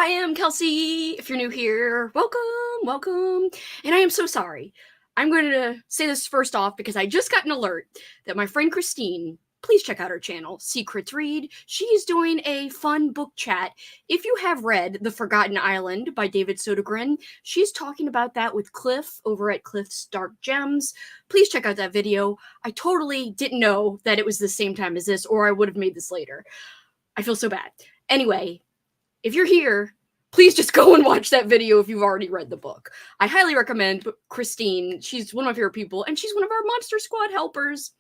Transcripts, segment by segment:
I am Kelsey. If you're new here, welcome. And I am so sorry. I'm going to say this first off because I just got an alert that my friend Christine, please check out her channel, Secrets Read. She's doing a fun book chat. If you have read The Forgotten Island by David Sodergren, she's talking about that with Cliff over at Cliff's Dark Gems. Please check out that video. I totally didn't know that it was the same time as this, or I would have made this later. I feel so bad. Anyway, if you're here, please just go and watch that video if you've already read the book. I highly recommend Christine. She's one of my favorite people, and she's one of our Monster Squad helpers.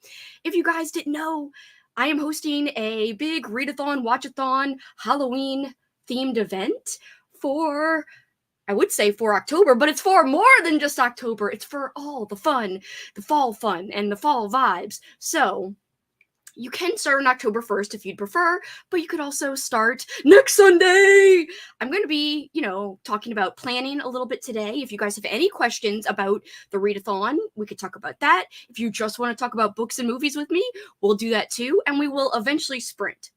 If you guys didn't know, I am hosting a big Readathon, Watchathon, Halloween-themed event for, I would say for October, but it's for more than just October. It's for all the fun, the fall fun, and the fall vibes. So you can start on October 1st if you'd prefer, but you could also start next Sunday. I'm going to be, talking about planning a little bit today. If you guys have any questions about the Readathon, we could talk about that. If you just want to talk about books and movies with me, we'll do that too, and we will eventually sprint.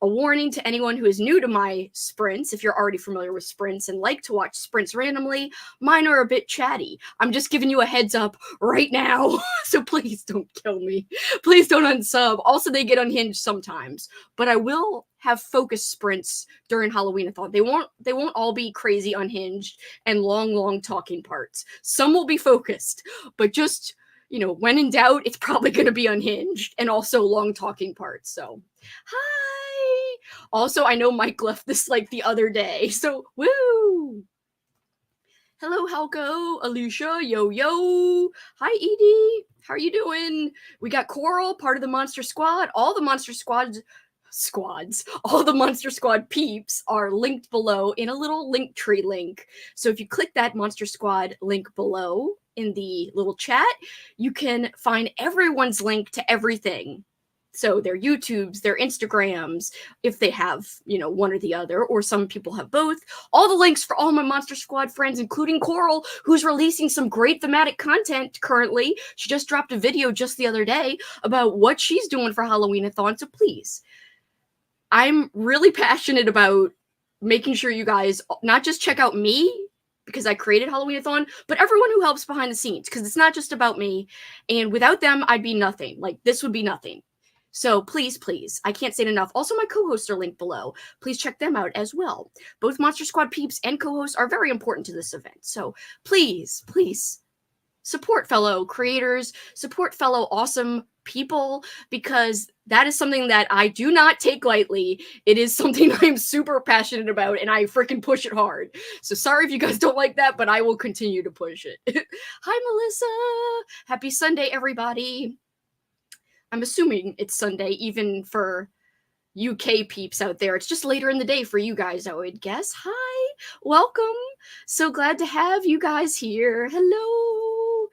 A warning to anyone who is new to my sprints, if you're already familiar with sprints and like to watch sprints randomly, mine are a bit chatty. I'm just giving you a heads up right now, so please don't kill me. Please don't unsub. Also, they get unhinged sometimes, but I will have focus sprints during Halloween-a-thon. They won't all be crazy unhinged and long talking parts. Some will be focused, but just, when in doubt, it's probably going to be unhinged and also long talking parts. So, hi. Also, I know Mike left this like the other day, so woo! Hello, Halko, Alicia, yo. Hi, Edie. How are you doing? We got Coral, part of the Monster Squad. All the Monster Squad all the Monster Squad peeps are linked below in a little link tree link. So if you click that Monster Squad link below in the little chat, you can find everyone's link to everything. So their YouTubes, their Instagrams, if they have, one or the other, or some people have both. All the links for all my Monster Squad friends, including Coral, who's releasing some great thematic content currently. She just dropped a video just the other day about what she's doing for Halloween-a-thon, so please. I'm really passionate about making sure you guys not just check out me, because I created Halloween-a-thon, but everyone who helps behind the scenes, because it's not just about me, and without them, I'd be nothing. Like, this would be nothing. So please, I can't say it enough. Also, my co-hosts are linked below. Please check them out as well. Both Monster Squad peeps and co-hosts are very important to this event. So please, support fellow creators, support fellow awesome people, because that is something that I do not take lightly. It is something I'm super passionate about, and I freaking push it hard. So sorry if you guys don't like that, but I will continue to push it. Hi, Melissa. Happy Sunday, everybody. I'm assuming it's Sunday, even for UK peeps out there. It's just later in the day for you guys, I would guess. Hi, welcome. So glad to have you guys here. Hello.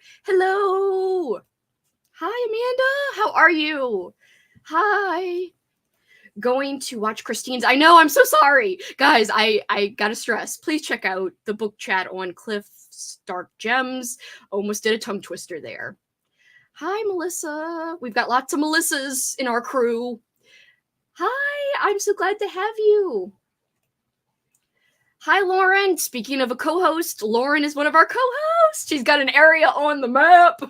Hi, Amanda. How are you? Hi. Going to watch Christine's. I know, I'm so sorry. Guys, I gotta stress. Please check out the book chat on Cliff's Dark Gems. Almost did a tongue twister there. Hi, Melissa. We've got lots of Melissas in our crew. Hi, I'm so glad to have you. Hi, Lauren. Speaking of a co-host, Lauren is one of our co-hosts. She's got an area on the map.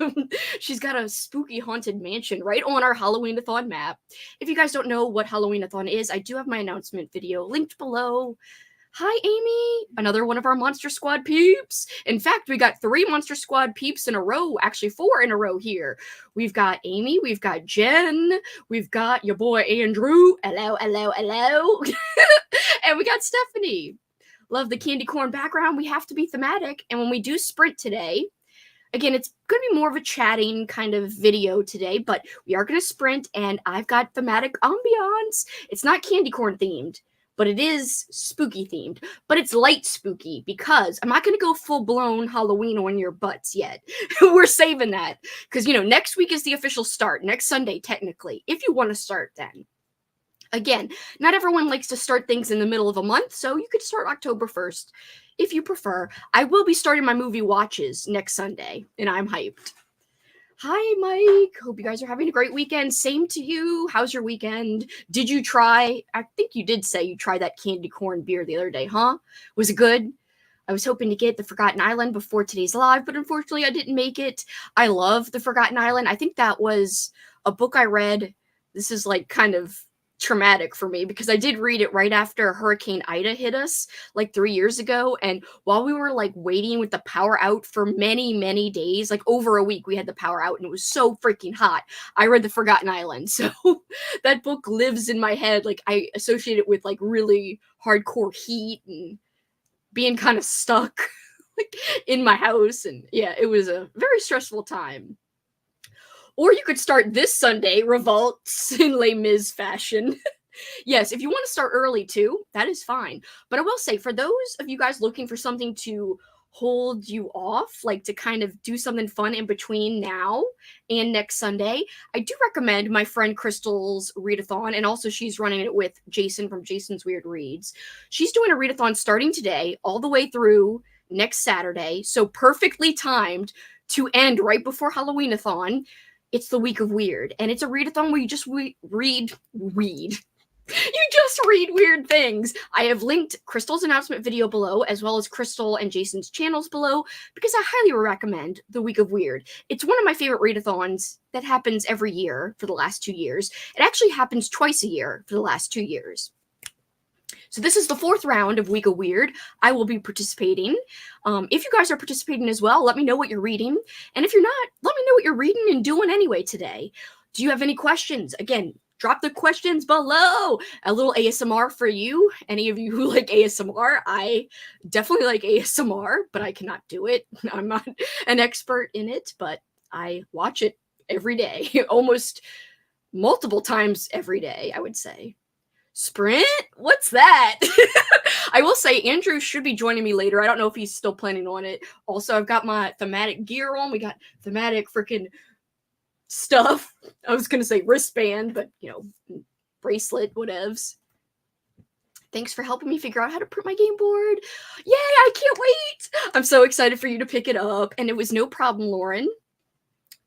She's got a spooky haunted mansion right on our Halloween-a-thon map. If you guys don't know what Halloween-a-thon is, I do have my announcement video linked below. Hi, Amy, another one of our Monster Squad peeps. In fact, we got 3 Monster Squad peeps in a row, actually 4 in a row here. We've got Amy, we've got Jen, we've got your boy Andrew, hello. And we got Stephanie. Love the candy corn background. We have to be thematic. And when we do sprint today, again, it's going to be more of a chatting kind of video today, but we are going to sprint, and I've got thematic ambiance. It's not candy corn themed, but it is spooky themed, but it's light spooky, because I'm not going to go full-blown Halloween on your butts yet. We're saving that, because, next week is the official start, next Sunday, technically, if you want to start then. Again, not everyone likes to start things in the middle of a month, so you could start October 1st if you prefer. I will be starting my movie watches next Sunday, and I'm hyped. Hi, Mike. Hope you guys are having a great weekend. Same to you. How's your weekend? Did you try? I think you did say you tried that candy corn beer the other day, huh? Was it good? I was hoping to get The Forgotten Island before today's live, but unfortunately I didn't make it. I love The Forgotten Island. I think that was a book I read. This is like kind of traumatic for me because I did read it right after Hurricane Ida hit us like 3 years ago. And while we were like waiting with the power out for many, many days, like over a week, we had the power out and it was so freaking hot. I read The Forgotten Island. So that book lives in my head. Like I associate it with like really hardcore heat and being kind of stuck like in my house. And yeah, it was a very stressful time. Or you could start this Sunday, Revolts in Les Mis fashion. Yes, if you want to start early too, that is fine. But I will say, for those of you guys looking for something to hold you off, like to kind of do something fun in between now and next Sunday, I do recommend my friend Crystal's Readathon, and also she's running it with Jason from Jason's Weird Reads. She's doing a Readathon starting today all the way through next Saturday, so perfectly timed to end right before Halloween-a-thon. It's the week of weird, and it's a readathon where you just read. You just read weird things. I have linked Crystal's announcement video below, as well as Crystal and Jason's channels below, because I highly recommend the Week of Weird. It's one of my favorite readathons that happens every year for the last 2 years. It actually happens twice a year for the last 2 years. So this is the 4th round of Week of Weird. I will be participating. If you guys are participating as well, let me know what you're reading. And if you're not, let me know what you're reading and doing anyway today. Do you have any questions? Again, drop the questions below. A little ASMR for you. Any of you who like ASMR, I definitely like ASMR, but I cannot do it. I'm not an expert in it, but I watch it every day, almost multiple times every day, I would say. Sprint? What's that? I will say Andrew should be joining me later. I don't know if he's still planning on it. Also, I've got my thematic gear on. We got thematic freaking stuff. I was going to say wristband, but, you know, bracelet, whatevs. Thanks for helping me figure out how to print my game board. Yay, I can't wait. I'm so excited for you to pick it up. And it was no problem, Lauren.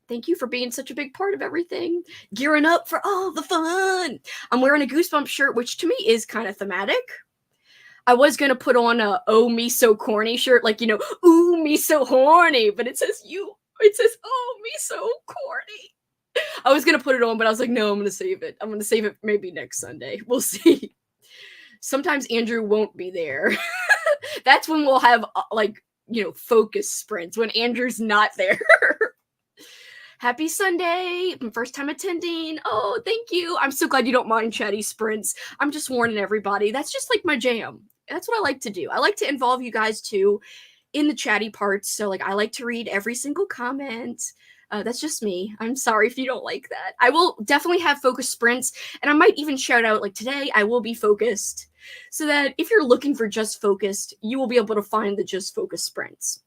Thank you for being such a big part of everything. Gearing up for all the fun. I'm wearing a Goosebumps shirt, which to me is kind of thematic. I was going to put on a "Oh, me so corny" shirt, like, you know, "Ooh, me so horny," but it says "Oh, me so corny." I was going to put it on, but I was like, no, I'm going to save it. I'm going to save it maybe next Sunday. We'll see. Sometimes Andrew won't be there. That's when we'll have, like, you know, focus sprints, when Andrew's not there. Happy Sunday. First time attending. Oh, thank you. I'm so glad you don't mind chatty sprints. I'm just warning everybody. That's just like my jam. That's what I like to do. I like to involve you guys too in the chatty parts. So like I like to read every single comment. That's just me. I'm sorry if you don't like that. I will definitely have focus sprints, and I might even shout out like today I will be focused, so that if you're looking for just focused, you will be able to find the just focus sprints.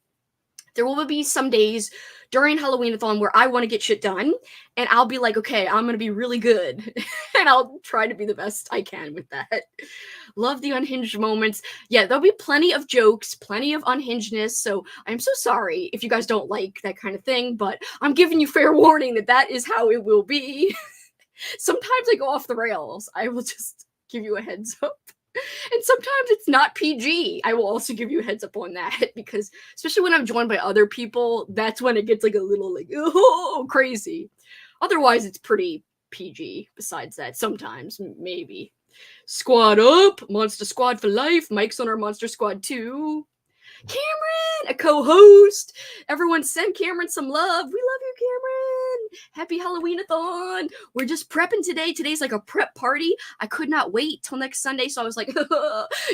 There will be some days during Halloween-a-thon where I want to get shit done, and I'll be like, okay, I'm going to be really good, and I'll try to be the best I can with that. Love the unhinged moments. Yeah, there'll be plenty of jokes, plenty of unhingedness, so I'm so sorry if you guys don't like that kind of thing, but I'm giving you fair warning that that is how it will be. Sometimes I go off the rails. I will just give you a heads up. And sometimes it's not PG. I will also give you a heads up on that, because especially when I'm joined by other people, that's when it gets like a little like, oh, crazy. Otherwise, it's pretty PG besides that. Sometimes, maybe. Squad up! Monster Squad for life. Mike's on our Monster Squad too. Cameron, a co-host. Everyone send Cameron some love. We love you, Cameron. Happy Halloween-a-thon. We're just prepping today. Today's like a prep party. I could not wait till next Sunday, so I was like,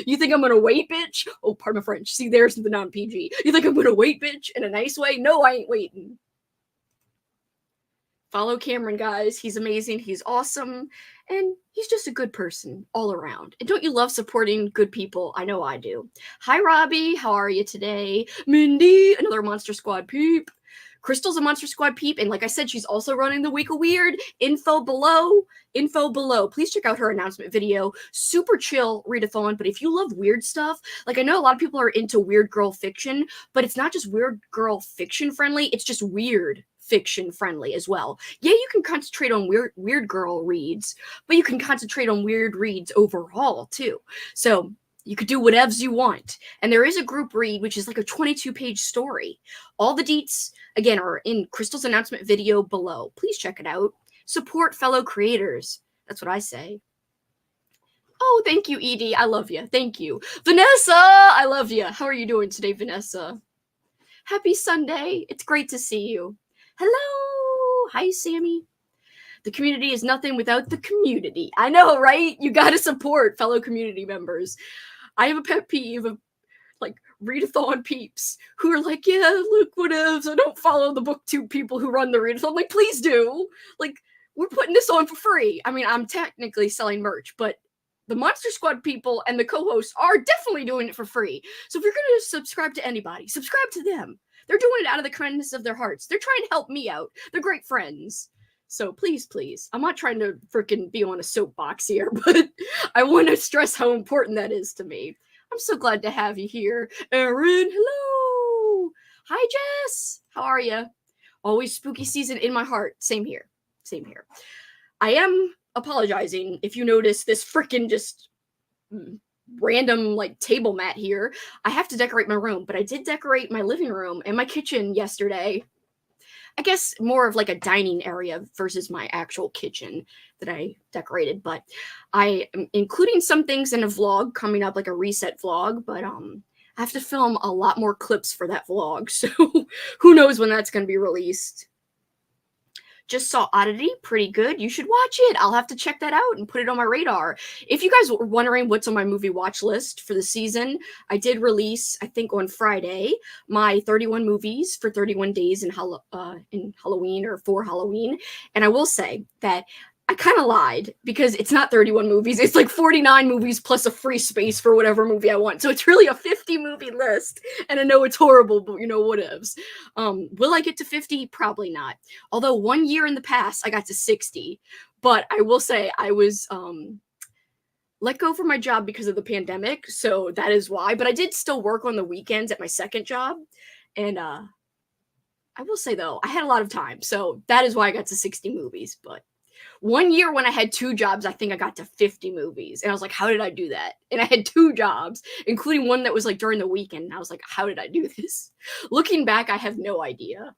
you think I'm gonna wait, bitch? Oh, pardon my French. See, there's the non-PG. You think I'm gonna wait, bitch, in a nice way? No, I ain't waiting. Follow Cameron, guys. He's amazing. He's awesome. And he's just a good person all around. And don't you love supporting good people? I know I do. Hi, Robbie. How are you today? Mindy, another Monster Squad peep. Crystal's a Monster Squad peep, and like I said, she's also running the Week of Weird. Info below. Please check out her announcement video. Super chill readathon, but if you love weird stuff, like I know a lot of people are into weird girl fiction, but it's not just weird girl fiction friendly, it's just weird fiction friendly as well. Yeah, you can concentrate on weird girl reads, but you can concentrate on weird reads overall too. So you could do whatevs you want. And there is a group read, which is like a 22-page story. All the deets, again, are in Crystal's announcement video below. Please check it out. Support fellow creators. That's what I say. Oh, thank you, Edie. I love you. Thank you. Vanessa, I love you. How are you doing today, Vanessa? Happy Sunday. It's great to see you. Hello. Hi, Sammy. The community is nothing without the community. I know, right? You got to support fellow community members. I have a pet peeve of like Readathon peeps who are like, yeah, look, whatevs. I don't follow the booktube people who run the Readathon. I'm like, please do. Like, we're putting this on for free. I mean, I'm technically selling merch, but the Monster Squad people and the co-hosts are definitely doing it for free. So if you're going to subscribe to anybody, subscribe to them. They're doing it out of the kindness of their hearts. They're trying to help me out. They're great friends. So please, please, I'm not trying to freaking be on a soapbox here, but I want to stress how important that is to me. I'm so glad to have you here. Erin, hello. Hi, Jess. How are you? Always spooky season in my heart. Same here. Same here. I am apologizing if you notice this freaking just random like table mat here. I have to decorate my room, but I did decorate my living room and my kitchen yesterday. I guess more of like a dining area versus my actual kitchen that I decorated, but I am including some things in a vlog coming up, like a reset vlog, but I have to film a lot more clips for that vlog, so who knows when that's going to be released. Just saw Oddity, pretty good. You should watch it. I'll have to check that out and put it on my radar. If you guys were wondering what's on my movie watch list for the season, I did release, I think on Friday, my 31 movies for 31 days in Halloween or for Halloween. And I will say that I kind of lied because it's not 31 movies. It's like 49 movies plus a free space for whatever movie I want. So it's really a 50 movie list. And I know it's horrible, but you know, whatevs. Will I get to 50? Probably not. Although 1 year in the past, I got to 60. But I will say I was let go from my job because of the pandemic. So that is why. But I did still work on the weekends at my second job. And I will say, though, I had a lot of time. So that is why I got to 60 movies. But 1 year when I had 2 jobs, I think I got to 50 movies. And I was like, how did I do that? And I had 2 jobs, including one that was like during the weekend. And I was like, how did I do this? Looking back, I have no idea.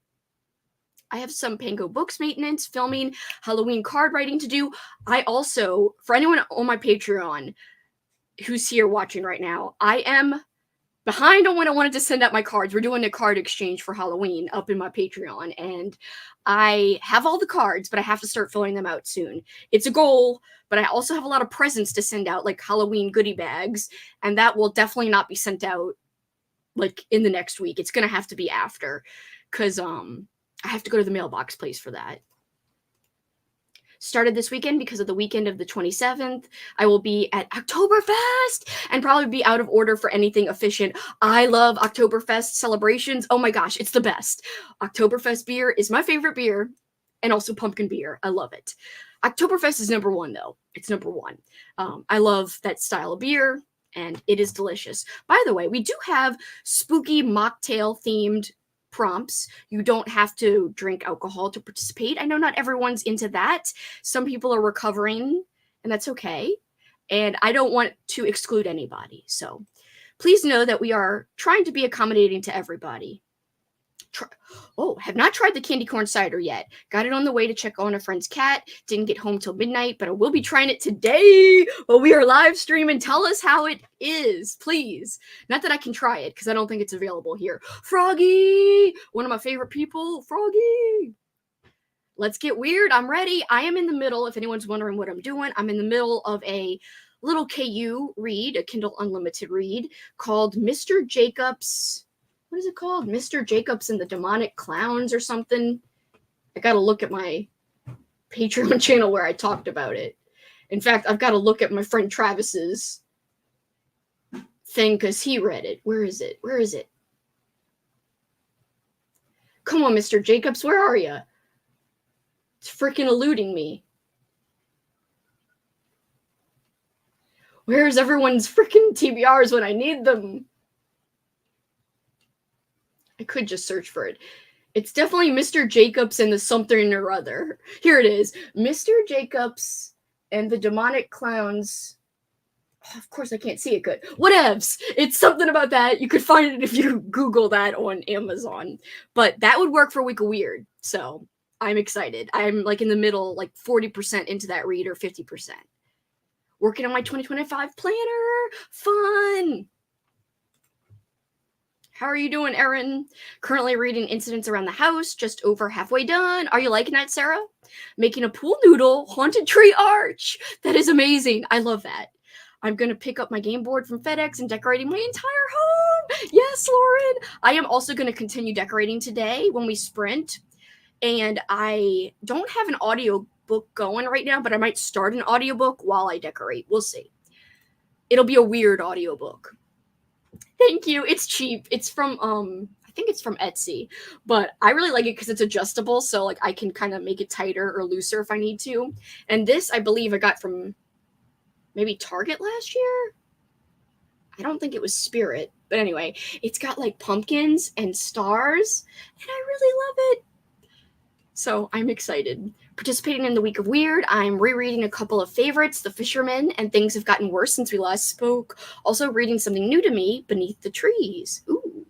I have some Pango Books maintenance, filming, Halloween card writing to do. I also, for anyone on my Patreon who's here watching right now, I am behind on when I wanted to send out my cards. We're doing a card exchange for Halloween up in my Patreon, and I have all the cards, but I have to start filling them out soon. It's a goal, but I also have a lot of presents to send out, like Halloween goodie bags, and that will definitely not be sent out like in the next week. It's gonna have to be after, because I have to go to the mailbox place for that. Started this weekend because of the weekend of the 27th. I will be at Oktoberfest and probably be out of order for anything efficient. I love Oktoberfest celebrations. Oh my gosh, it's the best. Oktoberfest beer is my favorite beer, and also pumpkin beer. I love it. Oktoberfest is number 1, though. It's number 1. I love that style of beer, and it is delicious. By the way, we do have spooky mocktail themed prompts. You don't have to drink alcohol to participate. I know not everyone's into that. Some people are recovering, and that's okay. And I don't want to exclude anybody. So please know that we are trying to be accommodating to everybody. Have not tried the candy corn cider yet. Got it on the way to check on a friend's cat. Didn't get home till midnight, but I will be trying it today while we are live streaming. Tell us how it is, please. Not that I can try it, because I don't think it's available here. Froggy! One of my favorite people. Froggy! Let's get weird. I'm ready. I am in the middle, if anyone's wondering what I'm doing, I'm in the middle of a little KU read, a Kindle Unlimited read, called Mr. Jacobs... What is it called? Mr. Jacobs and the Demonic Clowns or something. I gotta look at my Patreon channel where I talked about it. In fact, I've got to look at my friend Travis's thing because he read it. Where is it? Where is it? Come on, Mr. Jacobs, where are you? It's freaking eluding me. Where's everyone's freaking TBRs when I need them? I could just search for it. It's definitely Mr. Jacobs and the something or other. Here it is. Mr. Jacobs and the demonic clowns. Oh, of course, I can't see it good. Whatevs. It's something about that. You could find it if you Google that on Amazon. But that would work for Week of Weird. So I'm excited. I'm like in the middle, like 40% into that read or 50%. Working on my 2025 planner. Fun. How are you doing, Erin? Currently reading Incidents Around the House, just over halfway done. Are you liking that, Sarah? Making a pool noodle haunted tree arch. That is amazing. I love that. I'm going to pick up my game board from FedEx and decorating my entire home. Yes, Lauren. I am also going to continue decorating today when we sprint. And I don't have an audiobook going right now, but I might start an audiobook while I decorate. We'll see. It'll be a weird audiobook. Thank you. It's cheap. It's from I think it's from Etsy, but I really like it because it's adjustable, so like I can kind of make it tighter or looser if I need to. And this, I believe, I got from maybe Target last year. I don't think it was Spirit, but anyway, it's got like pumpkins and stars, and I really love it. So I'm excited. Participating in the Week of Weird, I'm rereading a couple of favorites, The Fisherman and Things Have Gotten Worse Since We Last Spoke. Also reading something new to me, Beneath the Trees. Ooh.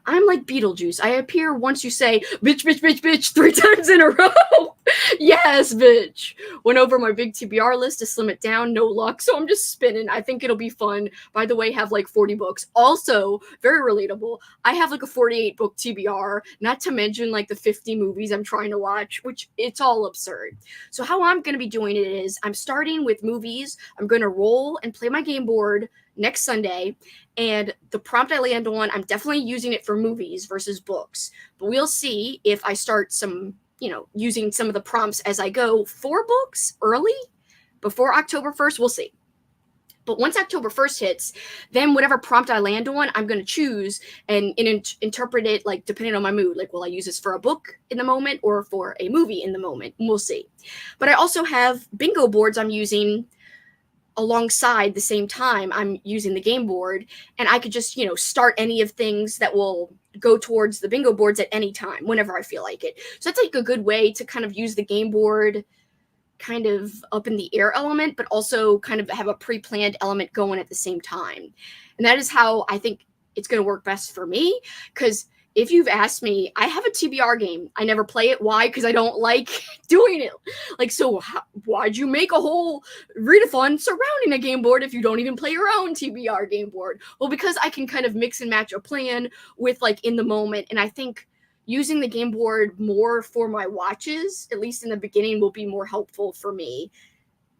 I'm like Beetlejuice. I appear once you say, bitch, bitch, bitch, bitch, 3 times in a row. Yes, bitch. Went over my big TBR list to slim it down. No luck. So I'm just spinning. I think it'll be fun. By the way, have like 40 books. Also, very relatable. I have like a 48 book TBR, not to mention like the 50 movies I'm trying to watch, which it's all absurd. So how I'm going to be doing it is I'm starting with movies. I'm going to roll and play my game board next Sunday. And the prompt I land on, I'm definitely using it for movies versus books. But we'll see if I start using some of the prompts as I go for books early before October 1st. We'll see. But once October 1st hits, then whatever prompt I land on, I'm going to choose and interpret it like depending on my mood. Like, will I use this for a book in the moment or for a movie in the moment? We'll see. But I also have bingo boards I'm using alongside the same time I'm using the game board, and I could just, start any of things that will go towards the bingo boards at any time, whenever I feel like it. So that's like a good way to kind of use the game board kind of up in the air element, but also kind of have a pre-planned element going at the same time. And that is how I think it's going to work best for me, because if you've asked me, I have a TBR game. I never play it. Why? Because I don't like doing it. Like, so why'd you make a whole readathon surrounding a game board if you don't even play your own TBR game board? Well, because I can kind of mix and match a plan with like in the moment. And I think using the game board more for my watches, at least in the beginning, will be more helpful for me.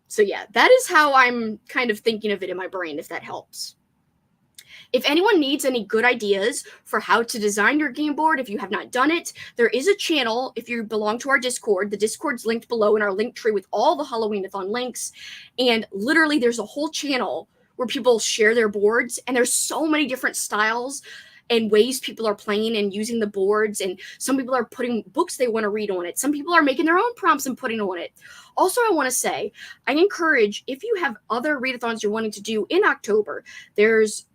So yeah, that is how I'm kind of thinking of it in my brain, if that helps. If anyone needs any good ideas for how to design your game board, if you have not done it, there is a channel if you belong to our Discord. The Discord's linked below in our link tree with all the Halloween-a-thon links. And literally there's a whole channel where people share their boards, and there's so many different styles and ways people are playing and using the boards. And some people are putting books they want to read on it. Some people are making their own prompts and putting on it. Also, I want to say, I encourage, if you have other readathons you're wanting to do in October, there's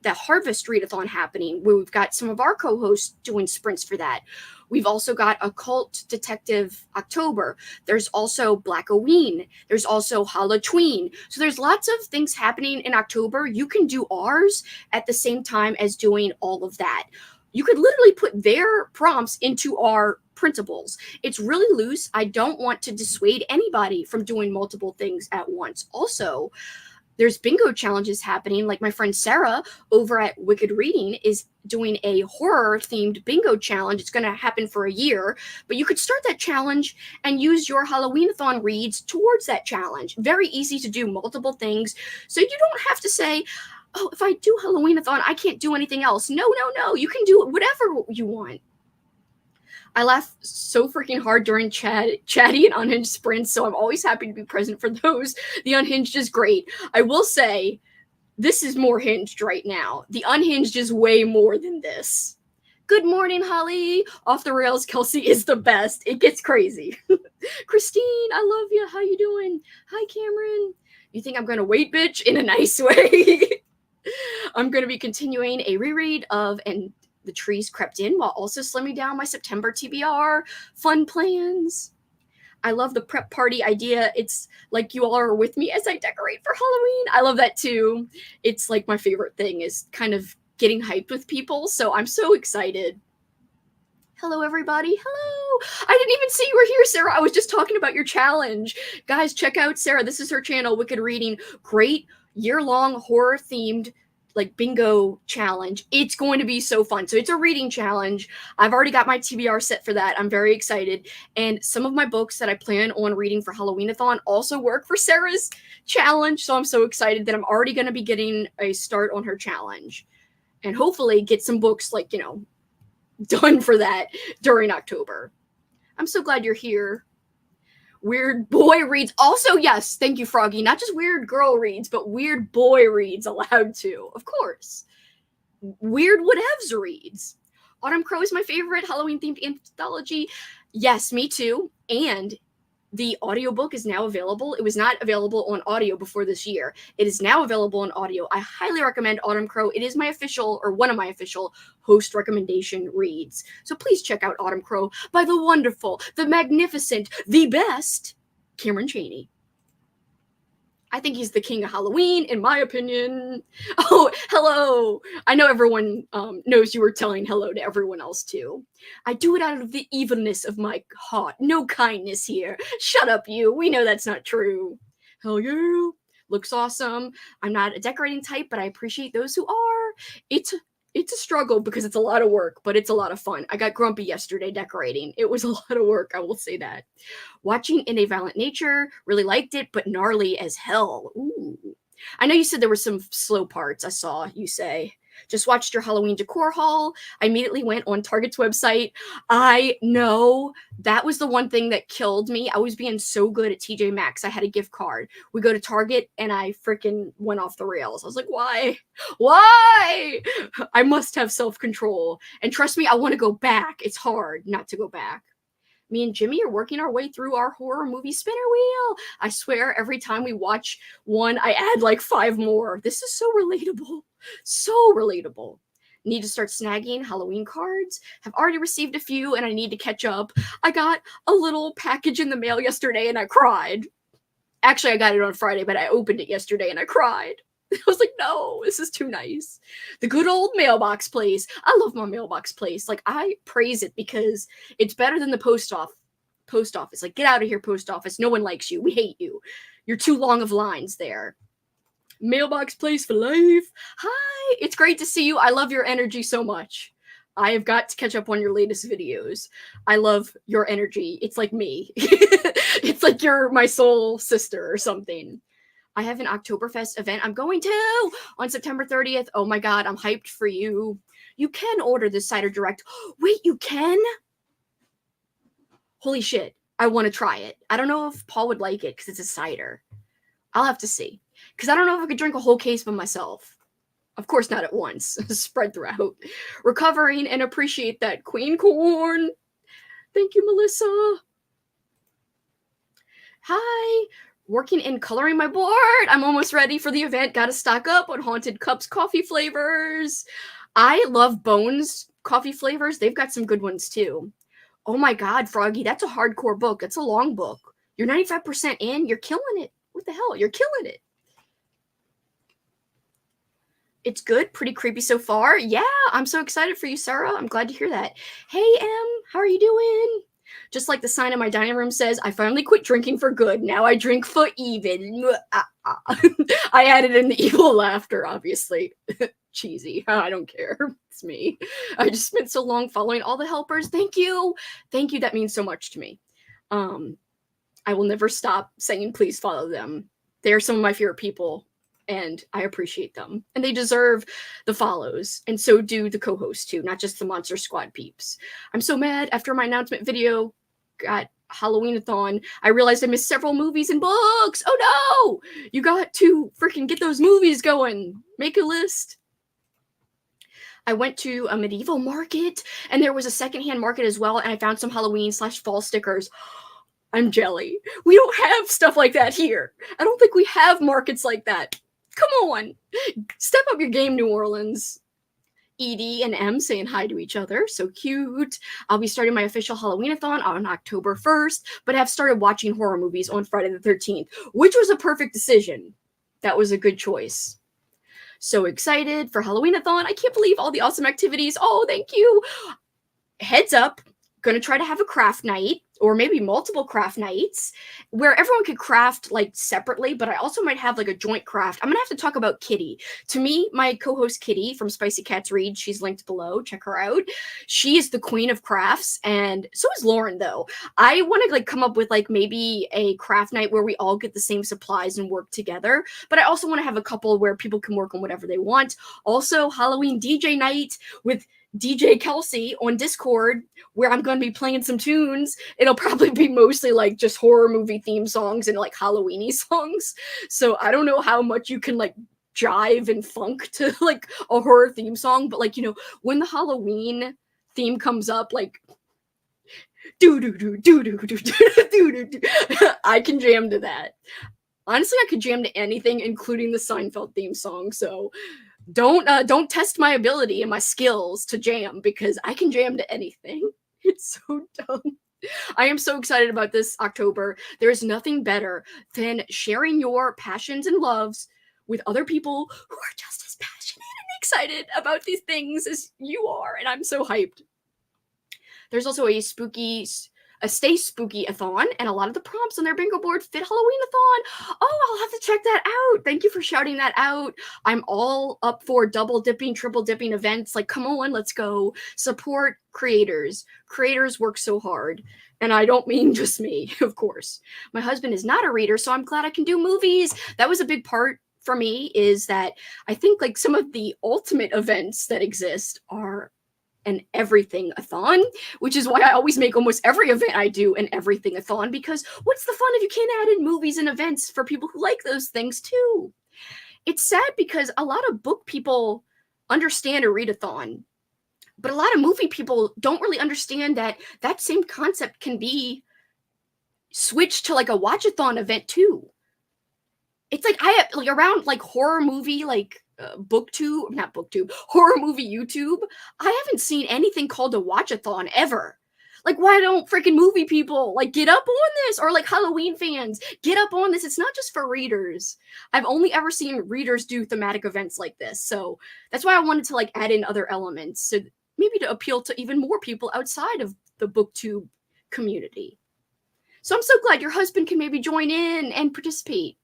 that Harvest Readathon happening where we've got some of our co-hosts doing sprints for that. We've also got Occult Detective October. There's also Black-Oween. There's also Halloween. So there's lots of things happening in October. You can do ours at the same time as doing all of that. You could literally put their prompts into our printables. It's really loose. I don't want to dissuade anybody from doing multiple things at once. Also, there's bingo challenges happening. Like my friend Sarah over at Wicked Reading is doing a horror-themed bingo challenge. It's going to happen for a year, but you could start that challenge and use your Halloween-a-thon reads towards that challenge. Very easy to do multiple things. So you don't have to say, oh, if I do Halloween-a-thon, I can't do anything else. No. You can do whatever you want. I laugh so freaking hard during chatty and unhinged sprints, so I'm always happy to be present for those. The unhinged is great. I will say, this is more hinged right now. The unhinged is way more than this. Good morning, Holly. Off the rails, Kelsey is the best. It gets crazy. Christine, I love you. How you doing? Hi, Cameron. You think I'm going to wait, bitch? In a nice way. I'm going to be continuing a reread of And the Trees Crept In while also slimming down my September TBR fun plans. I love the prep party idea. It's like you all are with me as I decorate for Halloween. I love that too. It's like my favorite thing is kind of getting hyped with people. So I'm so excited. Hello, everybody. Hello. I didn't even see you were here, Sarah. I was just talking about your challenge. Guys, check out Sarah. This is her channel, Wicked Reading. Great year-long horror-themed like bingo challenge. It's going to be so fun. So it's a reading challenge. I've already got my TBR set for that. I'm very excited. And some of my books that I plan on reading for Halloween-a-thon also work for Sarah's challenge. So I'm so excited that I'm already going to be getting a start on her challenge. And hopefully get some books like, you know, done for that during October. I'm so glad you're here. Weird boy reads. Also, yes, thank you, Froggy. Not just weird girl reads, but weird boy reads allowed too. Of course. Weird whatevs reads. Autumn Crow is my favorite Halloween-themed anthology. Yes, me too. And the audiobook is now available. It was not available on audio before this year. It is now available on audio. I highly recommend Autumn Crow. It is my official, or one of my official, host recommendation reads. So please check out Autumn Crow by the wonderful, the magnificent, the best Cameron Chaney. I think he's the king of Halloween, in my opinion. Oh, hello. I know everyone knows you were telling hello to everyone else, too. I do it out of the evilness of my heart. No kindness here. Shut up, you. We know that's not true. Hell yeah. Looks awesome. I'm not a decorating type, but I appreciate those who are. It's a struggle because it's a lot of work, but it's a lot of fun. I got grumpy yesterday decorating. It was a lot of work, I will say that. Watching In a Violent Nature, really liked it, but gnarly as hell. Ooh. I know you said there were some slow parts, I saw you say. Just watched your Halloween decor haul. I immediately went on Target's website. I know that was the one thing that killed me. I was being so good at TJ Maxx. I had a gift card. We go to Target and I freaking went off the rails. I was like, why? Why? I must have self-control. And trust me, I want to go back. It's hard not to go back. Me and Jimmy are working our way through our horror movie spinner wheel. I swear every time we watch one, I add like 5 more. This is so relatable. So relatable. Need to start snagging Halloween cards. Have already received a few and I need to catch up. I got a little package in the mail yesterday and I cried. Actually, I got it on Friday, but I opened it yesterday and I cried. I was like, no, this is too nice. The good old mailbox place. I love my mailbox place. Like, I praise it because it's better than the post office. Like, get out of here, post office. No one likes you. We hate you. You're too long of lines there. Mailbox place for life. Hi, it's great to see you. I love your energy so much. I have got to catch up on your latest videos. I love your energy. It's like me. It's like you're my soul sister or something. I have an Oktoberfest event I'm going to on September 30th. Oh my god, I'm hyped for you. You can order this cider direct. Wait, you can? Holy shit. I want to try it. I don't know if Paul would like it because it's a cider. I'll have to see. Because I don't know if I could drink a whole case by myself. Of course not at once. Spread throughout. Recovering and appreciate that, Queen Corn. Thank you, Melissa. Hi. Working and coloring my board. I'm almost ready for the event. Gotta stock up on Haunted Cups coffee flavors. I love Bones coffee flavors. They've got some good ones too. Oh my god, Froggy, that's a hardcore book. That's a long book. You're 95% in. You're killing it. What the hell? You're killing it. It's good. Pretty creepy so far. Yeah, I'm so excited for you, Sarah. I'm glad to hear that. Hey, Em, how are you doing? Just like the sign in my dining room says, I finally quit drinking for good. Now I drink for even. I added in the evil laughter, obviously. Cheesy. I don't care. It's me. I just spent so long following all the helpers. Thank you. Thank you. That means so much to me. I will never stop saying please follow them. They are some of my favorite people. And I appreciate them. And they deserve the follows. And so do the co-hosts too, not just the Monster Squad peeps. I'm so mad after my announcement video got Halloween-a-thon. I realized I missed several movies and books. Oh no! You got to freaking get those movies going. Make a list. I went to a medieval market, and there was a secondhand market as well, and I found some Halloween/fall stickers. I'm jelly. We don't have stuff like that here. I don't think we have markets like that. Come on. Step up your game, New Orleans. Edie and M saying hi to each other. So cute. I'll be starting my official Halloween-a-thon on October 1st, but have started watching horror movies on Friday the 13th, which was a perfect decision. That was a good choice. So excited for Halloween-a-thon. I can't believe all the awesome activities. Oh, thank you. Heads up, gonna try to have a craft night, or maybe multiple craft nights, where everyone could craft like separately, but I also might have like a joint craft. I'm gonna have to talk about Kitty. To me, my co-host Kitty from Spicy Cats Read, she's linked below, check her out. She is the queen of crafts, and so is Lauren though. I want to like come up with like maybe a craft night where we all get the same supplies and work together, but I also want to have a couple where people can work on whatever they want. Also, Halloween DJ night with DJ Kelsey on Discord, where I'm going to be playing some tunes. It'll probably be mostly like just horror movie theme songs and like Halloween-y songs. So I don't know how much you can like jive and funk to like a horror theme song, but like, you know, when the Halloween theme comes up, like do do do do do do do do, I can jam to that. Honestly, I could jam to anything, including the Seinfeld theme song. So don't test my ability and my skills to jam, because I can jam to anything. It's so dumb. I am so excited about this October. There is nothing better than sharing your passions and loves with other people who are just as passionate and excited about these things as you are, and I'm so hyped. There's also a Stay Spooky-a-thon, and a lot of the prompts on their bingo board fit Halloween-a-thon. Oh, I'll have to check that out. Thank you for shouting that out. I'm all up for double dipping, triple dipping events. Like, come on, let's go. Support creators. Creators work so hard. And I don't mean just me, of course. My husband is not a reader, so I'm glad I can do movies. That was a big part for me, is that I think like some of the ultimate events that exist are an everything-a-thon, which is why I always make almost every event I do an everything-a-thon, because what's the fun if you can't add in movies and events for people who like those things too? It's sad because a lot of book people understand a readathon, but a lot of movie people don't really understand that that same concept can be switched to like a watch-a-thon event too. It's like I have like around like horror movie like horror movie YouTube, I haven't seen anything called a watch-a-thon ever. Like, why don't freaking movie people like get up on this, or like Halloween fans get up on this? It's not just for readers. I've only ever seen readers do thematic events like this, so that's why I wanted to like add in other elements, so maybe to appeal to even more people outside of the booktube community. So I'm so glad your husband can maybe join in and participate.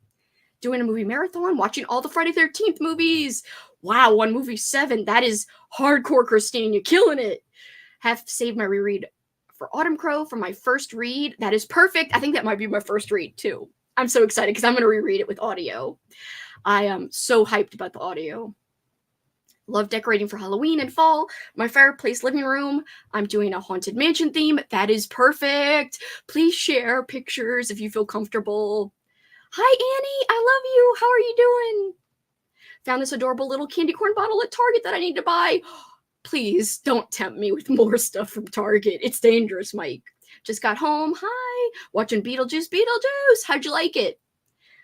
Doing a movie marathon, watching all the Friday 13th movies. Wow, on movie 7. That is hardcore, Christine. You're killing it. Have saved my reread for Autumn Crow for my first read. That is perfect. I think that might be my first read, too. I'm so excited because I'm going to reread it with audio. I am so hyped about the audio. Love decorating for Halloween and fall. My fireplace living room. I'm doing a Haunted Mansion theme. That is perfect. Please share pictures if you feel comfortable. Hi, Annie. I love you. How are you doing? Found this adorable little candy corn bottle at Target that I need to buy. Please don't tempt me with more stuff from Target. It's dangerous, Mike. Just got home. Hi. Watching Beetlejuice. Beetlejuice. How'd you like it?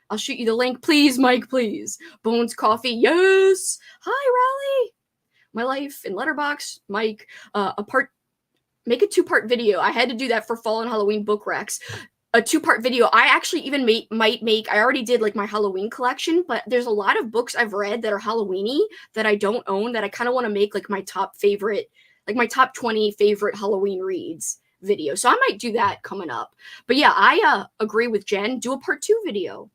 I'll shoot you the link. Please, Mike, please. Bones Coffee. Yes. Hi, Raleigh. My life in Letterboxd. Mike. Make a 2-part video. I had to do that for fall and Halloween book recs. A 2-part video. I actually even might make, I already did like my Halloween collection, but there's a lot of books I've read that are Halloween-y that I don't own, that I kind of want to make like my top favorite, like my top 20 favorite Halloween reads video. So I might do that coming up. But yeah, I agree with Jen. Do a part 2 video.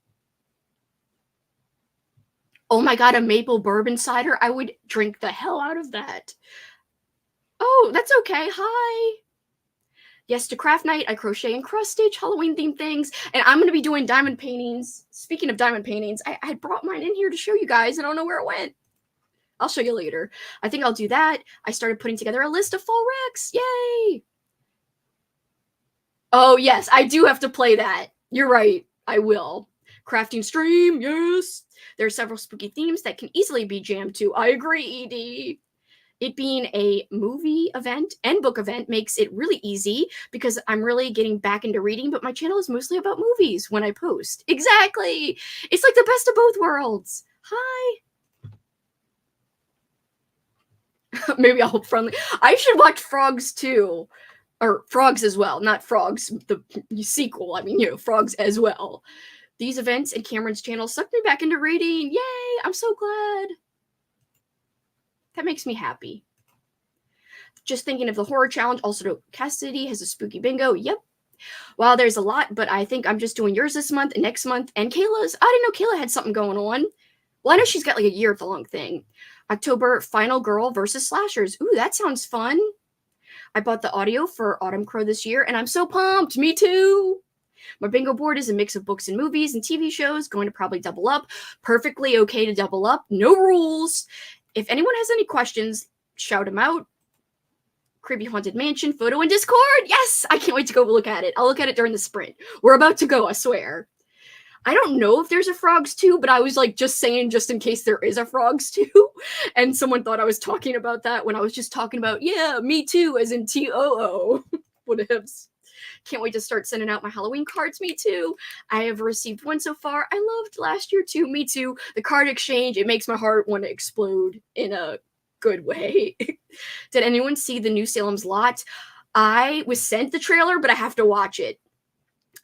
Oh my God, a maple bourbon cider. I would drink the hell out of that. Oh, that's okay. Hi. Yes, to craft night, I crochet and cross stitch Halloween themed things, and I'm going to be doing diamond paintings. Speaking of diamond paintings, I brought mine in here to show you guys. I don't know where it went. I'll show you later. I think I'll do that. I started putting together a list of fall recs. Yay! Oh, yes, I do have to play that. You're right. I will. Crafting stream, yes. There are several spooky themes that can easily be jammed to. I agree, Edie. It being a movie event and book event makes it really easy because I'm really getting back into reading, but my channel is mostly about movies when I post. Exactly! It's like the best of both worlds. Hi! Maybe I'll friendly. I should watch Frogs too. Or Frogs as well, not Frogs, the sequel. I mean, Frogs as well. These events and Cameron's channel sucked me back into reading. Yay! I'm so glad. That makes me happy. Just thinking of the horror challenge. Also, Cassidy has a spooky bingo. Yep. Well, there's a lot, but I think I'm just doing yours this month and next month. And Kayla's. I didn't know Kayla had something going on. Well, I know she's got like a year-long thing. October, Final Girl versus Slashers. Ooh, that sounds fun. I bought the audio for Autumn Crow this year, and I'm so pumped. Me too. My bingo board is a mix of books and movies and TV shows, going to probably double up. Perfectly okay to double up. No rules. If anyone has any questions, shout them out. Creepy Haunted Mansion photo in Discord. Yes, I can't wait to go look at it. I'll look at it during the sprint. We're about to go, I swear. I don't know if there's a Frogs 2, but I was like just saying just in case there is a Frogs 2. And someone thought I was talking about that when I was just talking about, yeah, me too, as in TOO. Whatevs. Can't wait to start sending out my Halloween cards. Me too. I have received one so far. I loved last year too. Me too. The card exchange, it makes my heart want to explode in a good way. Did anyone see the new Salem's Lot? I was sent the trailer, but I have to watch it.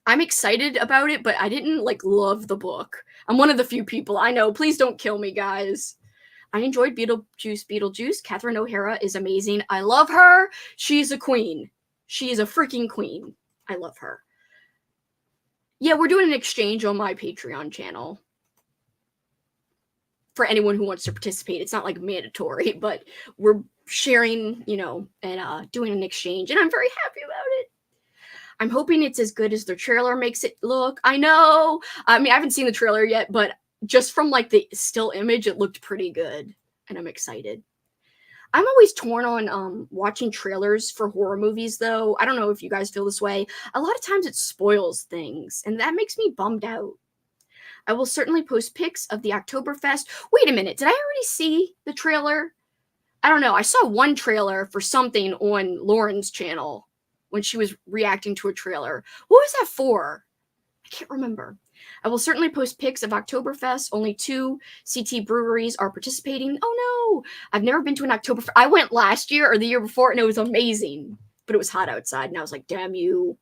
I'm excited about it, but I didn't love the book. I'm one of the few people. I know. Please don't kill me, guys. I enjoyed Beetlejuice. Catherine O'Hara is amazing. I love her. She's a queen. She is a freaking queen. I love her. Yeah, we're doing an exchange on my Patreon channel. For anyone who wants to participate. It's not mandatory, but we're sharing, and doing an exchange, and I'm very happy about it. I'm hoping it's as good as the trailer makes it look. I know. I mean, I haven't seen the trailer yet, but just from the still image, it looked pretty good, and I'm excited. I'm always torn on watching trailers for horror movies, though. I don't know if you guys feel this way. A lot of times it spoils things, and that makes me bummed out. I will certainly post pics of the Oktoberfest. Wait a minute. Did I already see the trailer? I don't know. I saw one trailer for something on Lauren's channel when she was reacting to a trailer. What was that for? I can't remember. I will certainly post pics of Oktoberfest. Only 2 CT breweries are participating. Oh no, I've never been to an Oktoberfest. I went last year or the year before and it was amazing, but it was hot outside and I was like, damn you.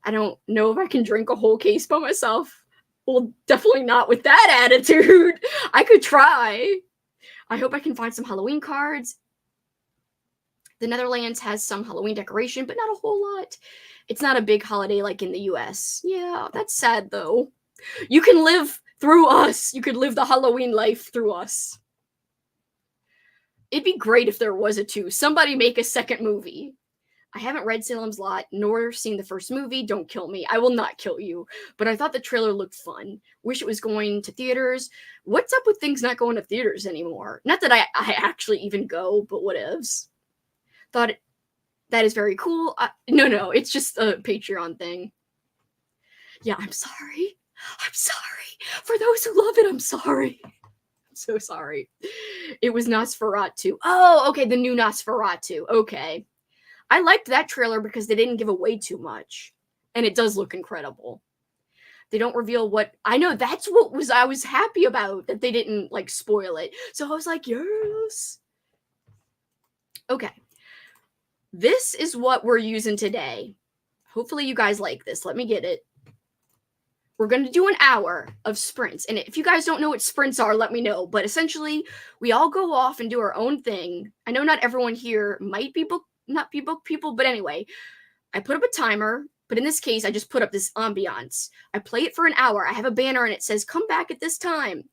I don't know if I can drink a whole case by myself. Well, definitely not with that attitude. I could try. I hope I can find some Halloween cards. The Netherlands has some Halloween decoration, but not a whole lot. It's not a big holiday like in the US. Yeah, that's sad though. You can live through us. You could live the Halloween life through us. It'd be great if there was a 2. Somebody make a second movie. I haven't read Salem's Lot nor seen the first movie. Don't kill me. I will not kill you. But I thought the trailer looked fun. Wish it was going to theaters. What's up with things not going to theaters anymore? Not that I actually even go, but whatevs. Thought that is very cool. No, it's just a Patreon thing. Yeah, I'm sorry. I'm sorry. For those who love it, I'm sorry. I'm so sorry. It was Nosferatu. Oh, okay, the new Nosferatu. Okay. I liked that trailer because they didn't give away too much. And it does look incredible. They don't reveal what... I know, that's what I was happy about, that they didn't, spoil it. So I was like, yes. Okay. This is what we're using today. Hopefully you guys like this. Let me get it. We're going to do an hour of sprints. And if you guys don't know what sprints are, let me know. But essentially, we all go off and do our own thing. I know not everyone here might be not be book people, but anyway, I put up a timer. But in this case, I just put up this ambiance. I play it for an hour. I have a banner and it says, come back at this time.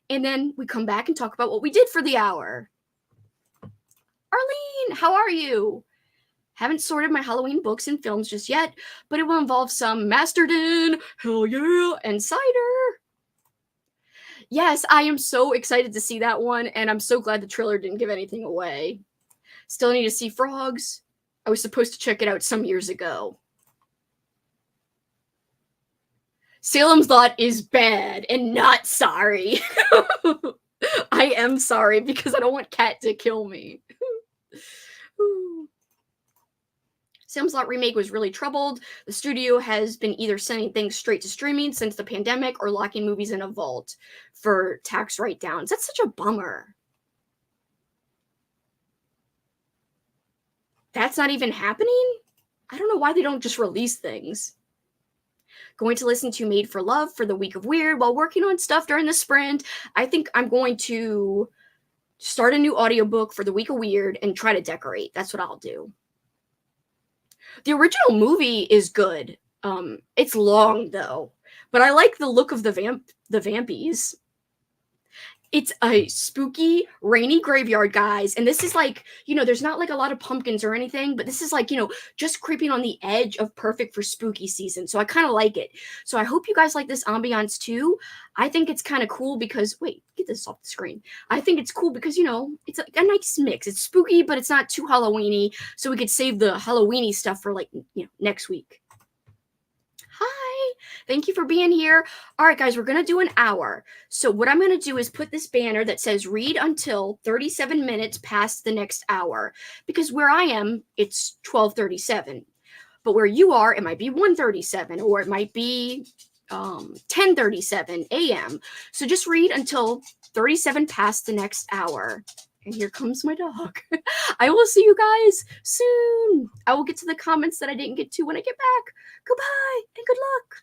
And then we come back and talk about what we did for the hour. Arlene, how are you? Haven't sorted my Halloween books and films just yet, but it will involve some Masterton, hell yeah, and cider. Yes, I am so excited to see that one, and I'm so glad the trailer didn't give anything away. Still need to see Frogs. I was supposed to check it out some years ago. Salem's Lot is bad and not sorry. I am sorry because I don't want Kat to kill me. Sam's Lot remake was really troubled. The studio has been either sending things straight to streaming since the pandemic or locking movies in a vault for tax write-downs. That's such a bummer. That's not even happening? I don't know why they don't just release things. Going to listen to Made for Love for the week of Weird while working on stuff during the sprint. I think I'm going to start a new audiobook for the week of Weird and try to decorate. That's what I'll do. The original movie is good. It's long though, but I like the look of the vampies. It's a spooky, rainy graveyard, guys. And this is like, there's not like a lot of pumpkins or anything, but this is like, just creeping on the edge of perfect for spooky season. So I kind of like it. So I hope you guys like this ambiance too. I think it's kind of cool because, wait, get this off the screen. I think it's cool because, it's a nice mix. It's spooky, but it's not too Halloween-y. So we could save the Halloween-y stuff for like, next week. Hi, thank you for being here. All right, guys, we're going to do an hour. So what I'm going to do is put this banner that says read until 37 minutes past the next hour. Because where I am, it's 12:37. But where you are, it might be 1:37 or it might be 10:37 a.m. So just read until 37 past the next hour. And here comes my dog. I will see you guys soon. I will get to the comments that I didn't get to when I get back. Goodbye and good luck.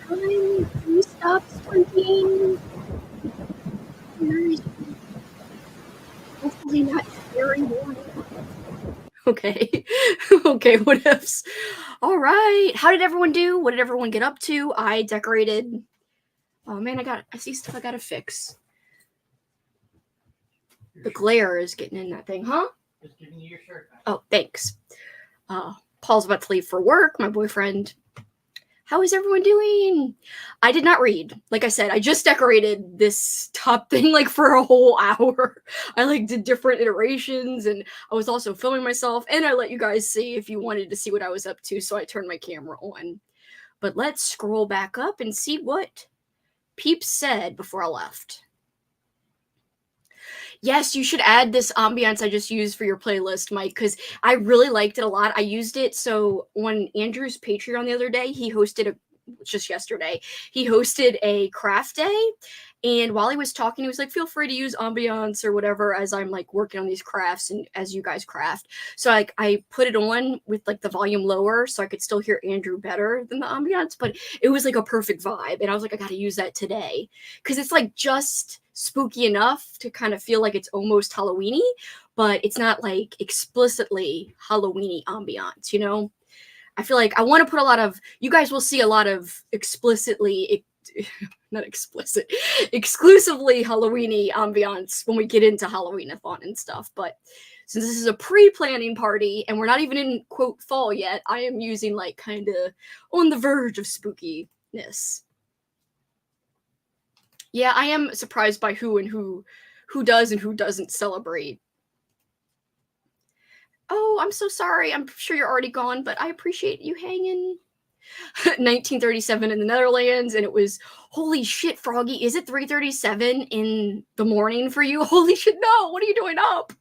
Please stop sprinting. Hopefully not scary morning. Okay. Okay, what ifs? All right. How did everyone do? What did everyone get up to? I decorated. Oh man, I see stuff I gotta fix. The glare is getting in that thing, huh? Just giving you your shirt back. Oh, thanks. Paul's about to leave for work, my boyfriend. How is everyone doing? I did not read. Like I said, I just decorated this top thing like for a whole hour. I like did different iterations, and I was also filming myself, and I let you guys see if you wanted to see what I was up to, so I turned my camera on. But let's scroll back up and see what Peeps said before I left. Yes, you should add this ambiance I just used for your playlist, Mike, because I really liked it a lot. I used it so on Andrew's Patreon the other day, he hosted just yesterday, he hosted a craft day. And while he was talking, he was like, feel free to use ambiance or whatever as I'm like working on these crafts and as you guys craft. So I put it on with like the volume lower so I could still hear Andrew better than the ambiance, but it was like a perfect vibe. And I was like, I got to use that today because it's like just spooky enough to kind of feel like it's almost Halloweeny, but it's not like explicitly Halloweeny ambiance, you know? I feel like I want to put a lot of, you guys will see a lot of explicitly, not explicit, exclusively Halloweeny ambiance when we get into Halloween-a-thon and stuff. But since this is a pre-planning party and we're not even in quote fall yet, I am using like kind of on the verge of spookiness. Yeah, I am surprised by who does and who doesn't celebrate. Oh, I'm so sorry. I'm sure you're already gone, but I appreciate you hanging. 1937 in the Netherlands, and it was, holy shit, Froggy, is it 3:37 in the morning for you? Holy shit, no, what are you doing up?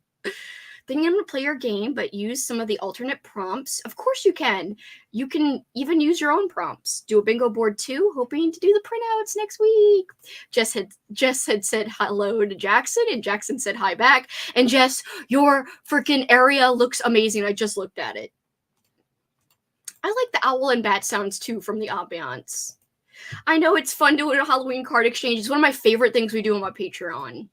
Thinking I'm going to play your game, but use some of the alternate prompts. Of course you can. You can even use your own prompts. Do a bingo board too, hoping to do the printouts next week. Jess had said hello to Jackson, and Jackson said hi back. And Jess, your freaking area looks amazing. I just looked at it. I like the owl and bat sounds too from the ambiance. I know it's fun doing a Halloween card exchange. It's one of my favorite things we do on my Patreon.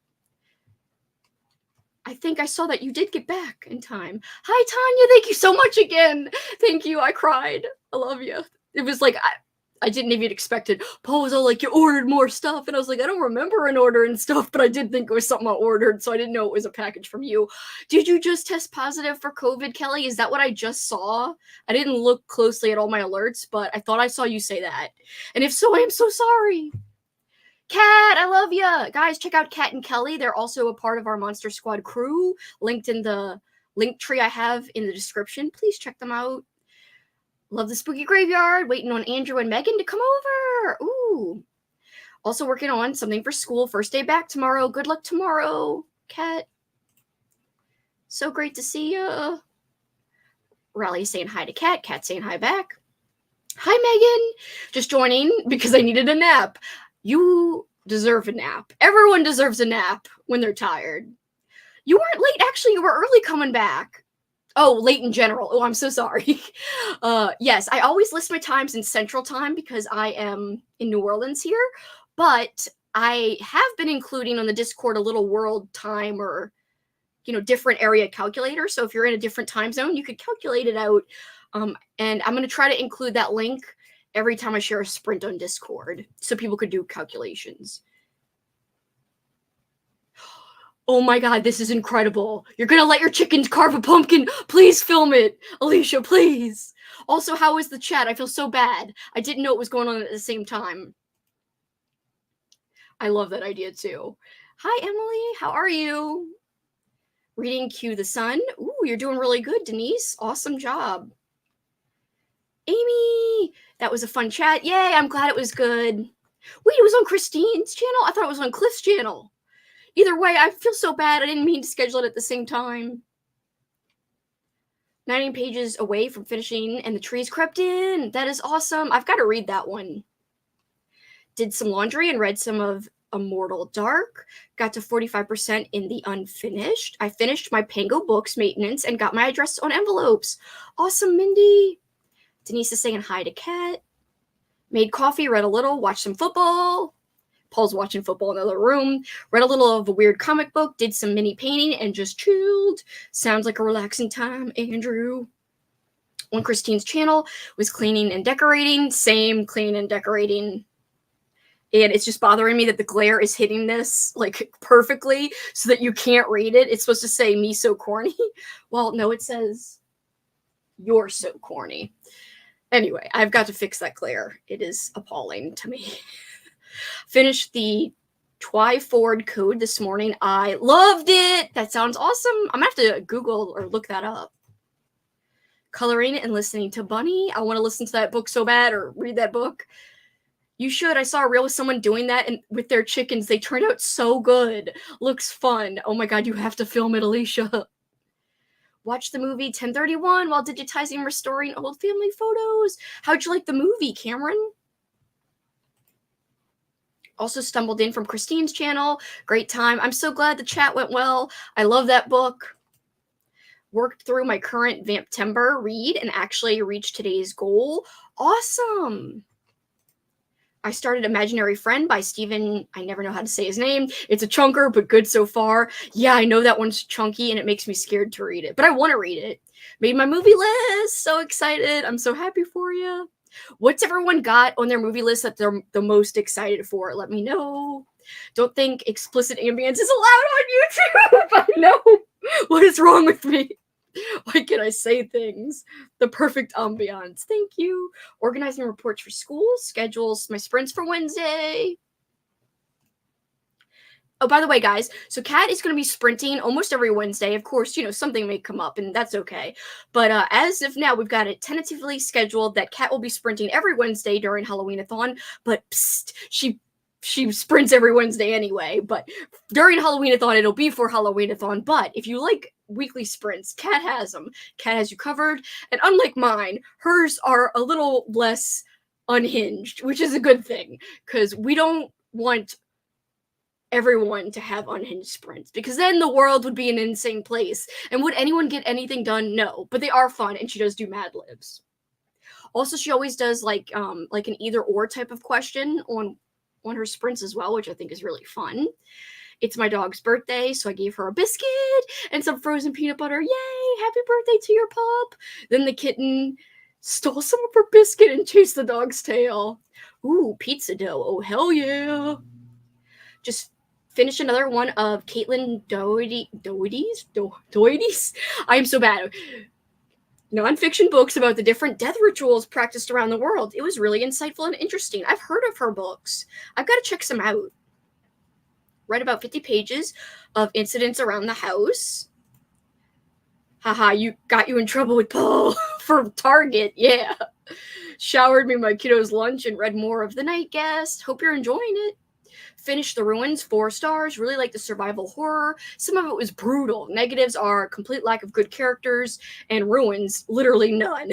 I think I saw that you did get back in time. Hi, Tanya. Thank you so much again. Thank you. I cried. I love you. It was like, I didn't even expect it. Paul was all like, you ordered more stuff. And I was like, I don't remember an order and stuff, but I did think it was something I ordered, so I didn't know it was a package from you. Did you just test positive for COVID, Kelly? Is that what I just saw? I didn't look closely at all my alerts, but I thought I saw you say that. And if so, I am so sorry. Kat, I love ya. Guys, check out Kat and Kelly. They're also a part of our Monster Squad crew, linked in the link tree I have in the description. Please check them out. Love the spooky graveyard. Waiting on Andrew and Megan to come over. Ooh. Also working on something for school. First day back tomorrow. Good luck tomorrow, Kat. So great to see ya. Riley saying hi to Kat. Kat saying hi back. Hi, Megan. Just joining because I needed a nap. You deserve a nap. Everyone deserves a nap when they're tired. You weren't late. Actually, you were early coming back. Oh, late in general. Oh, I'm so sorry. Yes, I always list my times in Central Time because I am in New Orleans here. But I have been including on the Discord a little world time or, different area calculator. So if you're in a different time zone, you could calculate it out. And I'm going to try to include that link every time I share a sprint on Discord so people could do calculations. Oh my god, this is incredible. You're gonna let your chickens carve a pumpkin. Please film it. Alicia, please. Also, how is the chat? I feel so bad. I didn't know it was going on at the same time. I love that idea too. Hi, Emily. How are you? Reading Cue the Sun. Ooh, you're doing really good, Denise. Awesome job. Amy, that was a fun chat. Yay, I'm glad it was good. Wait, it was on Christine's channel? I thought it was on Cliff's channel. Either way, I feel so bad. I didn't mean to schedule it at the same time. 19 pages away from finishing, and the trees crept in. That is awesome. I've got to read that one. Did some laundry and read some of Immortal Dark. Got to 45% in the unfinished. I finished my Pango Books maintenance and got my address on envelopes. Awesome, Mindy. Denise is saying hi to Kat. Made coffee, read a little, watched some football. Paul's watching football in another room. Read a little of a weird comic book, did some mini painting, and just chilled. Sounds like a relaxing time, Andrew. On Christine's channel was cleaning and decorating. Same cleaning and decorating. And it's just bothering me that the glare is hitting this like perfectly so that you can't read it. It's supposed to say me so corny. Well, no, it says you're so corny. Anyway, I've got to fix that glare. It is appalling to me. Finished the Twyford code this morning. I loved it. That sounds awesome. I'm going to have to Google or look that up. Coloring and listening to Bunny. I want to listen to that book so bad or read that book. You should. I saw a reel with someone doing that and with their chickens. They turned out so good. Looks fun. Oh my god, you have to film it, Alicia. Watch the movie 1031 while digitizing and restoring old family photos. How'd you like the movie, Cameron? Also stumbled in from Christine's channel. Great time. I'm so glad the chat went well. I love that book. Worked through my current Vamptember read and actually reached today's goal. Awesome. I started Imaginary Friend by Stephen. I never know how to say his name. It's a chunker, but good so far. Yeah, I know that one's chunky and it makes me scared to read it, but I want to read it. Made my movie list. So excited. I'm so happy for you. What's everyone got on their movie list that they're the most excited for? Let me know. Don't think explicit ambience is allowed on YouTube. I know. What is wrong with me? Why can't I say things? The perfect ambiance. Thank you. Organizing reports for school. Schedules my sprints for Wednesday. Oh, by the way, guys, so Kat is going to be sprinting almost every Wednesday. Of course, something may come up, and that's okay. But as of now, we've got it tentatively scheduled that Kat will be sprinting every Wednesday during Halloween-a-thon. But psst, she she sprints every Wednesday anyway, but during Halloween-a-thon, it'll be for Halloween-a-thon. But if you like weekly sprints, Kat has them. Kat has you covered. And unlike mine, hers are a little less unhinged, which is a good thing, because we don't want everyone to have unhinged sprints, because then the world would be an insane place. And would anyone get anything done? No. But they are fun, and she does do Mad Libs. Also, she always does like an either or type of question on her sprints as well, which I think is really fun. It's my dog's birthday, so I gave her a biscuit and some frozen peanut butter. Yay! Happy birthday to your pup! Then the kitten stole some of her biscuit and chased the dog's tail. Ooh, pizza dough. Oh, hell yeah. Just finished another one of Caitlin Doherty's? I am so bad. Nonfiction books about the different death rituals practiced around the world. It was really insightful and interesting. I've heard of her books. I've got to check some out. Read about 50 pages of incidents around the house. Haha, you got you in trouble with Paul for Target. Yeah. Showered me my kiddo's lunch and read more of The Night Guest. Hope you're enjoying it. Finished The Ruins, 4 stars. Really like the survival horror. Some of it was brutal. Negatives are complete lack of good characters, and Ruins, literally none.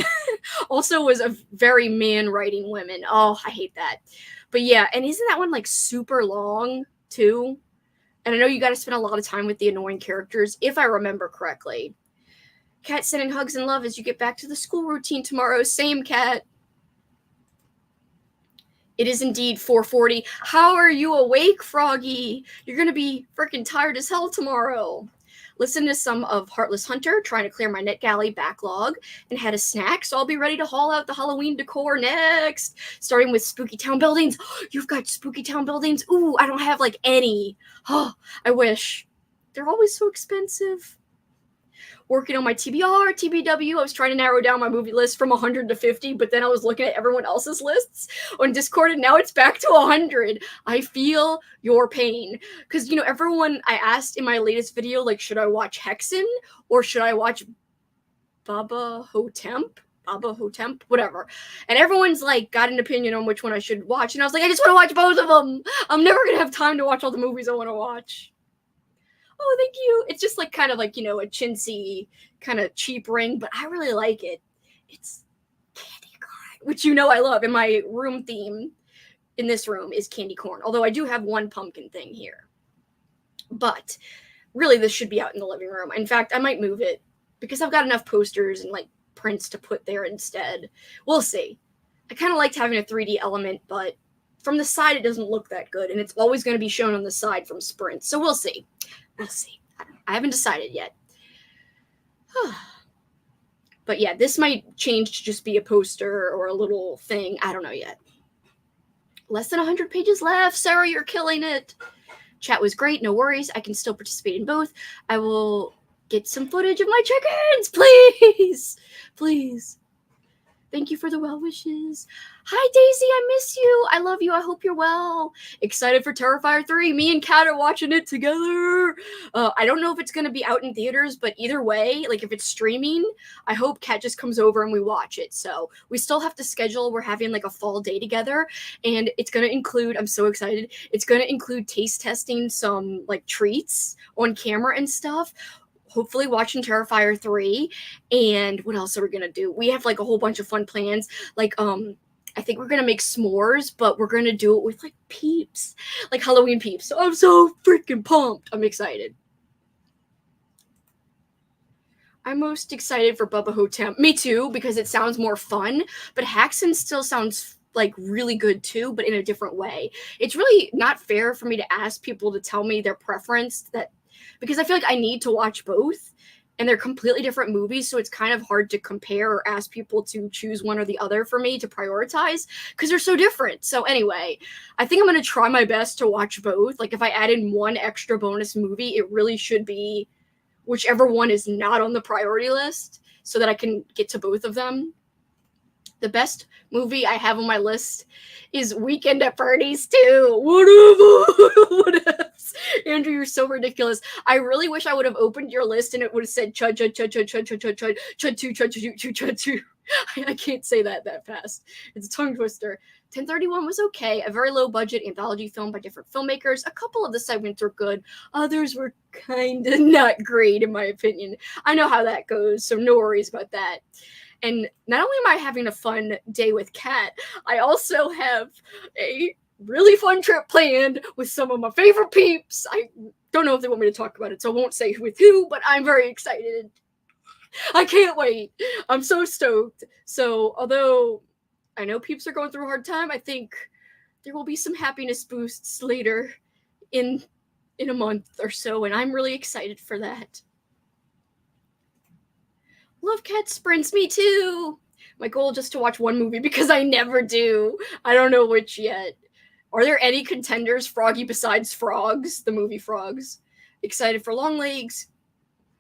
Also was a very man writing women. Oh, I hate that. But yeah, and isn't that one like super long too? And I know you got to spend a lot of time with the annoying characters, if I remember correctly. Kat sending hugs and love as you get back to the school routine tomorrow. Same, Kat. It is indeed 4:40. How are you awake, Froggy? You're going to be freaking tired as hell tomorrow. Listen to some of Heartless Hunter, trying to clear my NetGalley backlog, and had a snack, so I'll be ready to haul out the Halloween decor next. Starting with Spooky Town Buildings. You've got Spooky Town Buildings? Ooh, I don't have, like, any. Oh, I wish. They're always so expensive. Working on my TBR, TBW. I was trying to narrow down my movie list from 100 to 50, but then I was looking at everyone else's lists on Discord, and now it's back to 100. I feel your pain. Because, you know, everyone I asked in my latest video, like, should I watch Hexen or should I watch Baba Hotep? Whatever. And everyone's, like, got an opinion on which one I should watch. And I was like, I just want to watch both of them. I'm never going to have time to watch all the movies I want to watch. Oh, thank you. It's just like kind of like, you know, a chintzy kind of cheap ring, but I really like it. It's candy corn, which you know I love. And my room theme in this room is candy corn, although I do have one pumpkin thing here. But really, this should be out in the living room. In fact, I might move it because I've got enough posters and like prints to put there instead. We'll see. I kind of liked having a 3D element, but from the side, it doesn't look that good. And it's always going to be shown on the side from Sprint. So we'll see. We'll see. I haven't decided yet. But yeah, this might change to just be a poster or a little thing. I don't know yet. Less than 100 pages left. Sarah, you're killing it. Chat was great. No worries. I can still participate in both. I will get some footage of my chickens. Please. Please. Thank you for the well wishes. Hi, Daisy. I miss you. I love you. I hope you're well. Excited for Terrifier 3. Me and Kat are watching it together. I don't know if it's going to be out in theaters, but either way, like if it's streaming, I hope Kat just comes over and we watch it. So we still have to schedule. We're having like a fall day together, and it's going to include, I'm so excited, it's going to include taste testing some like treats on camera and stuff. Hopefully watching Terrifier 3, and what else are we gonna do? We have like a whole bunch of fun plans. Like, I think we're gonna make s'mores, but we're gonna do it with like peeps, like Halloween peeps. So I'm so freaking pumped. I'm excited. I'm most excited for Bubba Hotep. Me too, because it sounds more fun, but Haxon still sounds like really good too, but in a different way. It's really not fair for me to ask people to tell me their preference, because I feel like I need to watch both, and they're completely different movies, so it's kind of hard to compare or ask people to choose one or the other for me to prioritize, because they're so different. So anyway, I think I'm going to try my best to watch both. Like, if I add in one extra bonus movie, it really should be whichever one is not on the priority list, so that I can get to both of them. The best movie I have on my list is Weekend at Bernie's 2. Whatever. Andrew, you're so ridiculous. I really wish I would have opened your list and it would have said chud, chud, chud, chud, chud, chud, chud, chud, chud, 2, chud, 2, chud, 2, chud, 2. I can't say that fast. It's a tongue twister. 1031 was okay. A very low budget anthology film by different filmmakers. A couple of the segments were good. Others were kind of not great, in my opinion. I know how that goes, so no worries about that. And not only am I having a fun day with Kat, I also have a really fun trip planned with some of my favorite peeps. I don't know if they want me to talk about it, so I won't say with who, but I'm very excited. I can't wait. I'm so stoked. So, although I know peeps are going through a hard time, I think there will be some happiness boosts later in a month or so, and I'm really excited for that. Love cat sprints, me too. My goal just to watch one movie because I never do. I don't know which yet. Are there any contenders, Froggy, besides Frogs, the movie Frogs? Excited for Longlegs?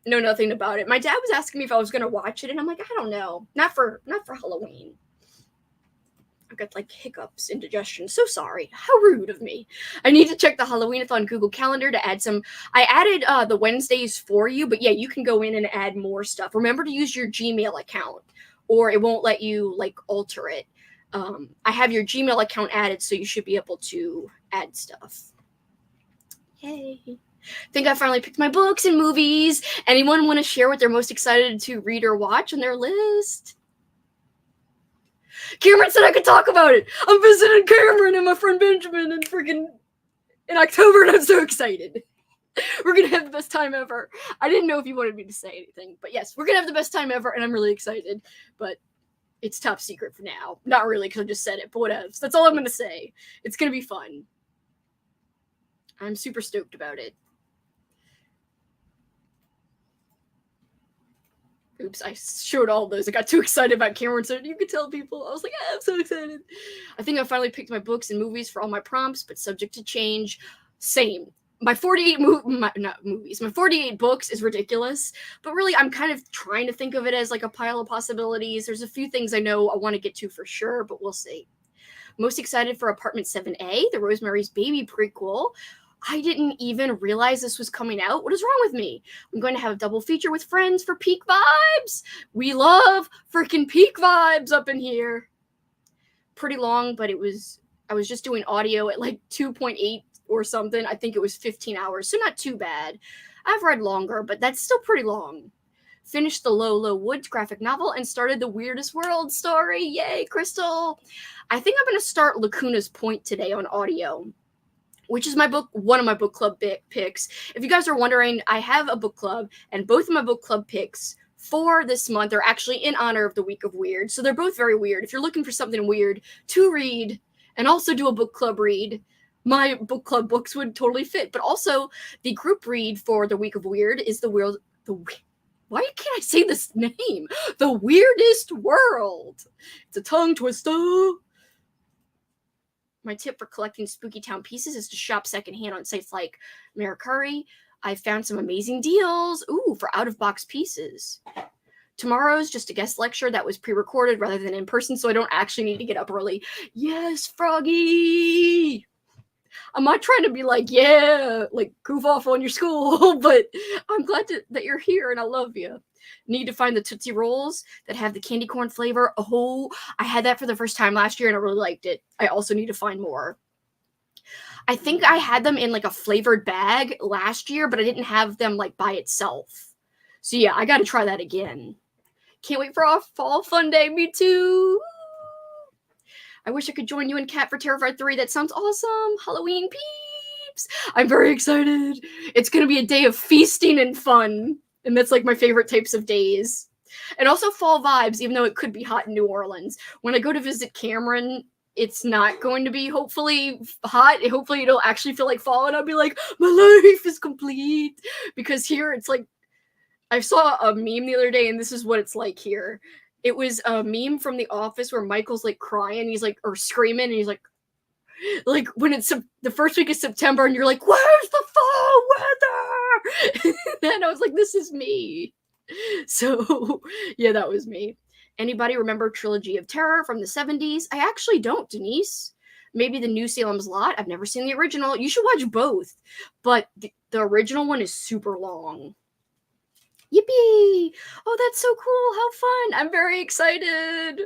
Know nothing about it. My dad was asking me if I was going to watch it, and I'm like, I don't know. Not for Halloween. I've got like hiccups, indigestion. So sorry. How rude of me. I need to check the Halloween-a-thon Google Calendar to add some. I added the Wednesdays for you, but yeah, you can go in and add more stuff. Remember to use your Gmail account, or it won't let you like alter it. I have your Gmail account added, so you should be able to add stuff. Yay. Think I finally picked my books and movies. Anyone want to share what they're most excited to read or watch on their list? Cameron said I could talk about it. I'm visiting Cameron and my friend Benjamin in October, and I'm so excited. We're going to have the best time ever. I didn't know if you wanted me to say anything, but yes, we're going to have the best time ever, and I'm really excited. But it's top secret for now. Not really, because I just said it, but whatever. That's all I'm going to say. It's going to be fun. I'm super stoked about it. Oops, I showed all those. I got too excited about Cameron, so you could tell people. I was like, I'm so excited. I think I finally picked my books and movies for all my prompts, but subject to change. Same. My 48 my 48 books is ridiculous, but really I'm kind of trying to think of it as like a pile of possibilities. There's a few things I know I want to get to for sure, but we'll see. Most excited for Apartment 7A, the Rosemary's Baby prequel. I didn't even realize this was coming out. What is wrong with me? I'm going to have a double feature with friends for peak vibes. We love freaking peak vibes up in here. Pretty long, but I was just doing audio at like 2.8 or something. I think it was 15 hours, so not too bad. I've read longer, but that's still pretty long. Finished the Low Woods graphic novel and started the Weirdest World story. Yay, Crystal. I think I'm going to start Lacuna's Point today on audio, which is one of my book club picks. If you guys are wondering, I have a book club, and both of my book club picks for this month are actually in honor of the Week of Weird. So they're both very weird. If you're looking for something weird to read and also do a book club read, my book club books would totally fit. But also, the group read for the Week of Weird is why can't I say this name? The Weirdest World. It's a tongue twister. My tip for collecting Spooky Town pieces is to shop secondhand on sites like Mercari. I found some amazing deals, for out-of-box pieces. Tomorrow's just a guest lecture that was pre-recorded rather than in person, so I don't actually need to get up early. Yes, Froggy! I'm not trying to be like, yeah, like goof off on your school, but I'm glad that you're here and I love you. Need to find the Tootsie Rolls that have the candy corn flavor. Oh, I had that for the first time last year and I really liked it. I also need to find more. I think I had them in like a flavored bag last year, but I didn't have them like by itself. So yeah, I got to try that again. Can't wait for our fall fun day. Me too. I wish I could join you and Kat for Terrified 3. That sounds awesome. Halloween peeps. I'm very excited. It's going to be a day of feasting and fun. And that's like my favorite types of days. And also fall vibes, even though it could be hot in New Orleans. When I go to visit Cameron, it's not going to be hopefully hot. Hopefully it'll actually feel like fall and I'll be like, my life is complete. Because here it's like, I saw a meme the other day and this is what it's like here. It was a meme from The Office where Michael's like crying, he's like, or screaming, and he's like when it's the first week of September, and you're like, "Where's the fall weather?" And I was like, "This is me." So yeah, that was me. Anybody remember Trilogy of Terror from the 70s? I actually don't, Denise. Maybe the New Salem's Lot. I've never seen the original. You should watch both, but the original one is super long. Yippee! Oh, that's so cool. How fun. I'm very excited.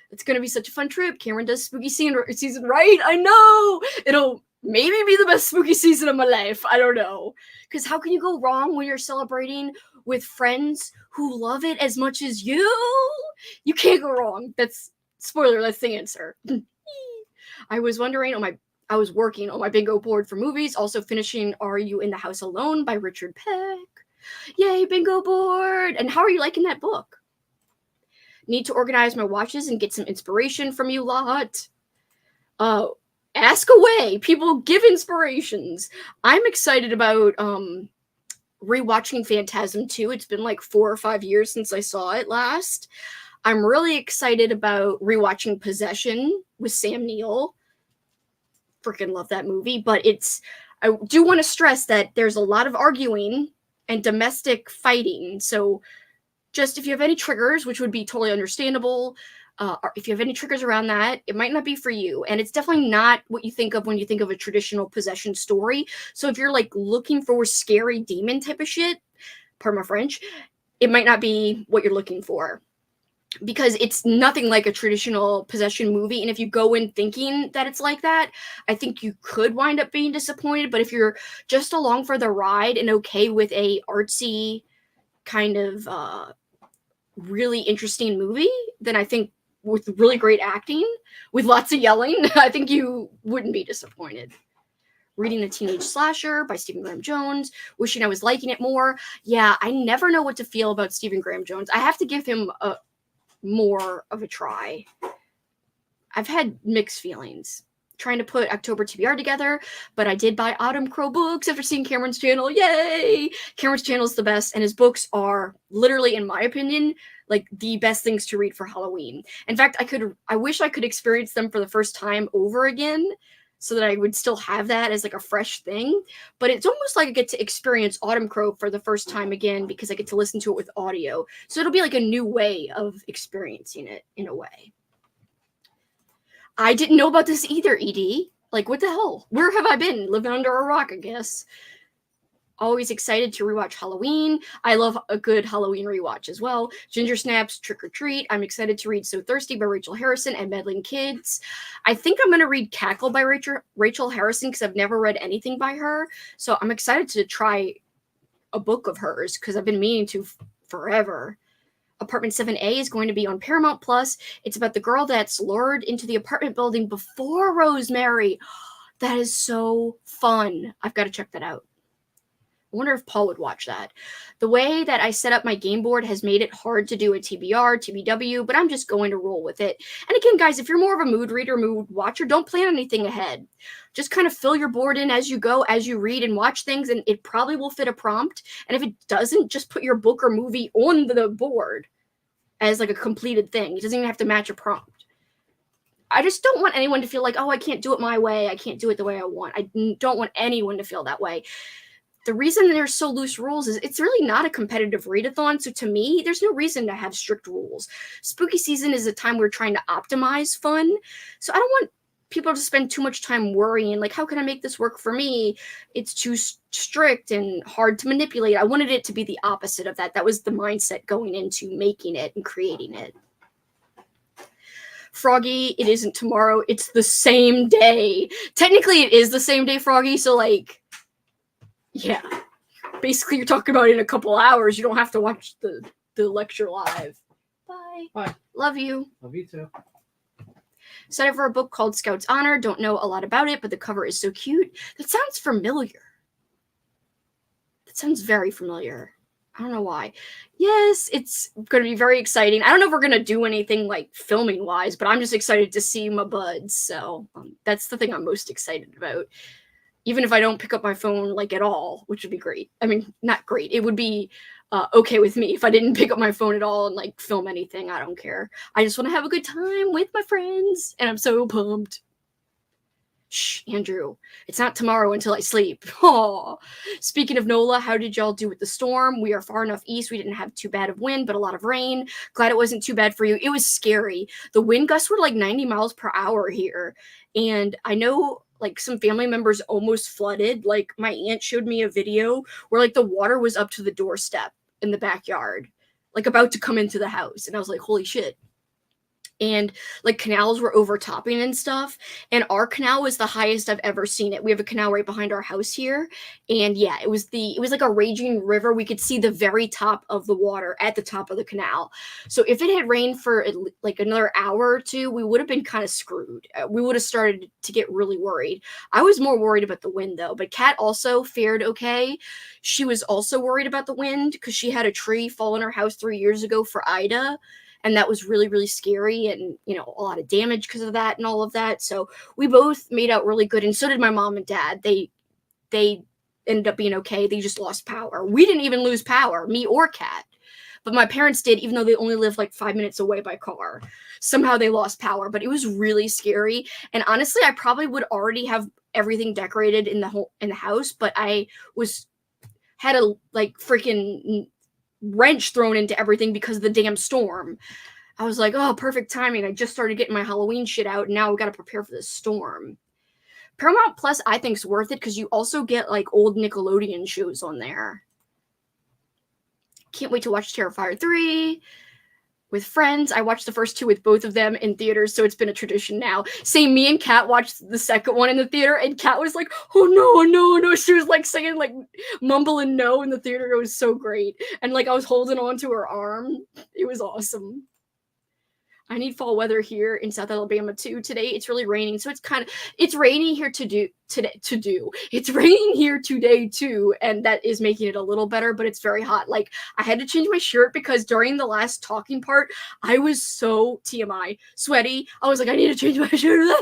It's going to be such a fun trip. Cameron does spooky season right. I know. It'll maybe be the best spooky season of my life. I don't know. Because how can you go wrong when you're celebrating with friends who love it as much as you? You can't go wrong. That's spoiler. That's the answer. I was working on my bingo board for movies, also finishing Are You in the House Alone by Richard Peck. Yay, bingo board! And how are you liking that book? Need to organize my watches and get some inspiration from you lot. Ask away. People give inspirations. I'm excited about rewatching Phantasm 2. It's been like 4 or 5 years since I saw it last. I'm really excited about rewatching Possession with Sam Neill. Freaking love that movie, but I do want to stress that there's a lot of arguing and domestic fighting, so just if you have any triggers, which would be totally understandable, if you have any triggers around that, it might not be for you, and it's definitely not what you think of when you think of a traditional possession story. So if you're like looking for scary demon type of shit, pardon my French, it might not be what you're looking for, because it's nothing like a traditional possession movie. And if you go in thinking that it's like that, I think you could wind up being disappointed. But if you're just along for the ride and okay with a artsy kind of really interesting movie, then I think with really great acting, with lots of yelling, I think you wouldn't be disappointed. Reading a Teenage Slasher by Stephen Graham Jones, wishing I was liking it more. Yeah, I never know what to feel about Stephen Graham Jones. I have to give him more of a try. I've had mixed feelings trying to put October TBR together, but I did buy Autumn Crow books after seeing Cameron's channel. Yay! Cameron's channel is the best, and his books are literally, in my opinion, like the best things to read for Halloween. In fact, I wish I could experience them for the first time over again, so that I would still have that as like a fresh thing. But it's almost like I get to experience Autumn Crow for the first time again because I get to listen to it with audio. So it'll be like a new way of experiencing it in a way. I didn't know about this either, ED. Like, what the hell? Where have I been? Living under a rock, I guess. Always excited to rewatch Halloween. I love a good Halloween rewatch as well. Ginger Snaps, Trick or Treat. I'm excited to read So Thirsty by Rachel Harrison and Meddling Kids. I think I'm going to read Cackle by Rachel Harrison because I've never read anything by her. So I'm excited to try a book of hers because I've been meaning to forever. Apartment 7A is going to be on Paramount Plus. It's about the girl that's lured into the apartment building before Rosemary. That is so fun. I've got to check that out. I wonder if Paul would watch that. The way that I set up my game board has made it hard to do a TBR, TBW, but I'm just going to roll with it. And again, guys, if you're more of a mood reader, mood watcher, don't plan anything ahead. Just kind of fill your board in as you go, as you read and watch things, and it probably will fit a prompt. And if it doesn't, just put your book or movie on the board as like a completed thing. It doesn't even have to match a prompt. I just don't want anyone to feel like, oh, I can't do it my way. I can't do it the way I want. I don't want anyone to feel that way. The reason there's so loose rules is it's really not a competitive readathon. So to me, there's no reason to have strict rules. Spooky season is a time we're trying to optimize fun. So I don't want people to spend too much time worrying, like, how can I make this work for me? It's too strict and hard to manipulate. I wanted it to be the opposite of that. That was the mindset going into making it and creating it. Froggy, it isn't tomorrow. It's the same day. Technically, it is the same day, Froggy. So, like, yeah, basically you're talking about it in a couple hours. You don't have to watch the lecture live. Bye. Bye. Love you. Love you too. Excited for a book called Scout's Honor. Don't know a lot about it, but the cover is so cute. That sounds familiar. That sounds very familiar. I don't know why. Yes, it's going to be very exciting. I don't know if we're going to do anything like filming wise, but I'm just excited to see my buds. So that's the thing I'm most excited about. Even if I don't pick up my phone, like, at all, which would be great. I mean, not great. It would be okay with me if I didn't pick up my phone at all and, like, film anything. I don't care. I just want to have a good time with my friends, and I'm so pumped. Shh, Andrew. It's not tomorrow until I sleep. Aw. Speaking of NOLA, how did y'all do with the storm? We are far enough east. We didn't have too bad of wind, but a lot of rain. Glad it wasn't too bad for you. It was scary. The wind gusts were, like, 90 miles per hour here, and I know, like, some family members almost flooded. Like, my aunt showed me a video where, like, the water was up to the doorstep. in the backyard, like about to come into the house. And I was like, holy shit. And like canals were overtopping and stuff, and our canal was the highest I've ever seen it. We have a canal right behind our house here, and yeah, it was like a raging river. We could see the very top of the water at the top of the canal. So if it had rained for like another hour or two, we would have been kind of screwed. We would have started to get really worried. I was more worried about the wind though, but Kat also fared okay. She was also worried about the wind because she had a tree fall in her house 3 years ago for Ida, and that was really, really scary, and a lot of damage because of that and all of that. So we both made out really good, and so did my mom and dad. They ended up being okay. They just lost power. We didn't even lose power, me or Kat, but my parents did, even though they only lived like 5 minutes away by car. Somehow they lost power, but it was really scary. And honestly, I probably would already have everything decorated in the house, but I had a like freaking wrench thrown into everything because of the damn storm. I was like, oh, perfect timing. I just started getting my Halloween shit out, and now we got to prepare for this storm. Paramount Plus, I think, is worth it because you also get like old Nickelodeon shows on there. Can't wait to watch Terrifier 3 with friends. I watched the first 2 with both of them in theaters, so it's been a tradition now. Same, me and Kat watched the second one in the theater, and Kat was like, oh no. She was like singing, like mumbling no in the theater. It was so great. And like I was holding on to her arm. It was awesome. I need fall weather here in South Alabama too. Today it's really raining, so it's raining here today. It's raining here today too, and that is making it a little better, but it's very hot. Like I had to change my shirt because during the last talking part, I was so TMI sweaty. I was like, I need to change my shirt.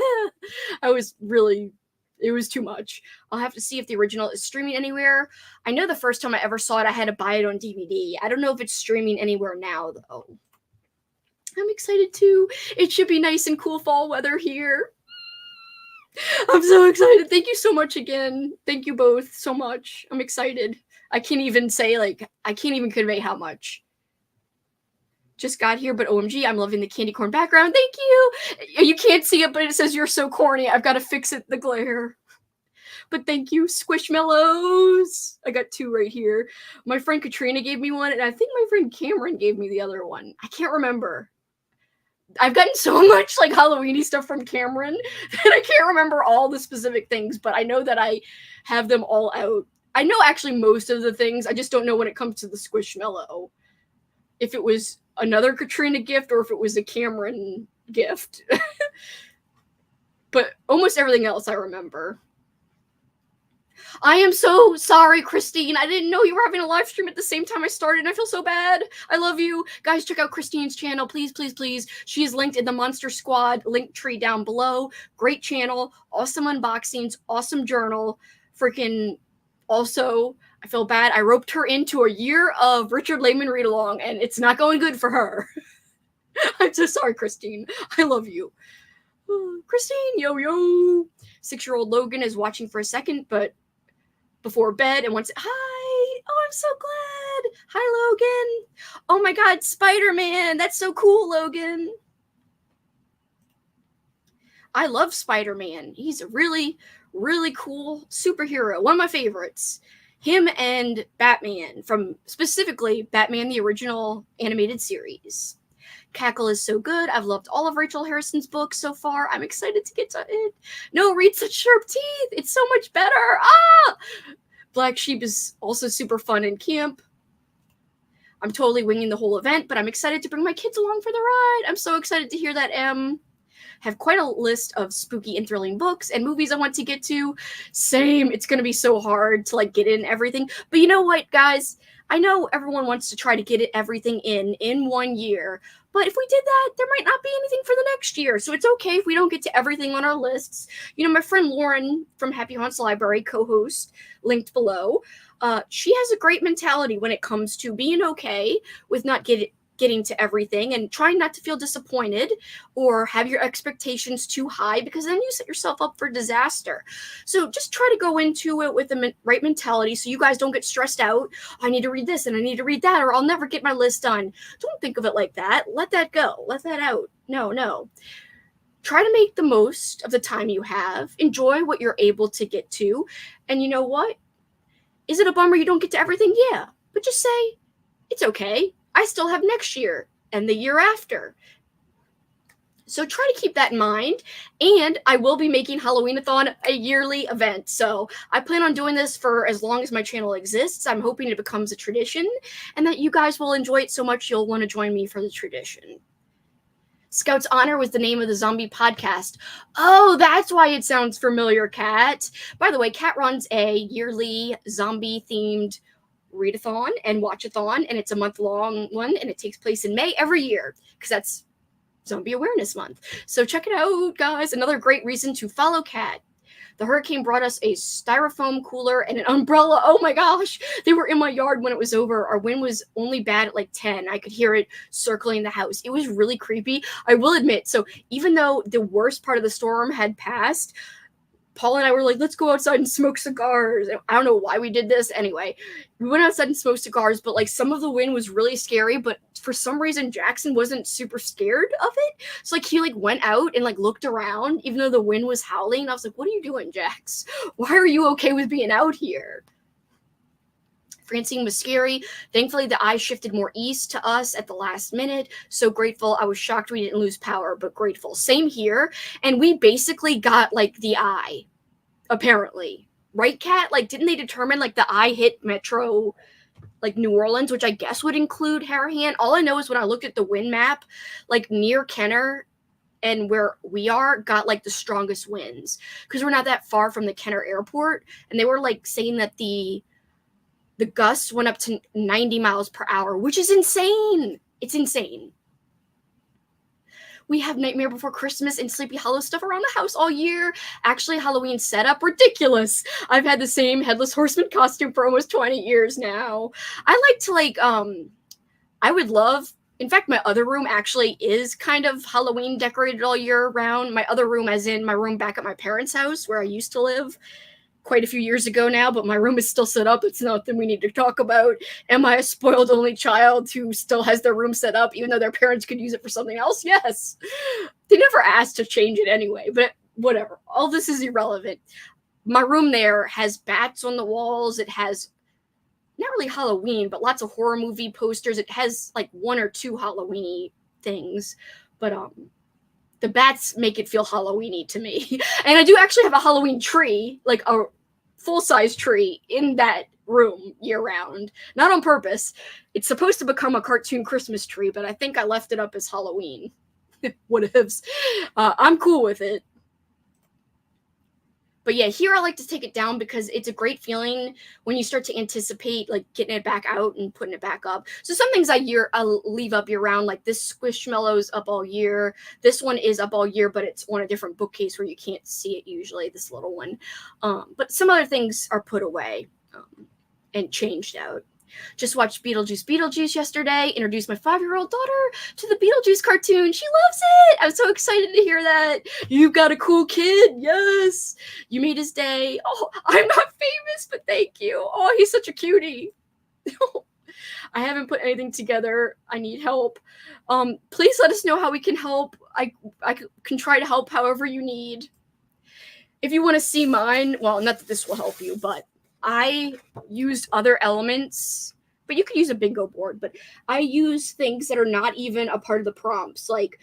It was too much. I'll have to see if the original is streaming anywhere. I know the first time I ever saw it, I had to buy it on DVD. I don't know if it's streaming anywhere now though. I'm excited too. It should be nice and cool fall weather here. I'm so excited. Thank you so much again. Thank you both so much. I'm excited. I can't even convey how much. Just got here, but OMG, I'm loving the candy corn background. Thank you. You can't see it, but it says you're so corny. I've got to fix it, the glare. But thank you, Squishmallows. I got 2 right here. My friend Katrina gave me one, and I think my friend Cameron gave me the other one. I can't remember. I've gotten so much like Halloween-y stuff from Cameron that I can't remember all the specific things, but I know that I have them all out. I know actually most of the things. I just don't know when it comes to the Squishmallow. If it was another Katrina gift or if it was a Cameron gift. But almost everything else I remember. I am so sorry, Christine. I didn't know you were having a live stream at the same time I started, and I feel so bad. I love you. Guys, check out Christine's channel. Please, please, please. She is linked in the Monster Squad link tree down below. Great channel. Awesome unboxings. Awesome journal. Freaking also, I feel bad. I roped her into a year of Richard Lehman read-along, and it's not going good for her. I'm so sorry, Christine. I love you. Christine, yo. 6-year-old Logan is watching for a second, but before bed and wants hi. Oh, I'm so glad. Hi, Logan. Oh my God, Spider-Man. That's so cool, Logan. I love Spider-Man. He's a really, really cool superhero. One of my favorites. Him and Batman, from specifically Batman the original animated series. Cackle is so good. I've loved all of Rachel Harrison's books so far. I'm excited to get to it. No, read such sharp teeth. It's so much better. Ah! Black Sheep is also super fun in camp. I'm totally winging the whole event, but I'm excited to bring my kids along for the ride. I'm so excited to hear that, have quite a list of spooky and thrilling books and movies I want to get to. Same. It's going to be so hard to get in everything. But you know what, guys? I know everyone wants to try to get everything in 1 year. But if we did that, there might not be anything for the next year. So it's okay if we don't get to everything on our lists. My friend Lauren from Happy Haunts Library, co-host, linked below. She has a great mentality when it comes to being okay with not getting to everything and trying not to feel disappointed or have your expectations too high, because then you set yourself up for disaster. So just try to go into it with the right mentality so you guys don't get stressed out. I need to read this and I need to read that or I'll never get my list done. Don't think of it like that. Let that go. Let that out. No. Try to make the most of the time you have. Enjoy what you're able to get to. And you know what? Is it a bummer you don't get to everything? Yeah. But just say, It's okay. I still have next year and the year after. So try to keep that in mind, and I will be making Halloween-a-thon a yearly event. So I plan on doing this for as long as my channel exists. I'm hoping it becomes a tradition, and that you guys will enjoy it so much you'll want to join me for the tradition. Scout's Honor was the name of the zombie podcast. Oh, that's why it sounds familiar, Kat. By the way, Kat runs a yearly zombie-themed Readathon and Watchathon, and it's a month-long one, and it takes place in May every year, because that's Zombie Awareness Month. So check it out, guys. Another great reason to follow Kat. The hurricane brought us a styrofoam cooler and an umbrella. Oh my gosh. They were in my yard when it was over. Our wind was only bad at like 10. I could hear it circling the house. It was really creepy, I will admit. So even though the worst part of the storm had passed, Paul and I were like, let's go outside and smoke cigars. I don't know why we did this. Anyway, we went outside and smoked cigars, but like some of the wind was really scary, but for some reason Jackson wasn't super scared of it. So like he like went out and like looked around even though the wind was howling. I was like, what are you doing, Jax? Why are you okay with being out here? Francine was scary. Thankfully, the eye shifted more east to us at the last minute. So grateful. I was shocked we didn't lose power, but grateful. Same here. And we basically got like the eye, apparently. Right, Kat? Like, didn't they determine like the eye hit Metro, like New Orleans, which I guess would include Harahan? All I know is when I looked at the wind map, like near Kenner and where we are got like the strongest winds because we're not that far from the Kenner airport. And they were like saying that the gusts went up to 90 miles per hour, which is insane. It's insane. We have Nightmare Before Christmas and Sleepy Hollow stuff around the house all year. Actually, Halloween setup, ridiculous. I've had the same Headless Horseman costume for almost 20 years now. I like to I would love, in fact, my other room actually is kind of Halloween decorated all year round. My other room, as in my room back at my parents' house where I used to live, quite a few years ago now, but my room is still set up. It's nothing we need to talk about. Am I a spoiled only child who still has their room set up even though their parents could use it for something else? Yes. They never asked to change it anyway, but whatever. All this is irrelevant. My room there has bats on the walls. It has not really Halloween, but lots of horror movie posters. It has like one or two Halloween-y things, but the bats make it feel Halloween-y to me. And I do actually have a Halloween tree, like a full-size tree in that room year-round. Not on purpose. It's supposed to become a cartoon Christmas tree, but I think I left it up as Halloween. Whatevs. I'm cool with it. But yeah, here I like to take it down because it's a great feeling when you start to anticipate like getting it back out and putting it back up. So some things I'll leave up year round, like this Squishmallow's up all year. This one is up all year, but it's on a different bookcase where you can't see it usually, this little one. But some other things are put away and changed out. Just watched Beetlejuice yesterday, introduced my 5-year-old daughter to the Beetlejuice cartoon. She loves it. I'm so excited to hear that. You've got a cool kid. Yes. You made his day. Oh, I'm not famous, but thank you. Oh, he's such a cutie. I haven't put anything together. I need help. Please let us know how we can help. I can try to help however you need. If you want to see mine, well, not that this will help you, but I used other elements, but you could use a bingo board, but I use things that are not even a part of the prompts, like,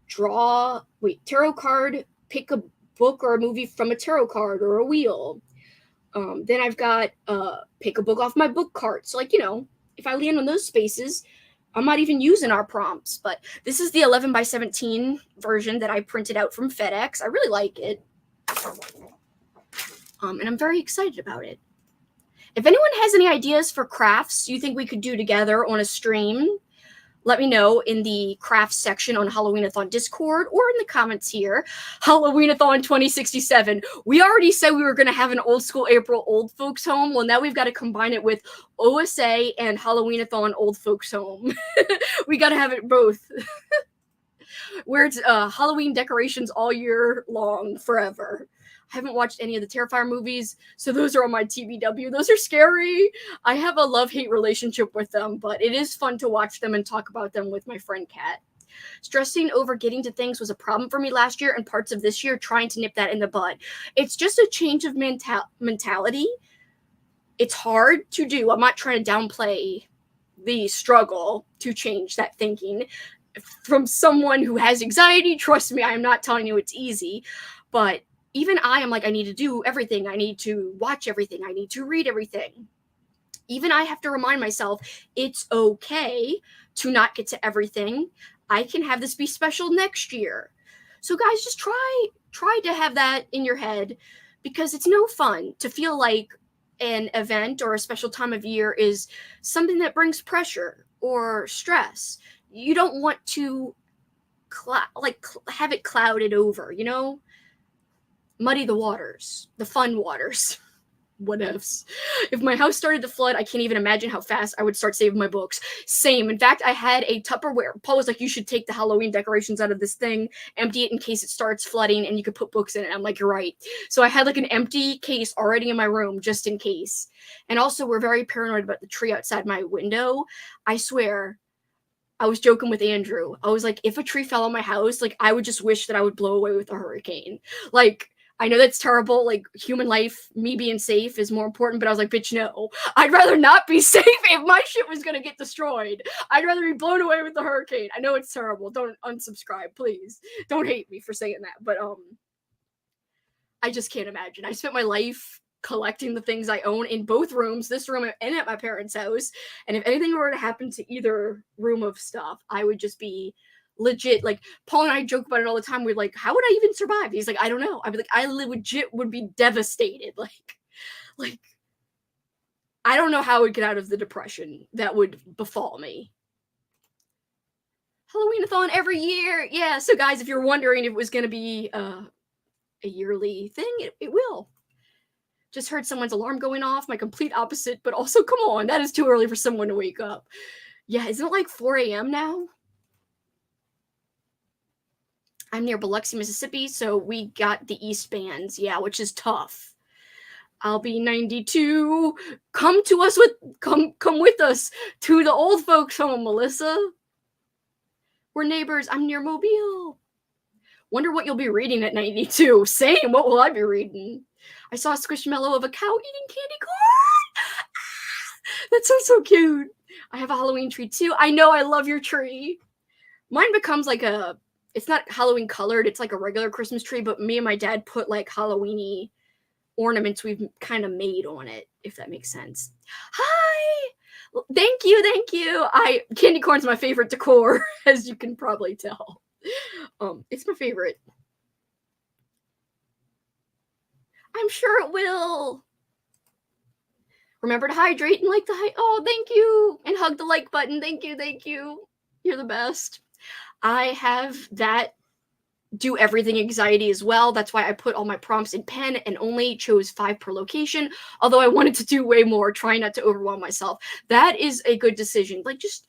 tarot card, pick a book or a movie from a tarot card or a wheel. Then I've got pick a book off my book cart. So, if I land on those spaces, I'm not even using our prompts, but this is the 11x17 version that I printed out from FedEx. I really like it. And I'm very excited about it. If anyone has any ideas for crafts you think we could do together on a stream, let me know in the crafts section on Halloween-a-thon Discord or in the comments here. Halloween-a-thon 2067. We already said we were going to have an old school April old folks home. Well, now we've got to combine it with OSA and Halloween-a-thon old folks home. We got to have it both. Where it's Halloween decorations all year long, forever. I haven't watched any of the Terrifier movies, so those are on my TBW. Those are scary. I have a love-hate relationship with them, but it is fun to watch them and talk about them with my friend Kat. Stressing over getting to things was a problem for me last year and parts of this year, trying to nip that in the bud. It's just a change of mentality. It's hard to do. I'm not trying to downplay the struggle to change that thinking. From someone who has anxiety, trust me, I am not telling you it's easy, but even I am like, I need to do everything. I need to watch everything. I need to read everything. Even I have to remind myself it's okay to not get to everything. I can have this be special next year. So guys, just try to have that in your head, because it's no fun to feel like an event or a special time of year is something that brings pressure or stress. You don't want to have it clouded over, you know? Muddy the waters, the fun waters. What ifs? If my house started to flood, I can't even imagine how fast I would start saving my books. Same. In fact, I had a Tupperware. Paul was like, you should take the Halloween decorations out of this thing, empty it in case it starts flooding, and you could put books in it. I'm like, you're right. So I had like an empty case already in my room just in case. And also, we're very paranoid about the tree outside my window. I swear, I was joking with Andrew. I was like, if a tree fell on my house, like, I would just wish that I would blow away with a hurricane. Like, I know that's terrible, like, human life, me being safe is more important, but I was like, bitch, no. I'd rather not be safe if my shit was gonna get destroyed. I'd rather be blown away with the hurricane. I know it's terrible. Don't unsubscribe, please. Don't hate me for saying that, but, I just can't imagine. I spent my life collecting the things I own in both rooms, this room and at my parents' house, and if anything were to happen to either room of stuff, I would just be legit, like, Paul and I joke about it all the time. We're like, how would I even survive? He's like, I don't know. I'd be like, I legit would be devastated. Like, I don't know how I would get out of the depression that would befall me. Halloween-a-thon every year. Yeah, so guys, if you're wondering if it was going to be a yearly thing, it will. Just heard someone's alarm going off, my complete opposite, but also, come on, that is too early for someone to wake up. Yeah, isn't it like 4 a.m. now? I'm near Biloxi, Mississippi, so we got the East Bands, yeah, which is tough. I'll be 92. Come with us to the old folks' home, Melissa. We're neighbors. I'm near Mobile. Wonder what you'll be reading at 92. Same. What will I be reading? I saw a squishmallow of a cow eating candy corn. That sounds so cute. I have a Halloween tree too. I know, I love your tree. Mine becomes like it's not Halloween colored, it's like a regular Christmas tree, but me and my dad put like Halloween-y ornaments we've kind of made on it, if that makes sense. Hi! Thank you. Candy corn's my favorite decor, as you can probably tell. It's my favorite. I'm sure it will. Remember to hydrate and like the oh, thank you. And hug the like button. Thank you. You're the best. I have that do everything anxiety as well. That's why I put all my prompts in pen and only chose 5 per location. Although I wanted to do way more, trying not to overwhelm myself. That is a good decision. Like, just,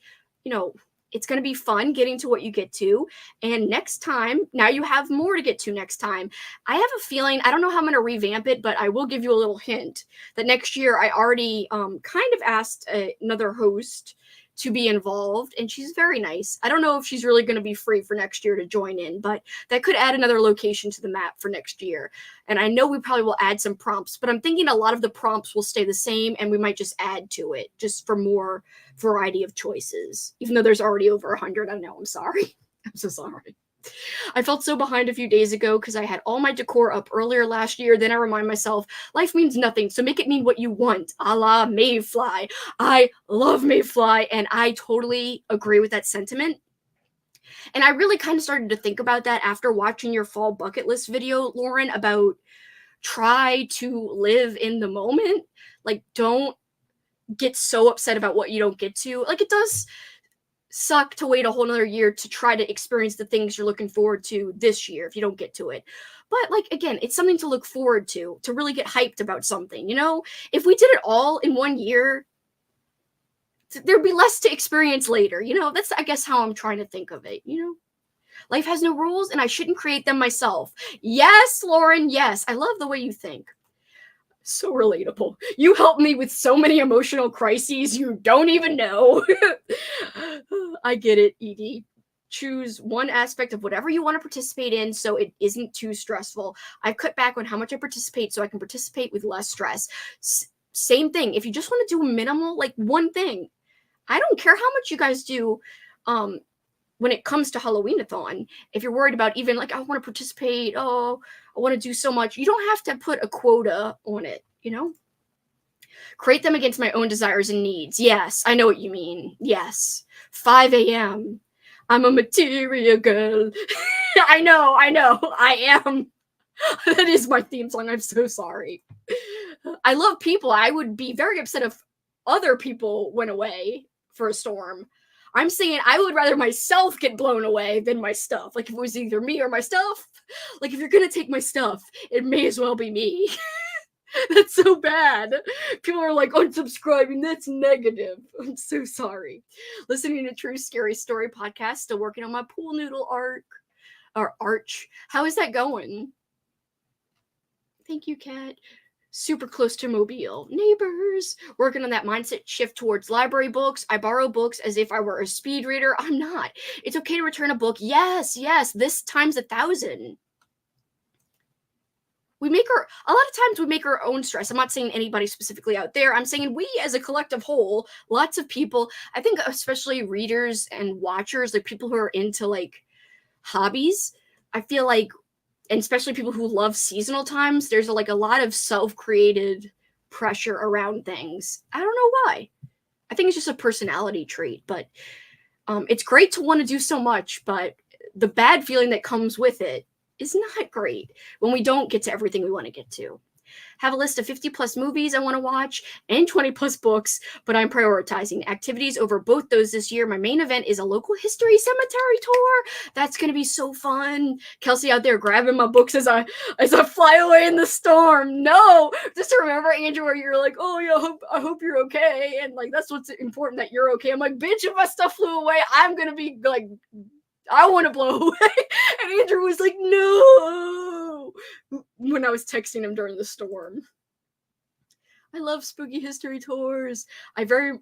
it's going to be fun getting to what you get to. And next time, now you have more to get to next time. I have a feeling, I don't know how I'm going to revamp it, but I will give you a little hint that next year I already kind of asked another host to be involved, and she's very nice. I don't know if she's really going to be free for next year to join in, but that could add another location to the map for next year. And I know we probably will add some prompts, but I'm thinking a lot of the prompts will stay the same, and we might just add to it just for more variety of choices, even though there's already over 100. I know, I'm sorry. I'm so sorry. I felt so behind a few days ago because I had all my decor up earlier last year. Then I remind myself, life means nothing, so make it mean what you want, a la Mayfly. I love Mayfly, and I totally agree with that sentiment. And I really kind of started to think about that after watching your fall bucket list video, Lauren, about try to live in the moment. Like, don't get so upset about what you don't get to. Like, it does suck to wait a whole nother year to try to experience the things you're looking forward to this year if you don't get to it. But, like, again, it's something to look forward to really get hyped about something, If we did it all in one year, there'd be less to experience later, That's, I guess, how I'm trying to think of it, Life has no rules, and I shouldn't create them myself. Yes, Lauren, yes. I love the way you think. So relatable. You help me with so many emotional crises you don't even know. I get it, Edie. Choose one aspect of whatever you want to participate in so it isn't too stressful. I've cut back on how much I participate so I can participate with less stress. Same thing. If you just want to do minimal, like one thing, I don't care how much you guys do when it comes to Halloween-a-thon. If you're worried about even like, I want to participate, oh, I want to do so much, you don't have to put a quota on it, you know? Create them against my own desires and needs. Yes, I know what you mean. Yes. 5 a.m. I'm a material girl. I know, I am. That is my theme song. I'm so sorry. I love people. I would be very upset if other people went away for a storm. I'm saying I would rather myself get blown away than my stuff. Like if it was either me or my stuff. Like if you're gonna take my stuff, it may as well be me. That's so bad. People are like unsubscribing. That's negative. I'm so sorry. Listening to True Scary Story podcast. Still working on my pool noodle arch. How is that going? Thank you, Kat. Super close to Mobile. Neighbors. Working on that mindset shift towards library books. I borrow books as if I were a speed reader. I'm not. It's okay to return a book. Yes. This times 1,000. A lot of times we make our own stress. I'm not saying anybody specifically out there. I'm saying we as a collective whole, lots of people, I think especially readers and watchers, like people who are into like hobbies, I feel like, and especially people who love seasonal times, there's like a lot of self-created pressure around things. I don't know why. I think it's just a personality trait, but it's great to want to do so much, but the bad feeling that comes with it is not great when we don't get to everything we want to get to. Have a list of 50 plus movies I want to watch and 20 plus books, but I'm prioritizing activities over both those this year. My main event is a local history cemetery tour. That's going to be so fun. Kelsey out there grabbing my books as I fly away in the storm. No, just to remember, Andrew, where you're like, oh yeah, I hope you're okay. And like, that's what's important, that you're okay. I'm like, bitch, if my stuff flew away, I'm going to be like, I want to blow away. And Andrew was like, no, when I was texting him during the storm. I love spooky history tours. I very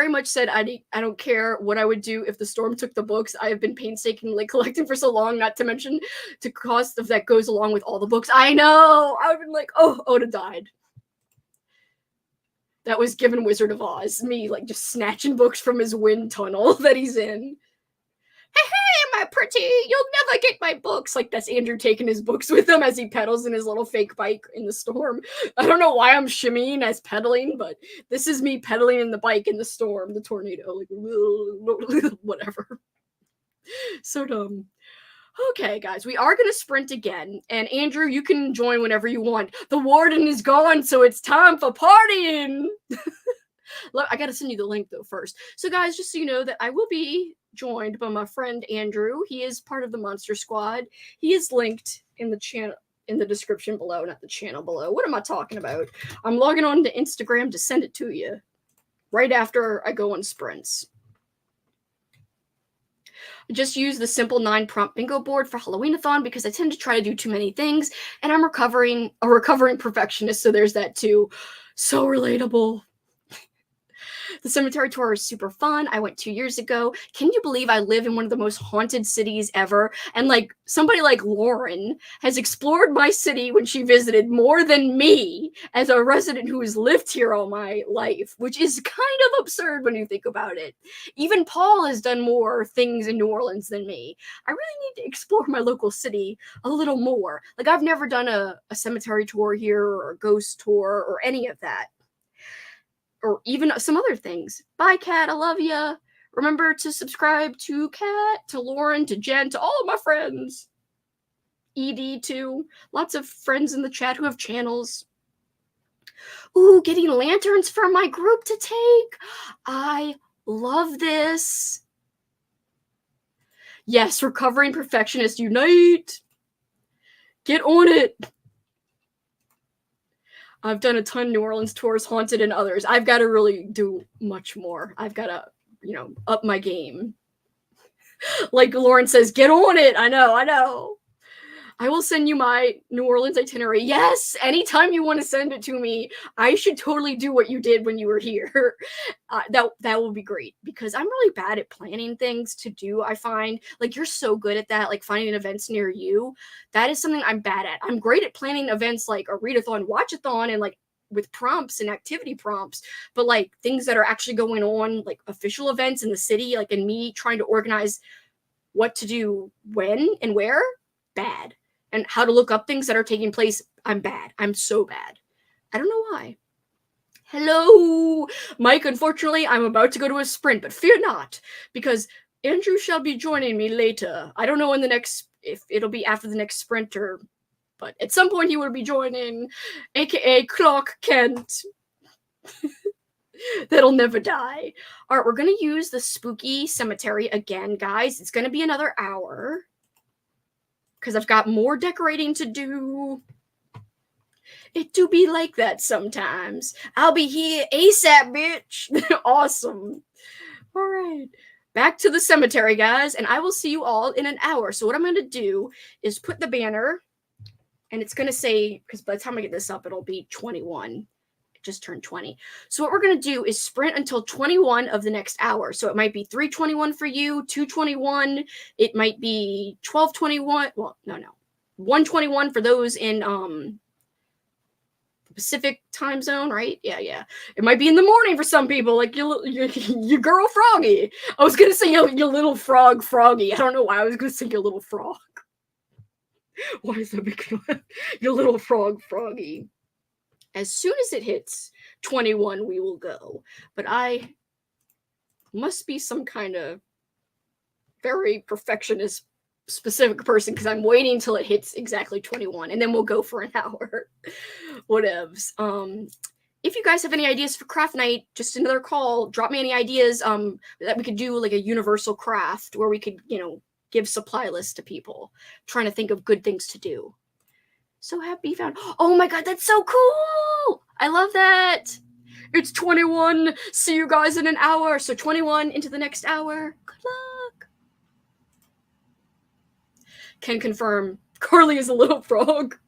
much said I don't care what I would do if the storm took the books. I have been painstakingly collecting for so long, not to mention the cost of that goes along with all the books. I know. I've been like, oh, Oda died. That was given Wizard of Oz. Me, like, just snatching books from his wind tunnel that he's in. Hey, my pretty, you'll never get my books. Like, that's Andrew taking his books with him as he pedals in his little fake bike in the storm. I don't know why I'm shimmying as pedaling, but this is me pedaling in the bike in the storm, the tornado, like, whatever. So dumb. Okay, guys, we are going to sprint again. And Andrew, you can join whenever you want. The warden is gone, so it's time for partying. I got to send you the link, though, first. So, guys, just so you know that I will be joined by my friend Andrew. He is part of the Monster Squad. He is linked in the channel, in the description below, not the channel below. What am I talking about? I'm logging on to Instagram to send it to you right after I go on sprints. I just use the simple 9 prompt bingo board for Halloween-a-thon because I tend to try to do too many things, and I'm a recovering perfectionist, so there's that too. So relatable. The cemetery tour is super fun. I went 2 years ago. Can you believe I live in one of the most haunted cities ever? And like somebody like Lauren has explored my city when she visited more than me as a resident who has lived here all my life, which is kind of absurd when you think about it. Even Paul has done more things in New Orleans than me. I really need to explore my local city a little more. Like, I've never done a cemetery tour here or a ghost tour or any of that. Or even some other things. Bye, Kat. I love ya. Remember to subscribe to Kat, to Lauren, to Jen, to all of my friends. ED, too. Lots of friends in the chat who have channels. Ooh, getting lanterns for my group to take. I love this. Yes, recovering perfectionists unite. Get on it. I've done a ton of New Orleans tours, haunted, and others. I've got to really do much more. I've got to, up my game. Like Lauren says, get on it. I know. I will send you my New Orleans itinerary. Yes, anytime you want to send it to me, I should totally do what you did when you were here. That will be great, because I'm really bad at planning things to do, I find. Like, you're so good at that, like finding events near you. That is something I'm bad at. I'm great at planning events like a readathon, watchathon, and like with prompts and activity prompts, but like things that are actually going on, like official events in the city, like, and me trying to organize what to do when and where, bad. And how to look up things that are taking place, I'm bad. I'm so bad. I don't know why. Hello, Mike. Unfortunately, I'm about to go to a sprint, but fear not, because Andrew shall be joining me later. I don't know when the next, if it'll be after the next sprint or, but at some point he will be joining, aka Clark Kent. That'll never die. All right, we're gonna use the spooky cemetery again, guys. It's gonna be another hour because I've got more decorating to do. It do be like that sometimes. I'll be here ASAP, bitch. Awesome. All right. Back to the cemetery, guys, and I will see you all in an hour. So what I'm going to do is put the banner, and it's going to say, because by the time I get this up, it'll be 21. It just turned 20. So what we're going to do is sprint until 21 of the next hour. So it might be 3:21 for you, 2:21. It might be 12:21. Well, no. 1:21 for those in Pacific time zone, right? Yeah. It might be in the morning for some people, like your girl Froggy. I was gonna say your little frog Froggy. I don't know why I was gonna say your little frog. Why is that making your little frog Froggy? As soon as it hits 21, we will go. But I must be some kind of very perfectionist specific person because I'm waiting till it hits exactly 21 and then we'll go for an hour. Whatevs. If you guys have any ideas for craft night, just another call, drop me any ideas that we could do like a universal craft where we could, give supply lists to people. I'm trying to think of good things to do. So happy found. Oh my god, that's so cool! I love that. It's 21. See you guys in an hour. So 21 into the next hour. Good luck. Can confirm Carly is a little frog.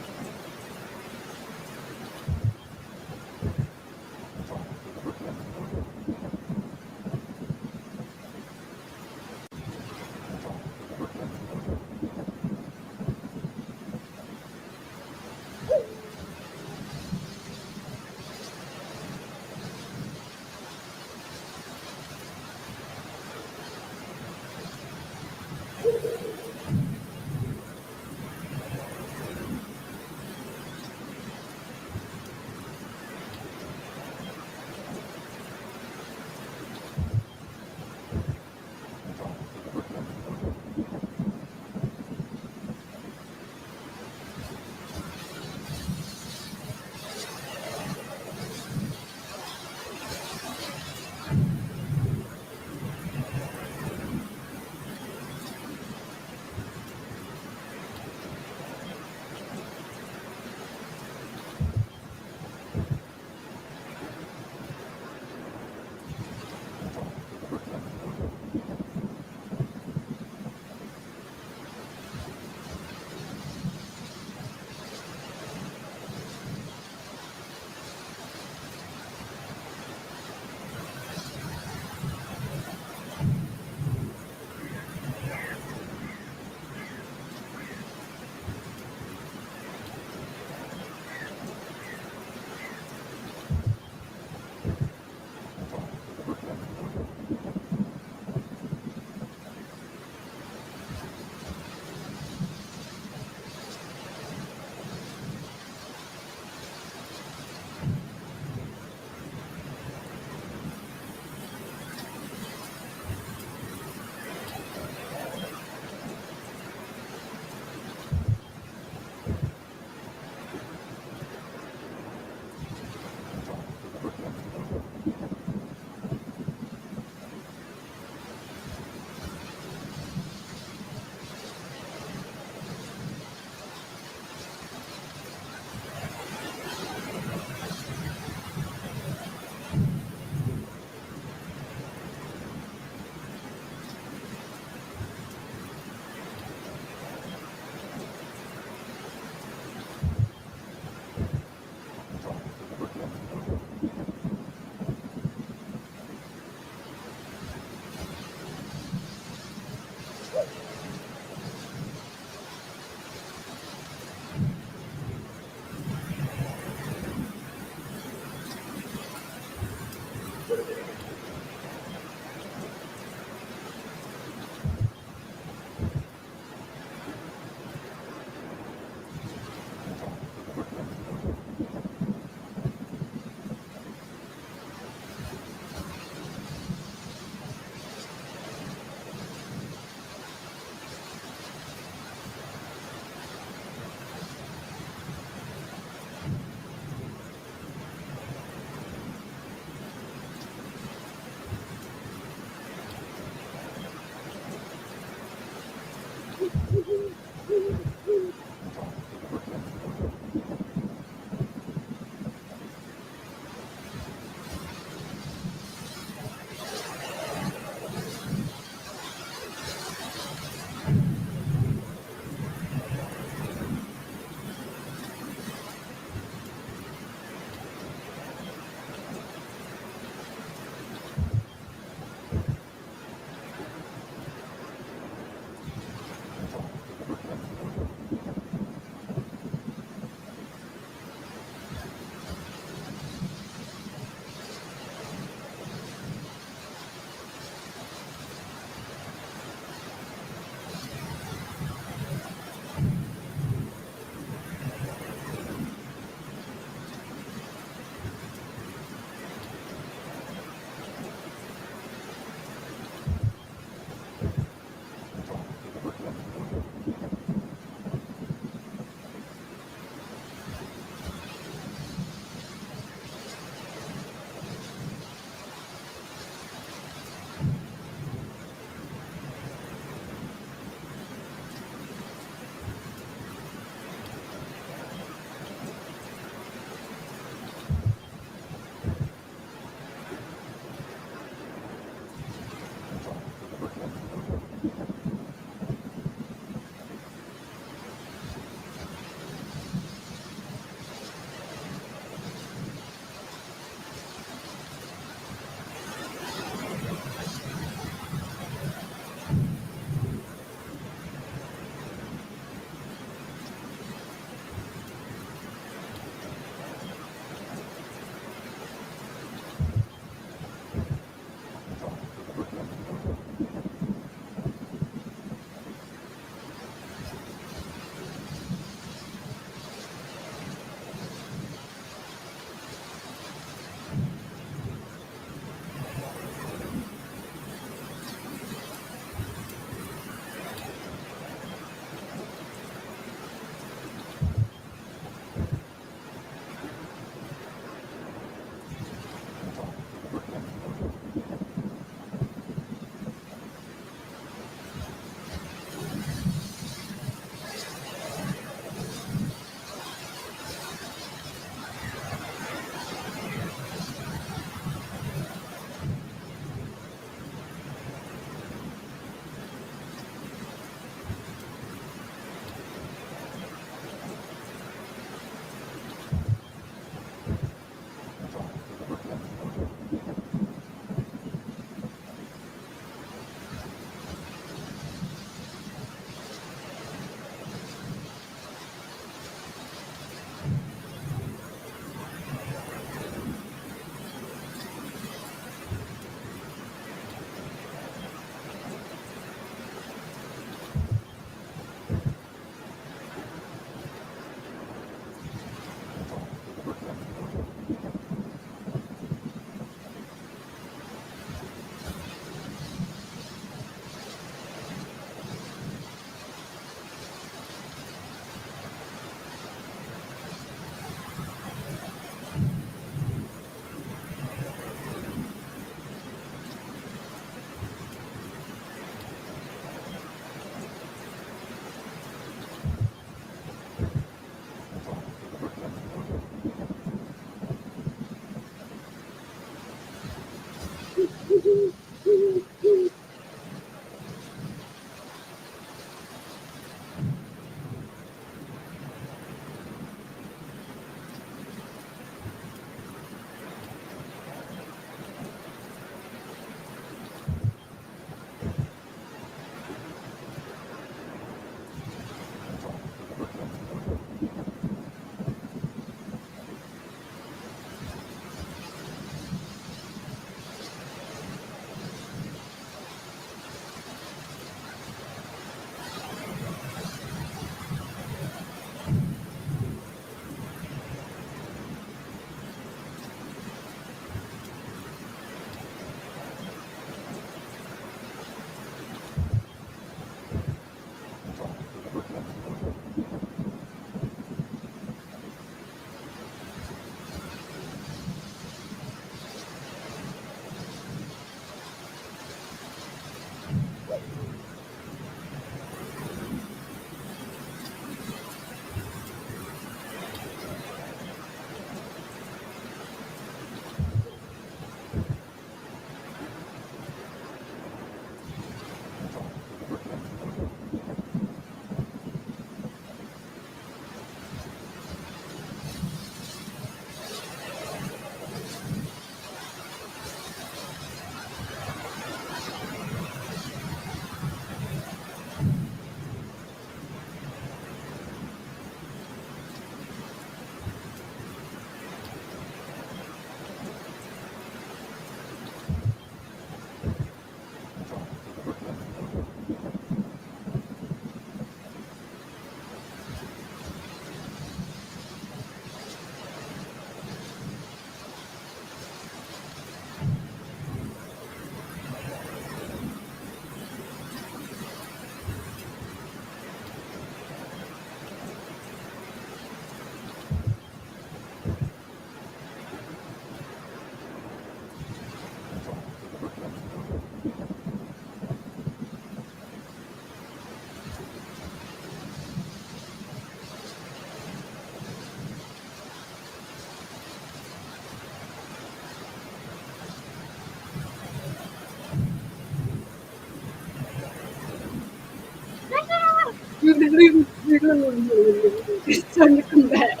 It's time to come back.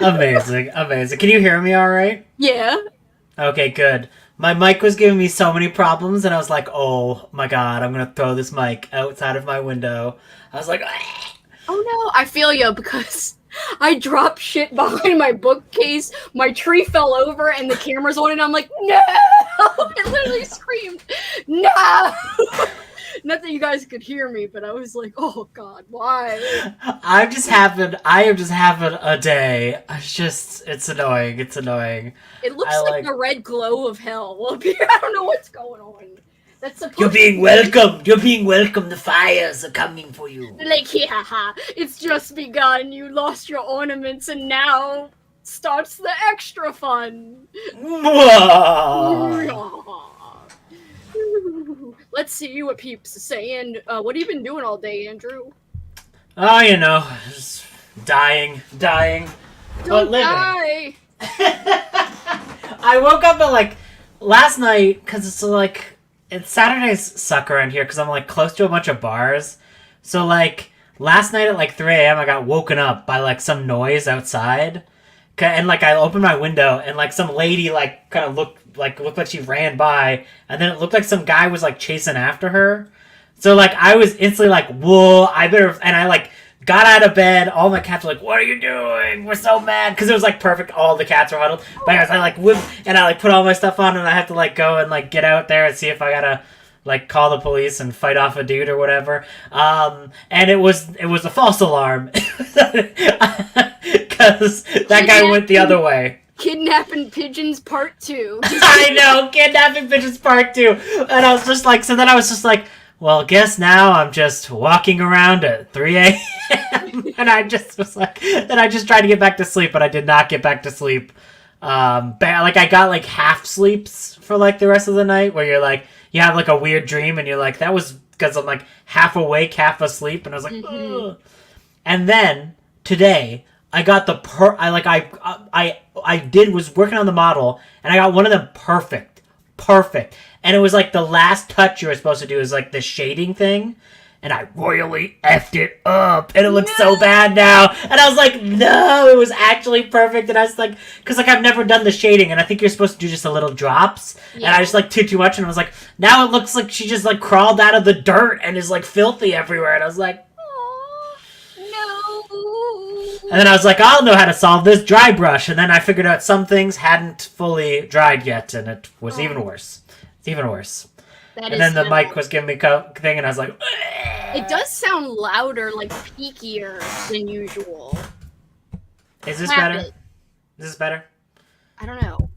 Amazing. Can you hear me all right? Yeah. Okay, good. My mic was giving me so many problems, and I was like, oh my god, I'm gonna throw this mic outside of my window. I was like, ah! Oh no, I feel you because I dropped shit behind my bookcase, my tree fell over, and the camera's on, and I'm like, no! I literally screamed, no! Not that you guys could hear me, but I was like, oh god, why? I am just having a day. It's annoying. It's annoying. It looks like the red glow of hell up here. I don't know what's going on. That's supposed You're being welcomed. You're being welcomed. The fires are coming for you. Like, yeah, it's just begun. You lost your ornaments, and now starts the extra fun. Let's see what peeps are saying. What have you been doing all day, Andrew? Oh, you know, just dying. Don't die. I woke up at last night because it's Saturdays suck around here because I'm close to a bunch of bars. So last night at 3 a.m. I got woken up by some noise outside, and I opened my window and some lady kind of looked like she ran by, and then it looked like some guy was chasing after her. So I was instantly whoa, I better, and I got out of bed. All my cats were like, what are you doing? We're so mad. Because it was perfect. All the cats were huddled. But I whipped, and I put all my stuff on, and I have to go and get out there and see if I gotta call the police and fight off a dude or whatever. And it was a false alarm. Because that guy went the other way. Kidnapping Pigeons Part 2. I know, Kidnapping Pigeons Part 2. And I was just so then I was just well, guess now I'm just walking around at 3 a.m. And I just was then I just tried to get back to sleep, but I did not get back to sleep. I got half sleeps for the rest of the night, where you're you have a weird dream, and you're that was because I'm half awake, half asleep, and I was ugh. And then today I got the was working on the model, and I got one of them perfect. And it was the last touch you were supposed to do is the shading thing, and I royally effed it up, and it looks so bad now. And I was no, it was actually perfect. And I was because I've never done the shading, and I think you're supposed to do just a little drops, and I just did too much, and I was now it looks like she just crawled out of the dirt and is filthy everywhere, and I was and then I was I'll know how to solve this, dry brush. And then I figured out some things hadn't fully dried yet, and it was even worse. It's even worse. And then the mic was giving me thing, and I was ugh. It does sound louder, peakier than usual. Is this better? Is this better? I don't know.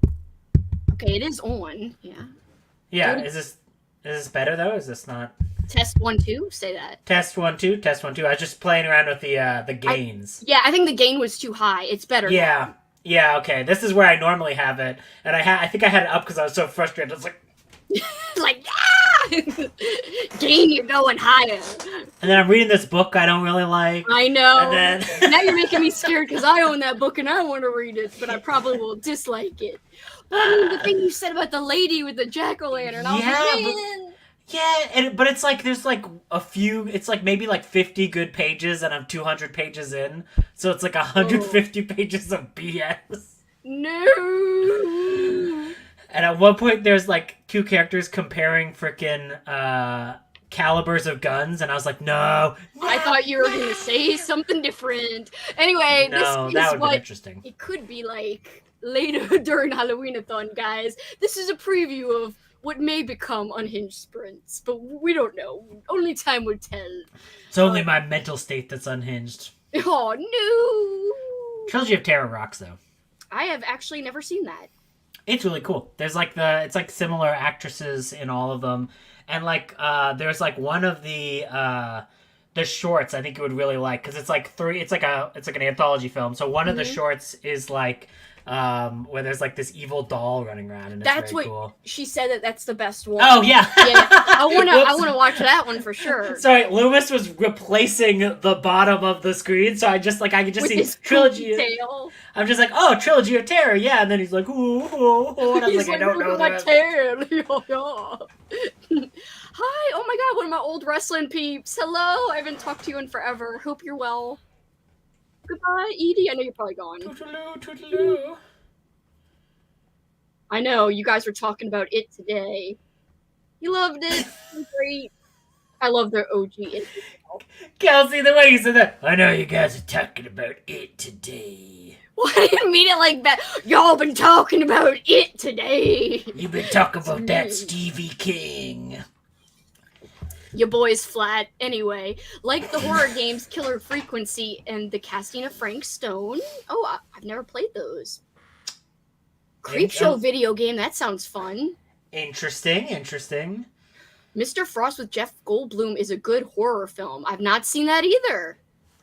Okay, it is on. Yeah. Yeah. Is this better though? Is this not? Test 1 2. Say that. Test 1 2. Test 1 2. I was just playing around with the gains. I think the gain was too high. It's better. Yeah. Now. Yeah. Okay. This is where I normally have it, and I think I had it up because I was so frustrated. I was Gain, you're going higher. And then I'm reading this book I don't really like. I know. And then now you're making me scared because I own that book and I want to read it, but I probably will dislike it. The thing you said about the lady with the jack-o'-lantern. But it's there's a few. It's maybe 50 good pages, and I'm 200 pages in, so it's 150 pages of BS. No. And at one point, there's two characters comparing frickin' calibers of guns, and I was no. I thought you were gonna say something different. Anyway, no, this that is would be interesting. It could be later during Halloween-a-thon, guys. This is a preview of what may become unhinged sprints, but we don't know. Only time will tell. It's only my mental state that's unhinged. Oh no! Trilogy of Terror rocks, though. I have actually never seen that. It's really cool. There's it's similar actresses in all of them, and there's one of the shorts I think you would really like, because it's it's an anthology film. So one of the shorts is where there's this evil doll running around, and that's very what cool. She said that's the best one. Oh yeah, yeah. I wanna watch that one for sure. Sorry, Loomis was replacing the bottom of the screen, so I could just with see Trilogy. Tail. I'm just Trilogy of Terror, yeah, and then he's ooh, and I was I don't know my tail. Hi! Oh my god, one of my old wrestling peeps. Hello! I haven't talked to you in forever. Hope you're well. Goodbye, Edie. I know you're probably gone. Toodaloo, toodaloo. I know, you guys were talking about it today. You loved it. Great. I love their OG intro. Kelsey, the way you said that. I know you guys are talking about it today. Well, I didn't mean it like that. Y'all been talking about it today. You've been talking about that Stevie King. Your boy's flat. Anyway, like the horror games Killer Frequency and the casting of Frank Stone. Oh, I've never played those. Creepshow video game. That sounds fun. Interesting. Mr. Frost with Jeff Goldblum is a good horror film. I've not seen that either.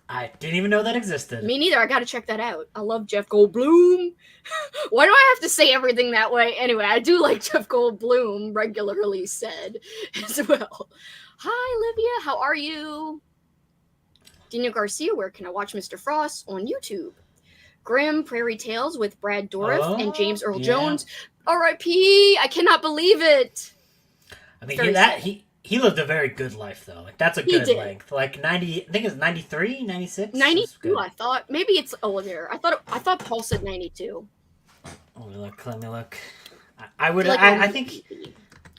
I didn't even know that existed. Me neither. I gotta check that out. I love Jeff Goldblum. Why do I have to say everything that way? Anyway, I do like Jeff Goldblum, regularly said as well. Hi, Livia. How are you? Dina Garcia, where can I watch Mr. Frost? On YouTube. Grimm Prairie Tales with Brad Dourif and James Earl Jones. R.I.P. I cannot believe it. I mean, he lived a very good life, though. Like, that's a good length. Like 90, I think it's 93, 96? 92, I thought. Maybe it's older. I thought Paul said 92. Let me look. I think...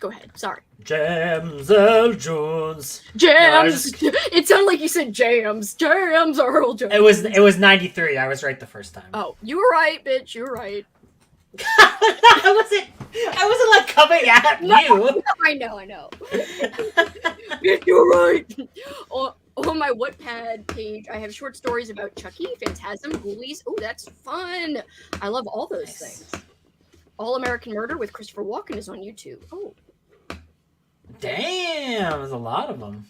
Go ahead, sorry. James Earl Jones. Jams! No, it sounded like you said Jams. Jams Earl Jones. It was 93. I was right the first time. Oh, you were right, bitch. You were right. I wasn't like coming at you. I know. You're right. On my Wattpad page, I have short stories about Chucky, Phantasm, Ghoulies. Oh, that's fun. I love all those things. All American Murder with Christopher Walken is on YouTube. Oh. Damn, there's a lot of them.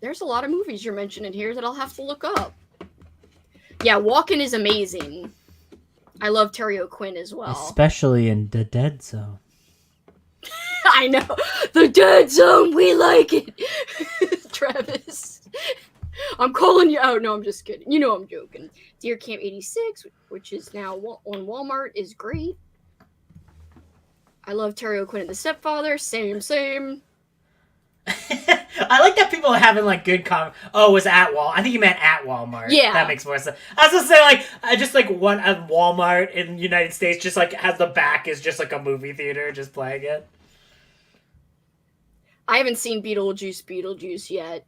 There's a lot of movies you're mentioning here that I'll have to look up. Yeah, Walken is amazing. I love Terry O'Quinn as well. Especially in The Dead Zone. I know. The Dead Zone, we like it. Travis. I'm calling you out. No, I'm just kidding. You know I'm joking. Deer Camp 86, which is now on Walmart, is great. I love Terry O'Quinn and The Stepfather. Same. I like that people are having like good Oh, it was at Walmart. I think you meant at Walmart. Yeah, that makes more sense. I was gonna say like just like one at Walmart in the United States, just like has the back is just like a movie theater, just playing it. I haven't seen Beetlejuice yet.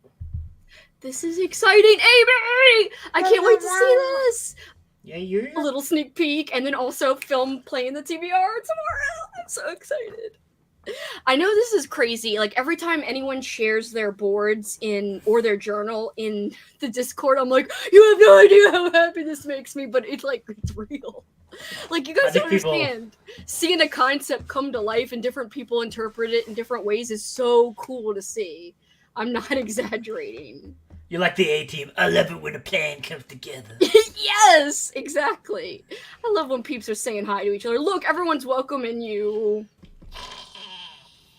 This is exciting, Amy! I can't wait to see this. Yeah, you're a little sneak peek, and then also film playing the TBR tomorrow. I'm so excited. I know this is crazy. Like every time anyone shares their boards or their journal in the Discord, I'm like, you have no idea how happy this makes me, but it's real. Like you guys don't understand. Seeing a concept come to life and different people interpret it in different ways is so cool to see. I'm not exaggerating. You're like the A-team. I love it when a plan comes together. Yes, exactly. I love when peeps are saying hi to each other. Look, everyone's welcoming you.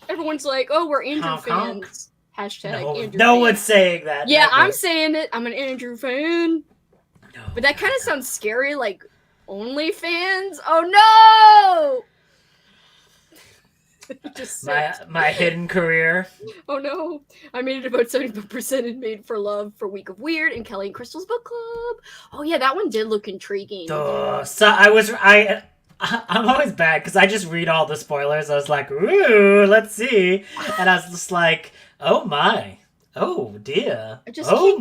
Everyone's like, oh, we're Andrew fans. Hashtag Andrew No one's saying that. Yeah, I'm saying it. I'm an Andrew fan. No, but that kind of sounds scary, like OnlyFans. Oh no! my hidden career. Oh no! I made it about 75% in Made for Love for Week of Weird and Kelly and Crystal's book club. Oh yeah, that one did look intriguing. So I'm always bad because I just read all the spoilers. I was like, ooh, let's see. And I was just like, oh my. Oh dear.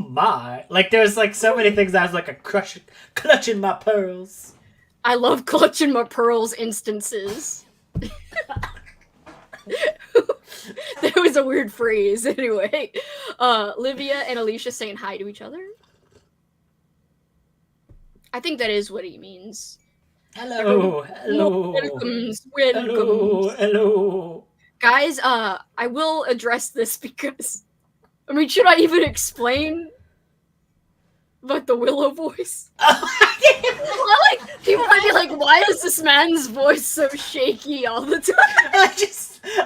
My. Like there's like so many things I was like clutching my pearls. I love clutching my pearls instances. That was a weird phrase. Anyway. Livia and Alicia saying hi to each other. I think that is what he means. Hello. Hello. Guys, I will address this because, I mean, should I even explain about the Willow voice? People might be like, why is this man's voice so shaky all the time?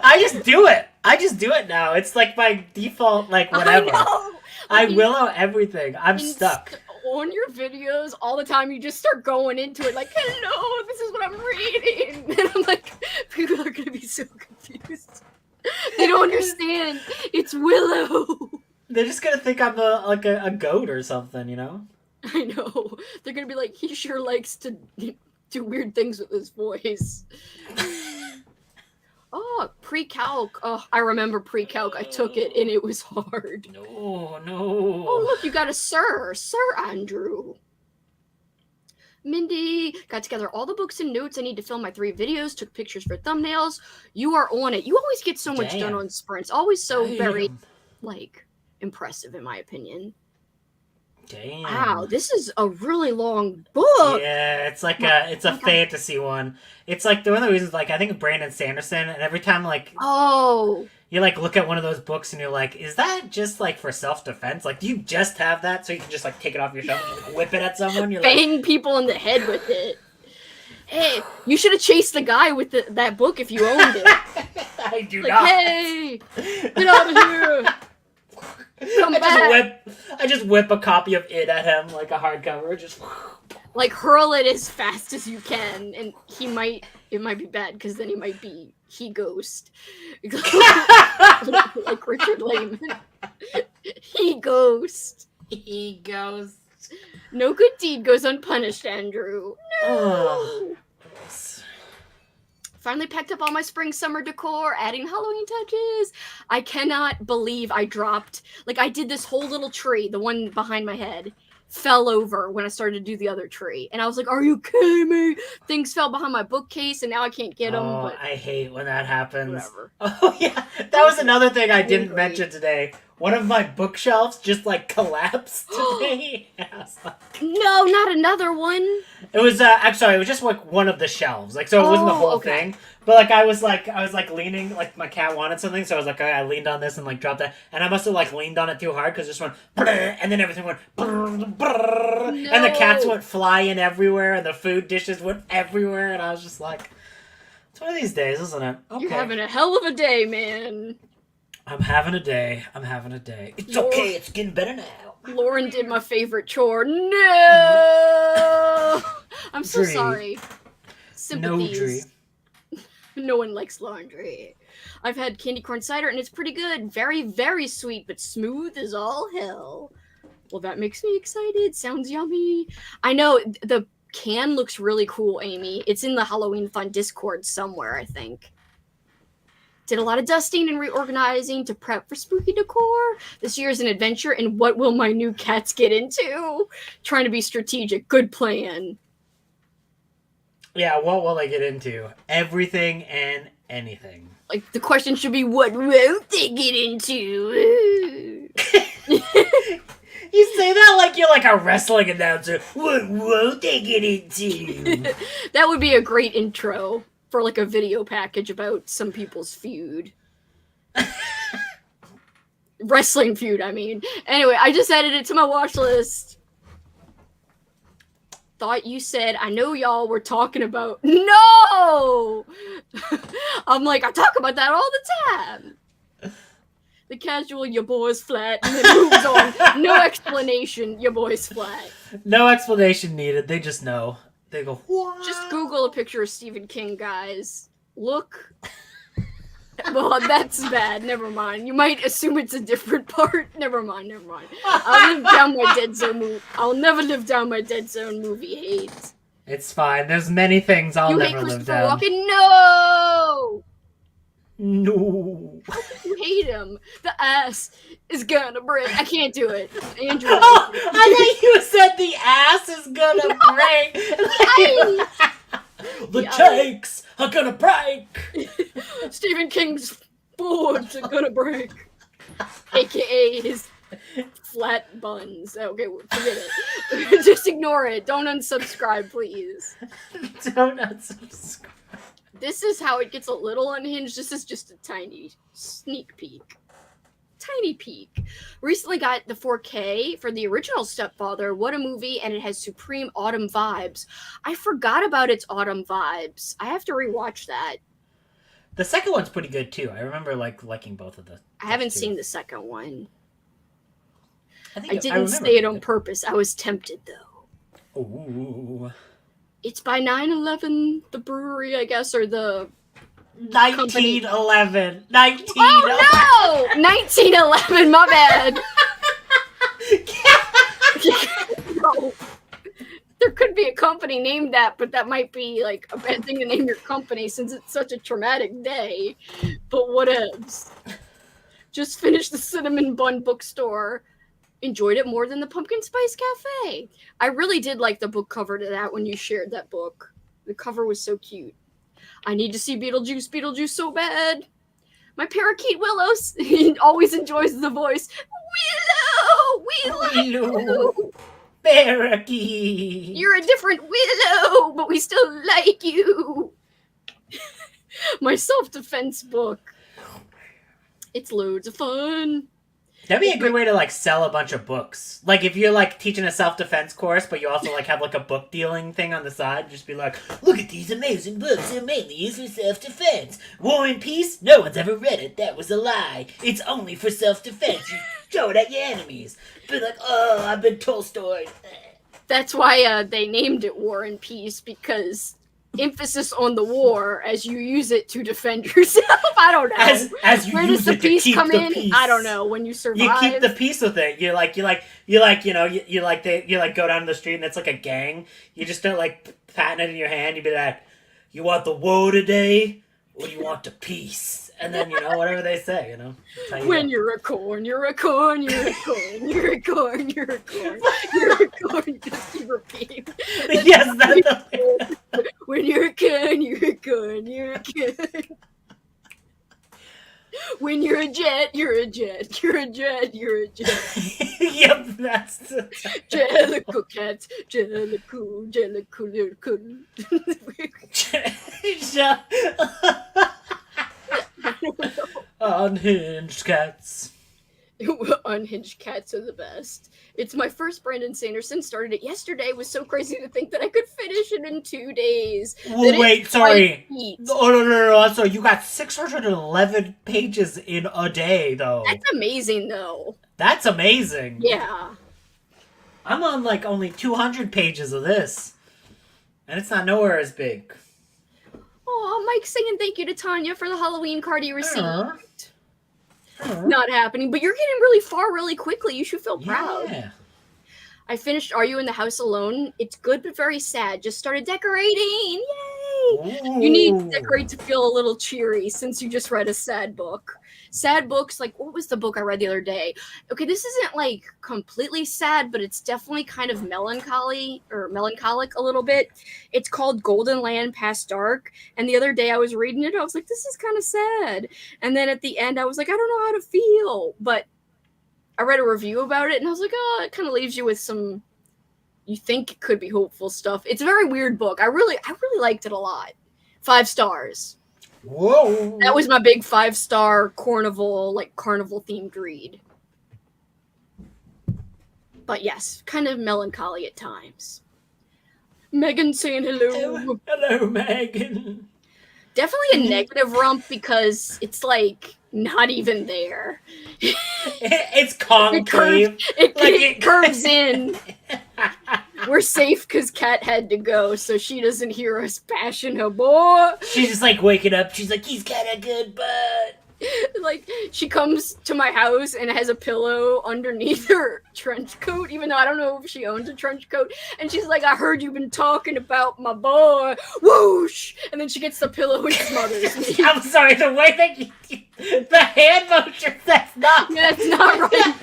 I just do it. I just do it now. It's like my default, like whatever. I Willow everything. I'm stuck. On your videos all the time, you just start going into it like, hello, this is what I'm reading. And I'm like, people are gonna be so confused. They don't understand. It's Willow. They're just gonna think I'm a goat or something, you know? I know. They're gonna be like, he sure likes to do weird things with his voice. Oh, pre-calc. Oh, I remember pre-calc. I took it and it was hard. No. Oh, look, you got a Sir Andrew. Mindy, got together all the books and notes I need to film my 3 videos, took pictures for thumbnails. You are on it. You always get so much done on sprints. Always so very, like, impressive, in my opinion. Damn. Wow, this is a really long book. Yeah, it's like it's a fantasy one. It's like one of the reasons, like, I think of Brandon Sanderson, and every time, like, you, like, look at one of those books and you're like, is that just, like, for self-defense? Like, do you just have that so you can just, like, take it off your shelf and just whip it at someone? You're bang people in the head with it. Hey, you should have chased the guy with that book if you owned it. I do like, not. Hey, get out of here. Come back. I just whip a copy of it at him, like a hardcover, just... Like, hurl it as fast as you can, and it might be bad, because then he ghost. Like Richard Lehman. He ghost. He ghost. No good deed goes unpunished, Andrew. No! Finally packed up all my spring-summer decor, adding Halloween touches. I cannot believe I dropped... Like, I did this whole little tree, the one behind my head, fell over when I started to do the other tree. And I was like, are you kidding me? Things fell behind my bookcase, and now I can't get them. But I hate when that happens. Whatever. Oh, yeah. That was another thing I didn't mention today. One of my bookshelves just, like, collapsed today. No, not another one. It was, I'm sorry, it was just, like, one of the shelves. Like, so it wasn't the whole thing. But, like, I was leaning, like, my cat wanted something, so I was like, I leaned on this and, like, dropped that. And I must have, like, leaned on it too hard, because it just went, and then everything went, and the cats went flying everywhere, and the food dishes went everywhere, and I was just like, it's one of these days, isn't it? Okay. You're having a hell of a day, man. I'm having a day. It's okay. It's getting better now. Lauren did my favorite chore. No! I'm so sorry. Sympathies. No one likes laundry. I've had candy corn cider, and it's pretty good. Very, very sweet, but smooth as all hell. Well, that makes me excited. Sounds yummy. I know, the can looks really cool, Amy. It's in the Halloween-a-thon Discord somewhere, I think. Did a lot of dusting and reorganizing to prep for spooky decor. This year is an adventure, and what will my new cats get into? Trying to be strategic. Good plan. Yeah, what will they get into? Everything and anything. Like, the question should be, what won't they get into? You say that like you're like a wrestling announcer. What won't they get into? That would be a great intro for like a video package about some people's feud. Wrestling feud, I mean. Anyway, I just added it to my watch list. Thought you said, I know y'all were talking about... No! I'm like, I talk about that all the time. The casual, your boy's flat, and it moves on. No explanation, your boy's flat. No explanation needed. They just know. They go, what? Just Google a picture of Stephen King, guys. Look. Well, that's bad. Never mind. You might assume it's a different part. Never mind. I'll live down my Dead Zone movie. I'll never live down my Dead Zone movie hate. It's fine. There's many things I'll never live down. You hate Christopher Walken? No! No. How can you hate him? The ass is gonna break. I can't do it. Andrew. Oh, I thought you said the ass is gonna break. The cakes are gonna break. Stephen King's boards are gonna break. AKA his flat buns. Okay, forget it. Just ignore it. Don't unsubscribe, please. Don't unsubscribe. This is how it gets a little unhinged. This is just a tiny sneak peek. Tiny peek. Recently got the 4K for the original Stepfather. What a movie, and it has supreme autumn vibes. I forgot about its autumn vibes. I have to rewatch that. The second one's pretty good too. I remember liking both of them. I haven't seen the second one. I didn't say it on purpose. I was tempted though. Ooh. It's by 9/11, the brewery, I guess, or the 1911. 1911. Oh no! 1911, my bad. No. There could be a company named that, but that might be like a bad thing to name your company since it's such a traumatic day. But whatevs. Just finished the Cinnamon Bun bookstore. Enjoyed it more than the Pumpkin Spice Cafe. I really did like the book cover to that when you shared that book. The cover was so cute. I need to see Beetlejuice so bad. My parakeet Willow always enjoys the voice. Willow! We like you! Parakeet! You're a different Willow, but we still like you. My self-defense book. It's loads of fun. That'd be a good way to like sell a bunch of books. Like if you're like teaching a self-defense course, but you also like have like a book dealing thing on the side, just be like, look at these amazing books they're mainly used for self-defense. War and Peace? No one's ever read it. That was a lie. It's only for self-defense. You throw it at your enemies. Be like, oh, I've been Tolstoy. That's why they named it War and Peace, because emphasis on the war as you use it to defend yourself. I don't know. As you Where use does the it to peace keep come the in? peace. I don't know. When you survive, You keep the peace with it. You go down the street and it's like a gang. You just don't like patting it in your hand. You be like, you want the war today, or you want the peace? And then whatever they say. When you're a corn, you're a corn, you're a corn, you're a corn, you're a corn, you're a corn. Just keep repeating. Yes, that's the When you're a corn, you're a corn, you're a corn. When you're a jet, you're a jet. You're a jet, you're a jet. Yep, that's the Jellicle cats, jellicle, jellicle. Unhinged cats. Unhinged cats are the best. It's my first Brandon Sanderson. Started it yesterday. It was so crazy to think that I could finish it in 2 days. Well, wait, sorry. Oh, no. I'm sorry. You got 611 pages in a day, though. That's amazing, though. That's amazing. Yeah. I'm on, like, only 200 pages of this. And it's not nowhere as big. Oh, Mike's saying thank you to Tanya for the Halloween card you received. Not happening, but you're getting really far really quickly. You should feel proud. Yeah. I finished Are You in the House Alone? It's good but very sad. Just started decorating. Yay! Ooh. You need to decorate to feel a little cheery since you just read a sad book. Sad books, like what was the book I read the other day? Okay, this isn't like completely sad, but it's definitely kind of melancholic a little bit. It's called Golden Land Past Dark. And the other day I was reading it, I was like, this is kind of sad. And then at the end I was like, I don't know how to feel. But I read a review about it and I was like, oh, it kind of leaves you with some, you think it could be hopeful stuff. It's a very weird book. I really liked it a lot. 5 stars. Whoa. That was my big 5-star carnival themed read. But yes, kind of melancholy at times. Megan saying hello. Hello, Megan. Definitely a negative rump because it's like not even there. It's concave. It curves in. We're safe because Kat had to go, so she doesn't hear us bashing her boy. She's just like waking up. She's like, he's got a good butt. Like, she comes to my house and has a pillow underneath her trench coat, even though I don't know if she owns a trench coat. And she's like, I heard you've been talking about my boy. Whoosh! And then she gets the pillow and smothers me. I'm sorry, the way that the hand motion, that's not... Yeah, it's not right.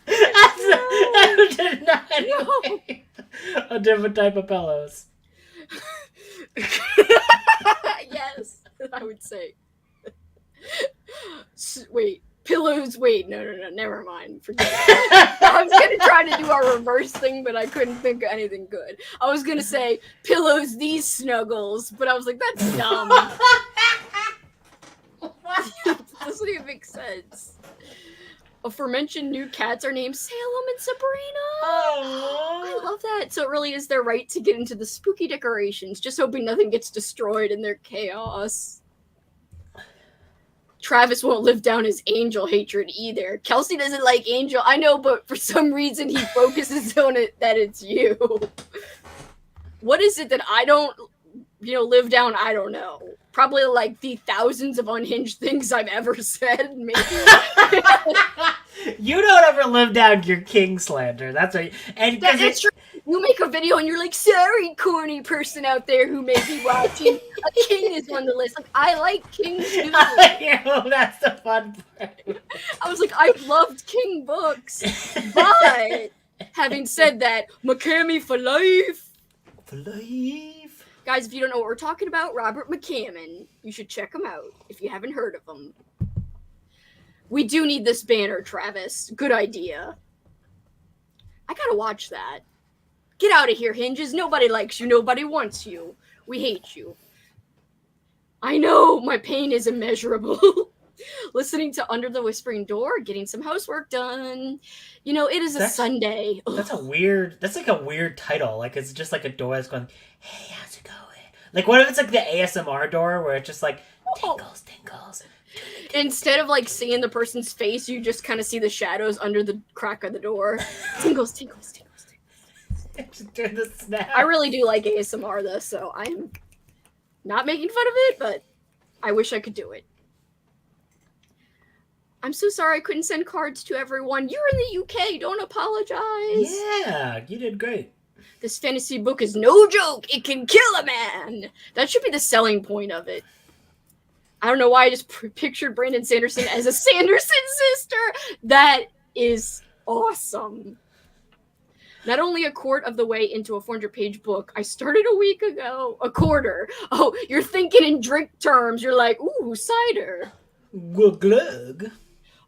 That's not a different type of pillows. Yes, I would say. Wait, pillows. Wait, no, never mind. Forget it. I was gonna try to do a reverse thing, but I couldn't think of anything good. I was gonna say pillows, these snuggles, but I was like, that's dumb. Doesn't even make sense. Aforementioned new cats are named Salem and Sabrina. Oh, I love that. So it really is their right to get into the spooky decorations, just hoping nothing gets destroyed in their chaos. Travis won't live down his angel hatred either. Kelsey doesn't like angel. I know, but for some reason he focuses on it that it's you. What is it that I don't live down, I don't know, probably like the thousands of unhinged things I've ever said, maybe. You don't ever live down your king slander. That's right. And that's true. You make a video and you're like, sorry, corny person out there who may be watching. A king is on the list. Like, I like kings too. That's the fun part. I was like, I've loved king books. But having said that, McCamey for life. For life. Guys, if you don't know what we're talking about, Robert McCammon, you should check him out if you haven't heard of him. We do need this banner, Travis. Good idea. I gotta watch that. Get out of here, Hinges. Nobody likes you. Nobody wants you. We hate you. I know. My pain is immeasurable. Listening to Under the Whispering Door, getting some housework done. It is a Sunday. That's like a weird title. Like, it's just like a door that's going, hey, how's it going? Like, what if it's like the ASMR door where it's just like, tingles, tingles. Instead of like seeing the person's face, you just kind of see the shadows under the crack of the door. Tingles, tingles, tingles. Just doing the snap. I really do like ASMR though, so I'm not making fun of it, but I wish I could do it. I'm so sorry I couldn't send cards to everyone. You're in the UK, don't apologize. Yeah, you did great. This fantasy book is no joke. It can kill a man. That should be the selling point of it. I don't know why I just pictured Brandon Sanderson as a Sanderson sister. That is awesome. Not only a quarter of the way into a 400-page book, I started a week ago. A quarter. Oh, you're thinking in drink terms. You're like, ooh, cider. Glug.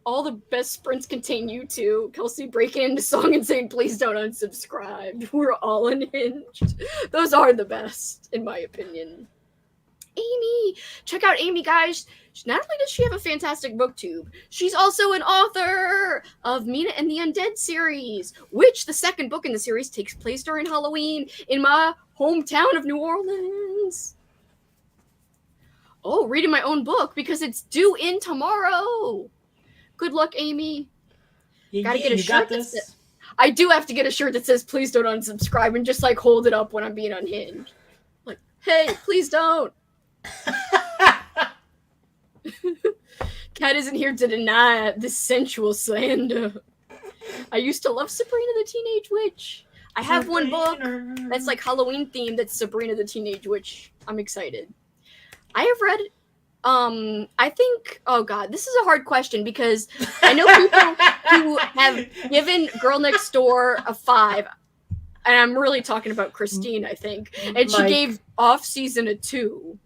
All the best sprints contain you two. Kelsey breaking into song and saying, please don't unsubscribe. We're all unhinged. Those are the best, in my opinion. Amy. Check out Amy, guys. Not only does she have a fantastic booktube, she's also an author of Mina and the Undead series, which the second book in the series takes place during Halloween in my hometown of New Orleans. Oh, reading my own book because it's due in tomorrow. Good luck, Amy. Gotta get a shirt that says, I do have to get a shirt that says please don't unsubscribe and just like hold it up when I'm being unhinged. Like, hey, please don't. Kat isn't here to deny this sensual slander. I used to love Sabrina the Teenage Witch. I have one book that's like Halloween themed that's Sabrina the Teenage Witch. I'm excited. I have read I think, oh god, this is a hard question because I know people who have given Girl Next Door a 5, and I'm really talking about Christine, I think, and she gave Off Season a 2.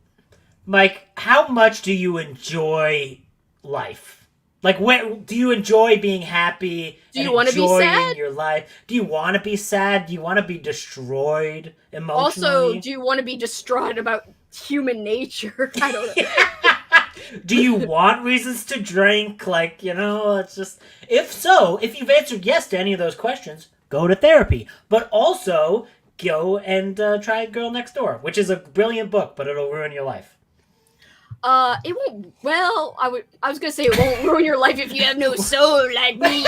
Mike, how much do you enjoy life? Like, do you enjoy being happy? Do you want to be sad? Your life? Do you want to be sad? Do you want to be destroyed emotionally? Also, do you want to be distraught about human nature? I don't know. Do you want reasons to drink? Like, it's just... If you've answered yes to any of those questions, go to therapy. But also, go and try Girl Next Door, which is a brilliant book, but it'll ruin your life. It won't. Well, I was gonna say it won't ruin your life if you have no soul like me.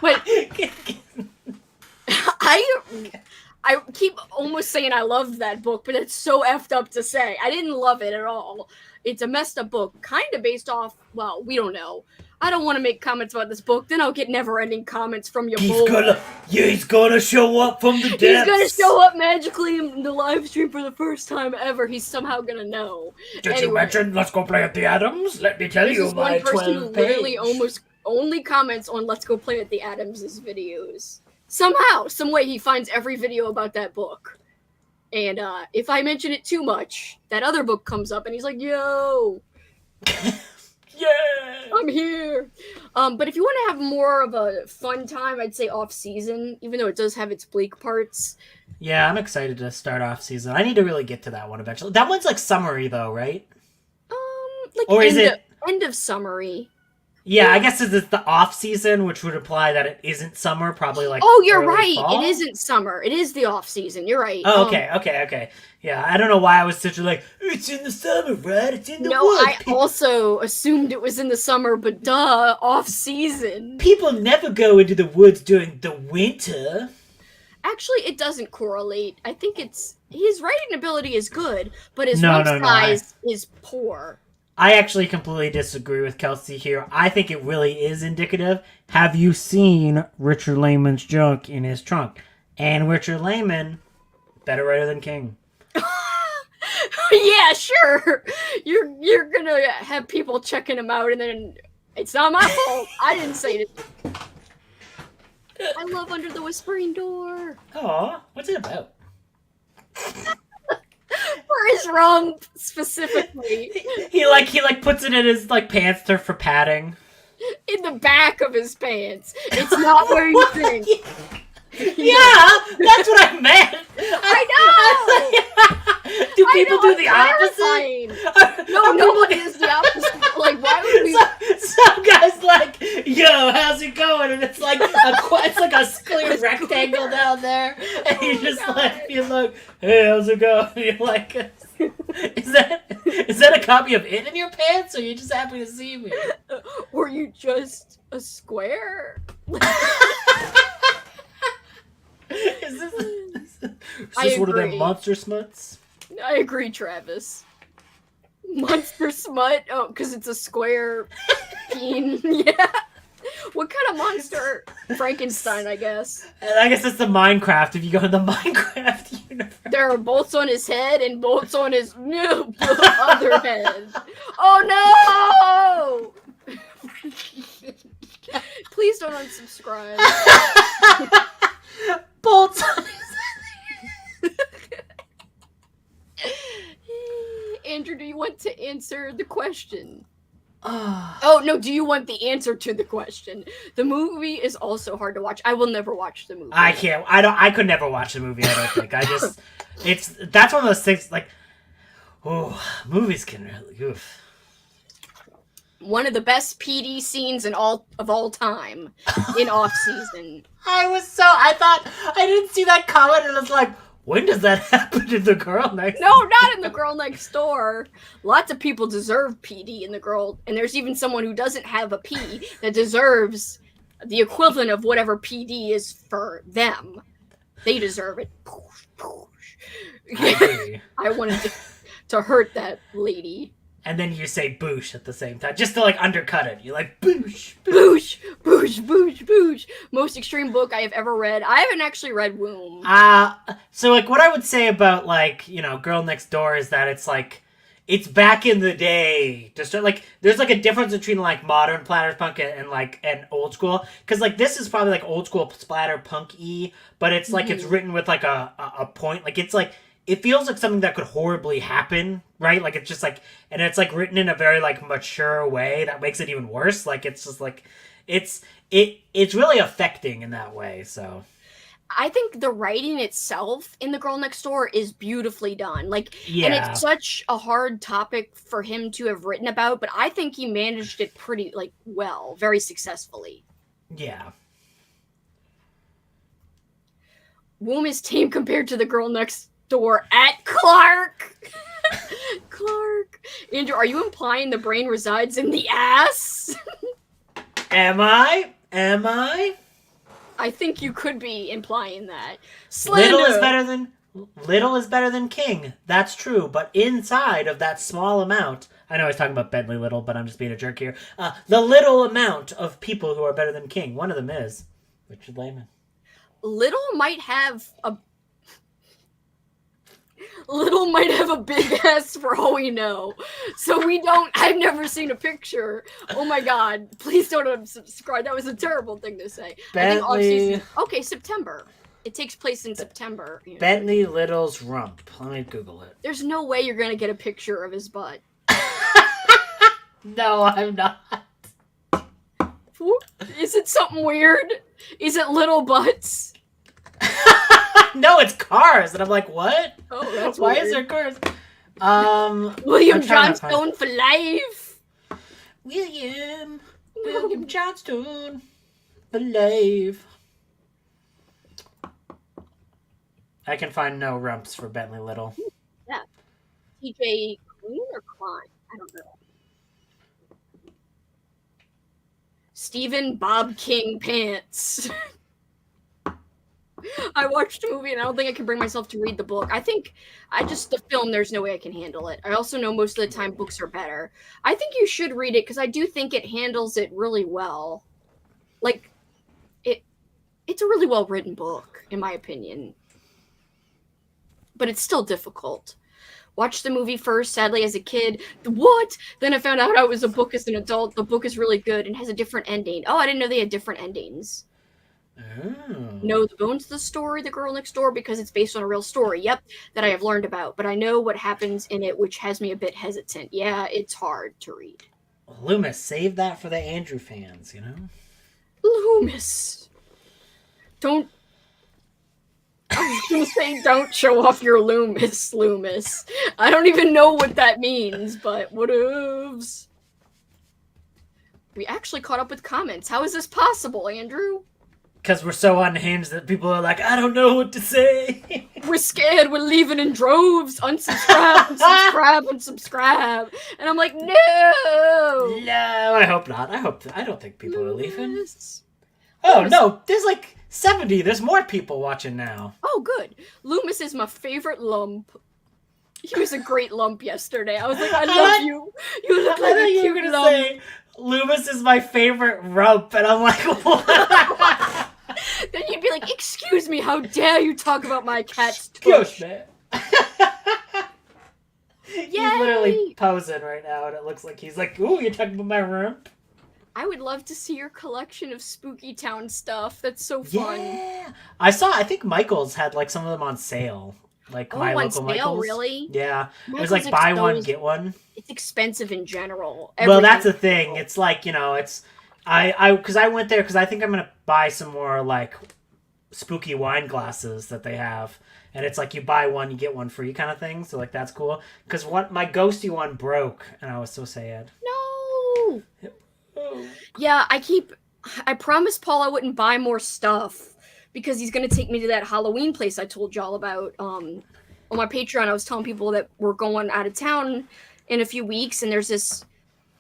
But I keep almost saying I loved that book, but it's so effed up to say. I didn't love it at all. It's a messed up book, kind of based off. Well, we don't know. I don't want to make comments about this book. Then I'll get never-ending comments from your boy. He's gonna show up from the depths. He's gonna show up magically in the live stream for the first time ever. He's somehow gonna know. Did you mention Let's Go Play at the Adams? Let me tell you, my 12 page. This is one person who literally almost only comments on Let's Go Play at the Adams' videos. Somehow, some way, he finds every video about that book. And if I mention it too much, that other book comes up, and he's like, yo. Yeah, I'm here. But if you want to have more of a fun time, I'd say Off Season, even though it does have its bleak parts. Yeah, I'm excited to start Off Season. I need to really get to that one eventually. That one's like summary though, right? Like or is it end of summary? Yeah, I guess it's the off season, which would imply that it isn't summer, probably like. Oh, you're right. Fall? It isn't summer. It is the off season. You're right. Oh, okay. Yeah, I don't know why I was such a like. It's in the summer, right? It's in the No, woods. I also assumed it was in the summer, but duh, off season. People never go into the woods during the winter. Actually, it doesn't correlate. I think it's his writing ability is good, but his No, rump no, no, size is poor. I actually completely disagree with Kelsey here. I think it really is indicative. Have you seen Richard Lehman's junk in his trunk? And Richard Lehman, better writer than King. Yeah, sure. You're gonna have people checking him out, and then it's not my fault. I didn't say it. I love Under the Whispering Door. Aw, what's it about? For his rump specifically. He puts it in his pants for padding. In the back of his pants. It's not where you think. Yeah, that's what I meant. I know. Do people do the opposite? No, nobody is the opposite. Like, why would we? Some guys like, yo, how's it going? And it's like a clear rectangle down there, and you just you look, hey, how's it going? And you're like, is that a copy of It in your pants, or are you just happy to see me? Or you just a square? Is this one of them monster smuts? I agree, Travis. Monster smut? Oh, because it's a square peen. Yeah. What kind of monster? Frankenstein, I guess. I guess it's the Minecraft, if you go in the Minecraft universe. There are bolts on his head and bolts on his other head. Oh no! Please don't unsubscribe. Bolts on his head. Andrew, do you want to answer the question? Oh no, do you want the answer to the question? The movie is also hard to watch. I will never watch the movie. I can't. I could never watch the movie, I don't think. That's one of those things movies can really oof. One of the best PD scenes of all time in off season. I thought I didn't see that comment, and I was like, when does that happen to the girl next door? No, not in The Girl Next Door. Lots of people deserve PD in The Girl, and there's even someone who doesn't have a P that deserves the equivalent of whatever PD is for them. They deserve it. I agree. I wanted to hurt that lady. And then you say boosh at the same time, just to undercut it. You're like, boosh, boosh, boosh, boosh, boosh. Most extreme book I have ever read. I haven't actually read Womb. So what I would say about Girl Next Door is that it's back in the day. Just there's a difference between modern splatterpunk and old school, because this is probably old school splatterpunk-y, but it's it's written with a point. It feels like something that could horribly happen, right? It's just and it's written in a very mature way that makes it even worse. It's just it's really affecting in that way. So I think the writing itself in The Girl Next Door is beautifully done. Yeah. And it's such a hard topic for him to have written about, but I think he managed it pretty well, very successfully. Yeah. Womb is tame compared to The Girl Next Door at Clark. Clark. Andrew, are you implying the brain resides in the ass? Am I? I think you could be implying that. Slander. Little is better than King. That's true, but inside of that small amount, I know I was talking about Bentley Little, but I'm just being a jerk here. The little amount of people who are better than King. One of them is Richard Lehman. Little might have a big ass for all we know. So I've never seen a picture. Oh my god. Please don't unsubscribe. That was a terrible thing to say. Bentley. Okay, September. It takes place in September. Bentley Little's rump. Let me Google it. There's no way you're going to get a picture of his butt. No, I'm not. Is it something weird? Is it little butts? No, it's cars. And I'm like, what? Oh, that's why weird. is there cars? William Johnstone for life. William Johnstone for life. I can find no rumps for Bentley Little. Yeah. TJ Queen or Klein? I don't know. Stephen Bob King Pants. I watched the movie and I don't think I can bring myself to read the book. I think the film, there's no way I can handle it. I also know most of the time books are better. I think you should read it because I do think it handles it really well. Like, it's a really well written book, in my opinion. But it's still difficult. Watched the movie first, sadly, as a kid. What? Then I found out it was a book as an adult. The book is really good and has a different ending. Oh, I didn't know they had different endings. Oh. Know the bones of the story, The Girl Next Door, because it's based on a real story. Yep, that I have learned about. But I know what happens in it, which has me a bit hesitant. Yeah, it's hard to read. Loomis, save that for the Andrew fans, you know? Loomis. Don't... I was going to say don't show off your Loomis. I don't even know what that means, but whatevs. We actually caught up with comments. How is this possible, Andrew? Because we're so unhinged that people are like, I don't know what to say. We're scared. We're leaving in droves. Unsubscribe, unsubscribe, unsubscribe. And I'm like, no. No, I hope not. I don't think people are leaving. Loomis. Oh, no. There's like 70. There's more people watching now. Oh, good. Loomis is my favorite lump. He was a great lump yesterday. I was like, I love you. You look like a you cute were going to lump. say, Loomis is my favorite rump. And I'm like, what? Then you'd be like, excuse me, how dare you talk about my cat's Gosh, tush? man. Yay! He's literally posing right now, and it looks like he's like, ooh, you're talking about my rump? I would love to see your collection of Spooky Town stuff. That's so fun. Yeah. I think Michael's had like some of them on sale. Like my on local sale, Michael's. really? Yeah. Michael's it was like buy one, get one. It's expensive in general. Well, that's the Everything's thing. general. It's like, because I went there because I think I'm going to buy some more like spooky wine glasses that they have. And it's like you buy one, you get one free kind of thing. So like that's cool. Because my ghosty one broke and I was so sad. No! Oh. Yeah, I promised Paul I wouldn't buy more stuff because he's going to take me to that Halloween place I told y'all about. On my Patreon, I was telling people that we're going out of town in a few weeks and there's this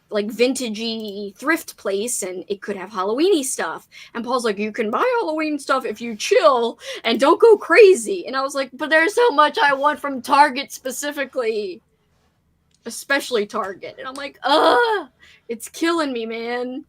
like vintagey thrift place and it could have Halloween-y stuff. And Paul's like, you can buy Halloween stuff if you chill and don't go crazy. And I was like, but there's so much I want from Target specifically. Especially Target. And I'm like, it's killing me, man.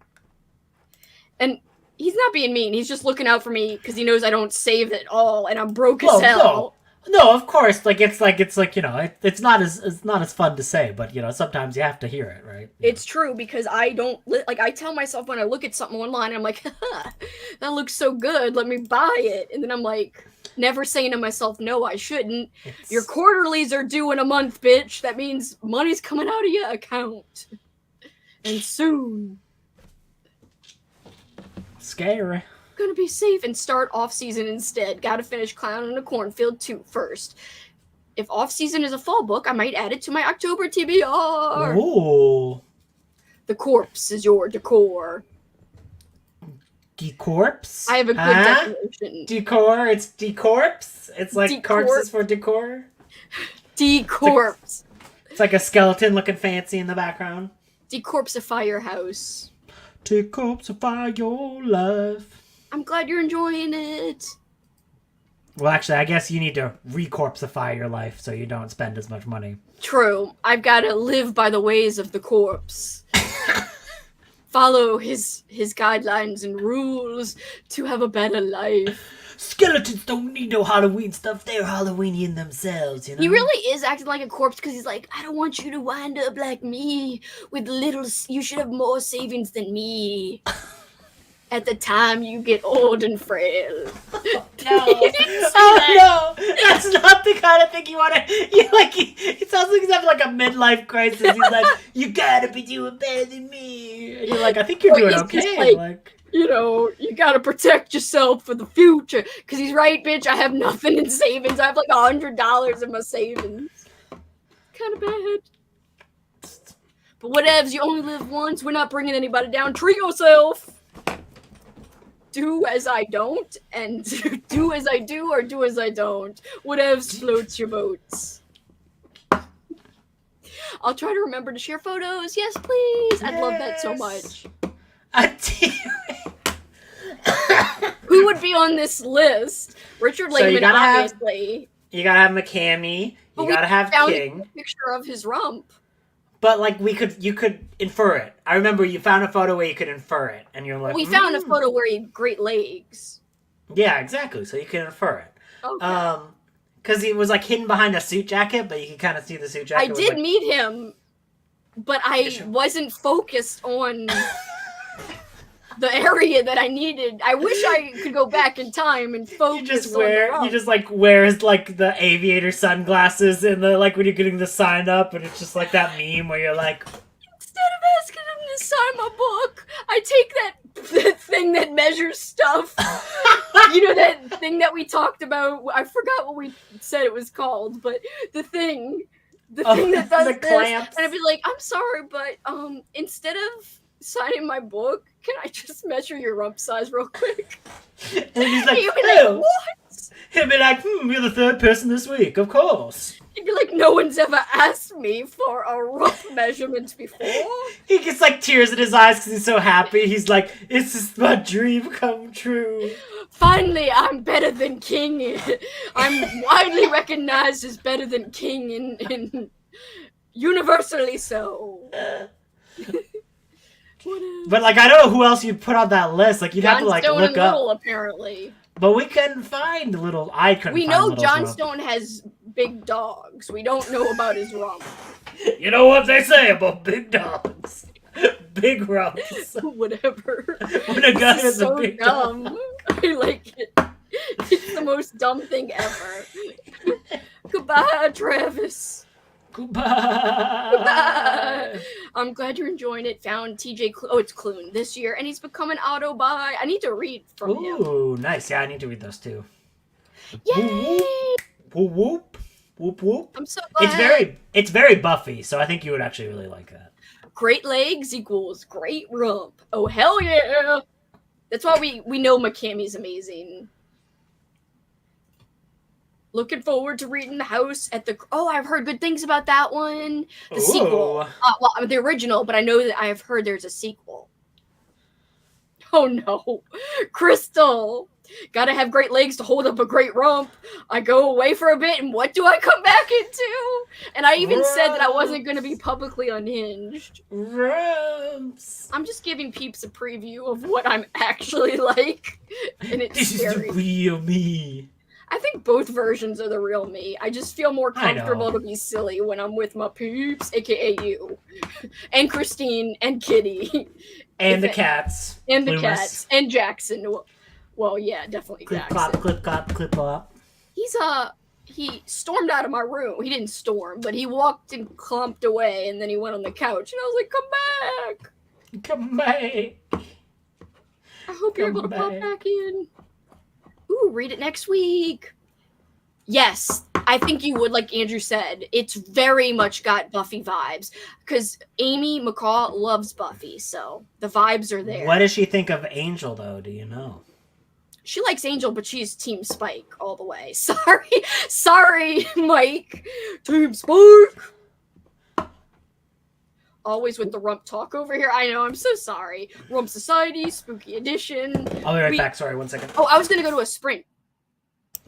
And he's not being mean. He's just looking out for me because he knows I don't save it all and I'm broke as hell. No, of course. Like it's like it's not as fun to say, but sometimes you have to hear it, right? It's true because I don't I tell myself when I look at something online, I'm like, that looks so good, let me buy it, and then I'm like, never saying to myself, no, I shouldn't. Your quarterlies are due in a month, bitch. That means money's coming out of your account, and soon. Scary. Gonna be safe and start off season instead. Gotta finish Clown in a Cornfield 2 first. If off season is a fall book, I might add it to my October TBR. Ooh. The corpse is your decor. Decorpse? I have a good definition. Decor? It's decorpse? It's like Decorp. corpses for decor? Decorpse. It's like a skeleton looking fancy in the background. Decorpsify your house. Decorpsify your life. I'm glad you're enjoying it. Well, actually, I guess you need to recorpsify your life so you don't spend as much money. True. I've got to live by the ways of the corpse. Follow his guidelines and rules to have a better life. Skeletons don't need no Halloween stuff. They're Halloweenian themselves, you know? He really is acting like a corpse because he's like, I don't want you to wind up like me with little... You should have more savings than me. At the time you get old and frail. No. No. That's not the kind of thing you want to... It sounds like he's having like a midlife crisis. He's like, you gotta be doing better than me. And you're like, I think you're doing okay. You gotta protect yourself for the future. Because he's right, bitch, I have nothing in savings. I have like $100 in my savings. Kind of bad. But whatevs, you only live once. We're not bringing anybody down. Treat yourself. Do as I don't, and do as I do, or do as I don't. Whatevs floats your boats. I'll try to remember to share photos. Yes, please. I'd love that so much. A T-Rex. Who would be on this list? Richard So you Lehman, gotta have- obviously. You gotta have McCamey. You gotta have Found King. a picture of his rump. But like you could infer it. I remember you found a photo where you could infer it, and you're like, We found a photo where he had great legs. Yeah, exactly. So you can infer it. Okay. Because he was like hidden behind a suit jacket, but you can kind of see the suit jacket. I did meet him, but I wasn't focused on the area that I needed. I wish I could go back in time and focus. You just like wears like the aviator sunglasses and the like when you're getting the sign up, and it's just like that meme where you're like, instead of asking him to sign my book, I take that thing that measures stuff. You know, that thing that we talked about. I forgot what we said it was called, but the thing that does the this, clamps. and I'd be like, I'm sorry, but instead of signing my book, can I just measure your rump size real quick? And he's like, He'd be like, what? He'd be like, you're the third person this week, of course. He'd be like, no one's ever asked me for a rump measurement before. He gets like tears in his eyes because he's so happy. He's like, it's just my dream come true. Finally, I'm better than King. I'm widely recognized as better than King and universally so. But like, I don't know who else you'd put on that list. Like, you'd have to like John Stone look and up. Little, apparently. But we couldn't find Little. I couldn't. We find know Little's John rump. Stone has big dogs. We don't know about his rump. You know what they say about big dogs? Big rumps. Whatever. When a guy This has is so a big dumb. dog. I like it. It's the most dumb thing ever. Goodbye, Travis. Goodbye. I'm glad you're enjoying it. Found TJ. It's Clune this year, and he's become an auto buy. I need to read from him. Ooh, nice. Yeah, I need to read those too. Yay! Whoop whoop whoop whoop. I'm so glad. It's very Buffy, so I think you would actually really like that. Great legs equals great rump. Oh hell yeah! That's why we know McCammy's amazing. Looking forward to reading The House at the... Oh, I've heard good things about that one. The sequel. Well, the original, but I know that I have heard there's a sequel. Oh no. Crystal. Gotta have great legs to hold up a great rump. I go away for a bit, and what do I come back into? And I even said that I wasn't going to be publicly unhinged. Rumps. I'm just giving peeps a preview of what I'm actually like. And it's This scary. is the real me. I think both versions are the real me. I just feel more comfortable to be silly when I'm with my peeps, aka you, and Christine, and Kitty, and the cats, and the Loomis. cats, and Jackson. Well, yeah, definitely Clip Jackson. clop, clip clop, clip clop. He stormed out of my room. He didn't storm, but he walked and clumped away, and then he went on the couch, and I was like, "Come back! Come back! I hope you're able to pop back in." Ooh, read it next week. Yes, I think you would, like Andrew said. It's very much got Buffy vibes because Amy McCall loves Buffy, so the vibes are there. What does she think of Angel, though? Do you know? She likes Angel, but she's Team Spike all the way. Sorry, Mike. Team Spike. Always with the rump talk over here. I know, I'm so sorry. Rump Society, Spooky Edition. I'll be right back. Sorry, 1 second. Oh, I was going to go to a sprint.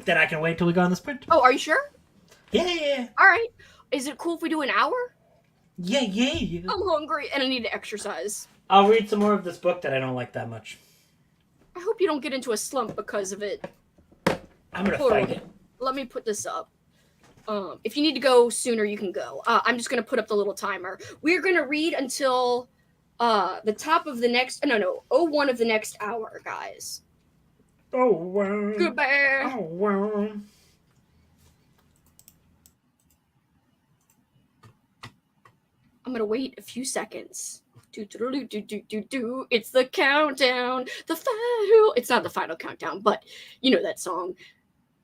Then I can wait till we go on the sprint. Oh, are you sure? Yeah. All right. Is it cool if we do an hour? Yeah. I'm hungry and I need to exercise. I'll read some more of this book that I don't like that much. I hope you don't get into a slump because of it. I'm going to fight it. Let me put this up. If you need to go sooner, you can go. I'm just going to put up the little timer. We're going to read until the top of the next... No, 01 of the next hour, guys. Oh, wow. Goodbye. Oh, wow. I'm going to wait a few seconds. It's the countdown. It's not the final countdown, but you know that song.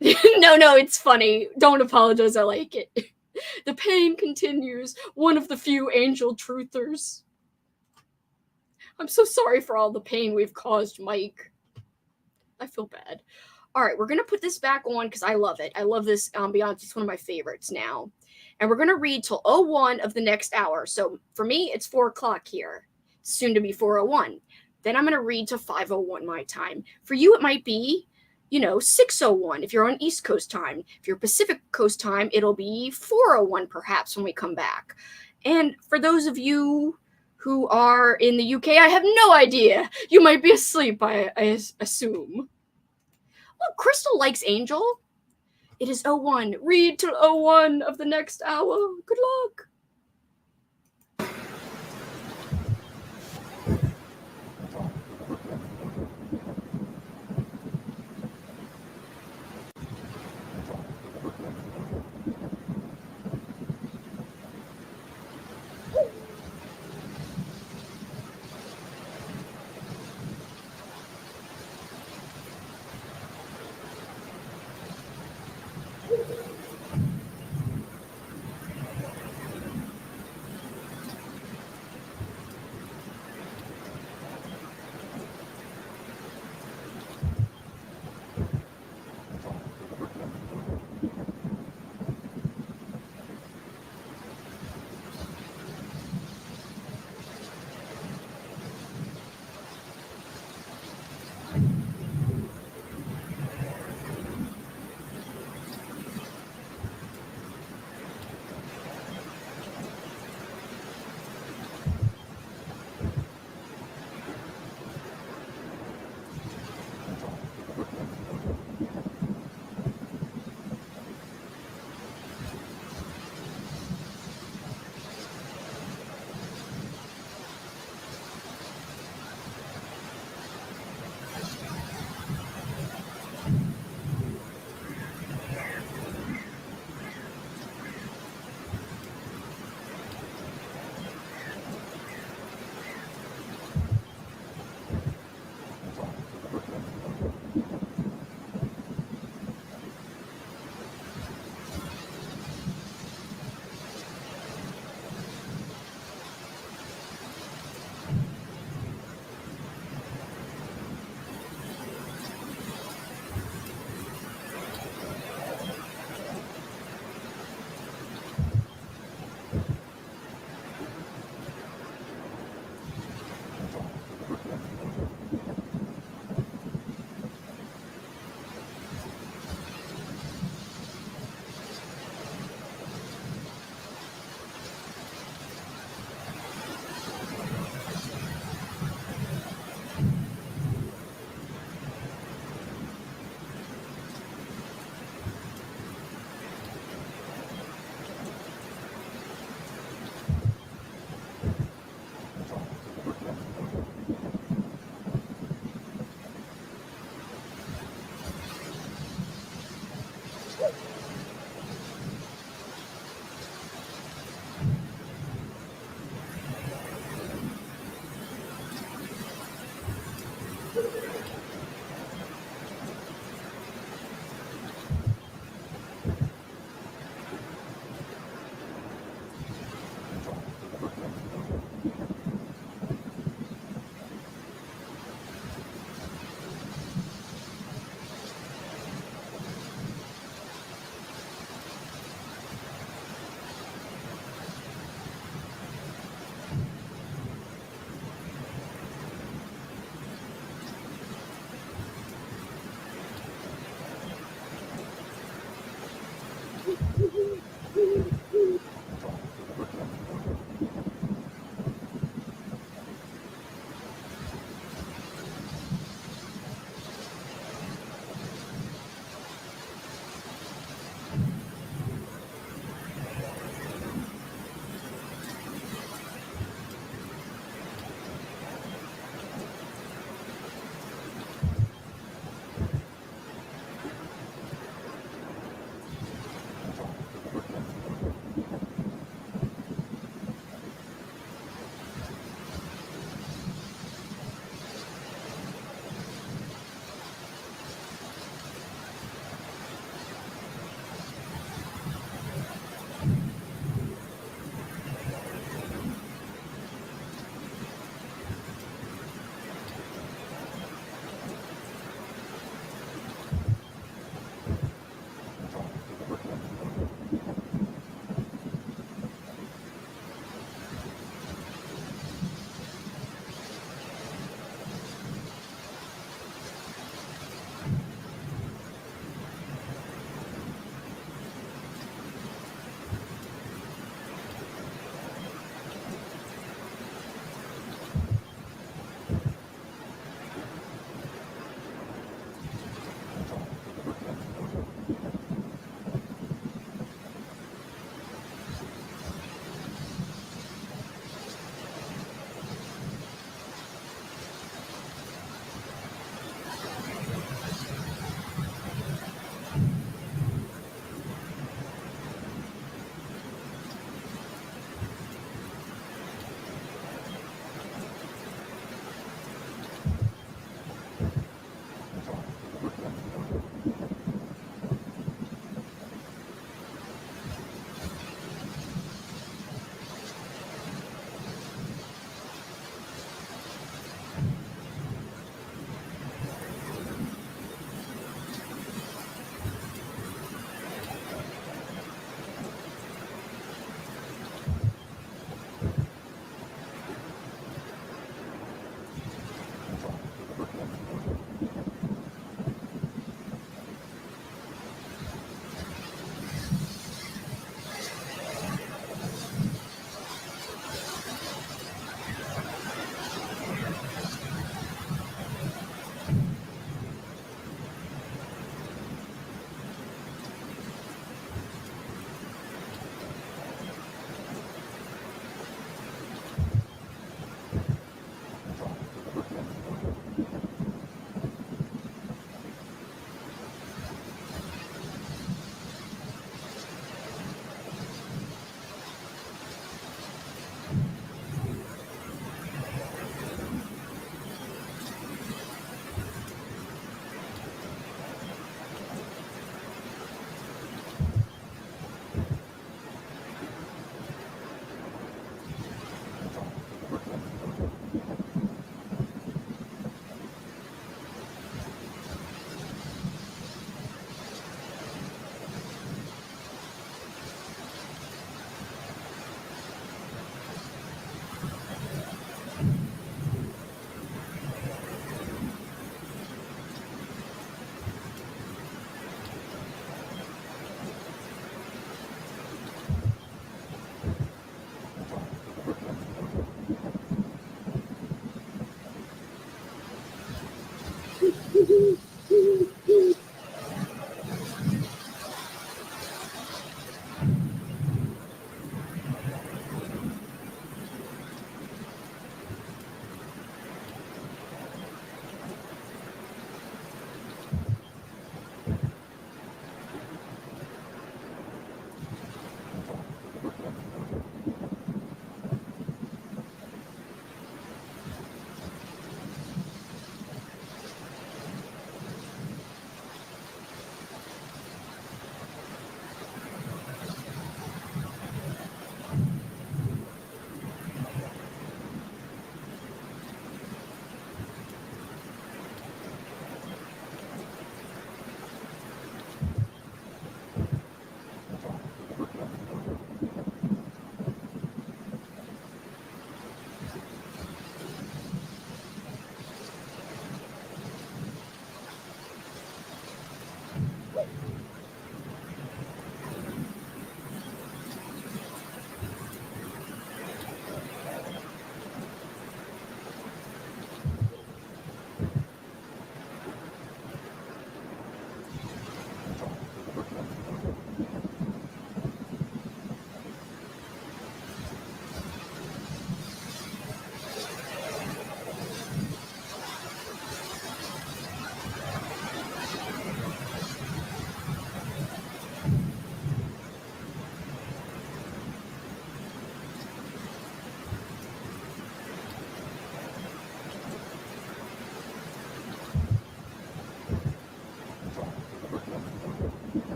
No, it's funny. Don't apologize. I like it. The pain continues. One of the few angel truthers. I'm so sorry for all the pain we've caused, Mike. I feel bad. All right, we're going to put this back on because I love it. I love this ambiance. It's one of my favorites now. And we're going to read till 01 of the next hour. So for me, it's 4 o'clock here. It's soon to be 4:01. Then I'm going to read to 5:01 my time. For you, it might be, 6:01 if you're on East Coast time. If you're Pacific Coast time, it'll be 4:01 perhaps when we come back. And for those of you who are in the UK, I have no idea. You might be asleep, I assume. Well, Crystal likes Angel. It is 01. Read till 01 of the next hour. Good luck.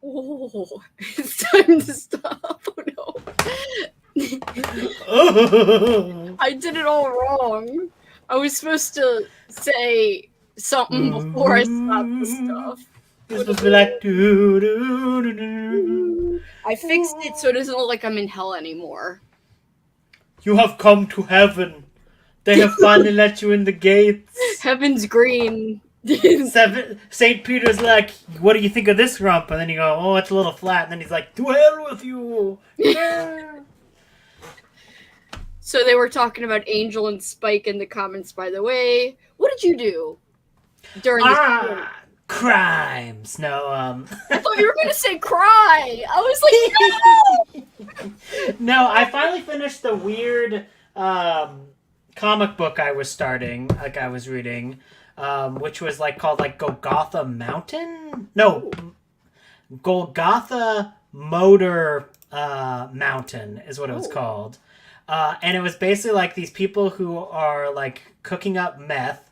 Oh, it's time to stop. Oh no. I did it all wrong. I was supposed to say something before I stopped the stuff. You're supposed to be like, doo, doo, doo, doo. I fixed it so it doesn't look like I'm in hell anymore. You have come to heaven. They have finally let you in the gates. Heaven's green. St. Peter's like, what do you think of this rump? And then you go, oh, it's a little flat. And then he's like, to hell with you. Yeah. So they were talking about Angel and Spike in the comments, by the way. What did you do during this? Crimes. No, I thought you were going to say cry. I was like, no! No, I finally finished the weird comic book I was starting, like I was reading, which was like called like Golgotha Mountain? No, Golgotha Motor Mountain is what it was called. And it was basically like these people who are like cooking up meth.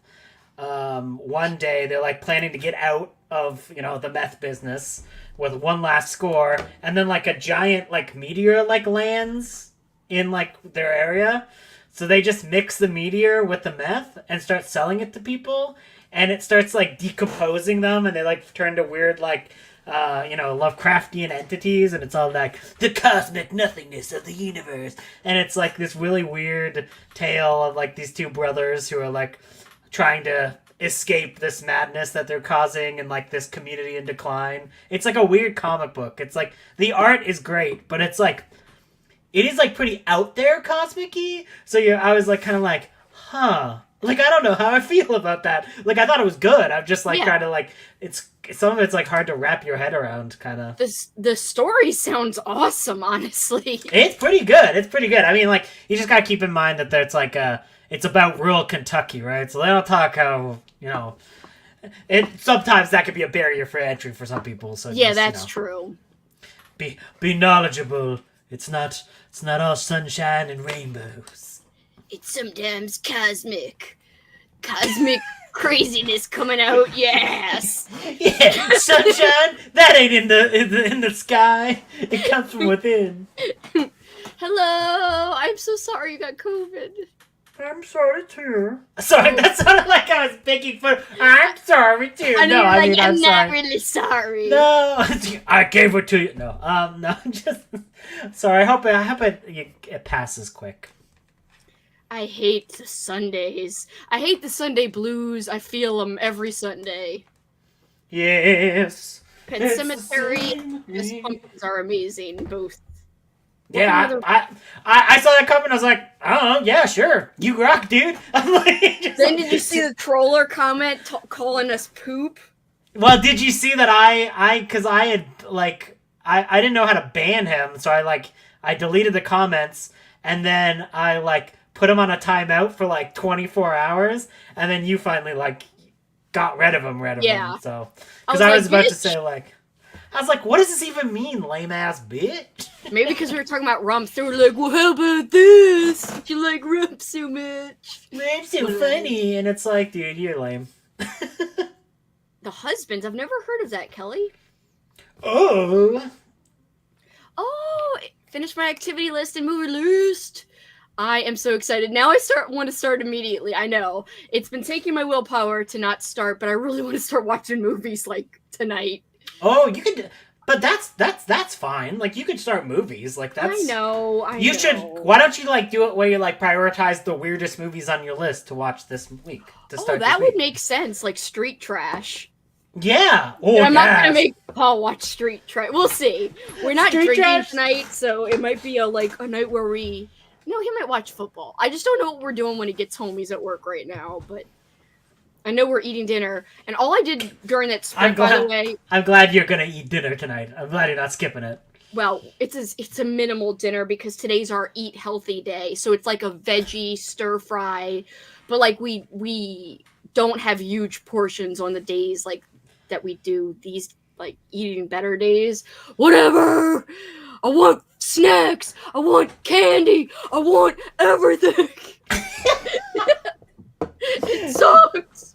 One day they're like planning to get out of, you know, the meth business with one last score, and then like a giant like meteor like lands in like their area. So they just mix the meteor with the meth and start selling it to people, and it starts like decomposing them, and they like turn to weird like Lovecraftian entities, and it's all like the cosmic nothingness of the universe, and it's like this really weird tale of like these two brothers who are like trying to escape this madness that they're causing and like this community in decline. It's like a weird comic book. It's like the art is great, but it's like it is like pretty out there cosmic-y. So I was like kind of like, huh. Like I don't know how I feel about that. Like I thought it was good. I'm just like trying to like some of it's like hard to wrap your head around kind of. The story sounds awesome, honestly. It's pretty good. It's pretty good. I mean, like you just got to keep in mind that there's like it's about rural Kentucky, right? So they don't talk how, you know, sometimes that could be a barrier for entry for some people. So yeah, that's true. Be knowledgeable. It's not all sunshine and rainbows. It's sometimes cosmic craziness coming out. Yes. Yeah, sunshine that ain't in the sky. It comes from within. Hello, I'm so sorry you got COVID. I'm sorry too. Sorry, that sounded like I was begging for. I'm sorry too. I know, no, I mean, I'm not sorry. really sorry. No, I gave it to you. No, no, just sorry. I hope it passes quick. I hate the Sundays. I hate the Sunday blues. I feel them every Sunday. Yes. Pet Cemetery and Miss Pumpkins are amazing, both. Yeah, I saw that comment. I was like, oh yeah, sure, you rock, dude. I'm like, then did you see the troller comment calling us poop? Well, did you see that because I had like I didn't know how to ban him, so I deleted the comments, and then I like put him on a timeout for like 24 hours, and then you finally like got rid of him. Yeah. So because I was about to say like. I was like, what does this even mean, lame-ass bitch? Maybe because we were talking about rumps. They were like, well, how about this? You like rumps so much. Rumps so funny. And it's like, dude, you're lame. The Husbands. I've never heard of that, Kelly. Oh, finished my activity list and movie list. I am so excited. Now I want to start immediately. I know. It's been taking my willpower to not start, but I really want to start watching movies like tonight. Oh, you could, but that's fine. Like you could start movies like that's. I know. You should. Why don't you like do it where you like prioritize the weirdest movies on your list to watch this week to start? That would make sense. Like Street Trash. Yeah. Oh, I'm not gonna make Paul watch Street Trash. We'll see. We're not drinking tonight, so it might be a night where we. No, he might watch football. I just don't know what we're doing when he gets home. He's at work right now, but. I know we're eating dinner, and all I did during that sprint, by the way... I'm glad you're going to eat dinner tonight. I'm glad you're not skipping it. Well, it's a minimal dinner because today's our eat healthy day, so it's like a veggie stir fry, but like we don't have huge portions on the days like that we do these like eating better days. Whatever! I want snacks! I want candy! I want everything! It sucks!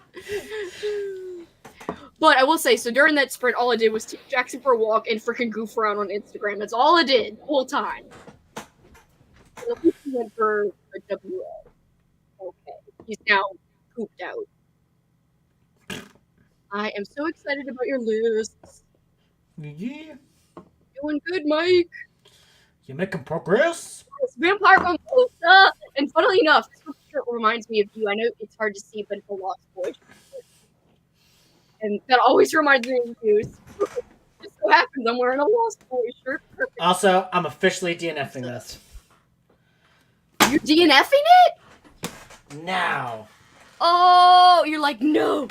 But I will say, so during that sprint, all I did was take Jackson for a walk and freaking goof around on Instagram. That's all I did the whole time. And at least he went for a WA. Okay. He's now pooped out. I am so excited about your lists. Yeah. Doing good, Mike. You're making progress. Yes, Vampire Mimosa. And funnily enough, this shirt reminds me of you. I know it's hard to see, but it's a Lost Boys shirt. And that always reminds me of you. So it just so happens I'm wearing a Lost Boys shirt. Perfect. Also, I'm officially DNFing this. You're DNFing it? Now. Oh, you're like, no.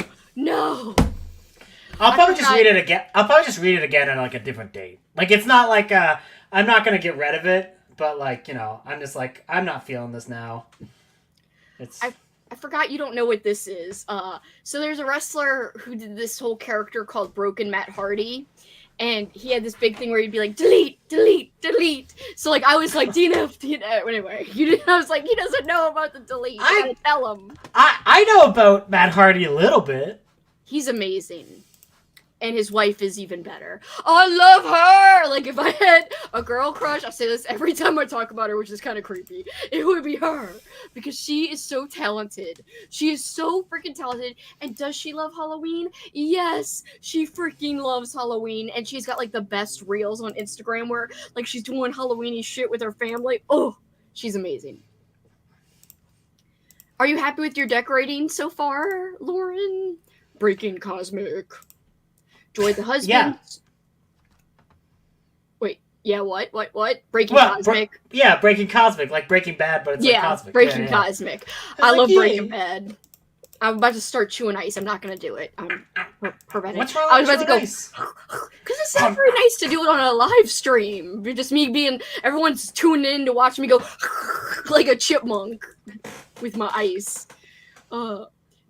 I'll probably just read it again. I'll probably just read it again on like a different date. Like it's not like I'm not gonna get rid of it, but like I'm just like I'm not feeling this now. It's. I forgot you don't know what this is. So there's a wrestler who did this whole character called Broken Matt Hardy, and he had this big thing where he'd be like, delete. So like I was like, DNF. Anyway, I was like, he doesn't know about the delete. You gotta tell him. I know about Matt Hardy a little bit. He's amazing. And his wife is even better. Oh, I love her! Like, if I had a girl crush, I'll say this every time I talk about her, which is kind of creepy, it would be her. Because she is so talented. She is so freaking talented. And does she love Halloween? Yes! She freaking loves Halloween. And she's got, like, the best reels on Instagram where, like, she's doing Halloween-y shit with her family. Oh, she's amazing. Are you happy with your decorating so far, Lauren? Breaking Cosmic. Joy the husband. Yeah. Wait. Yeah. What? Breaking Cosmic. Breaking Cosmic, like Breaking Bad, but it's like Cosmic. Breaking Cosmic. I love Breaking Bad. I'm about to start chewing ice. I'm not gonna do it. I'm preventing. What's wrong I was with about to go because it's not very nice to do it on a live stream. Just me being everyone's tuning in to watch me go like a chipmunk with my ice.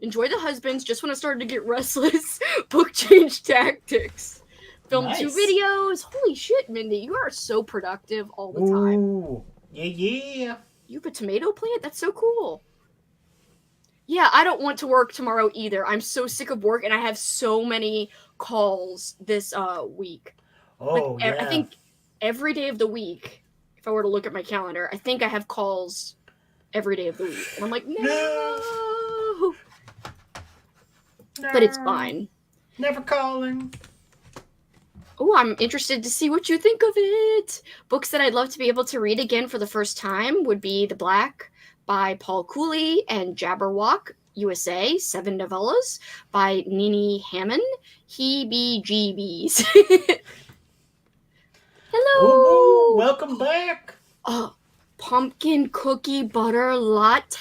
Enjoy the husbands. Just when I started to get restless, book change tactics. Film 2 videos. Holy shit, Mindy. You are so productive all the time. Ooh. Yeah. You have a tomato plant? That's so cool. Yeah, I don't want to work tomorrow either. I'm so sick of work and I have so many calls this week. Oh, yeah. I think every day of the week, if I were to look at my calendar, I think I have calls every day of the week. And I'm like, no. But it's fine. Never calling. Oh, I'm interested to see what you think of it. Books that I'd love to be able to read again for the first time would be The Black by Paul Cooley and Jabberwock USA, 7 novellas by Nini Hammond. Heebie-jeebies. Hello. Ooh, welcome back. Oh, pumpkin cookie butter latte.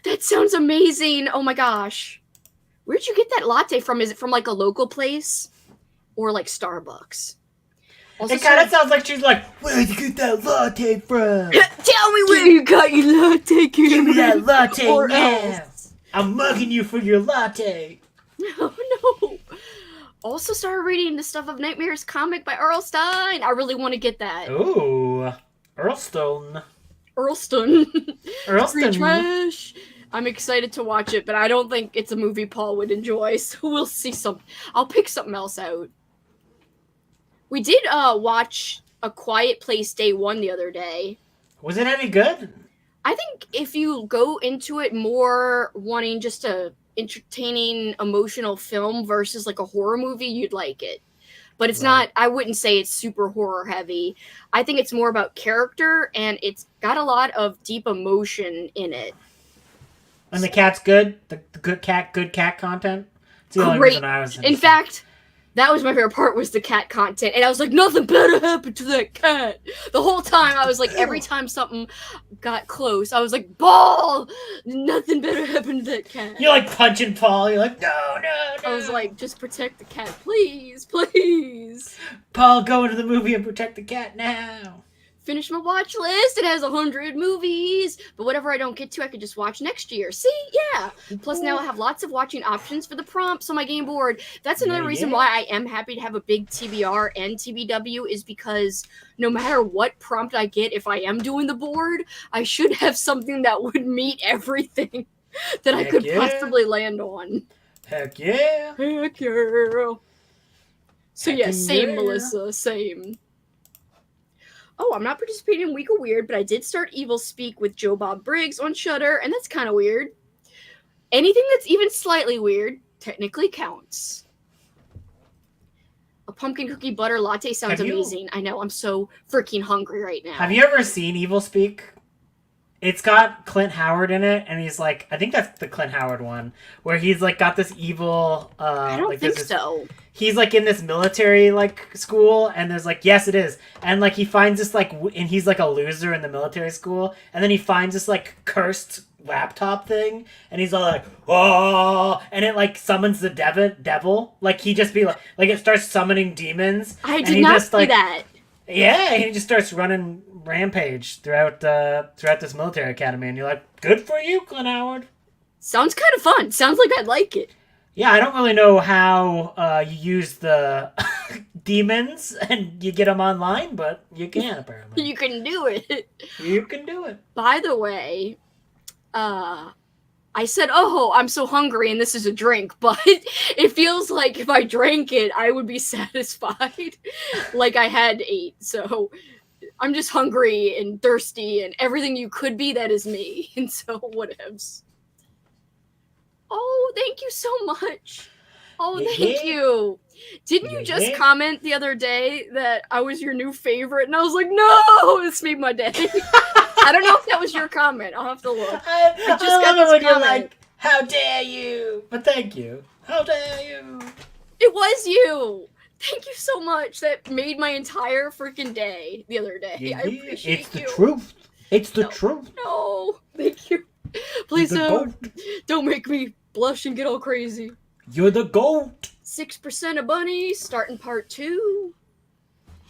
That sounds amazing. Oh my gosh. Where'd you get that latte from? Is it from like a local place or like Starbucks? Also, it kind of sounds like she's like, where'd you get that latte from? Tell me where you got your latte. Give me that latte now. I'm mugging you for your latte. No. Also started reading the Stuff of Nightmares comic by Earl Stein. I really want to get that. Ooh. Earlstone. Free trash. I'm excited to watch it, but I don't think it's a movie Paul would enjoy, so we'll see I'll pick something else out. We did watch A Quiet Place Day 1 the other day. Was it any good? I think if you go into it more wanting just a entertaining, emotional film versus like a horror movie, you'd like it. But it's not, I wouldn't say it's super horror heavy. I think it's more about character, and it's got a lot of deep emotion in it. And the cat's good? The good cat content? It's the only reason I was in fact, that was my favorite part was the cat content. And I was like, nothing better happened to that cat. The whole time I was like, every time something got close, I was like, Paul! Nothing better happened to that cat. You're like punching Paul. You're like, no. I was like, just protect the cat, please. Paul, go into the movie and protect the cat now. Finish my watch list. It has 100 movies, but whatever I don't get to, I could just watch next year. See? Yeah. Plus now I have lots of watching options for the prompts on my game board. That's another reason why I am happy to have a big TBR and TBW is because no matter what prompt I get, if I am doing the board, I should have something that would meet everything that I could possibly land on. Heck yeah. Heck yeah. So yeah, same, yeah. Melissa, same. Oh, I'm not participating in Week of Weird, but I did start Evil Speak with Joe Bob Briggs on Shudder, and that's kind of weird. Anything that's even slightly weird technically counts. A pumpkin cookie butter latte sounds amazing. I know, I'm so freaking hungry right now. Have you ever seen Evil Speak? It's got Clint Howard in it, and he's like, I think that's the Clint Howard one, where he's like got this evil. I don't think so. He's like in this military like school, and there's like, yes, it is, and like he finds this like, and he's like a loser in the military school, and then he finds this like cursed laptop thing, and he's all like, oh, and it like summons the devil, like he just be like it starts summoning demons. I did not see that. Yeah, he just starts running rampage throughout this military academy, and you're like, good for you, Clint Howard. Sounds kind of fun. Sounds like I'd like it. Yeah, I don't really know how you use the demons and you get them online, but you can apparently. You can do it. You can do it. By the way, I said, oh, I'm so hungry and this is a drink, but it feels like if I drank it, I would be satisfied like I had ate. So I'm just hungry and thirsty and everything you could be, that is me. And so whatevs. Oh, thank you so much. Oh, thank you. Didn't you just comment the other day that I was your new favorite? And I was like, no, this made my day. I don't know if that was your comment. I'll have to look. I just got this comment. You're like, how dare you? But thank you. How dare you? It was you. Thank you so much. That made my entire freaking day the other day. Yeah, I appreciate it's the truth. It's the truth. No, thank you. Please don't make me blush and get all crazy. You're the GOAT. 6% of Bunny, starting part 2.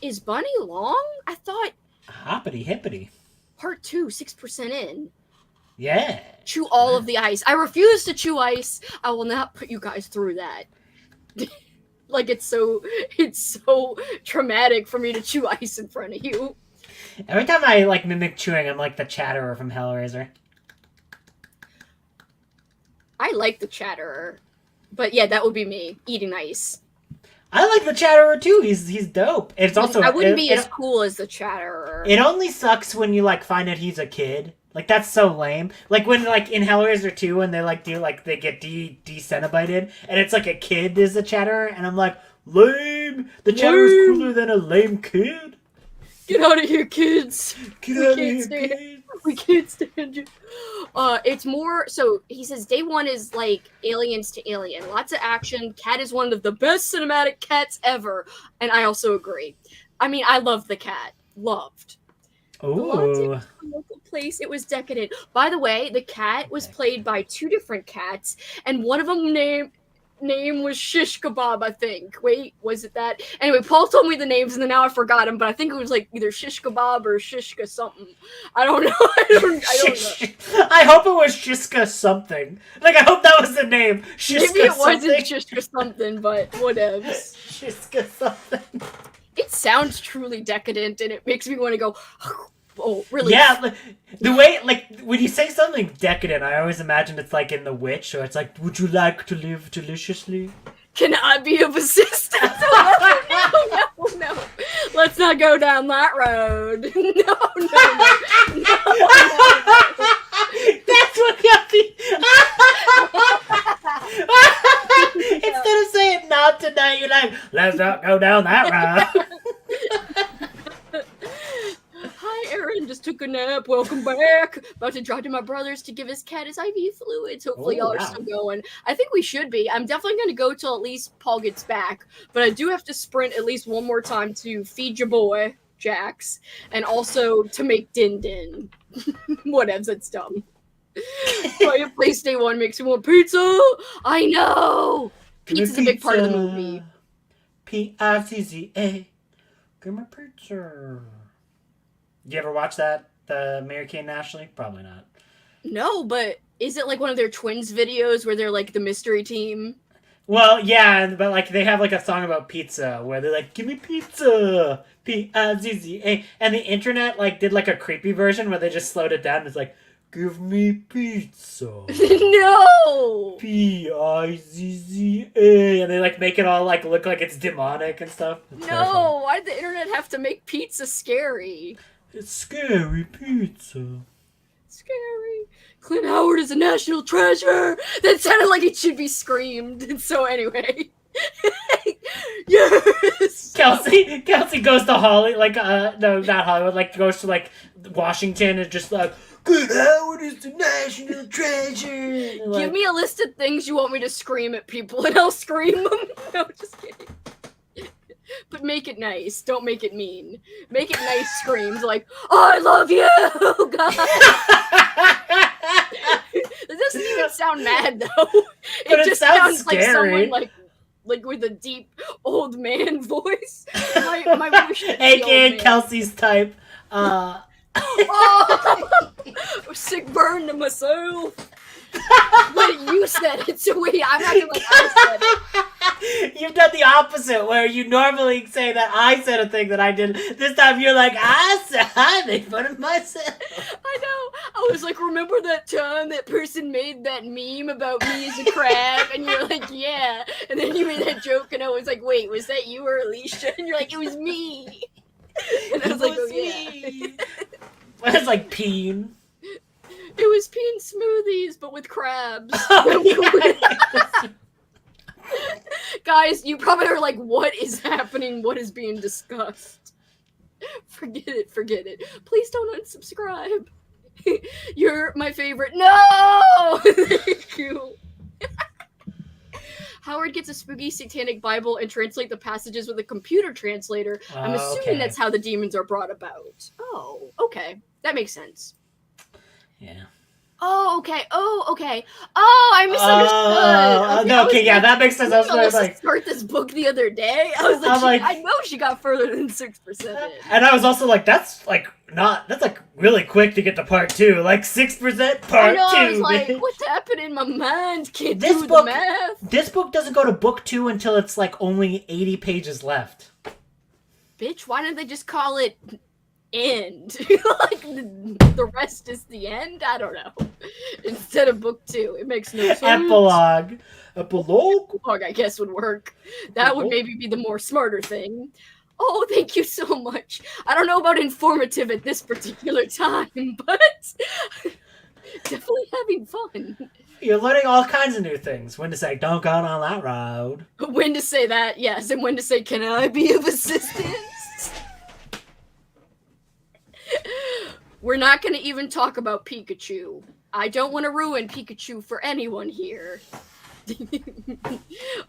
Is Bunny long? I thought... Hoppity hippity. Part 2, 6% in. Yeah. Chew all of the ice. I refuse to chew ice. I will not put you guys through that. Like, it's so traumatic for me to chew ice in front of you. Every time I, like, mimic chewing, I'm like the Chatterer from Hellraiser. I like the Chatterer. But yeah, that would be me, eating ice. I like the Chatterer too. He's dope. It's also I wouldn't be as cool as the Chatterer. It only sucks when you like find out he's a kid. Like that's so lame. Like when like in Hellraiser 2 when they like do like they get de-cenobited and it's like a kid is the Chatterer and I'm like, lame. The Chatterer's cooler than a lame kid. Get out of here, kids. Get out of here, kids. We can't stand you. It's more, so he says day 1 is like Aliens to Alien. Lots of action. Cat is one of the best cinematic cats ever. And I also agree. I mean, I love the cat. Loved. Ooh. Local place. It was decadent. By the way, the cat was played by 2 different cats, and one of them name was Shish Kebab, I think. Wait, was it that? Anyway, Paul told me the names, and then now I forgot them, but I think it was like either Shish Kebab or Shishka something. I don't know. I don't know. I hope it was Shishka something. Like, I hope that was the name. Shishka Maybe it something. wasn't Shishka something, but whatevs. Shishka something. It sounds truly decadent, and it makes me want to go... Oh, really? Yeah, the way, like, when you say something decadent, I always imagine it's like in The Witch, or it's like, would you like to live deliciously? Can I be of assistance? No. Let's not go down that road. No. That's what you'll be. Instead of saying not tonight, you're like, let's not go down that road. Hi, Aaron. Just took a nap. Welcome back. About to drive to my brother's to give his cat his IV fluids. Hopefully, y'all are still going. I think we should be. I'm definitely going to go till at least Paul gets back. But I do have to sprint at least one more time to feed your boy, Jax, and also to make Din Din. Whatevs, that's dumb. Quiet Place Day 1 makes me want pizza. I know. Pizza's a big part of the movie. Pizza. Give me pizza. Did you ever watch that, the Mary-Kate and Ashley? Probably not. No, but is it like one of their twins videos where they're like the mystery team? Well, yeah, but like they have like a song about pizza where they're like, give me pizza. Pizza. And the internet like did like a creepy version where they just slowed it down. It's like, Give me pizza. No! Pizza. And they like make it all like look like it's demonic and stuff. It's No! Why did the internet have to make pizza scary? It's scary pizza. Scary. Clint Howard is a national treasure! That sounded like it should be screamed. And so anyway. Yes! Kelsey goes to Hollywood, no, not Hollywood, like goes to like Washington and just like, Clint Howard is the national treasure. Give me a list of things you want me to scream at people and I'll scream them. No, just kidding. But make it nice. Don't make it mean. Make it nice screams like, I love you! God. It doesn't even sound mad though. It just sounds scary. like someone like with a deep old man voice. My voice should be AKA Kelsey's type. Oh, sick burn to myself. Wait, you said it, so wait, I'm acting like I said it. You've done the opposite, where you normally say that I said a thing that I did. This time you're like, I made fun of myself. I know. I was like, remember that time that person made that meme about me as a crab? And you're like, yeah. And then you made that joke, and I was like, wait, was that you or Alicia? And you're like, it was me. And I was like, oh yeah. It's like peen. It was peen smoothies, but with crabs. Oh, yeah. Guys, you probably are like, what is happening? What is being discussed? Forget it. Please don't unsubscribe. You're my favorite. No! Thank you. Howard gets a spooky satanic Bible and translate the passages with a computer translator. I'm assuming that's how the demons are brought about. Oh, okay. That makes sense. Yeah. Oh, okay. Oh, I misunderstood. No, okay, yeah, that makes sense. I was like, start this book the other day. I was like, I know she got further than 6% in. And I was also like, that's like really quick to get to part 2. Like 6% part 2. I was like, what's happening in my mind? Can't do the math. This book doesn't go to book 2 until it's like only 80 pages left. Bitch, why didn't they just call it end? Like the rest is the end? I don't know. Instead of book 2. It makes no sense. Epilogue, I guess would work. That would maybe be the more smarter thing. Oh, thank you so much. I don't know about informative at this particular time, but definitely having fun. You're learning all kinds of new things. When to say, don't go down that road. When to say that, yes. And when to say, can I be of assistance? We're not going to even talk about Pikachu. I don't want to ruin Pikachu for anyone here.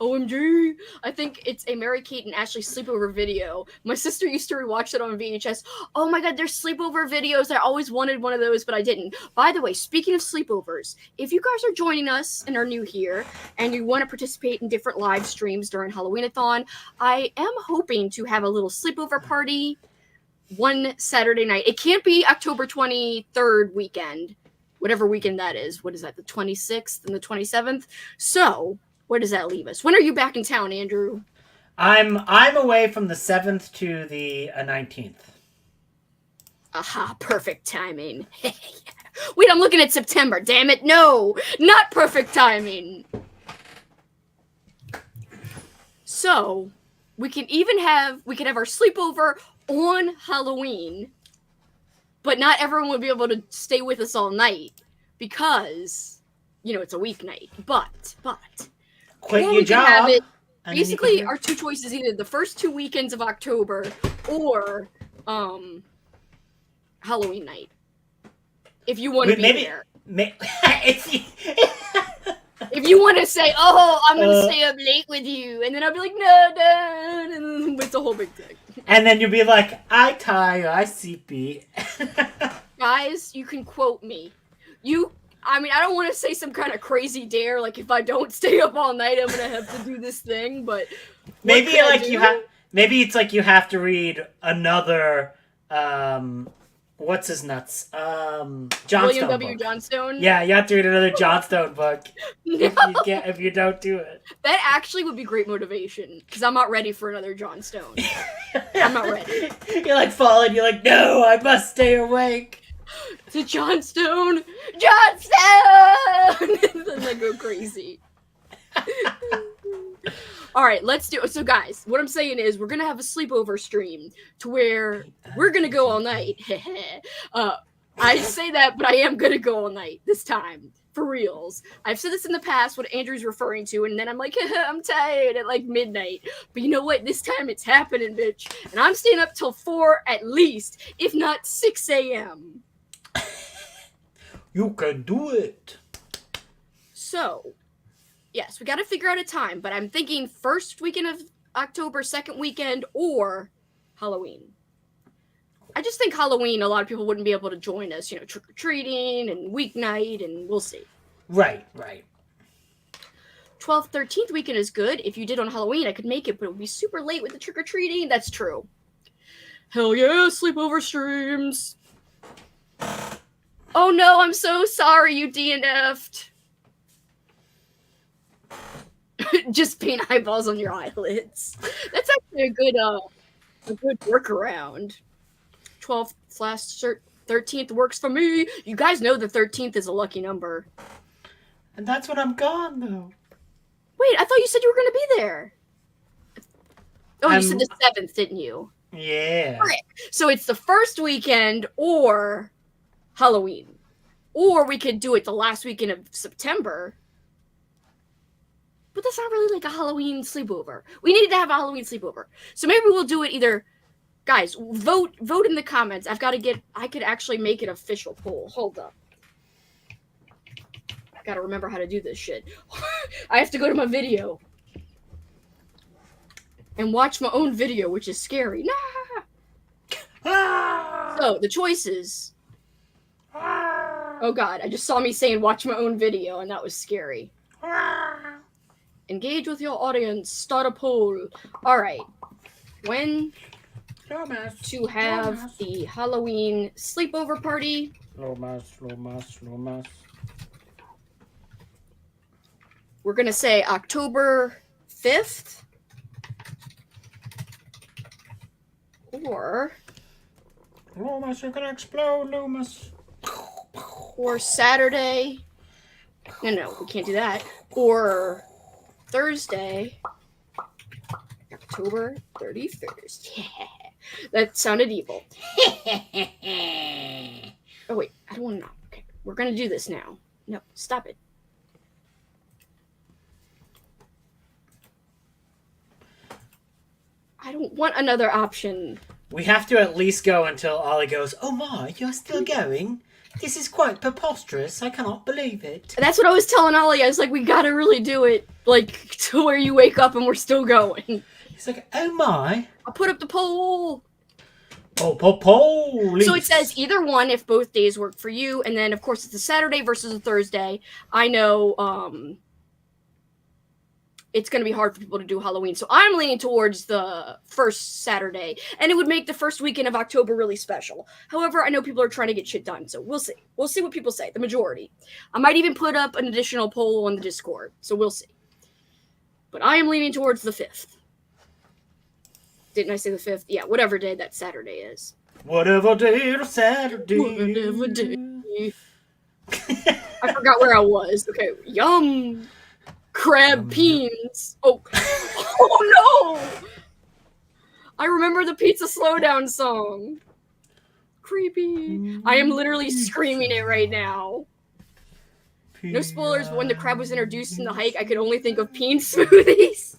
OMG. I think it's a Mary-Kate and Ashley sleepover video. My sister used to rewatch it on VHS. Oh my god, there's sleepover videos. I always wanted one of those, but I didn't. By the way, speaking of sleepovers, if you guys are joining us and are new here, and you want to participate in different live streams during Halloween-a-thon, I am hoping to have a little sleepover party one Saturday night. It can't be October 23rd weekend. Whatever weekend that is. What is that? The 26th and the 27th? So, where does that leave us? When are you back in town, Andrew? I'm away from the 7th to the 19th. Aha, perfect timing. Wait, I'm looking at September. Damn it. No, not perfect timing. So, we could have our sleepover on Halloween. But not everyone would be able to stay with us all night because, it's a weeknight. But quit your job. Basically, our two choices: either the first 2 weekends of October or Halloween night. If you want to be there. If you want to say, "Oh, I'm going to stay up late with you," and then I'll be like, "No," and it's a whole big thing. And then you'll be like, I tired, I sleepy. Guys, you can quote me. I don't want to say some kind of crazy dare, like if I don't stay up all night, I'm gonna have to do this thing, but maybe maybe it's like you have to read another what's his nuts? Johnstone William W. book. Johnstone? Yeah, you have to read another Johnstone book if you don't do it. That actually would be great motivation, because I'm not ready for another Johnstone. I'm not ready. You're like falling, you're like, no, I must stay awake. Is it Johnstone? Johnstone! And then they go crazy. All right, let's do it. So, guys, what I'm saying is we're going to have a sleepover stream to where we're going to go all night. I say that, but I am going to go all night this time. For reals. I've said this in the past, what Andrew's referring to, and then I'm like, I'm tired at like midnight. But you know what? This time it's happening, bitch. And I'm staying up till 4 at least, if not 6 a.m. You can do it. So, yes, we got to figure out a time, but I'm thinking first weekend of October, second weekend, or Halloween. I just think Halloween, a lot of people wouldn't be able to join us, you know, trick-or-treating and weeknight, and we'll see. Right. 12th, 13th weekend is good. If you did on Halloween, I could make it, but it would be super late with the trick-or-treating. That's true. Hell yeah, sleepover streams. Oh no, I'm so sorry you DNF'd. Just paint eyeballs on your eyelids. That's actually a good workaround. 12th/13th works for me. You guys know the 13th is a lucky number. And that's when I'm gone, though. Wait, I thought you said you were going to be there. Oh, you said the 7th, didn't you? Yeah. Okay. So it's the first weekend or Halloween. Or we could do it the last weekend of September. But that's not really like a Halloween sleepover. We need to have a Halloween sleepover. So maybe we'll do it either... Guys, vote in the comments. I could actually make an official poll. Hold up. I gotta remember how to do this shit. I have to go to my video. And watch my own video, which is scary. Nah! So, the choices. Oh god, I just saw me saying watch my own video, and that was scary. Engage with your audience. Start a poll. Alright. When... to have the Halloween sleepover party. Slow mass. We're going to say October 5th. Or... Loomis, you're going to explode, Loomis. Or Saturday. No, we can't do that. Or Thursday, October 31st. Yeah. That sounded evil. Oh, wait. I don't want to know. Okay. We're going to do this now. No, stop it. I don't want another option. We have to at least go until Ollie goes, oh my, you're still going? This is quite preposterous. I cannot believe it. That's what I was telling Ollie. I was like, we got to really do it. Like, to where you wake up and we're still going. He's like, oh my. I'll put up the poll. Oh, poll. So it says either one if both days work for you. And then, of course, it's a Saturday versus a Thursday. I know it's going to be hard for people to do Halloween. So I'm leaning towards the first Saturday. And it would make the first weekend of October really special. However, I know people are trying to get shit done. So we'll see. We'll see what people say. The majority. I might even put up an additional poll on the Discord. So we'll see. But I am leaning towards the 5th. Didn't I say the 5th? Yeah, whatever day that Saturday is. Whatever day to Saturday. Whatever day. I forgot where I was. Okay, yum. Crab peens. Oh. Oh no! I remember the Pizza Slowdown song. Creepy. I am literally screaming it right now. No spoilers, but when the crab was introduced in the hike, I could only think of peen smoothies.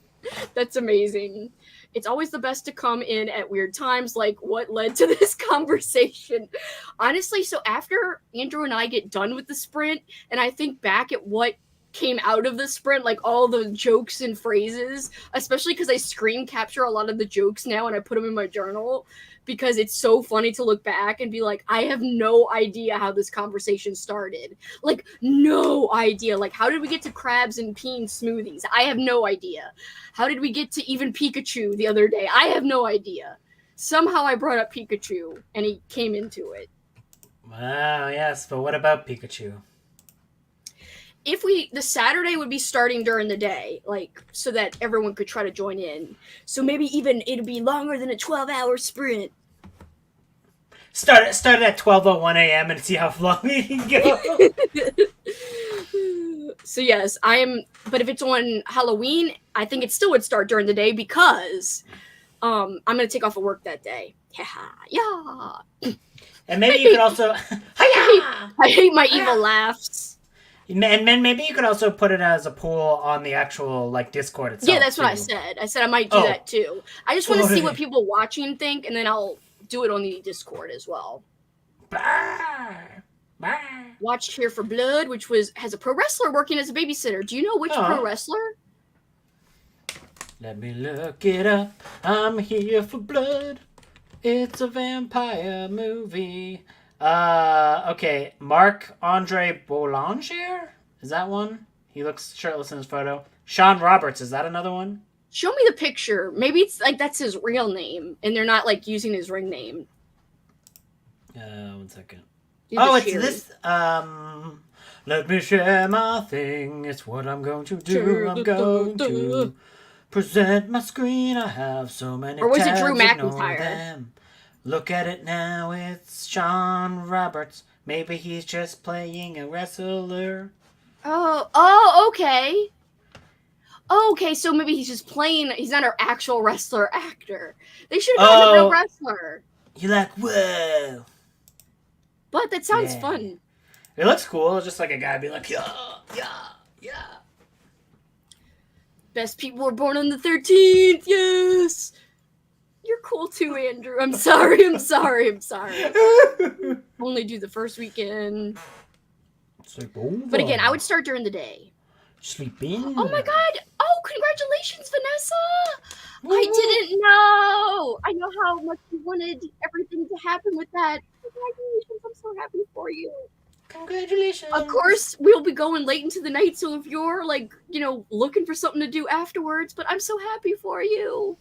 That's amazing. It's always the best to come in at weird times, like what led to this conversation. Honestly, so after Andrew and I get done with the sprint, and I think back at what came out of the sprint, like all the jokes and phrases, especially because I screen capture a lot of the jokes now and I put them in my journal, because it's so funny to look back and be like, I have no idea how this conversation started. Like, no idea. Like, how did we get to crabs and peen smoothies? I have no idea. How did we get to even Pikachu the other day? I have no idea. Somehow I brought up Pikachu and he came into it. Wow, yes, but what about Pikachu? The Saturday would be starting during the day, like, so that everyone could try to join in. So maybe even it'd be longer than a 12-hour sprint. Start it at 12:01 a.m. and see how long we can go. So yes, I am. But if it's on Halloween, I think it still would start during the day because I'm gonna take off of work that day. Yeah. And maybe you could also. I hate my evil laughs. And then maybe you could also put it as a poll on the actual like Discord itself. Yeah, that's what I said. I said I might do that too. I just want to see what people watching think, and then I'll do it on the Discord as well. Watched Here for Blood, which has a pro wrestler working as a babysitter. Do you know which pro wrestler? Let me look it up. I'm here for blood. It's a vampire movie. Okay. Marc-Andre Boulanger? Is that one? He looks shirtless in his photo. Sean Roberts, is that another one? Show me the picture. Maybe it's like that's his real name, and they're not like using his ring name. 1 second. It's Sherry. this. Let me share my thing. It's what I'm going to do. I'm going to present my screen. I have so many. Or was it tabs, Drew ignore McIntyre? them. Look at it now. It's Sean Roberts. Maybe he's just playing a wrestler. Oh, okay. Okay, so maybe he's just playing. He's not an actual wrestler actor. They should have gone a real wrestler. You're like, whoa. But that sounds fun. It looks cool. It's just like a guy be like, yeah. Best people were born on the 13th. Yes. You're cool too, Andrew. I'm sorry. Only do the first weekend. Sleep over. But again, I would start during the day. Sleep in. Oh my god. Oh, congratulations, Vanessa. Woo. I didn't know. I know how much you wanted everything to happen with that. Congratulations. I'm so happy for you. Congratulations. Of course, we'll be going late into the night, so if you're, like, looking for something to do afterwards, but I'm so happy for you.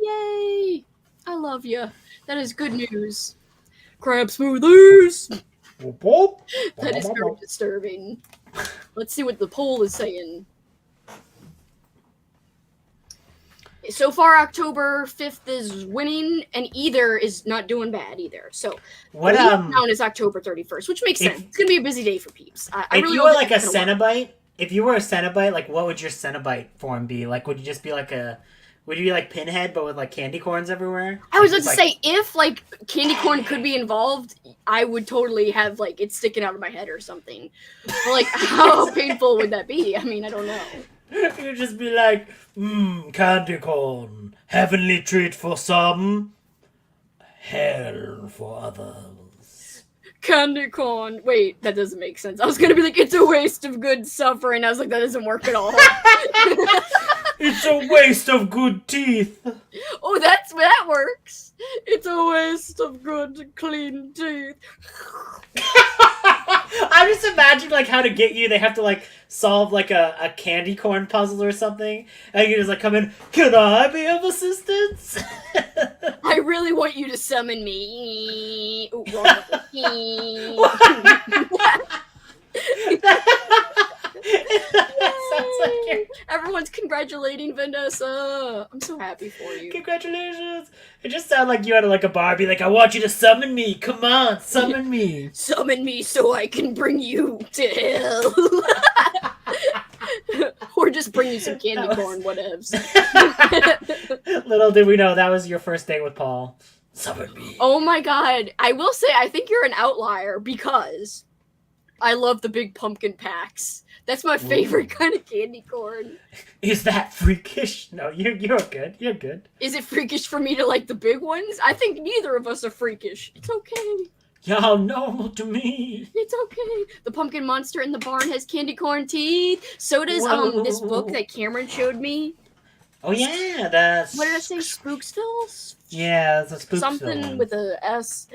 Yay. I love you. That is good news. Crab smoothies. That is very disturbing. Let's see what the poll is saying. So far, October 5th is winning, and either is not doing bad either. So, what Readathon is October 31st, which makes sense. It's going to be a busy day for peeps. If you were like a Cenobite, like, what would your Cenobite form be? Like, would you just be like would you be like Pinhead, but with like candy corns everywhere? I was about to say, if like candy corn could be involved, I would totally have like it sticking out of my head or something. But, like, how painful would that be? I mean, I don't know. You'd just be like, candy corn, heavenly treat for some, hell for others. Candy corn. Wait, that doesn't make sense. I was gonna be like, it's a waste of good suffering. I was like, that doesn't work at all. It's a waste of good teeth. Oh, that works. It's a waste of good, clean teeth. I just imagine like how to get you. They have to like solve like a candy corn puzzle or something, and you just like come in. Can I be of assistance? I really want you to summon me. Ooh, wrong. Sounds like everyone's congratulating Vanessa. I'm so happy for you. Congratulations. It just sounded like you had like a bar be like, I want you to summon me. Come on, summon me. Summon me so I can bring you to hell. Or just bring you some candy corn, whatevs. Little did we know that was your first date with Paul. Summon me. Oh my god. I will say, I think you're an outlier because I love the big pumpkin packs. That's my favorite kind of candy corn. Is that freakish? No, you're good. You're good. Is it freakish for me to like the big ones? I think neither of us are freakish. It's okay. Y'all normal to me. It's okay. The pumpkin monster in the barn has candy corn teeth. So does this book that Cameron showed me. Oh yeah, that's... What did I say? Spooksville? Yeah, it's a Spooksville. Something with a S.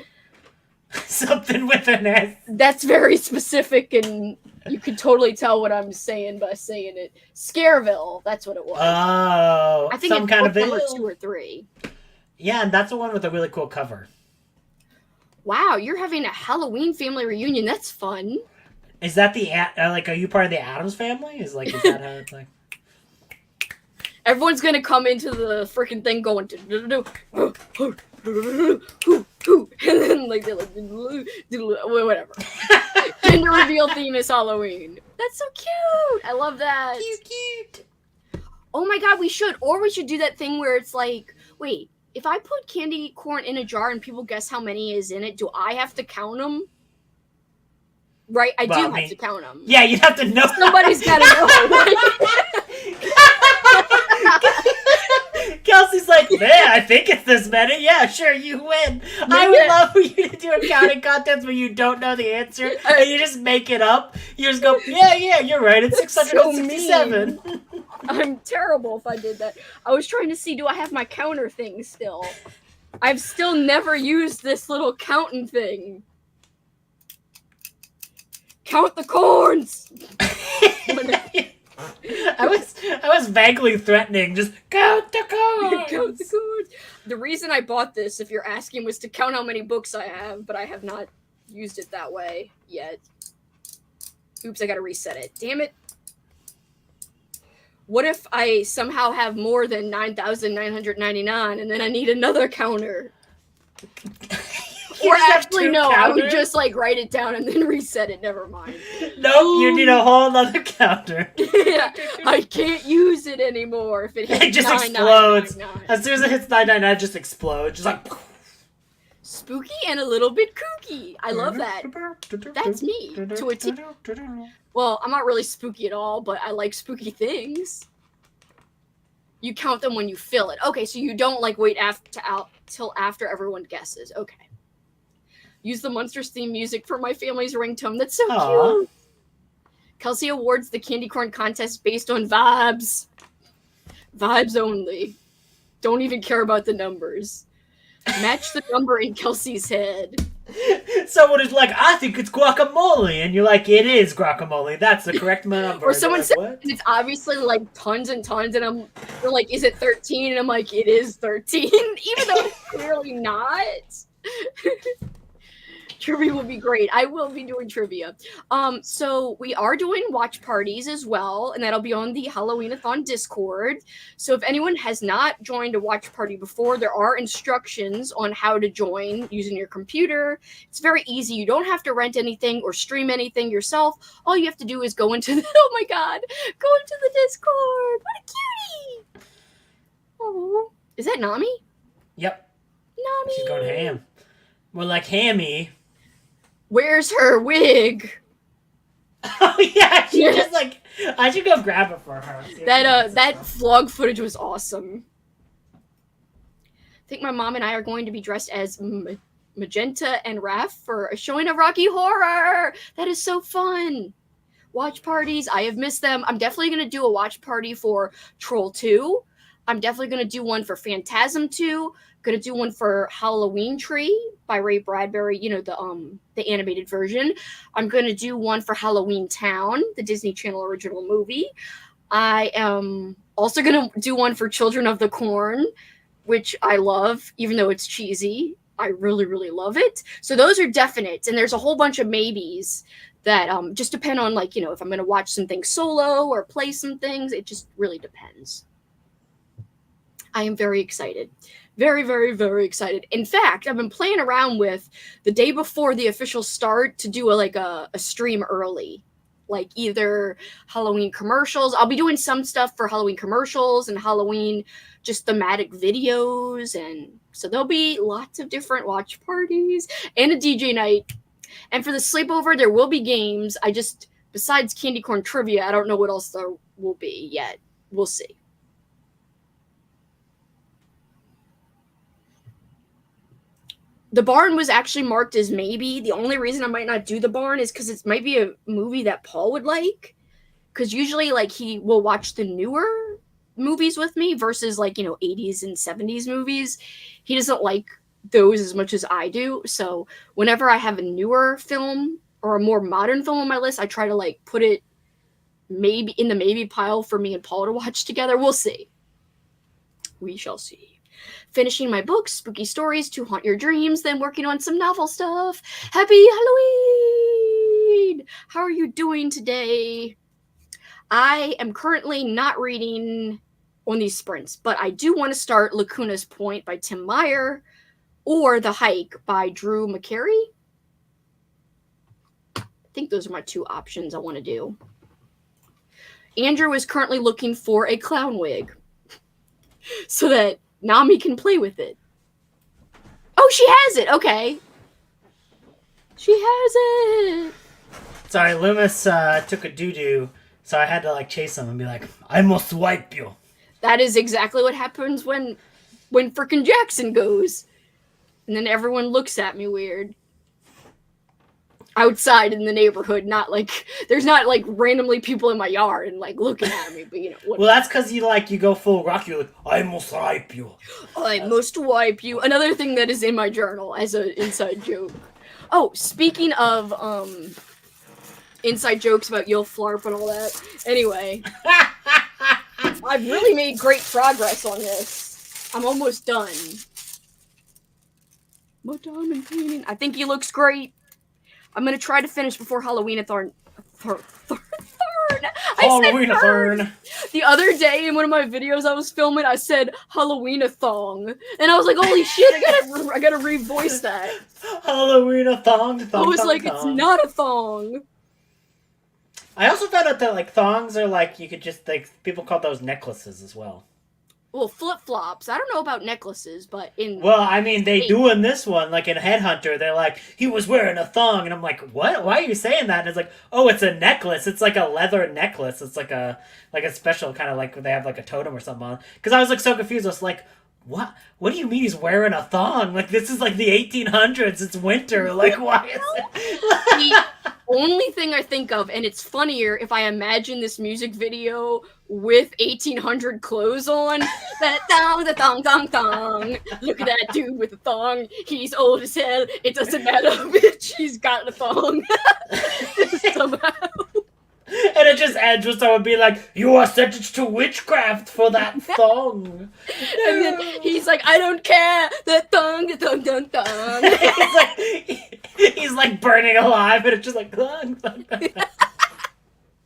Something with an S. That's very specific, and you can totally tell what I'm saying by saying it. Scareville, that's what it was. Oh, I think some it's kind of number 2 or 3. Yeah, and that's the one with a really cool cover. Wow, you're having a Halloween family reunion. That's fun. Is that the are you part of the Addams family? Is that how it's like? Everyone's gonna come into the freaking thing going to Who? And then like they're like whatever. Gender reveal theme is Halloween. That's so cute. I love that. Cute. Oh my god, we should. Or we should do that thing where it's like, wait, if I put candy corn in a jar and people guess how many is in it, do I have to count them? Right? I do have to count them. Yeah, you have to know. Somebody's got to know. Kelsey's like, man, I think it's this many. Yeah, sure, you win. I would love for you to do a counting contest where you don't know the answer and you just make it up. You just go, yeah, you're right. It's 667. So I'm terrible if I did that. I was trying to see, do I have my counter thing still? I've still never used this little counting thing. Count the corns! I was vaguely threatening, just count the corns! Count the corns! The reason I bought this, if you're asking, was to count how many books I have, but I have not used it that way yet. Oops, I gotta reset it. Damn it. What if I somehow have more than 9,999 and then I need another counter? Or actually, no, I would just like write it down and then reset it. Never mind. Nope, you need a whole other counter. Yeah, I can't use it anymore if it hits it just explodes. As soon as it hits 999, it just explodes. Just like spooky and a little bit kooky. I love that. That's me to a T. Well, I'm not really spooky at all, but I like spooky things. You count them when you fill it. Okay, so you don't like wait till after everyone guesses. Okay. Use the Monsters theme music for my family's ringtone. That's so cute. Kelsey awards the candy corn contest based on vibes. Vibes only. Don't even care about the numbers. Match the number in Kelsey's head. Someone is like, I think it's guacamole. And you're like, it is guacamole. That's the correct number. Or someone said, and it's obviously like tons and tons. And they're like, is it 13? And I'm like, it is 13. Even though it's clearly not. Trivia will be great. I will be doing trivia. So we are doing watch parties as well, and that'll be on the Halloween-a-thon Discord. So if anyone has not joined a watch party before, there are instructions on how to join using your computer. It's very easy. You don't have to rent anything or stream anything yourself. All you have to do is go into the, oh my god, go into the Discord. What a cutie. Oh, is that Nami? Yep. Nami. She's going ham. More like Hammy. Where's her wig? Oh yeah, she just like, I should go grab it for her. That vlog footage was awesome. I think my mom and I are going to be dressed as Magenta and Raph for a showing of Rocky Horror. That is so fun. Watch parties, I have missed them. I'm definitely going to do a watch party for Troll 2. I'm definitely going to do one for Phantasm 2. Going to do one for Halloween Tree by Ray Bradbury, you know, the animated version. I'm going to do one for Halloween Town, the Disney Channel original movie. I am also going to do one for Children of the Corn, which I love, even though it's cheesy. I really, really love it. So those are definite. And there's a whole bunch of maybes that just depend on, like, you know, if I'm going to watch some things solo or play some things. It just really depends. I am very excited. Very, very, very excited. In fact, I've been playing around with the day before the official start to do a stream early. Like either Halloween commercials. I'll be doing some stuff for Halloween commercials and Halloween just thematic videos. And so there'll be lots of different watch parties and a DJ night. And for the sleepover, there will be games. Besides candy corn trivia, I don't know what else there will be yet. We'll see. The barn was actually marked as maybe. The only reason I might not do the barn is because it might be a movie that Paul would like. Because usually, like, he will watch the newer movies with me versus, like, you know, 80s and 70s movies. He doesn't like those as much as I do. So whenever I have a newer film or a more modern film on my list, I try to, like, put it maybe in the maybe pile for me and Paul to watch together. We'll see. We shall see. Finishing my books, Spooky Stories to Haunt Your Dreams, then working on some novel stuff. Happy Halloween! How are you doing today? I am currently not reading on these sprints, but I do want to start Lacuna's Point by Tim Meyer or The Hike by Drew McCary. I think those are my two options I want to do. Andrew is currently looking for a clown wig so that Nami can play with it. Oh, she has it. Okay. She has it. Sorry, Loomis took a doo-doo, so I had to like chase him and be like, I must wipe you. That is exactly what happens when frickin' Jackson goes. And then everyone looks at me weird. Outside in the neighborhood, not like there's not like randomly people in my yard and like looking at me, but you know. Whatever. Well, that's because you go full rock. You're like, I must wipe you. I must wipe you. Another thing that is in my journal as an inside joke. Oh, speaking of inside jokes about You'll Flarp and all that. Anyway, I've really made great progress on this. I'm almost done. My diamond painting. I think he looks great. I'm gonna try to finish before Halloween-a-thon. Halloween-a-thon. The other day in one of my videos I was filming, I said Halloween-a-thon, and I was like, "Holy shit! I gotta revoice that." Halloween-a-thon. I was like, "It's not a thong." I also found out that like thongs are like you could just like people call those necklaces as well. Well, flip-flops. I don't know about necklaces, but in... Well, I mean, they do in this one. Like in Headhunter, they're like, he was wearing a thong. And I'm like, what? Why are you saying that? And it's like, oh, it's a necklace. It's like a leather necklace. It's like a special kind of like, they have like a totem or something on. Because I was like so confused. I was like, what? What do you mean he's wearing a thong? Like, this is like the 1800s. It's winter. Like, why is it... The only thing I think of, and it's funnier if I imagine this music video with 1800 clothes on. That thong, the thong, thong, thong. Look at that dude with a thong. He's old as hell. It doesn't matter, bitch. He's got a thong. Somehow. And it just ends with someone being like, you are sentenced to witchcraft for that thong. And then he's like, I don't care. The thong, the thong, thong, thong. he's like burning alive, and it's just like, thong, thong, thong.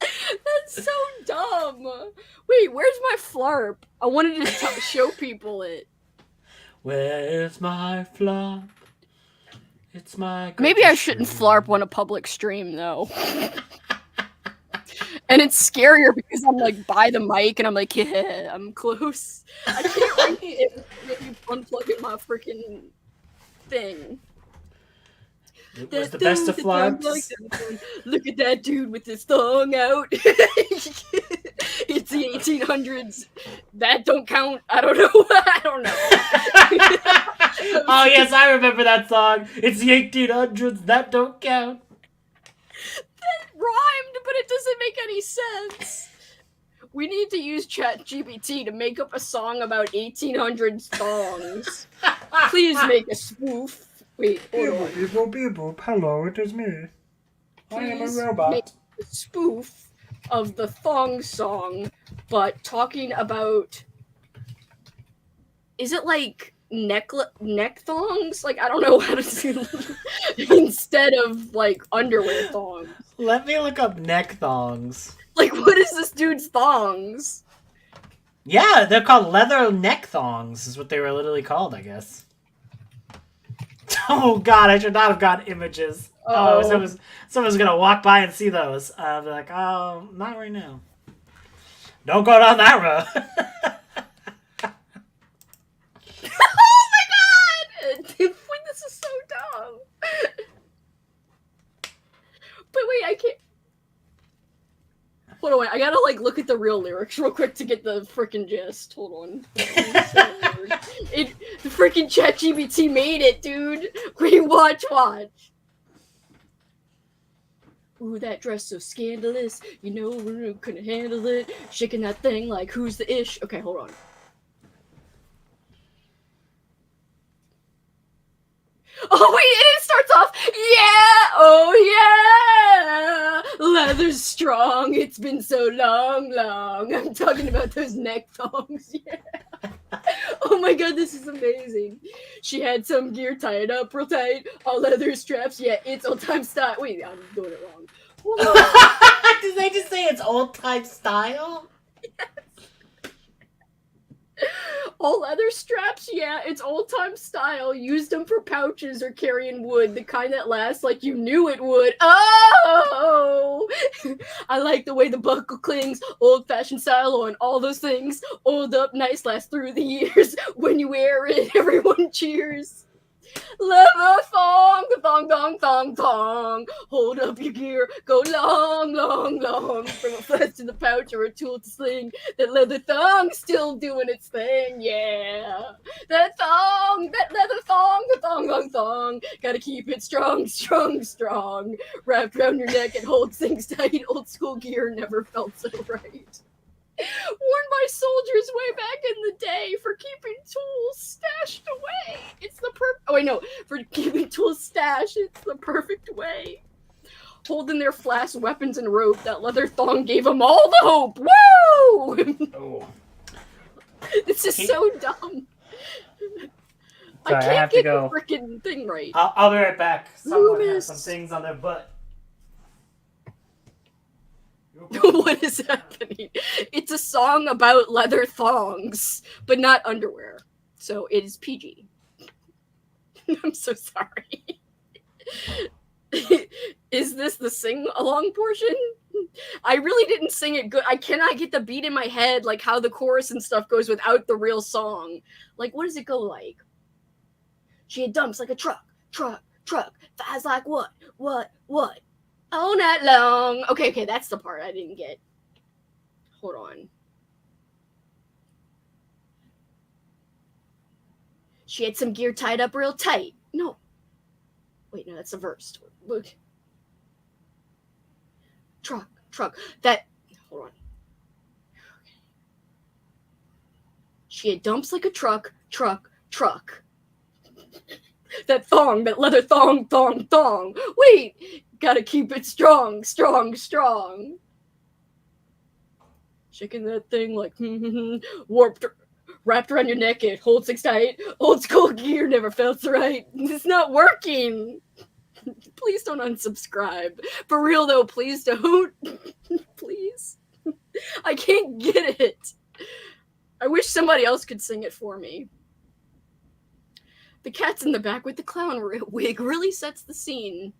That's so dumb. Wait, where's my flarp? I wanted to show people it. Where's my flop? It's my... Maybe I shouldn't flarp on a public stream, though. And it's scarier because I'm like by the mic and I'm like, yeah, I'm close. I can't read it if you unplug it my freaking thing. It was the best of flarps. Look at that dude with his thong out. It's the 1800s. That don't count. I don't know. I don't know. Oh yes, I remember that song. It's the 1800s. That don't count. That rhymed, but it doesn't make any sense. We need to use ChatGPT to make up a song about 1800s thongs. Please make a spoof. Wait, Beep, hello, it is me. I am a robot. Make a spoof of the thong song, but talking about... Is it like neck thongs? Like, I don't know how to do instead of like underwear thongs. Let me look up neck thongs. Like, what is this dude's thongs? Yeah, they're called leather neck thongs, is what they were literally called, I guess. Oh god, I should not have gotten images. Oh, someone's gonna walk by and see those. I'll be like, oh, not right now. Don't go down that road. Oh my god! This is so dumb. But wait, I can't... Hold on, I gotta like look at the real lyrics real quick to get the freaking gist. Hold on. The freaking ChatGPT made it, dude. Wait, watch. Ooh, that dress so scandalous. You know we couldn't handle it. Shaking that thing like who's the ish? Okay, hold on. Oh wait, and it starts off, yeah, oh yeah, leather's strong, it's been so long. I'm talking about those neck thongs, yeah. Oh my god, this is amazing. She had some gear tied up real tight, all leather straps, yeah, it's old time style. Wait, I'm doing it wrong. Did they just say it's old time style? Yes. All leather straps, yeah, it's old-time style. Used them for pouches or carrying wood, the kind that lasts like you knew it would. Oh! I like the way the buckle clings, old-fashioned style on all those things. Old up nice, last through the years. When you wear it, everyone cheers. Leather thong, thong, thong, thong, thong. Hold up your gear, go long, long, long. From a flesh to the pouch or a tool to sling. That leather thong's still doing its thing, yeah. That leather thong, the thong, thong, thong. Gotta keep it strong, strong, strong. Wrapped around your neck, it holds things tight. Old school gear never felt so right. Worn by soldiers way back in the day for keeping tools stashed away. It's the for keeping tools stashed. It's the perfect way. Holding their flask, weapons, and rope, that leather thong gave them all the hope. Woo! Oh. This is so dumb. Sorry, I can't have get to go. the freaking thing right. I'll be right back. Someone has Loomis. some things on their butt. What is happening? It's a song about leather thongs, but not underwear. So it is PG. I'm so sorry. Is this the sing-along portion? I really didn't sing it good. I cannot get the beat in my head, like how the chorus and stuff goes without the real song. Like, what does it go like? She had dumps like a truck, fast like what? All night long. Okay, that's the part I didn't get. Hold on. She had some gear tied up real tight. No. Wait, no, that's the verse. Look. Truck. That. Hold on. Okay. She had dumps like a truck. That thong, that leather thong. Wait. Gotta keep it strong. Shaking that thing like wrapped around your neck, it holds things tight. Old school gear never felt so right. It's not working. Please don't unsubscribe. For real though, please don't. Please. I can't get it. I wish somebody else could sing it for me. The cat's in the back with the clown wig really sets the scene.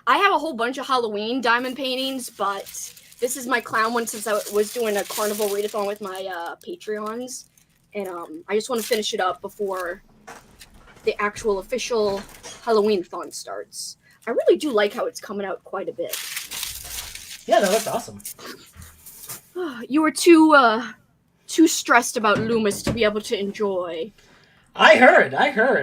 I have a whole bunch of Halloween diamond paintings, but this is my clown one since I was doing a carnival readathon with my Patreons. And I just want to finish it up before the actual official Halloween-a-thon starts. I really do like how it's coming out quite a bit. Yeah, that looks awesome. You were too stressed about Loomis to be able to enjoy. I heard.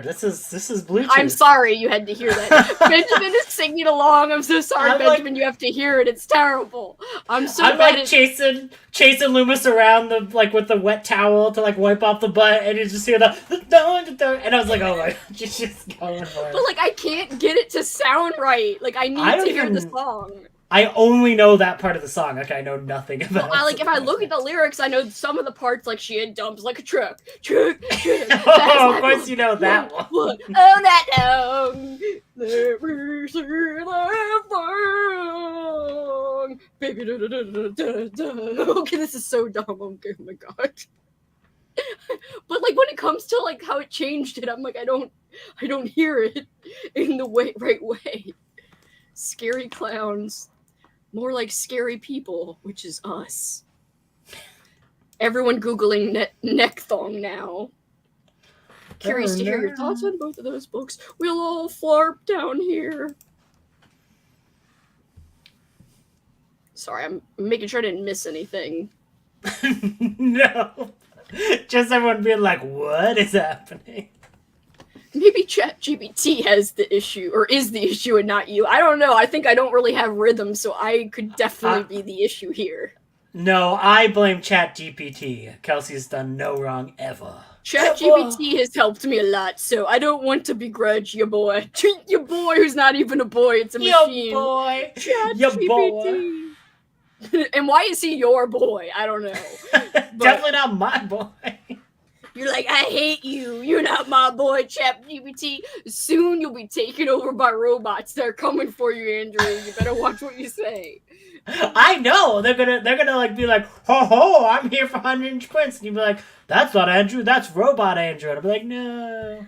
This is Bluetooth. I'm sorry you had to hear that. Benjamin is singing along. I'm so sorry, Benjamin. You have to hear it. It's terrible. I'm like chasing Loomis around with the wet towel to wipe off the butt, and you just hear the and I was like, oh my, she's just going for it. But I can't get it to sound right. I need to hear the song. I only know that part of the song. I know nothing about it. If I look at the lyrics, I know some of the parts, she had dumps like a truck. Oh, of course you know that one. Oh, that long. Okay, this is so dumb. Okay, oh my god. But when it comes to how it changed it, I'm I don't hear it in the right way. Scary clowns. More like scary people, which is us. Everyone Googling neck thong now. Curious to hear your thoughts on both of those books. We'll all flarp down here. Sorry, I'm making sure I didn't miss anything. No. Just everyone being like, what is happening? Maybe ChatGPT has the issue, or is the issue and not you. I don't know. I think I don't really have rhythm, so I could definitely be the issue here. No, I blame ChatGPT. Kelsey's done no wrong ever. ChatGPT has helped me a lot, so I don't want to begrudge your boy. Your boy who's not even a boy, it's a machine. Your boy. ChatGPT. And why is he your boy? I don't know. Definitely not my boy. You're like, I hate you. You're not my boy, ChatGPT. Soon you'll be taken over by robots. They're coming for you, Andrew. You better watch what you say. I know they're gonna like be like, ho ho, I'm here for 100-inch prints, and you'd be like, that's not Andrew, that's robot Andrew, and I'd be like, no.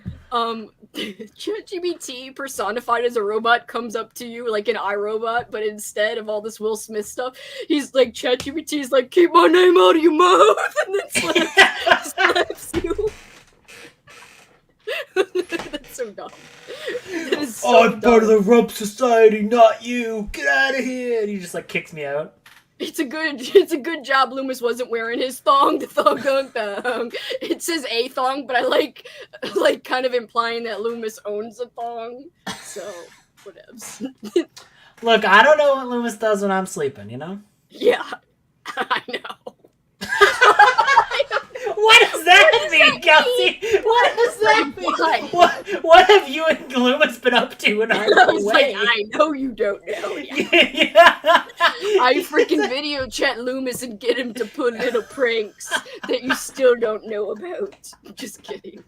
ChatGPT personified as a robot comes up to you like an iRobot, but instead of all this Will Smith stuff, he's like, ChatGPT's like, keep my name out of your mouth, and then slaps you. That's so dumb. That is so I'm part of the Rump Society, not you. Get out of here! And he just like kicks me out. It's a good job Loomis wasn't wearing his thong. The thong. It says a thong, but I like kind of implying that Loomis owns a thong. So whatevs. Look, I don't know what Loomis does when I'm sleeping. You know? Yeah, I know. What does that mean, Kelsey? What does that mean? What have you and Loomis been up to in our way? I know you don't know. Yeah. I freaking video chat Loomis and get him to put little pranks that you still don't know about. Just kidding.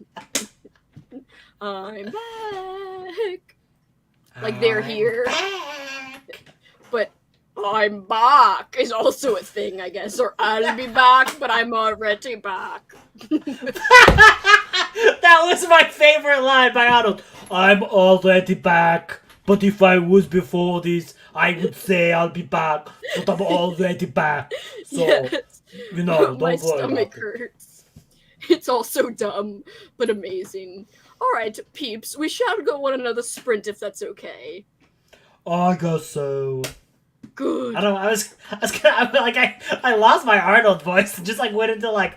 I'm back. Like they're here. But I'm back is also a thing, I guess. Or I'll be back, but I'm already back. That was my favorite line by Arnold. I'm already back, but if I was before this, I would say I'll be back, but I'm already back. So, yes. You know, don't my worry stomach about hurts. It's all so dumb, but amazing. Alright, peeps, we shall go on another sprint if that's okay. I guess so. Good. I don't know, I lost my Arnold voice and just like went into like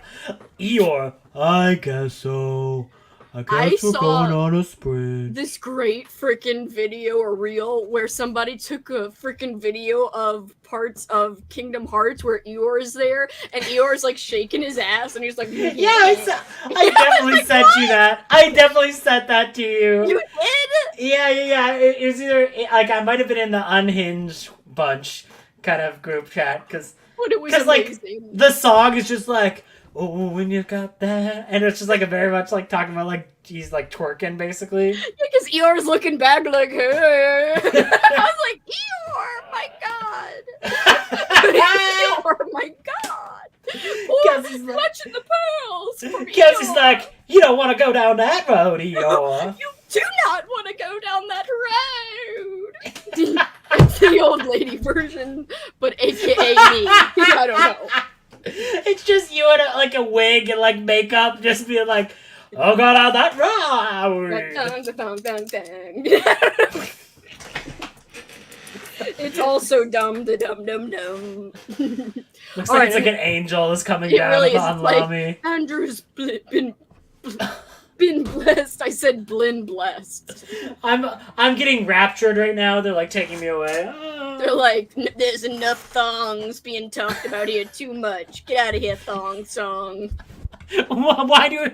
Eeyore. I guess so. I guess we're going on a sprint. This great freaking video or reel where somebody took a freaking video of parts of Kingdom Hearts where Eeyore's there and Eeyore's like shaking his ass and he's like, yeah, I definitely sent you that. I definitely sent that to you. You did? Yeah. It was either like I might have been in the Unhinged bunch kind of group chat because like the song is just like, oh, when you got that, and it's just like a very much like talking about like he's like twerking basically. Yeah, because Eeyore's looking back like, hey. I was like, Eeyore, my god. Eeyore, my god. Kelsey's watching the pearls. Kelsey's like, you don't want to go down that road, Eeyore. You do not want to go down that road. It's the old lady version, but AKA me. I don't know. It's just you in like a wig and like makeup, just being like, "Oh God, on that road." It's also dumb. The dumb. Looks like it's like an angel is coming down really upon Lamy. Andrew's been blessed. I said blin blessed. I'm getting raptured right now. They're like taking me away. They're like, there's enough thongs being talked about here. Too much. Get out of here, thong song. Why do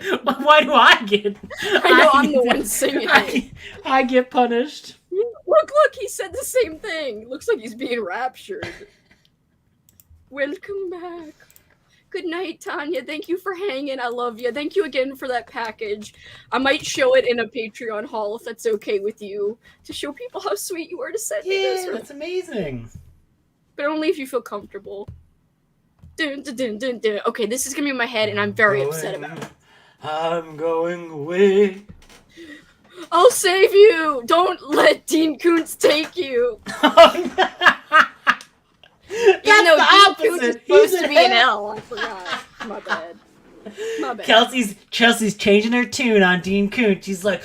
I get? I know I'm the one singing it. I get punished. Look! He said the same thing. Looks like he's being raptured. Welcome back. Good night, Tanya. Thank you for hanging. I love you. Thank you again for that package. I might show it in a Patreon haul if that's okay with you, to show people how sweet you were to send me this. Yeah, that's amazing. But only if you feel comfortable. Dun, dun, dun, dun, dun. Okay, this is gonna be in my head, and I'm very upset about it. I'm going away. I'll save you. Don't let Dean Koontz take you. Oh, no. Even though Dean Koontz is supposed to be an L, I forgot. My bad. Chelsea's changing her tune on Dean Koontz. She's like,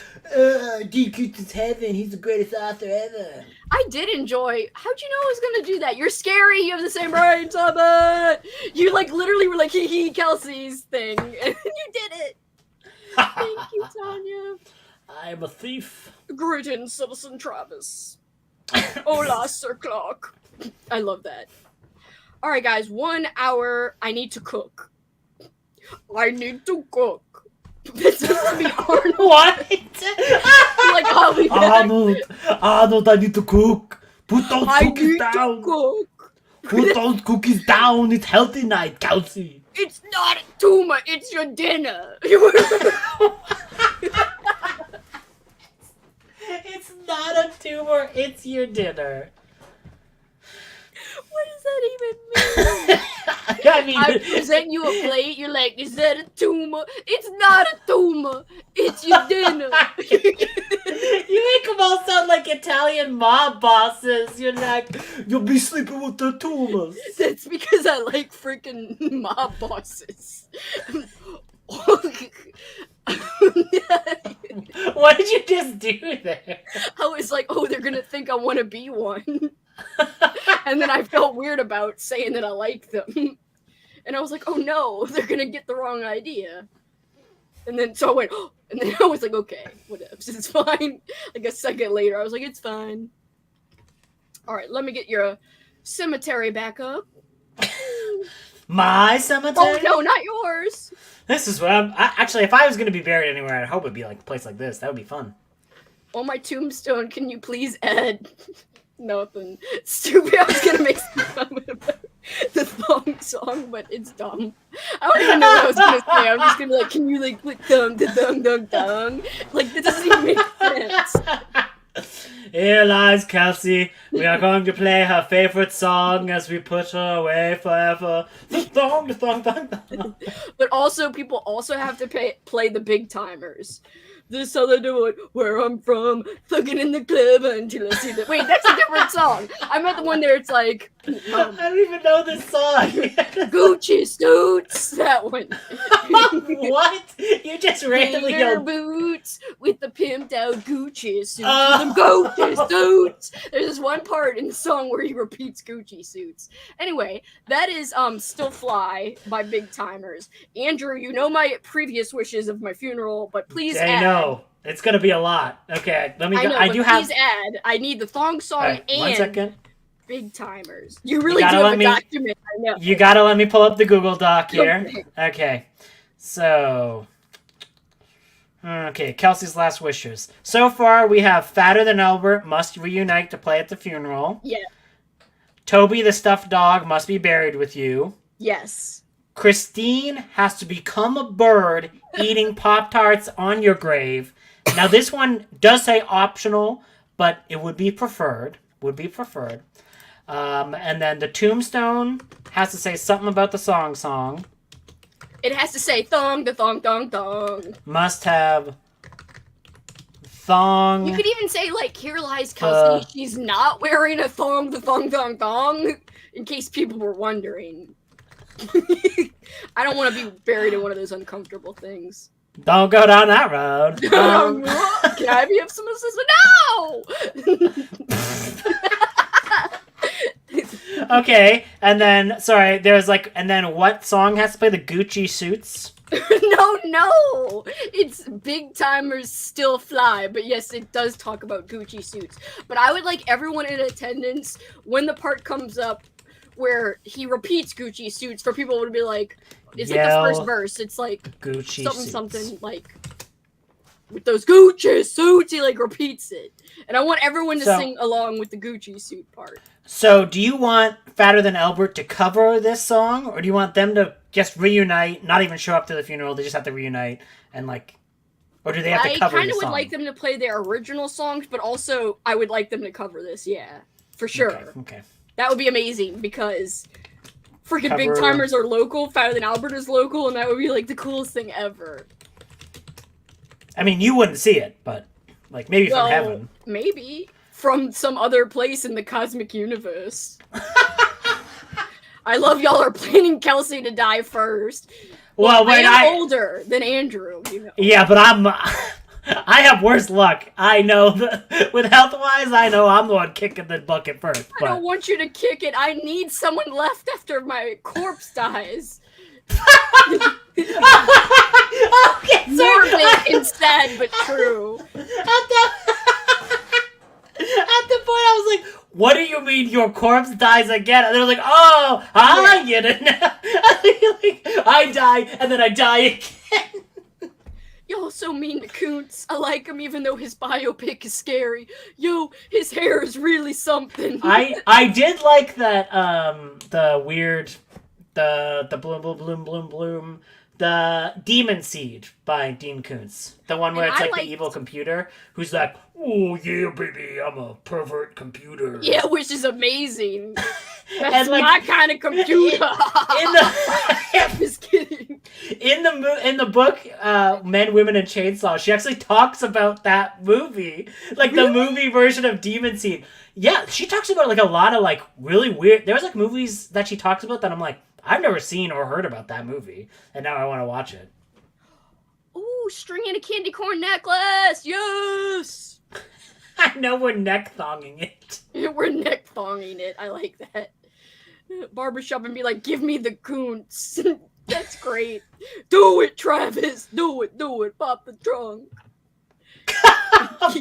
Dean Koontz is heaven. He's the greatest author ever. I did enjoy. How'd you know I was gonna do that? You're scary. You have the same brain, Summit. You like literally were like hee Kelsey's thing, and you did it. Thank you, Tanya. I'm a thief. Greetings, Citizen Travis. Hola, Sir Clark. I love that. All right, guys. 1 hour. I need to cook. I need to cook. This is to be Arnold. What? Like Holly. Arnold, I need to cook. Put those cookies down. To cook. Put those cookies down. It's healthy night, Kelsey. It's not a tumor, it's your dinner. It's not a tumor, it's your dinner. What does that even mean? I mean, I present you a plate, you're like, is that a tumor? It's not a tumor, it's your dinner. You make them all sound like Italian mob bosses. You're like, you'll be sleeping with the tumors. That's because I like freaking mob bosses. What did you just do there? I was like, oh, they're gonna think I want to be one. And then I felt weird about saying that I like them. And I was like, oh no, they're gonna get the wrong idea. And then so I went, oh, and then I was like, okay, whatever, it's fine. Like a second later, I was like, it's fine. All right, let me get your cemetery back up. My cemetery? Oh no, not yours. This is what actually, if I was gonna be buried anywhere, I'd hope it'd be like a place like this. That would be fun. On my tombstone, can you please add nothing stupid? I was gonna make some comment about the thong song, but it's dumb. I don't even know what I was gonna say. I'm just gonna be like, can you like put thong, thong? Like, that doesn't even make sense. Here lies Kelsey. We are going to play her favorite song as we put her away forever. The thong, the thong, thong, thong. But also, people also have to play the big timers. This how they do it, where I'm from, thugging in the club until I see the... Wait, that's a different song. I meant the one there, it's like... I don't even know this song. Gucci suits, that one. What? You just randomly Tailor yelled... boots with the pimped out Gucci suits. Them Gucci suits. There's this one part in the song where he repeats Gucci suits. Anyway, that is Still Fly by Big Timers. Andrew, you know my previous wishes of my funeral, but please add... No, it's gonna be a lot. Okay, let me go. Please add. I need the thong song and 1 second. Big Timers. You really do have a document. I know. You gotta let me pull up the Google Doc here. Okay, so Kelsey's last wishes. So far, we have Fatter Than Albert must reunite to play at the funeral. Yeah. Toby the stuffed dog must be buried with you. Yes. Christine has to become a bird eating Pop-Tarts on your grave. Now, this one does say optional, but it would be preferred. And then the tombstone has to say something about the song. It has to say thong, the thong, thong, thong. Must have thong. You could even say, like, here lies Kelsey. She's not wearing a thong, the thong, thong, thong. In case people were wondering. I don't want to be buried in one of those uncomfortable things. Don't go down that road. Can I have some assistance? No! Okay, and then, and then what song has to play the Gucci suits? No! It's Big Timers Still Fly, but yes, it does talk about Gucci suits. But I would like everyone in attendance, when the part comes up, where he repeats Gucci suits, for people to be like, it's like the first verse, it's like Gucci something like with those Gucci suits, he like repeats it. And I want everyone to sing along with the Gucci suit part. So do you want Fatter Than Albert to cover this song, or do you want them to just reunite, not even show up to the funeral, they just have to reunite, and like, or do they have to cover the song? I kind of would like them to play their original songs, but also I would like them to cover this, yeah. For sure. Okay. That would be amazing, because freaking Big Timers are local, Fatter Than Albert is local, and that would be, like, the coolest thing ever. I mean, you wouldn't see it, but, like, maybe from heaven. Maybe. From some other place in the cosmic universe. I love y'all are planning Kelsey to die first. Well, wait, I'm older than Andrew, you know. Yeah, but I have worse luck. I know with health-wise, I know I'm the one kicking the bucket first. I don't want you to kick it. I need someone left after my corpse dies. Okay, morbid and sad, but true. At the point, I was like, "What do you mean your corpse dies again?" And they're like, "Oh, I get it now." I die, and then I die again. Y'all so mean to Kuntz. I like him even though his biopic is scary. Yo, his hair is really something. I did like that, the The Bloom Bloom Bloom Bloom Bloom. The Demon Seed by Dean Koontz. The one where And it's I like the liked- evil computer who's like, oh yeah, baby, I'm a pervert computer. Yeah, which is amazing. That's And, like, my kind of computer. In the Just kidding. in the book, Men, Women, and Chainsaw, she actually talks about that movie, like the movie version of Demon Seed. Yeah, she talks about like a lot of like really weird. There's like movies that she talks about that I'm like, I've never seen or heard about that movie, and now I want to watch it. Ooh, string in a candy corn necklace. Yes. I know we're neck thonging it. We're neck thonging it. I like that. Barbershop and be like, give me the Koontz. That's great. Do it, Travis. Do it. Pop the trunk.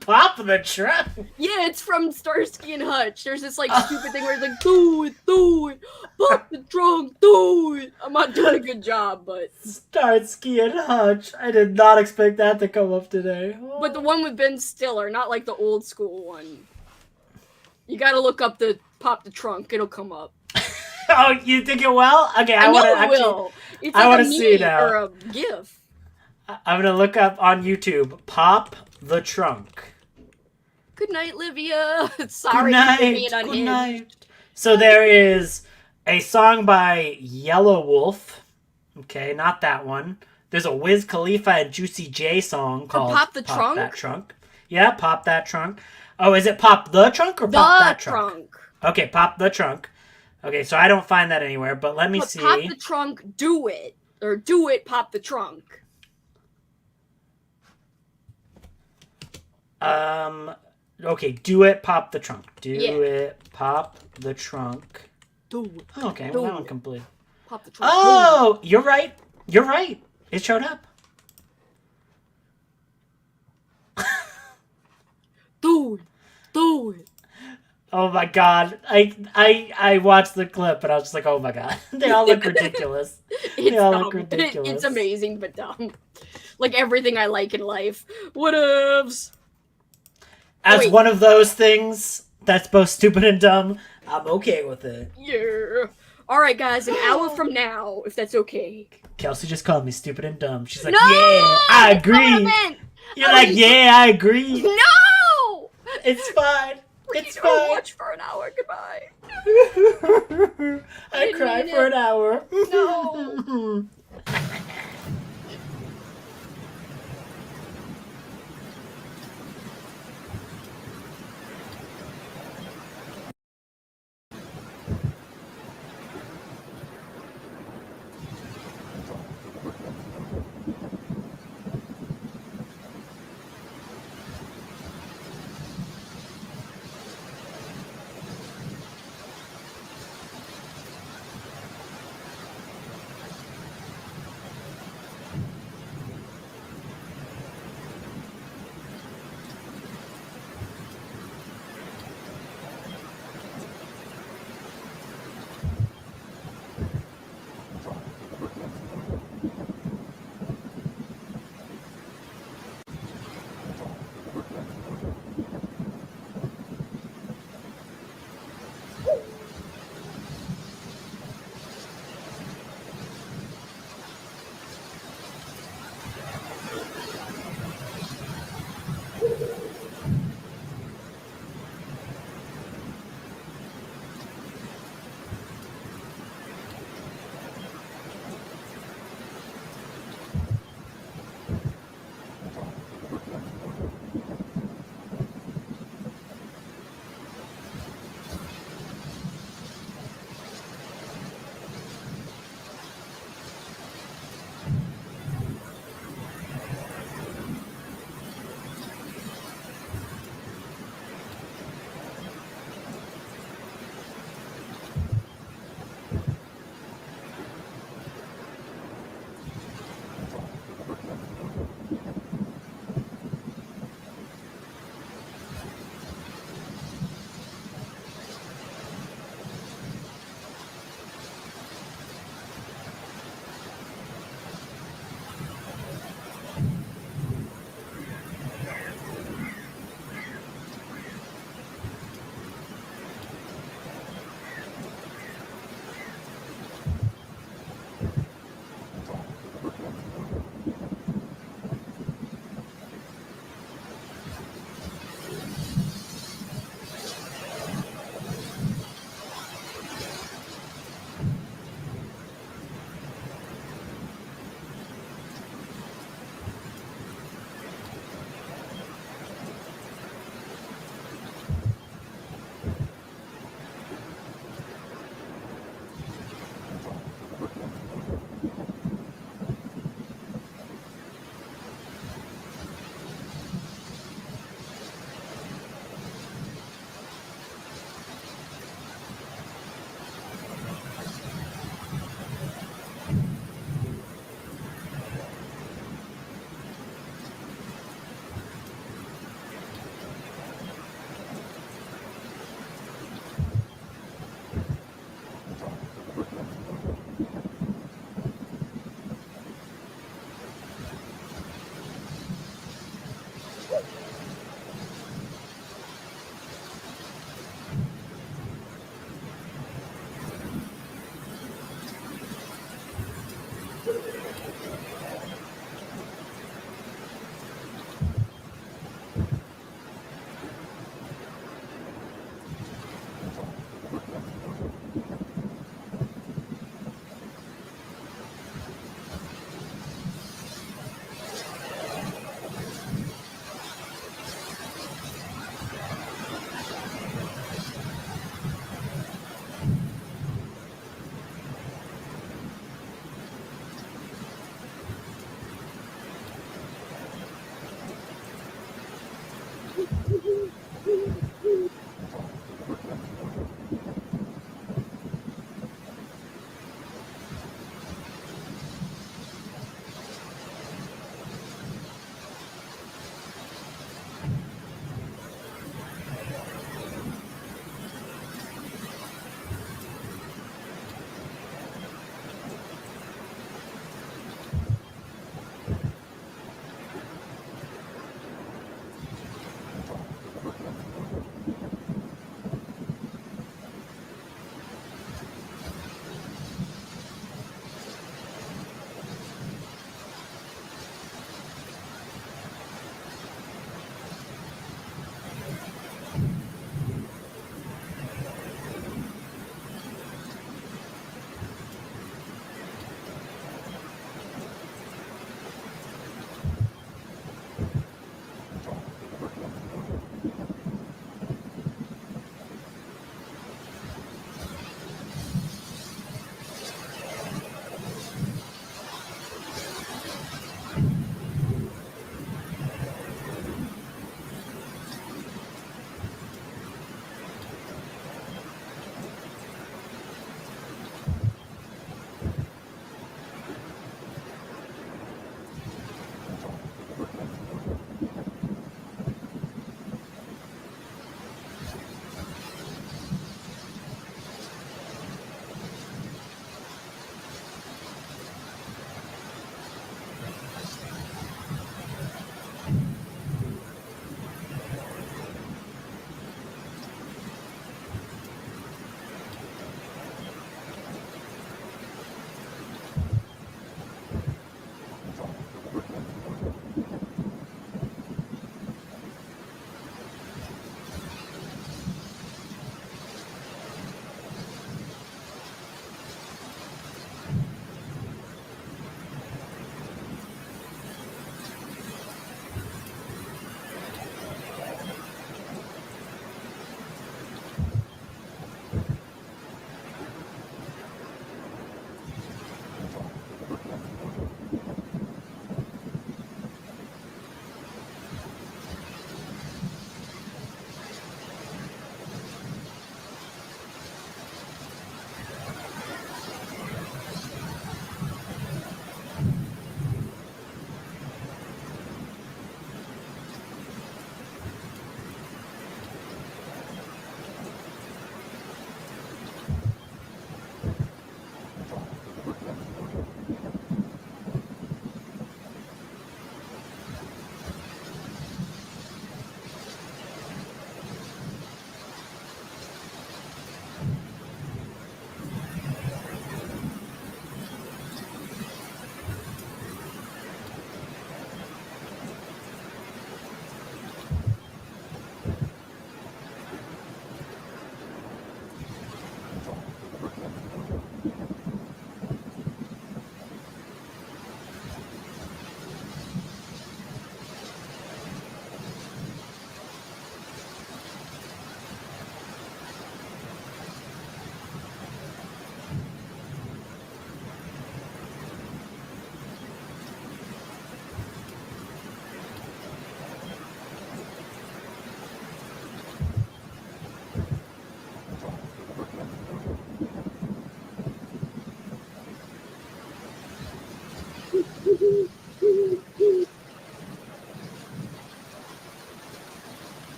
Pop the trunk. Yeah, it's from Starsky and Hutch. There's this like stupid thing where it's like, do it. Pop the trunk. Do it. I'm not doing a good job, but. Starsky and Hutch. I did not expect that to come up today. But the one with Ben Stiller, not like the old school one. You gotta look up the Pop the Trunk. It'll come up. Oh, you think it will? Okay, I want to actually. Will. It's I like want a to see meme now. or a GIF. I'm gonna look up on YouTube. Pop the trunk. Good night, Livia. Sorry Good for being night. unhinged. Good night. So there is a song by Yellow Wolf. Okay, not that one. There's a Wiz Khalifa and Juicy J song called Pop the Trunk? That Trunk. Yeah, Pop That Trunk. Oh, is it Pop the Trunk or The Pop That Trunk? trunk. Okay, Pop the Trunk. Okay, so I don't find that anywhere, but let me But see. Pop the Trunk, do it. Or do it, Pop the Trunk. Okay, do it, pop the trunk. Do Yeah. it, pop the trunk. Do it. Okay, Do well, that one it. complete. Pop the Trunk. Oh, you're right. You're right. It showed up. Do it. Do it. Oh my god. I watched the clip and I was just like, oh my god. They all look ridiculous. It's all dumb. look ridiculous. It's amazing, but dumb. Like everything I like in life. Whatevs. As Wait. one of those things that's both stupid and dumb, I'm okay with it. Yeah. Alright, guys, an hour from now, if that's okay. Kelsey just called me stupid and dumb. She's like, No! yeah, I That's not what agree. meant. You're I like, was- yeah, I agree. No! It's fine. We It's can only fine. watch for an hour. Goodbye. I didn't cried mean for it. an hour. No.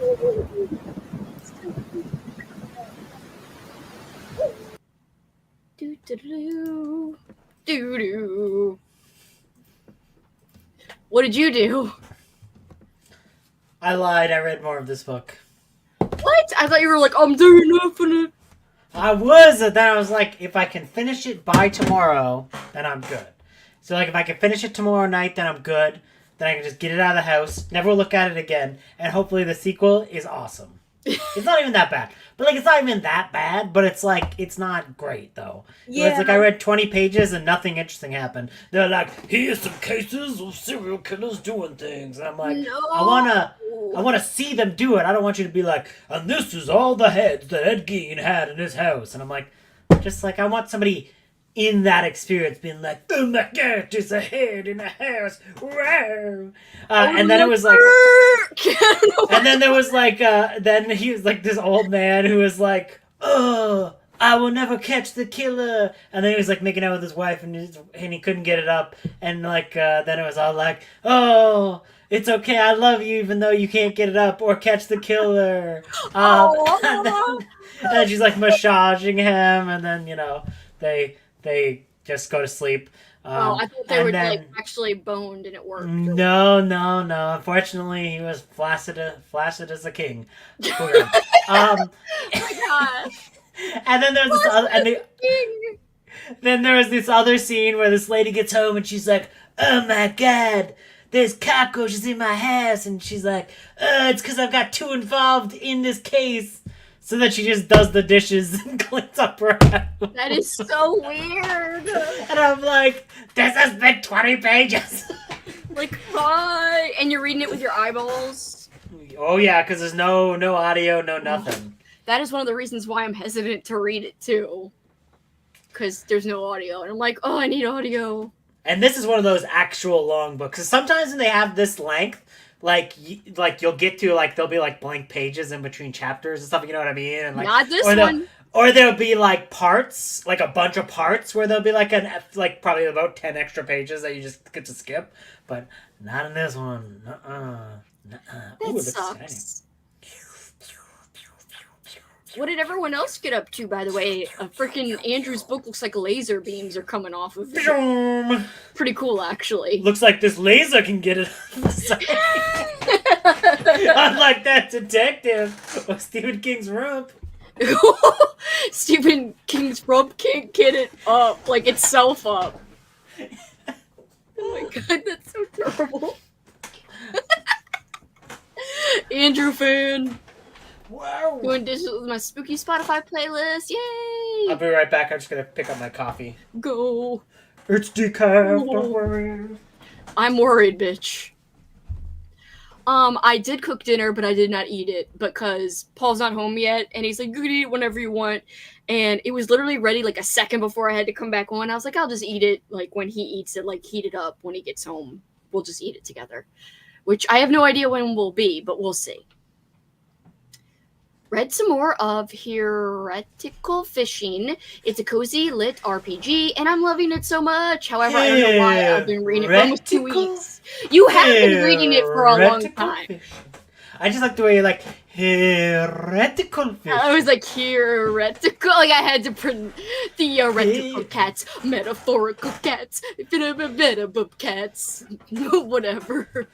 Do do do do do. What did you do? I lied. I read more of this book. What? I thought you were like, I'm doing nothing. I was, and then I was like, if I can finish it by tomorrow, then I'm good. So, like, if I can finish it tomorrow night, then I'm good. Then I can just get it out of the house, never look at it again, and hopefully the sequel is awesome. It's not even that bad. But, like, it's not even that bad, but it's, like, it's not great, though. Yeah. It's like I read 20 pages and nothing interesting happened. They're like, here's some cases of serial killers doing things. And I'm like, No. I wanna see them do it. I don't want you to be like, and this is all the heads that Ed Gein had in his house. And I'm like, just like, I want somebody in that experience being like, oh my god, there's a head in a house. Wow. And then it was like, and then there was like, then he was like this old man who was like, oh, I will never catch the killer. And then he was like making out with his wife and he couldn't get it up. And like, then it was all like, oh, it's okay, I love you even though you can't get it up or catch the killer. And then she's like massaging him and then, you know, they just go to sleep. I thought they were like actually boned and it worked. No. Unfortunately, he was flaccid as a king. Oh my gosh. And then there was this other, then there was this other scene where this lady gets home and she's like, "Oh my god, there's cockroaches in my house," and she's like, "It's because I've got two involved in this case." So that she just does the dishes and cleans up her house. That is so weird. And I'm like, this has been 20 pages. Like, why? And you're reading it with your eyeballs? Oh yeah, because there's no audio, no nothing. That is one of the reasons why I'm hesitant to read it too. Because there's no audio. And I'm like, oh, I need audio. And this is one of those actual long books. Because sometimes when they have this length, like you'll get to, like, there'll be, like, blank pages in between chapters and stuff, you know what I mean? And, like, not this one. Or there'll be, like, parts, like, a bunch of parts where there'll be, like, probably about 10 extra pages that you just get to skip. But not in this one. That sucks. What did everyone else get up to, by the way? Freaking Andrew's book looks like laser beams are coming off of it. Pretty cool, actually. Looks like this laser can get it on the side. Unlike that detective or Stephen King's rump. Stephen King's rump can't get it up, like itself up. Oh my god, that's so terrible. Andrew fan. Wow. Doing dishes with my spooky Spotify playlist. Yay! I'll be right back. I'm just gonna pick up my coffee. Go. It's decaf. Don't worry. I'm worried, bitch. I did cook dinner, but I did not eat it because Paul's not home yet, and he's like, "You can eat it whenever you want." And it was literally ready like a second before I had to come back on. I was like, "I'll just eat it like when he eats it, like heat it up when he gets home. We'll just eat it together." Which I have no idea when will be, but we'll see. Read some more of Heretical Fishing. It's a cozy lit RPG, and I'm loving it so much. However, I don't know why I've been reading it for almost 2 weeks. You have been reading it for a long time. Fishing. I just like the way you're like, heretical fishing. I was like, heretical. Like, I had to print theoretical cats, metaphorical cats, cats, whatever.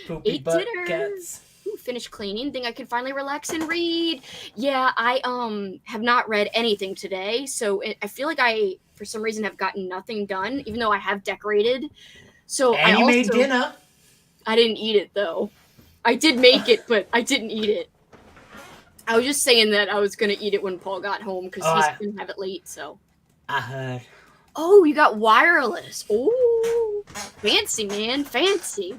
Poopy Ate butt dinner. cats. Finished cleaning, think I can finally relax and read. Yeah, I have not read anything today, so I feel like I for some reason have gotten nothing done, even though I have decorated. So And you made dinner. I didn't eat it though. I did make it, but I didn't eat it. I was just saying that I was gonna eat it when Paul got home because he's gonna have it late. So I heard. Oh, you got wireless. Oh, fancy, man, fancy.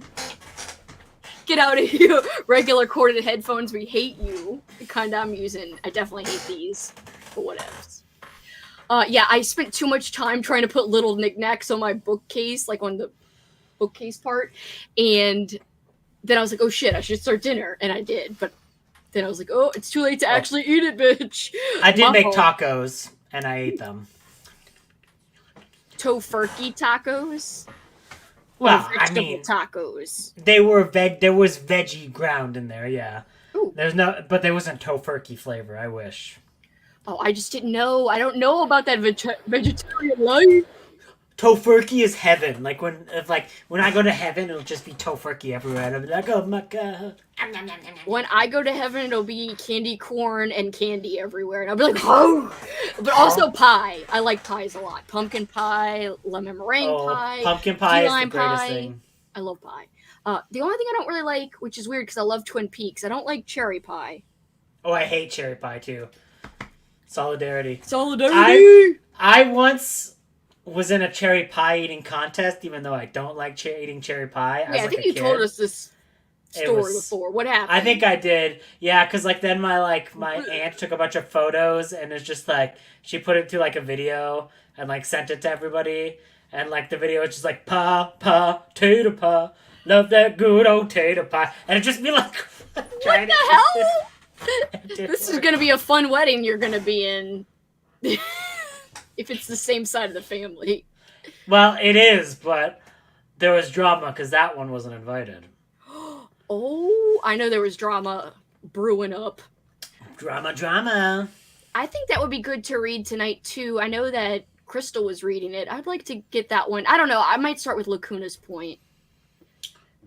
Get out of here. Regular corded headphones, we hate you. The kind I'm using. I definitely hate these. But what else? Yeah, I spent too much time trying to put little knickknacks on my bookcase, like on the bookcase part. And then I was like, oh shit, I should start dinner. And I did. But then I was like, oh, it's too late to actually eat it, bitch. I did make tacos, and I ate them. Tofurkey tacos? Well, I vegetable mean, tacos. they were there was veggie ground in there, yeah. Ooh. But there wasn't tofurkey flavor, I wish. Oh, I just didn't know. I don't know about that vegetarian life. Tofurkey is heaven. Like when I go to heaven, it'll just be tofurkey everywhere. And I'll be like, oh my god. When I go to heaven, it'll be candy corn and candy everywhere, and I'll be like, oh. But also pie. I like pies a lot. Pumpkin pie, lemon meringue pie, pumpkin pie is the lime greatest pie. thing. I love pie. The only thing I don't really like, which is weird because I love Twin Peaks, I don't like cherry pie. Oh, I hate cherry pie too. Solidarity. I once was in a cherry pie eating contest, even though I don't like eating cherry pie. Yeah, I think you told us this story before. What happened? I think I did. Yeah, because then my aunt took a bunch of photos and it's just like she put it to like a video and like sent it to everybody, and like the video was just like tater pie, love that good old tater pie, and it'd just be like what the hell? This is gonna be a fun wedding you're gonna be in. If it's the same side of the family. Well, it is, but there was drama because that one wasn't invited. Oh, I know there was drama brewing up. Drama. I think that would be good to read tonight, too. I know that Crystal was reading it. I'd like to get that one. I don't know. I might start with Lacuna's Point.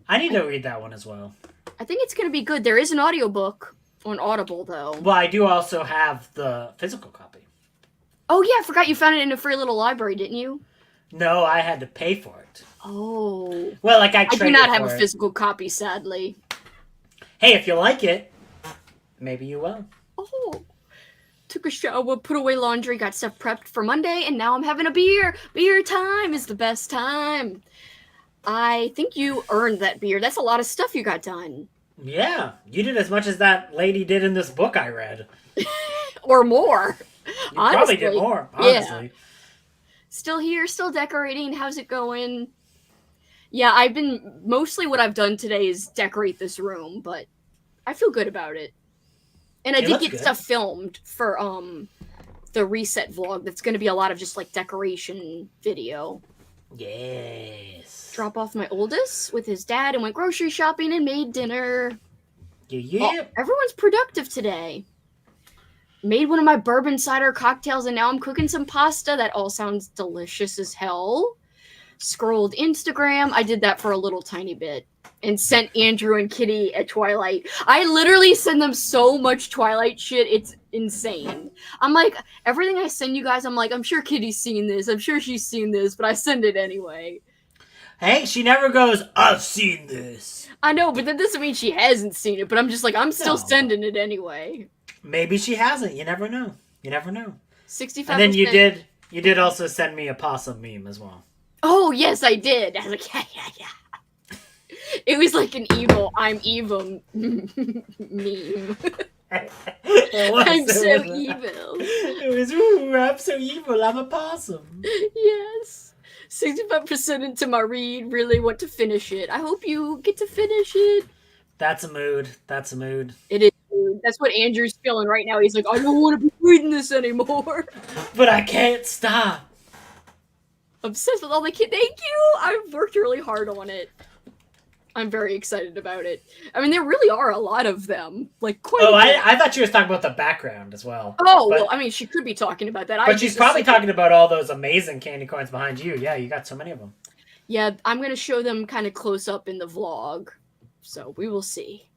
I need to read that one as well. I think it's going to be good. There is an audiobook on Audible, though. Well, I do also have the physical copy. Oh, yeah, I forgot you found it in a free little library, didn't you? No, I had to pay for it. Oh. Well, like I do not have a physical copy, sadly. Hey, if you like it, maybe you will. Oh. Took a shower, put away laundry, got stuff prepped for Monday, and now I'm having a beer. Beer time is the best time. I think you earned that beer. That's a lot of stuff you got done. Yeah, you did as much as that lady did in this book I read. Or more. You probably did more, honestly. Yeah. Still here, still decorating. How's it going? Yeah, mostly what I've done today is decorate this room, but I feel good about it. And I did get stuff filmed for the reset vlog. That's going to be a lot of just like decoration video. Yes. Drop off my oldest with his dad and went grocery shopping and made dinner. Yeah. Oh, everyone's productive today. Made one of my bourbon cider cocktails, and now I'm cooking some pasta. That all sounds delicious as hell. Scrolled Instagram. I did that for a little tiny bit. And sent Andrew and Kitty a Twilight. I literally send them so much Twilight shit. It's insane. I'm like, everything I send you guys, I'm like, I'm sure Kitty's seen this. I'm sure she's seen this, but I send it anyway. Hey, she never goes, I've seen this. I know, but that doesn't mean she hasn't seen it. But I'm just like, I'm still sending it anyway. Maybe she hasn't. You never know. 65%. And then you did also send me a possum meme as well. Oh, yes, I did. I was like, yeah. It was like an I'm evil meme. I'm so evil. It was, ooh, I'm so evil, I'm a possum. Yes. 65% into my read, really want to finish it. I hope you get to finish it. That's a mood. It is. That's what Andrew's feeling right now. He's like, I don't want to be reading this anymore. But I can't stop. Obsessed with all the kids. Thank you. I've worked really hard on it. I'm very excited about it. I mean, there really are a lot of them. Like, quite a bit. I thought she was talking about the background as well. Oh, well, I mean, she could be talking about that. But she's probably talking about all those amazing candy corns behind you. Yeah, you got so many of them. Yeah, I'm going to show them kind of close up in the vlog. So, we will see.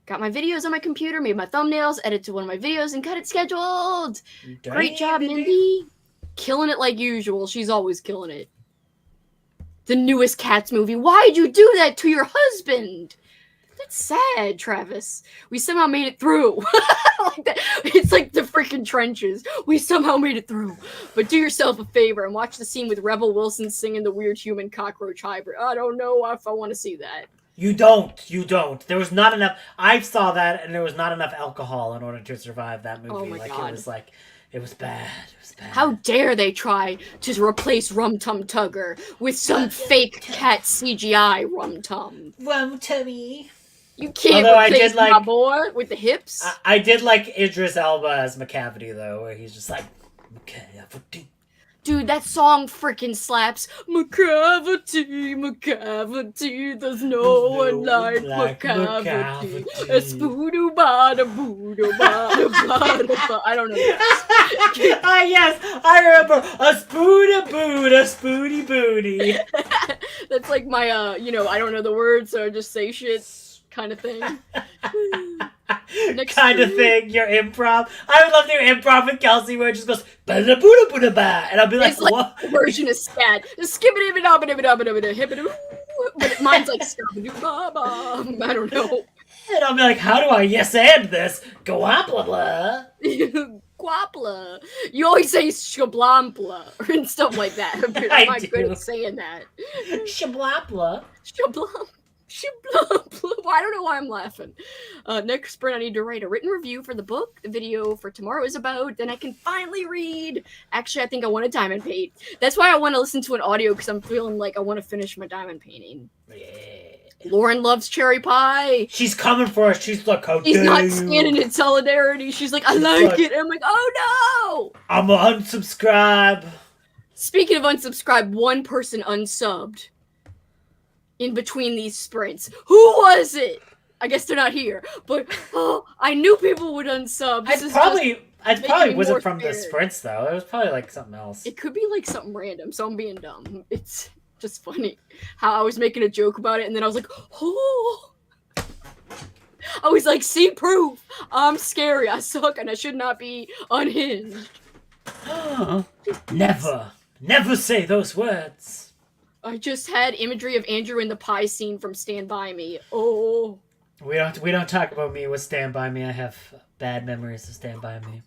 Got my videos on my computer, made my thumbnails, edited one of my videos, and got it scheduled. Damn, great job, Mindy. Killing it like usual. She's always killing it. The newest Cats movie. Why'd you do that to your husband? That's sad, Travis. We somehow made it through. Like that. It's like the freaking trenches. We somehow made it through. But do yourself a favor and watch the scene with Rebel Wilson singing the weird human cockroach hybrid. I don't know if I want to see that. You don't. There was not enough. I saw that, and there was not enough alcohol in order to survive that movie. Oh my God. It was bad. How dare they try to replace Rum Tum Tugger with some fake cat CGI Rum Tum? Rum Tummy. You can't replace my boy with the hips. I did like Idris Elba as McCavity, though, where he's just like, McCavity. Dude, that song freaking slaps. McCavity, there's no one like McCavity. A spoodoo bada boodoo bada bada. I don't know. Yes, I remember a spoody booty. That's like my I don't know the words, so I just say shit kind of thing. Kind of thing, your improv. I would love to do improv with Kelsey where it just goes bada booda booda ba, and I'll be like, it's like what? A version of scat. But mine's like I don't know. And I'll be like, how do I yes and this? Guapla. Guapla. You always say shablampla and stuff like that. But I'm not good at saying that. Shablapla. Shablam. Well, I don't know why I'm laughing. Next sprint, I need to write a written review for the book the video for tomorrow is about. Then I can finally read. Actually, I think I want to diamond paint. That's why I want to listen to an audio, because I'm feeling like I want to finish my diamond painting. Yeah. Lauren loves cherry pie. She's coming for us. She's like, how She's dare not you. standing in solidarity. She's like, I like it. And I'm like, oh no! I'm gonna unsubscribe. Speaking of unsubscribe, one person unsubbed in between these sprints. Who was it? I guess they're not here. But I knew people would unsub. It probably wasn't from the sprints though. It was probably like something else. It could be like something random, so I'm being dumb. It's just funny how I was making a joke about it, and then I was like, oh. I was like, see proof. I'm scary. I suck, and I should not be unhinged. Never say those words. I just had imagery of Andrew in the pie scene from Stand By Me. Oh. We don't talk about me with Stand By Me. I have bad memories of Stand By Me.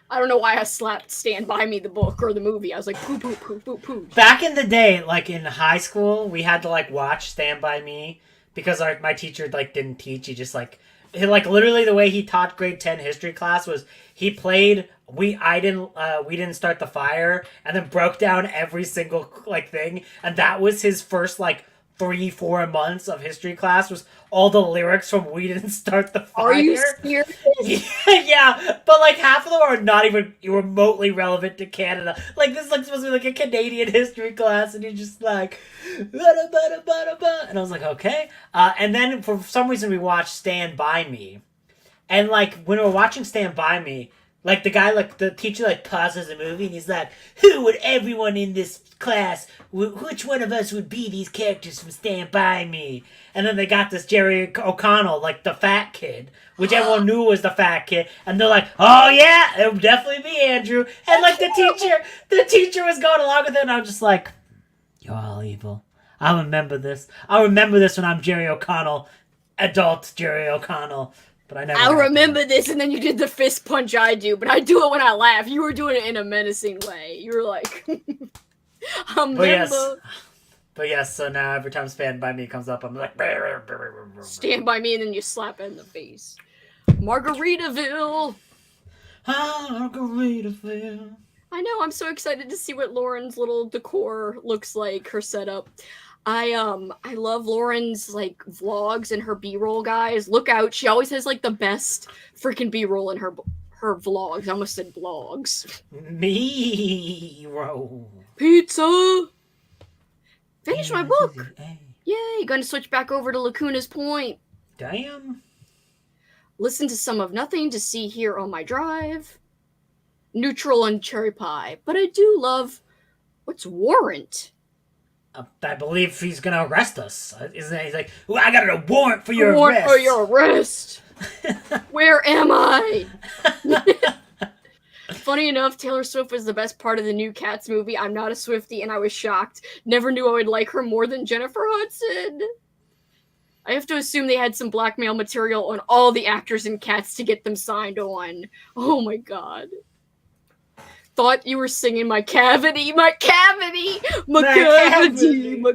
I don't know why I slapped Stand By Me, the book or the movie. I was like, poo poo poo poo poo. Back in the day, like in high school, we had to like watch Stand By Me because my teacher like didn't teach. He just like literally the way he taught grade 10 history class was he played we didn't start the fire and then broke down every single like thing, and that was his first like 3-4 months of history class was all the lyrics from We Didn't Start the Fire. Are you serious? Yeah, but like half of them are not even remotely relevant to Canada. Like this is like supposed to be like a Canadian history class, and you're just like, bada, bada, bada, bada. And I was like, okay. And then for some reason we watched Stand By Me, and like when we were watching Stand By Me, like the guy, like the teacher, like pauses the movie and he's like, "Who would everyone in this class? Which one of us would be these characters from Stand By Me?" And then they got this Jerry O'Connell, like the fat kid, which everyone knew was the fat kid, and they're like, "Oh yeah, it would definitely be Andrew." And like the teacher was going along with it, and I'm just like, "You're all evil. I'll remember this. I'll remember this when I'm Jerry O'Connell, adult Jerry O'Connell." But I never. I'll remember this, and then you did the fist punch I do, but I do it when I laugh. You were doing it in a menacing way. You were like, But yes, so now every time Stand By Me comes up, I'm like, Stand By Me, and then you slap it in the face. Margaritaville. Margaritaville. I know, I'm so excited to see what Lauren's little decor looks like, her setup. I love Lauren's like vlogs and her B-roll, guys. Look out, she always has like the best freaking B-roll in her vlogs. I almost said vlogs. Me-roll. Pizza. Finish my book. Yay, gonna switch back over to Lacuna's Point. Damn. Listen to some of Nothing to see here on my drive. Neutral and cherry pie. But I do love, what's Warrant? I believe he's gonna arrest us. Isn't he? He's like, "Ooh, I got a warrant for your arrest." Warrant for your arrest. Where am I? Funny enough, Taylor Swift was the best part of the new Cats movie. I'm not a Swiftie, and I was shocked. Never knew I would like her more than Jennifer Hudson. I have to assume they had some blackmail material on all the actors in Cats to get them signed on. Oh my god. Thought you were singing my cavity, my cavity, my cavity, my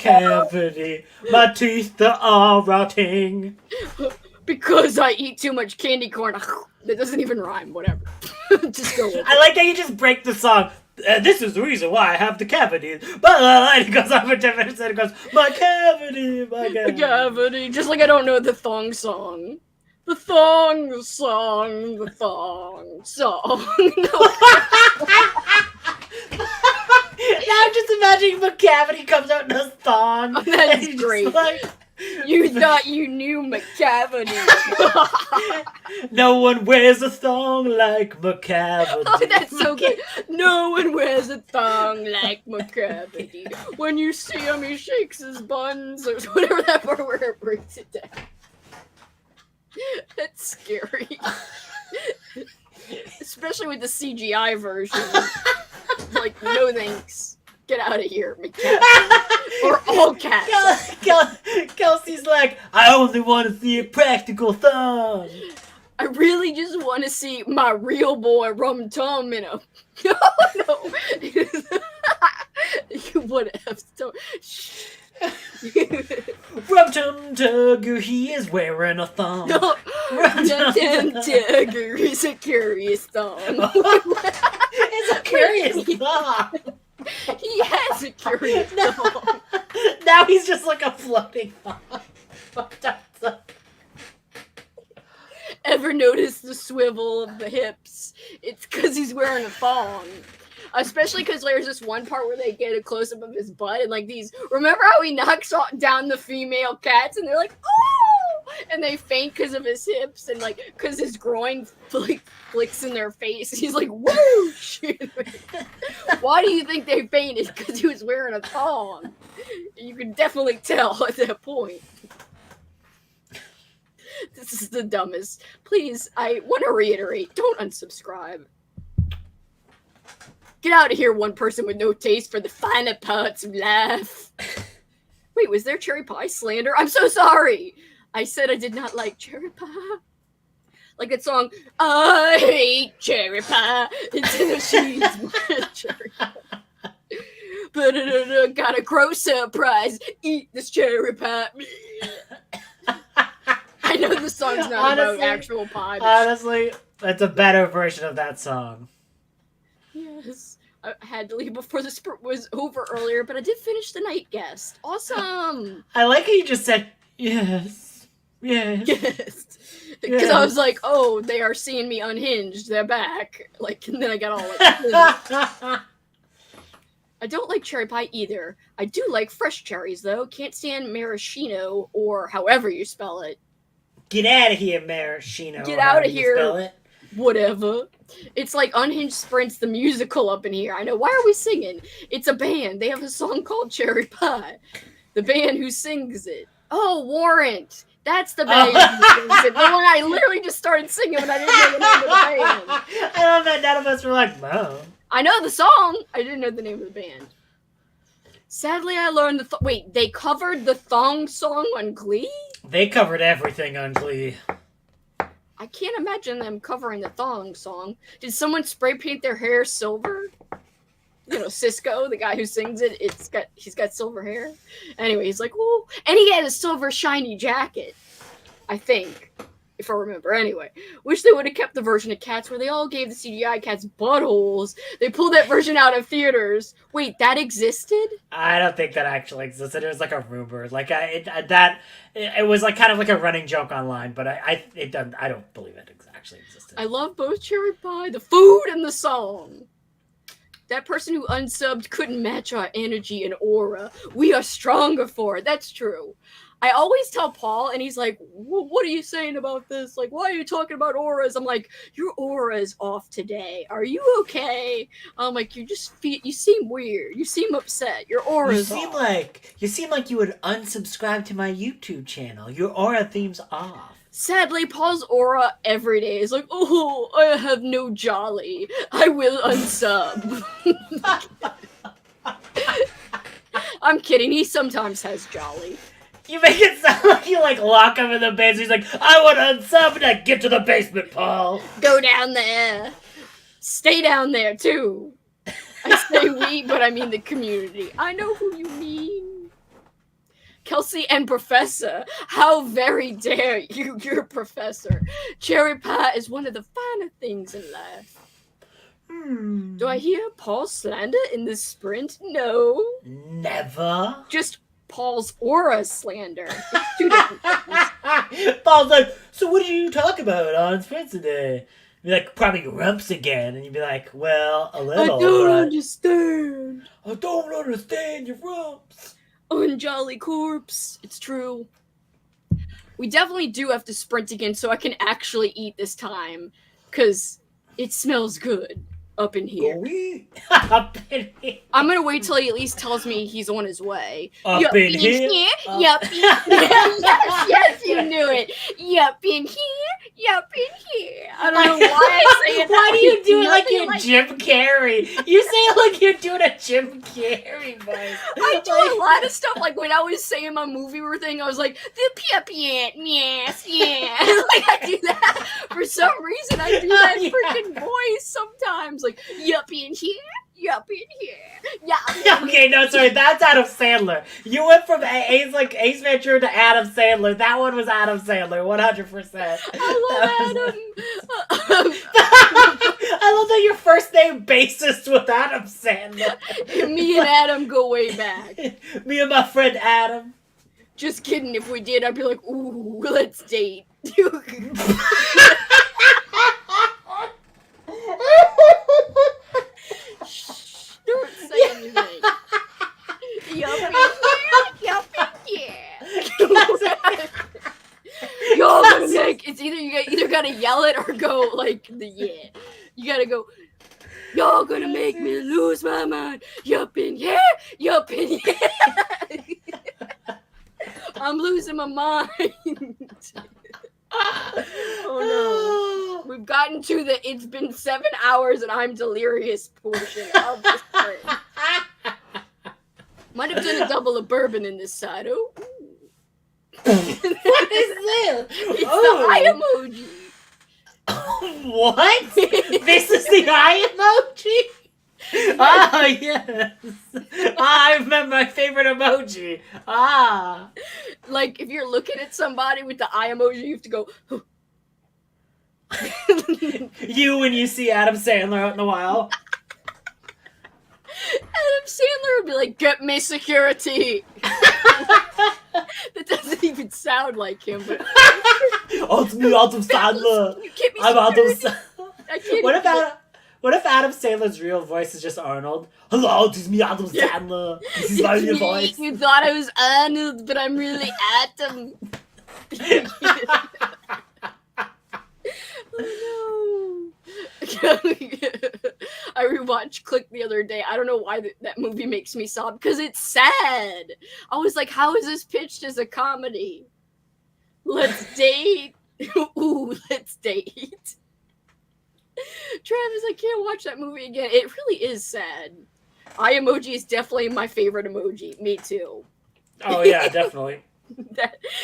cavity, my teeth are rotting. Because I eat too much candy corn. That doesn't even rhyme, whatever. Just go with it. I like that you just break the song. This is the reason why I have the cavity. But it goes on for 10 minutes and it goes, my cavity, my cavity. My cavity. Just like I don't know the thong song. The thong song, the thong song. I'm just imagining McCavity comes out in a thong. Oh, that's and he's great. just like, You thought you knew McCavity. no one wears a thong like McCavity. Oh, that's so good. No one wears a thong like McCavity. When you see him, he shakes his buns, or whatever that part where it breaks it down. That's scary. Especially with the CGI version. Like, no thanks. Get out of here, McCavity. Or all cats. Kelsey's like, I only want to see a practical thong. I really just want to see my real boy Rum Tum in a. No. You would have to. Rum Tum Tugger, he is wearing a thong. No. Rum Tum Tugger is a curious thong. It's a curious thong. He has a curious thong. Now he's just like a floating thong. Ever notice the swivel of the hips? It's because he's wearing a thong. Especially because there's this one part where they get a close-up of his butt and like these. Remember how he knocks down the female cats and they're like, oh! And they faint because of his hips and like because his groin flicks in their face. He's like, whoosh! Why do you think they fainted? Because he was wearing a thong. You can definitely tell at that point. This is the dumbest. Please, I want to reiterate, don't unsubscribe. Get out of here, one person with no taste for the finer parts of life. Wait, was there cherry pie slander? I'm so sorry. I said I did not like cherry pie. Like that song, I hate cherry pie. Instead of she's cherry pie. But got a gross surprise. Eat this cherry pie. I know the song's not about actual pie. Honestly, that's a better version of that song. Yes. I had to leave before the sprint was over earlier, but I did finish the night guest. Awesome. I like how you just said, yes. Yes. Yes. Because I was like, oh, they are seeing me unhinged. They're back. Like, and then I got all like, I don't like cherry pie either. I do like fresh cherries, though. Can't stand maraschino or however you spell it. Get out of here, maraschino. Get out of here. Spell it. Whatever. It's like Unhinged Sprints the musical up in here. I know. Why are we singing? It's a band. They have a song called Cherry Pie. The band who sings it. Oh, Warrant. That's the band who sings it. The one I literally just started singing when I didn't know the name of the band. I love that none of us were like, no. I know the song. I didn't know the name of the band. Sadly, I learned wait, they covered the thong song on Glee? They covered everything on Glee. I can't imagine them covering the thong song. Did someone spray paint their hair silver? You know, Cisco, the guy who sings it, he's got silver hair. Anyway, he's like, ooh. And he had a silver shiny jacket. I think. If I remember. Anyway. Wish they would have kept the version of Cats where they all gave the CGI cats buttholes. They pulled that version out of theaters. Wait, that existed? I don't think that actually existed. It was like a rumor. Like it was like kind of like a running joke online, but I don't believe it actually existed. I love both cherry pie, the food, and the song. That person who unsubbed couldn't match our energy and aura. We are stronger for it. That's true. I always tell Paul, and he's like, what are you saying about this? Like, why are you talking about auras? I'm like, your aura is off today. Are you okay? I'm like, you seem weird. You seem upset. Your aura is off. You seem like you would unsubscribe to my YouTube channel. Your aura theme's off. Sadly, Paul's aura every day is like, oh, I have no jolly. I will unsub. I'm kidding. He sometimes has jolly. You make it sound like you lock him in the basement. He's like, I want to unsub, and I get to the basement, Paul. Go down there. Stay down there too. I say we, but I mean the community. I know who you mean. Kelsey and Professor. How very dare you? You're Professor. Cherry pie is one of the finer things in life. Do I hear Paul slander in this sprint? No. Never. Just Paul's aura slander. It's two different things. Paul's like, so what did you talk about on Sprint today? Be like, probably rumps again. And you'd be like, well, a I little. don't but understand. I don't understand your rumps. Unjolly corpse. It's true. We definitely do have to sprint again so I can actually eat this time. Because it smells good up in here. Go eat. Up in here. I'm gonna wait till he at least tells me he's on his way. Up in here? Yup in here. Yes, you knew it. Yup in here. Yup in here. I don't know why I say it. Why do you do it like Nothing you're Jim Carrey? You say it like you're doing a Jim Carrey voice. I do a lot of stuff. Like when I was saying my movie thing, I was like, the pia yes, yeah. Like I do that. For some reason, I do that freaking voice sometimes. Like, yup in here. Yup in here. Yeah. Okay, no, sorry, that's Adam Sandler. You went from Ace Ventura to Adam Sandler. That one was Adam Sandler, 100%. I love Adam. I love that your first name bassist with Adam Sandler. Me and Adam go way back. Me and my friend Adam. Just kidding. If we did, I'd be like, ooh, let's date. Shh, don't say anything. Yup in here. Y'all gonna make it's either gotta yell it or go like the yeah. You gotta go. Y'all gonna make me lose my mind. Yup in here. Yup in here. I'm losing my mind. Oh no. We've gotten to the it's been 7 hours and I'm delirious portion of this thing. Might have done a double of bourbon in this side. Oh. What is this? It's the eye emoji. What? This is the eye emoji? Ah, yes. I remember my favorite emoji. Ah. Like, if you're looking at somebody with the eye emoji, you have to go... You when you see Adam Sandler out in the wild. Adam Sandler would be like, get me security. That doesn't even sound like him, but... Oh, it's me, Adam Sandler. Get me I'm Adam Sandler. What if Adam Sandler's real voice is just Arnold? Hello, this is me, Adam Sandler. This is my new voice. You thought I was Arnold, but I'm really Adam. Oh no. I rewatched Click the other day. I don't know why that movie makes me sob, because it's sad. I was like, how is this pitched as a comedy? Let's date. Ooh, let's date. Travis, I can't watch that movie again. It really is sad. Eye emoji is definitely my favorite emoji. Me too. Oh yeah, definitely.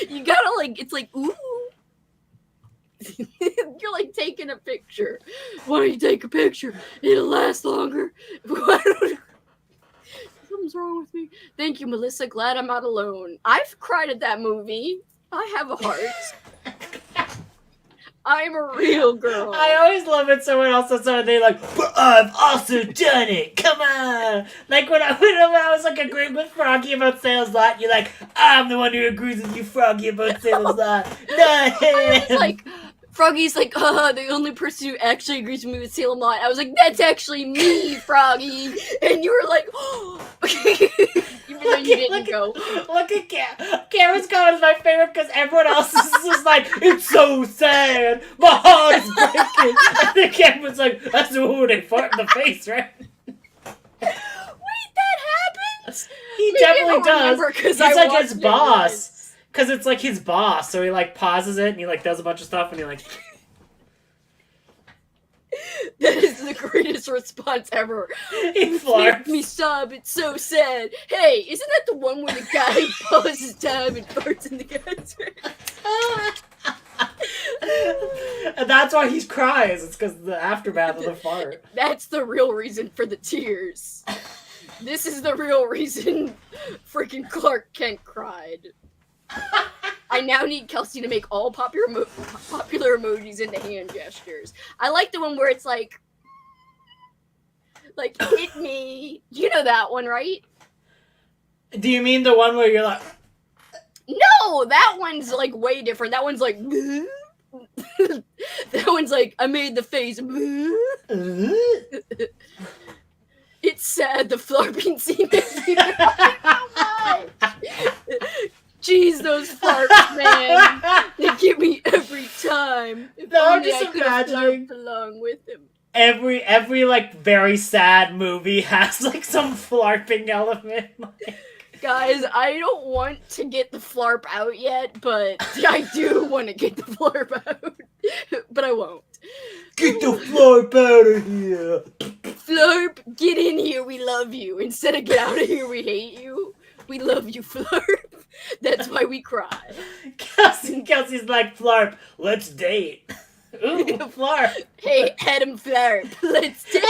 You gotta like, it's like, ooh. You're like taking a picture. Why don't you take a picture? It'll last longer. Something's wrong with me. Thank you, Melissa. Glad I'm not alone. I've cried at that movie. I have a heart. I'm a real girl. I always love it. Someone else does something. They like, but I've also done it. Come on. Like when I was like agreeing with Froggy about Sailor's Lot, you're like, I'm the one who agrees with you, Froggy, about Sailor's Lot. No. I was like, Froggy's like, the only person who actually agrees with me with Salem Lot. I was like, that's actually me, Froggy. And you were like, oh. Even though you didn't go. Look at Cameron's comment is my favorite because everyone else is just like, it's so sad. My heart is breaking. And then Cameron's like, that's the one they fart in the face, right? Wait, that happens? He Maybe definitely does. It's like his boss. Because it's like his boss, so he like pauses it and he like does a bunch of stuff and he like... That is the greatest response ever. He farts. Make me sob, it's so sad. Hey, isn't that the one where the guy pauses time and farts in the guy's face? And that's why he cries. It's because of the aftermath of the fart. That's the real reason for the tears. This is the real reason freaking Clark Kent cried. I now need Kelsey to make all popular emojis into hand gestures. I like the one where it's like hit me. You know that one, right? Do you mean the one where you're like... No, that one's like way different. That one's like... That one's like, I made the face. It's sad the flarping scene makes me so much. Jeez, those flarps, man. They get me every time. If No, I'm only just I could have imagining- flarped along with him. Every like very sad movie has like some flarping element. Guys, I don't want to get the flarp out yet, but I do want to get the flarp out. But I won't. Get the flarp out of here. Flarp, get in here, we love you. Instead of get out of here, we hate you. We love you, Flarp. That's why we cry. Kelsey's like, Flarp, let's date. Ooh, Flarp. Hey, Adam Flarp, let's date.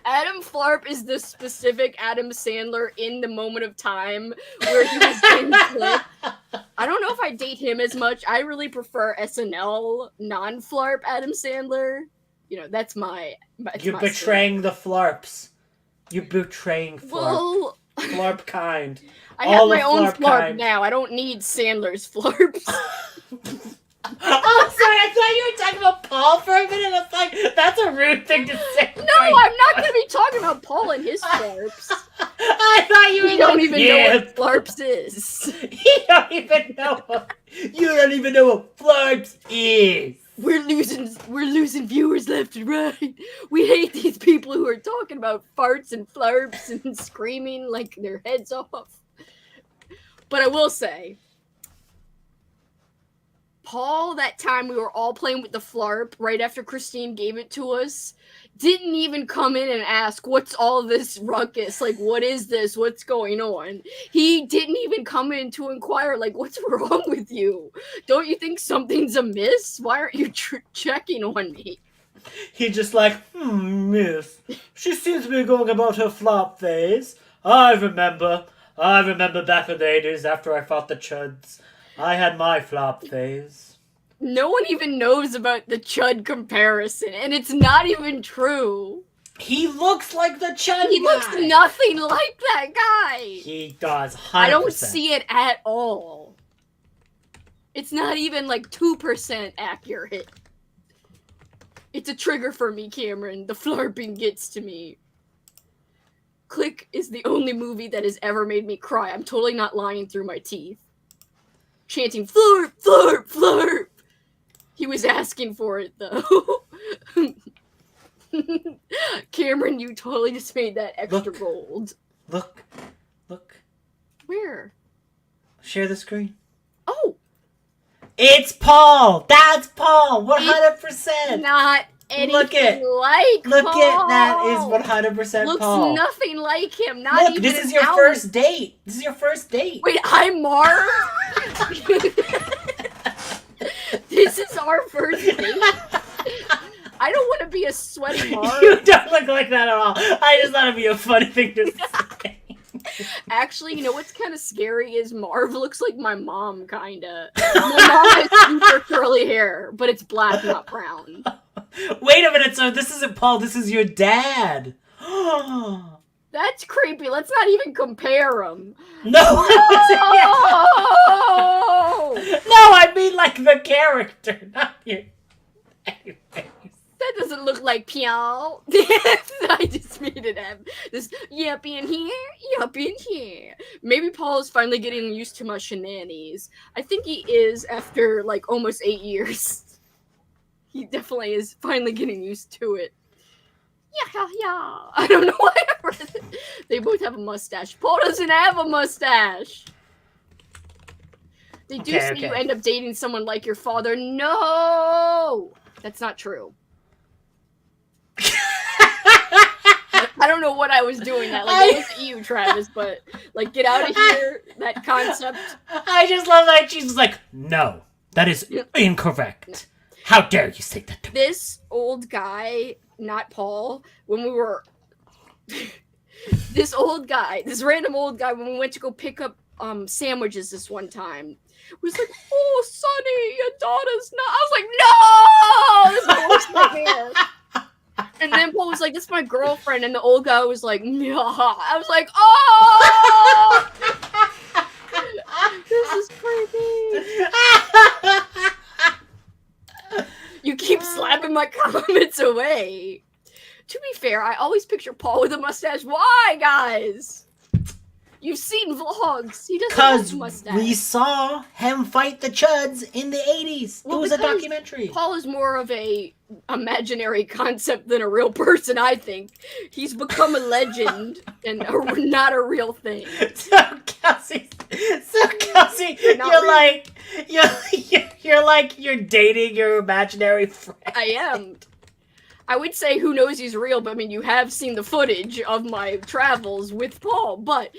Adam Flarp is the specific Adam Sandler in the moment of time where he was in clip. I don't know if I date him as much. I really prefer SNL non-Flarp Adam Sandler. You know, that's my. You're betraying the Flarps. You're betraying Flarp. Well, Flarp kind. I have All my the own Flarp Flarp kind. now. I don't need Sandler's Flarps. Oh, sorry, I thought you were talking about Paul for a minute. I was like, that's a rude thing to say. No, I'm not going to be talking about Paul and his Flarps. I thought you were You don't even know yeah. what Flarps is. You don't even know what Flarps is. We're losing viewers left and right. We hate these people who are talking about farts and flarps and screaming like their heads off. But I will say, Paul, that time we were all playing with the flarp right after Christine gave it to us, didn't even come in and ask, what's all this ruckus? Like, what is this? What's going on? He didn't even come in to inquire, like, what's wrong with you? Don't you think something's amiss? Why aren't you checking on me? He just like, miss. She seems to be going about her flop phase. I remember back in the 80s after I fought the Chuds. I had my flop phase. No one even knows about the Chud comparison, and it's not even true. He looks like the Chud He guy. looks nothing like that guy. He does, 100%. I don't see it at all. It's not even like 2% accurate. It's a trigger for me, Cameron. The flarping gets to me. Click is the only movie that has ever made me cry. I'm totally not lying through my teeth. Chanting, flarp, flarp, flarp. He was asking for it, though. Cameron, you totally just made that extra gold. Look. Where? Share the screen. Oh! It's Paul! That's Paul! 100%! Not anything Look it. like Look Paul. at that is 100% Looks Paul. nothing like him. Not Look, even this is an your ounce. first date. This is your first date. Wait, I'm Marv? This is our first date? I don't want to be a sweaty Marv. You don't look like that at all. I just thought it'd be a funny thing to say. Actually, you know what's kind of scary is Marv looks like my mom, kind of. My mom has super curly hair, but it's black, not brown. Wait a minute, so this isn't Paul, this is your dad. That's creepy. Let's not even compare them. No, Oh! no, I mean like the character, not your. That doesn't look like Piao. I just made it up. This yup in here, yup in here. Maybe Paul is finally getting used to my shenanigans. I think he is after like almost 8 years. He definitely is finally getting used to it. Yeah. I don't know why. They both have a mustache. Paul doesn't have a mustache. They do say you end up dating someone like your father. No! That's not true. I don't know what I was doing that. Like, it wasn't you, Travis, but, like, get out of here. That concept. I just love that she's like, no, that is incorrect. No. How dare you say that to me? This old guy, not Paul, when we were... this random old guy, when we went to go pick up sandwiches this one time, was like, oh, Sonny, your daughter's not... I was like, no! This is the worst nightmare. And then Paul was like, this is my girlfriend. And the old guy was like, yeah. I was like, oh! This is creepy. my comments away. To be fair, I always picture Paul with a mustache. Why, guys? You've seen vlogs. He doesn't have a mustache. We saw him fight the Chuds in the 80s. Well, it was a documentary. Paul is more of a imaginary concept than a real person, I think. He's become a legend and not a real thing. So Kelsey, you're dating your imaginary friend. I am. I would say who knows he's real, but I mean, you have seen the footage of my travels with Paul, but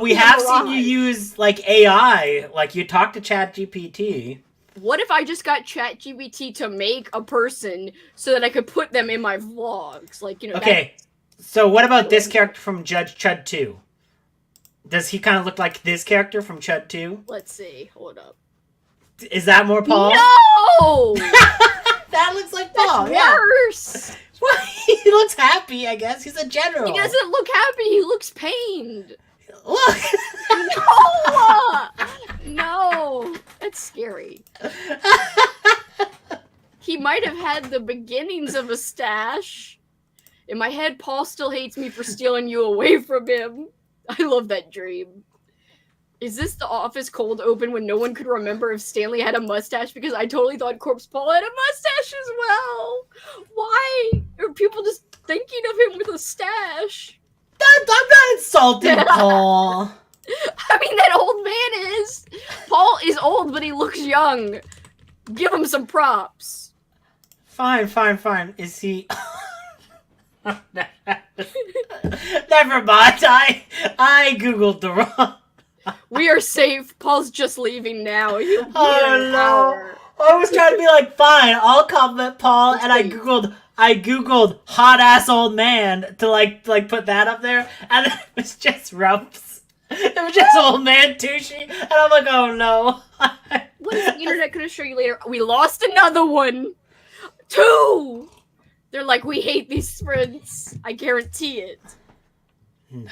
we have seen you use, like, AI, like, you talk to ChatGPT. What if I just got ChatGPT to make a person so that I could put them in my vlogs? Like, you know. Okay, so what about this character from Judge Chud 2? Does he kind of look like this character from Chud 2? Let's see. Hold up. Is that more Paul? No! That looks like Paul. That's worse. Well, he looks happy, I guess. He's a general. He doesn't look happy. He looks pained. Look. No! No. That's scary. He might have had the beginnings of a stash. In my head, Paul still hates me for stealing you away from him. I love that dream. Is this the office cold open when no one could remember if Stanley had a mustache? Because I totally thought Corpse Paul had a mustache as well. Why are people just thinking of him with a stash? I'm not insulting Paul. I mean, that old man is. Paul is old, but he looks young. Give him some props. Fine. Is he... Never mind. I googled the wrong... We are safe. Paul's just leaving now. Oh no! I was trying to be like, fine, I'll compliment Paul, and I googled hot ass old man to like put that up there, and it was just Rumps. It was just old man Tushy, and I'm like, oh no. What is the internet gonna show you later? We lost another one. 2. They're like, we hate these sprints. I guarantee it. No.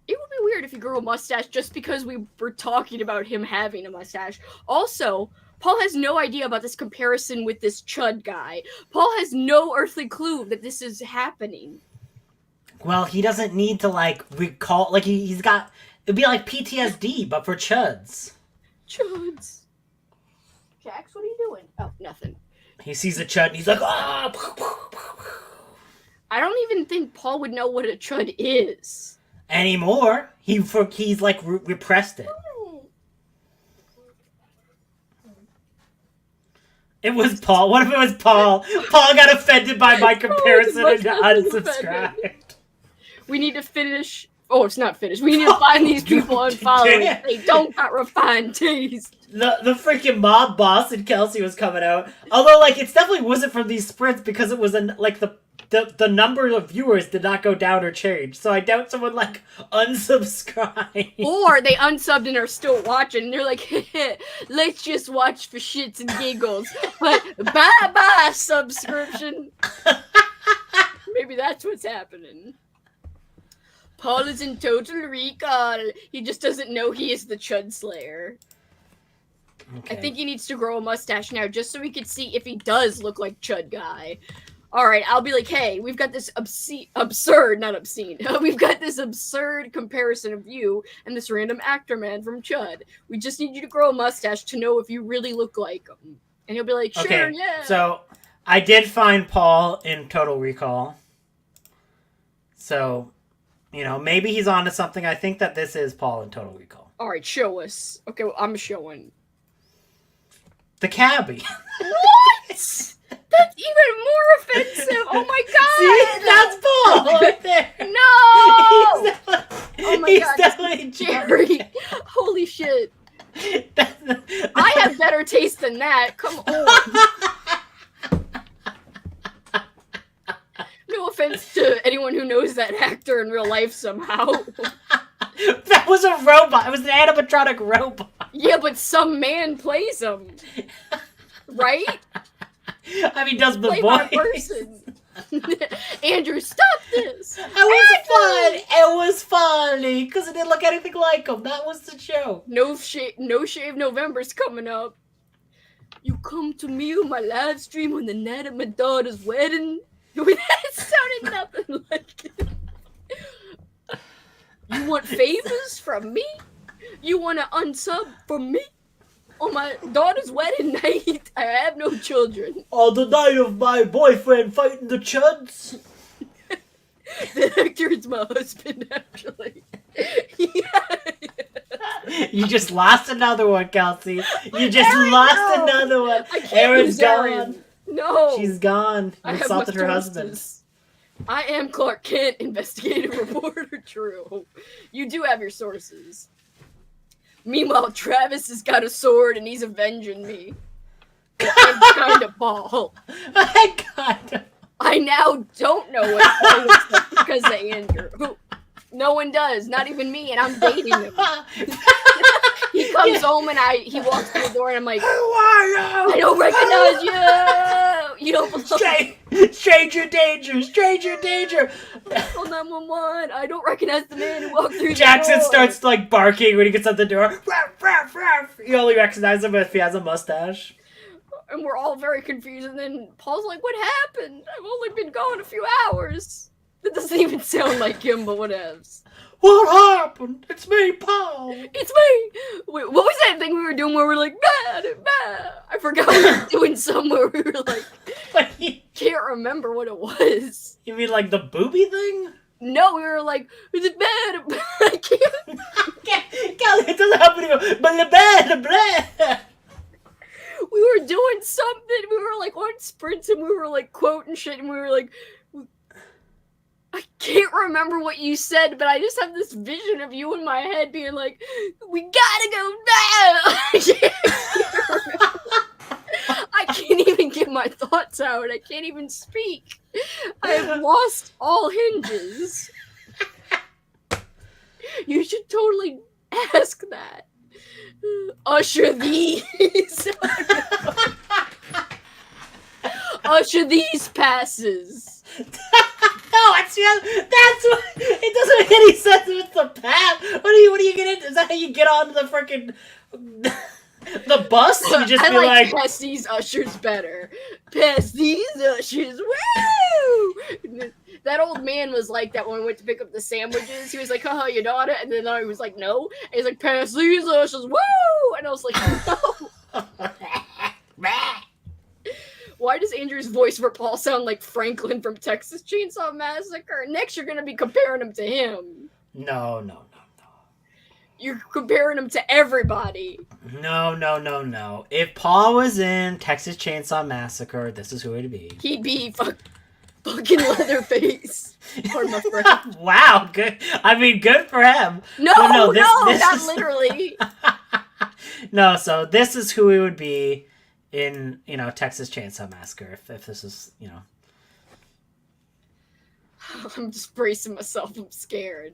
It would be weird if he grew a mustache just because we were talking about him having a mustache. Also, Paul has no idea about this comparison with this Chud guy. Paul has no earthly clue that this is happening. Well, he doesn't need to, like, recall... Like, he's got... It'd be like PTSD, but for Chuds. Chuds. Jax, what are you doing? Oh, nothing. He sees a Chud and he's like, ah! I don't even think Paul would know what a Chud is. Anymore. He's like repressed it. It was Paul. What if it was Paul? Paul got offended by my comparison and unsubscribed. We need to finish. Oh, it's not finished. We need to find these people and follow it. They don't got refined taste. The freaking mob boss in Kelsey was coming out. Although, like, it definitely wasn't from these sprints because it was like the number of viewers did not go down or change. So I doubt someone, like, unsubscribed. Or they unsubbed and are still watching. And they're like, let's just watch for shits and giggles. But bye-bye, subscription. Maybe that's what's happening. Paul is in total recall. He just doesn't know he is the Chud Slayer. Okay. I think he needs to grow a mustache now just so we can see if he does look like Chud Guy. Alright, I'll be like, hey, we've got this absurd, not obscene. We've got this absurd comparison of you and this random actor man from Chud. We just need you to grow a mustache to know if you really look like him. And he'll be like, sure, okay, yeah. So, I did find Paul in Total Recall. So... You know, maybe he's onto something. I think that this is Paul in Total Recall. All right, show us. Okay, well, I'm showing. The cabbie. What? That's even more offensive. Oh my god. See, that's Paul right there. No. Oh my god. Definitely Jerry. Holy shit. I have better taste than that. Come on. No offense to anyone who knows that actor in real life somehow. That was a robot. It was an animatronic robot. Yeah, but some man plays him. Right? I mean, does the play voice. Person. Andrew, stop this. It was fun. It was funny because it didn't look anything like him. That was the joke. No shave November's coming up. You come to me on my live stream on the night of my daughter's wedding. That sounded nothing like it. You want favors from me? You want to unsub from me? On my daughter's wedding night, I have no children. On the night of my boyfriend fighting the chuds. The actor is my husband, actually. Yeah. You just lost another one, Kelsey. You just lost another one. Erin's gone. No. She's gone. You I have insulted her sources. husband. I am Clark Kent, investigative reporter. True. You do have your sources. Meanwhile, Travis has got a sword and he's avenging me. I'm kind of Paul. I got. I now don't know what Paul looks like because of Andrew. No one does, not even me, and I'm dating him. He comes home and he walks through the door and I'm like, Who are you? I don't recognize you. You don't belong. Stranger danger, stranger danger. Call 911. I don't recognize the man who walked through Jackson the door. starts like barking when he gets at the door. Ruff, ruff, ruff. You only recognize him if he has a mustache. And we're all very confused. And then Paul's like, what happened? I've only been gone a few hours. That doesn't even sound like him, but whatevs. What happened? It's me, Paul. It's me. Wait, what was that thing we were doing where we're like, bah, bah? I forgot we were doing somewhere we were like, can't remember what it was. You mean like the booby thing? No, we were like, is it bad? I can't. Kelly, it doesn't happen to go, blah, blah, blah. We were doing something. We were like on sprints and we were like quoting shit and we were like, I can't remember what you said, but I just have this vision of you in my head being like, we gotta go now. I can't even get my thoughts out. I can't even speak. I have lost all hinges. You should totally ask that. Usher these. Usher these passes. No, that's what. It doesn't make any sense if it's the path. What do you get into? Is that how you get onto the freaking the bus? You just be like, pass these ushers better. Pass these ushers. Woo! That old man was like that when we went to pick up the sandwiches. He was like, haha, your daughter. And then I was like, no. And he's like, pass these ushers. Woo! And I was like, no. Why does Andrew's voice for Paul sound like Franklin from Texas Chainsaw Massacre? Next, you're going to be comparing him to him. No. You're comparing him to everybody. No. If Paul was in Texas Chainsaw Massacre, this is who it'd be. He'd be fucking Leatherface. Pardon my French. Wow, good. I mean, good for him. No, this not is... literally. No, so this is who he would be in, Texas Chainsaw Massacre, if this is, I'm just bracing myself. I'm scared.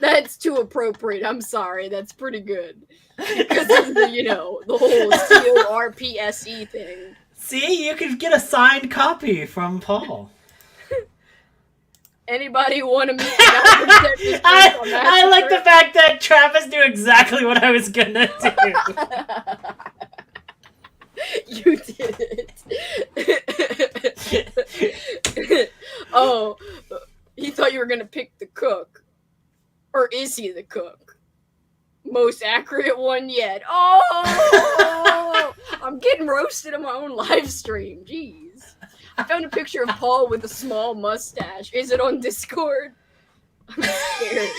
That's too appropriate. I'm sorry. That's pretty good. Because of the, the whole CORPSE thing. See, you could get a signed copy from Paul. Anybody want to meet I like the fact that Travis knew exactly what I was gonna do. You did it. Oh, he thought you were gonna pick the cook. Or is he the cook? Most accurate one yet. Oh! I'm getting roasted on my own live stream. Jeez. I found a picture of Paul with a small mustache. Is it on Discord? I'm scared.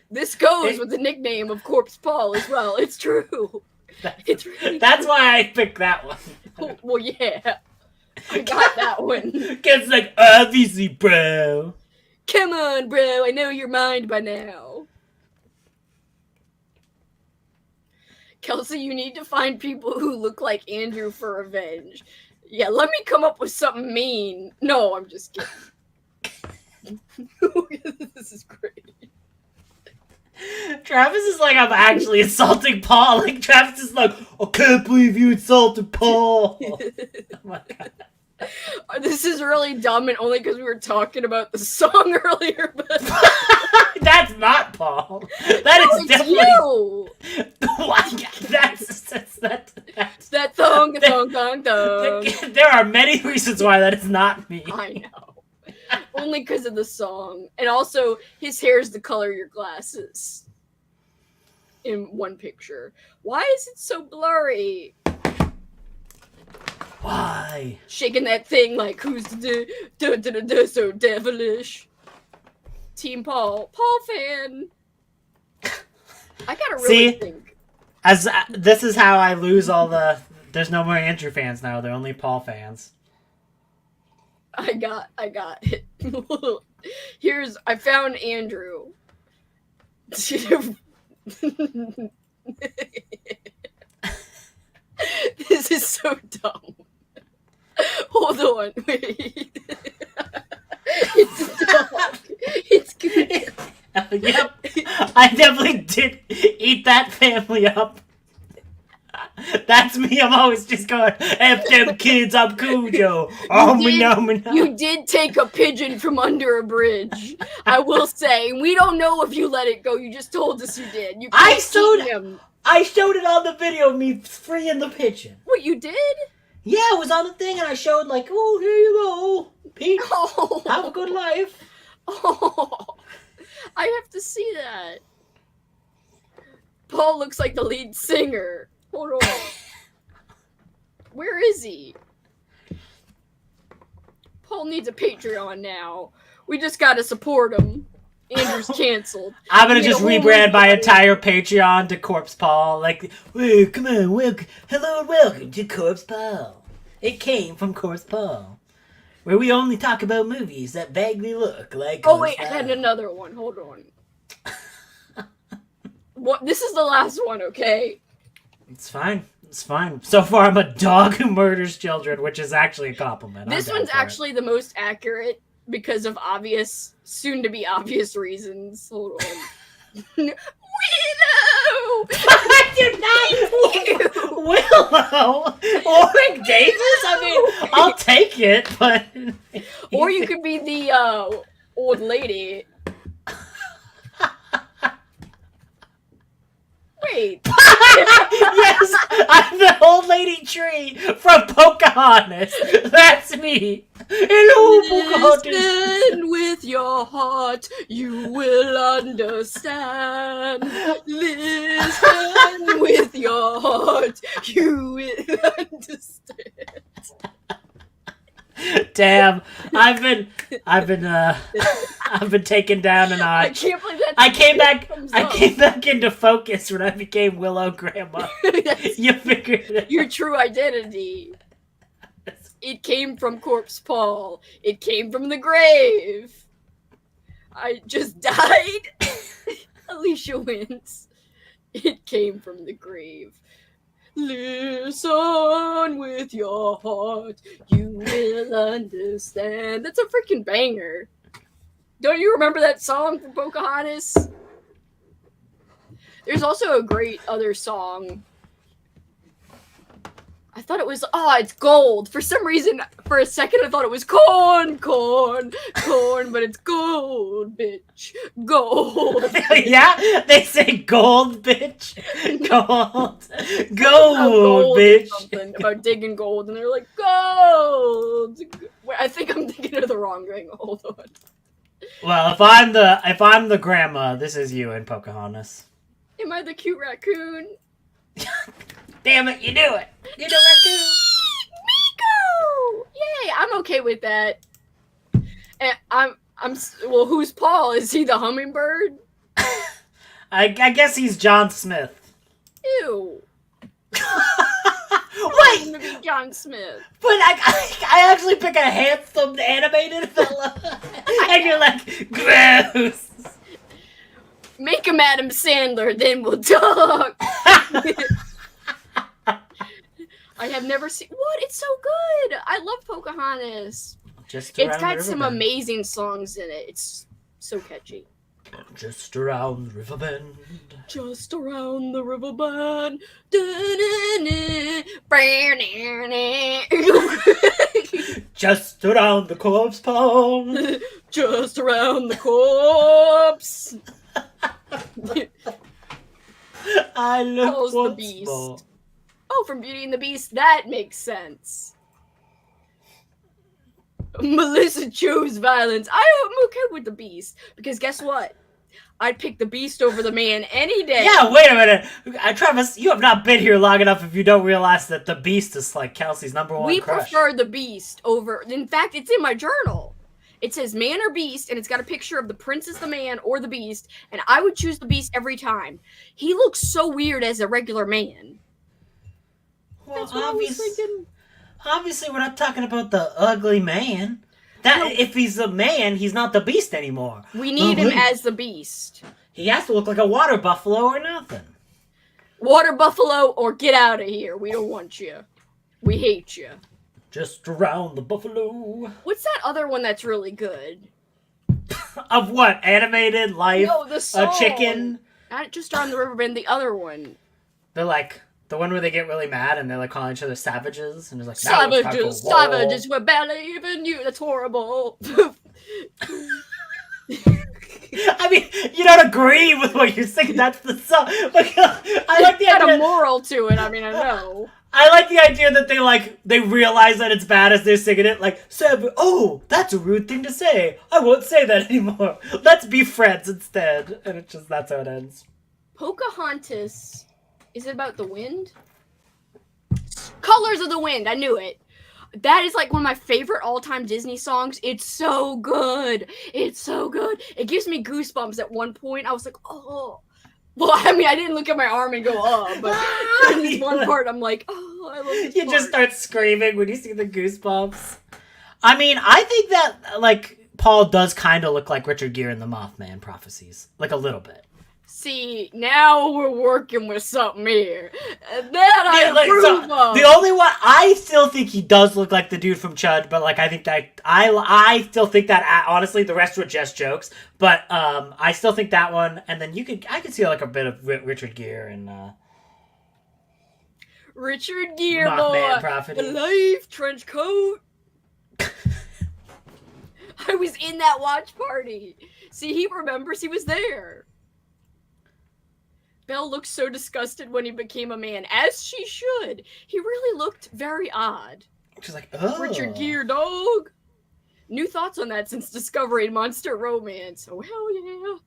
This goes with the nickname of Corpse Paul as well. It's true. It's really That's why I picked that one. Well, yeah. I got that one. It's like, obviously, bro. Come on, bro. I know your mind by now. Kelsey, you need to find people who look like Andrew for revenge. Yeah, let me come up with something mean. No, I'm just kidding. This is great. Travis is like, I'm actually insulting Paul. Like, Travis is like, I can't believe you insulted Paul. Oh my God. This is really dumb and only because we were talking about the song earlier. But That's not Paul. Paul. That is definitely you. that's That thong. There are many reasons why that is not me. I know. Only because of the song. And also, his hair is the color of your glasses. In one picture. Why is it so blurry? Why? Shaking that thing like, who's so devilish? Team Paul. Paul fan. I gotta really think. As this is how I lose all the... There's no more Andrew fans now. They're only Paul fans. I got it. I found Andrew. This is so dumb. Hold on, wait. It's a dog. It's good. Yep. I definitely did eat that family up. That's me. I'm always just going, F them kids, I'm Cujo. You did take a pigeon from under a bridge. I will say. We don't know if you let it go. You just told us you did. I showed it on the video of me freeing the pigeon. What, you did? Yeah, it was on the thing, and I showed like, oh, here you go, Pete. Oh. Have a good life. Oh, I have to see that. Paul looks like the lead singer. Hold on. Where is he? Paul needs a Patreon now. We just gotta support him. Andrew's canceled. I'm gonna just rebrand my entire Patreon to Corpse Paul. Like, hey, come on, hello and welcome to Corpse Paul. It came from Corpse Paul, where we only talk about movies that vaguely look like. Oh wait, I had another one. Hold on. What? This is the last one, okay? It's fine. It's fine. So far, I'm a dog who murders children, which is actually a compliment. This one's actually the most accurate because of obvious, soon-to-be obvious reasons. Hold on. Willow! I do not! Willow! Or Davis? I mean, I'll take it, but... Or you could be the, old lady. Wait. Yes, I'm the old lady tree from Pocahontas. That's me. Hello, Pocahontas. Listen with your heart, you will understand. Listen with your heart, you will understand. Damn, I've been taken down a notch. I can't believe that. I came back into focus when I became Willow Grandma. You figured it out. Your true identity. It came from Corpse Paul. It came from the grave. I just died. Alicia wins. It came from the grave. Listen with your heart, you will understand. That's a freaking banger. Don't you remember that song from Pocahontas? There's also a great other song. I thought it was, it's gold. For some reason, for a second, I thought it was corn, but it's gold, bitch. Gold. Yeah, they say gold, bitch. Gold, bitch. Something about digging gold, and they're like, gold. Wait, I think I'm thinking of the wrong thing. Hold on. Well, if I'm the grandma, this is you in Pocahontas. Am I the cute raccoon? Damn it, you do it. You do it too. Miko! Yay, I'm okay with that. And well, who's Paul? Is he the hummingbird? I guess he's John Smith. Ew. Wait! Maybe John Smith. But I actually pick a handsome animated fella. And you're like, gross. Make him Adam Sandler, then we'll talk. I have never seen... What? It's so good! I love Pocahontas. It's got some amazing songs in it. It's so catchy. Just around the river bend. Just around the river bend. Just around the corpse pole. Just around the corpse. I look Paul's the once Beast. more. Oh, from Beauty and the Beast, that makes sense. Melissa chose violence. I'm okay with the Beast, because guess what? I'd pick the Beast over the man any day. Yeah, wait a minute. Travis, you have not been here long enough if you don't realize that the Beast is like Kelsey's number one crush. We prefer the Beast over... In fact, it's in my journal. It says man or beast, and it's got a picture of the princess, the man, or the beast, and I would choose the beast every time. He looks so weird as a regular man. Well, That's what I was thinking. Obviously, we're not talking about the ugly man. If he's a man, he's not the beast anymore. We need him as the beast. He has to look like a water buffalo or nothing. Water buffalo or get out of here. We don't want you. We hate you. Just around the buffalo. What's that other one that's really good? Of what? Animated life? No, the song. A chicken? Not just on the riverbend, the other one. They're like... The one where they get really mad and they're like calling each other savages and it's like savages, we barely even you. That's horrible. I mean, you don't agree with what you're saying. That's the song. I like the got idea. A moral to it. I mean, I know. I like the idea that they realize that it's bad as they're singing it. Like, oh, that's a rude thing to say. I won't say that anymore. Let's be friends instead. And it's just that's how it ends. Pocahontas. Is it about the wind? Colors of the Wind. I knew it. That is like one of my favorite all-time Disney songs. It's so good. It's so good. It gives me goosebumps at one point. I was like, oh. Well, I mean, I didn't look at my arm and go, oh, but in this one part, I'm like, oh, I love this You part. just start screaming when you see the goosebumps. I mean, I think that, like, Paul does kind of look like Richard Gere in the Mothman prophecies. Like, a little bit. See, now we're working with something here. That I approve of. The only one, I still think he does look like the dude from Chud, but like I think that I still think that honestly the rest were just jokes. But I still think that one, and then I could see like a bit of Richard Gere and Richard Gere, Mothman boy, prophecy. the life trench coat. I was in that watch party. See, he remembers he was there. Belle looked so disgusted when he became a man, as she should. He really looked very odd. She's like, oh. Richard Gere, dog. New thoughts on that since Discovery and Monster Romance. Oh, hell yeah.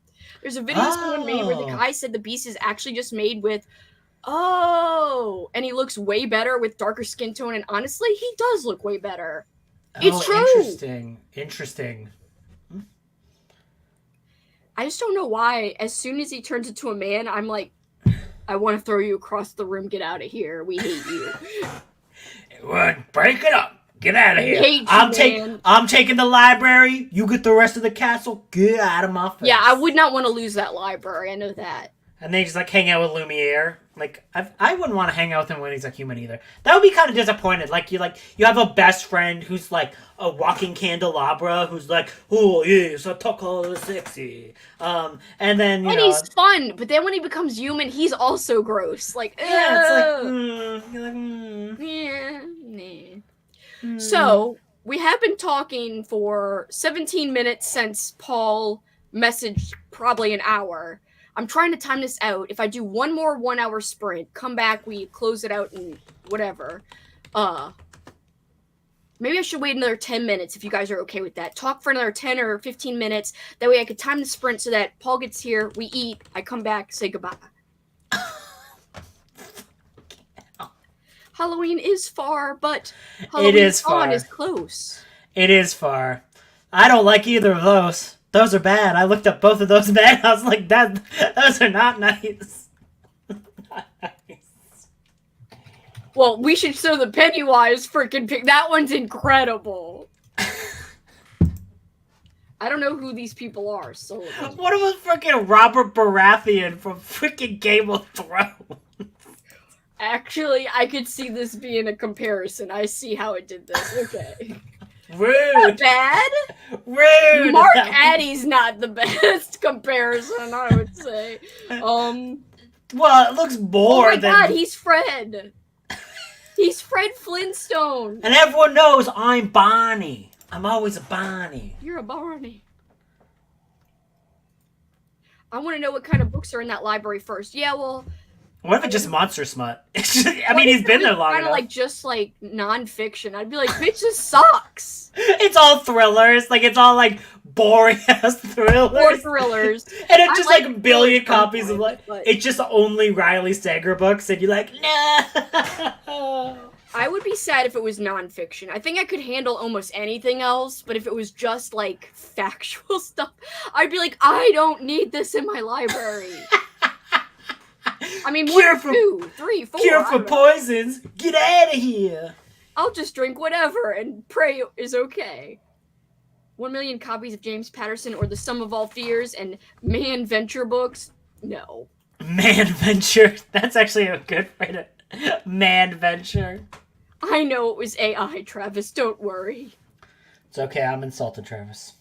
There's a video someone made where the guy said the beast is actually just made with, and he looks way better with darker skin tone, and honestly, he does look way better. It's true. Interesting. I just don't know why. As soon as he turns into a man, I'm like, I want to throw you across the room. Get out of here. We hate you. Break it up. Get out of here. Hate you, I'm taking the library. You get the rest of the castle. Get out of my face. Yeah, I would not want to lose that library. I know that. And they just like hang out with Lumiere. Like I wouldn't want to hang out with him when he's a human either. That would be kind of disappointed. You have a best friend who's like a walking candelabra who's like, oh yes, I talk all sexy. And then he's fun, but then when he becomes human, he's also gross. Like yeah, it's like yeah, nah. So we have been talking for 17 minutes since Paul messaged probably an hour. I'm trying to time this out. If I do one more 1 hour sprint, come back, we close it out and whatever. Maybe I should wait another 10 minutes if you guys are okay with that. Talk for another 10 or 15 minutes. That way I could time the sprint so that Paul gets here, we eat, I come back, say goodbye. Halloween is far, but Halloween-a-thon is close. It is far. I don't like either of those. Those are bad. I looked up both of those men. I was like, those are not nice. Not nice. Well, we should show the Pennywise freaking pic. That one's incredible. I don't know who these people are, so... What about freaking Robert Baratheon from freaking Game of Thrones? Actually, I could see this being a comparison. I see how it did this. Okay. Rude. Not bad. Rude. Mark Addy's not the best comparison, I would say. Well, it looks more than... Oh my god, he's Fred. He's Fred Flintstone. And everyone knows I'm Barney. I'm always a Barney. You're a Barney. I want to know what kind of books are in that library first. Yeah, well... What if it's just monster smut? I mean, he's been there long enough. Kind of just nonfiction. I'd be like, bitch, this sucks. It's all thrillers. Like, it's all boring ass thrillers. Or thrillers. And it's just a billion copies of it's just only Riley Sager books, and you're like, no. I would be sad if it was nonfiction. I think I could handle almost anything else, but if it was just factual stuff, I'd be like, I don't need this in my library. I mean, Cure 1, 2, 3, 4. Cure for poisons. Get out of here. I'll just drink whatever and pray is okay. 1 million copies of James Patterson or The Sum of All Fears and Man Venture books? No. Man Venture. That's actually a good way to... Man Venture. I know it was AI, Travis. Don't worry. It's okay. I'm insulted, Travis.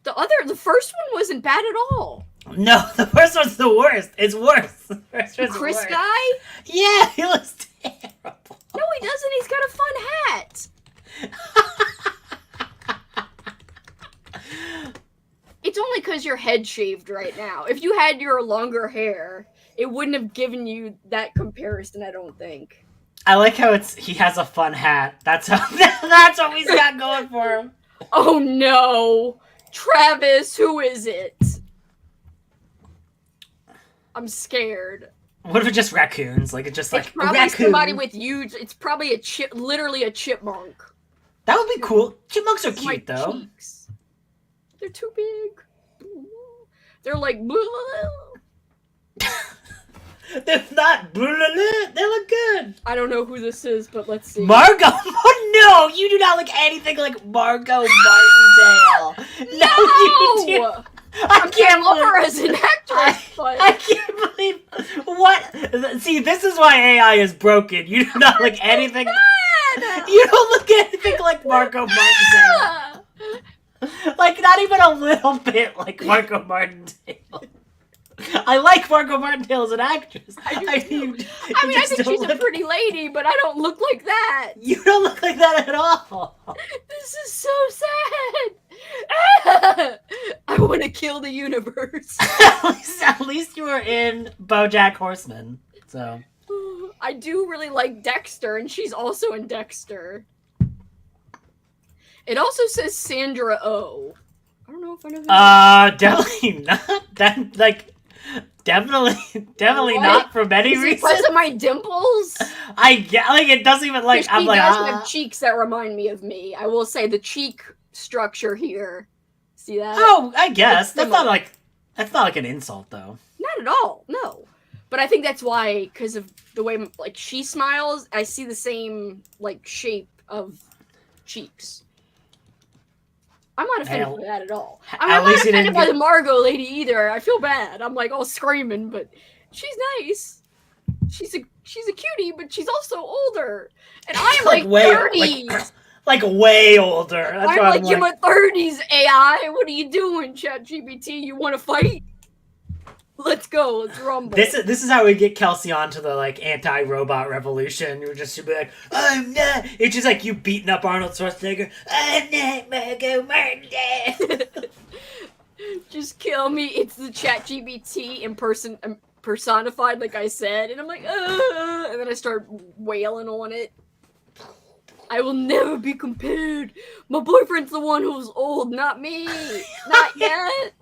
The first one wasn't bad at all. No, the first one's the worst. It's worse. The first one's Chris worse. guy? Yeah, he looks terrible. No, he doesn't. He's got a fun hat. It's only because you're head shaved right now. If you had your longer hair, it wouldn't have given you that comparison, I don't think. I like how he has a fun hat. That's what he's got going for him. Oh no. Travis, who is it? I'm scared. What if it's just raccoons? It's just it's probably raccoon. Somebody with huge. It's probably literally a chipmunk. That would be cool. Chipmunks are cute though. Cheeks. They're too big. They're like. They're not. They look good. I don't know who this is, but let's see. Margot. Oh, no, you do not look anything like Margot Martindale. No, you do. I can't love her as an actress. I can't believe what. See, this is why AI is broken. You do not look anything. You don't look anything like Margot Martindale. Not even a little bit like Margot Martindale. I like Margot Martindale as an actress. I think she's a pretty lady, but I don't look like that. You don't look like that at all. This is so sad. I want to kill the universe. At least you were in BoJack Horseman. So I do really like Dexter, and she's also in Dexter. It also says Sandra Oh. I don't know if I know who definitely not. That definitely not for many reasons. Because of my dimples? It doesn't even I'm she does have cheeks that remind me of me. I will say the cheek structure here. See that? Oh, I guess that's not like an insult though. Not at all. No. But I think that's why, because of the way she smiles, I see the same shape of cheeks. I'm not offended by that at all. I'm not offended by the Margot lady either. I feel bad. I'm all screaming, but she's nice. She's a cutie, but she's also older. And I am way 30s. Way older. That's I'm in my 30s, AI. What are you doing, ChatGPT? You want to fight? Let's go. Let's rumble. This is how we get Kelsey onto the anti-robot revolution. You're just be like, I'm not. It's just you beating up Arnold Schwarzenegger. I'm not Margot Martindale. Just kill me. It's the ChatGPT in person, personified, like I said, and I'm like, and then I start wailing on it. I will never be compared. My boyfriend's the one who's old, not me. Not yet.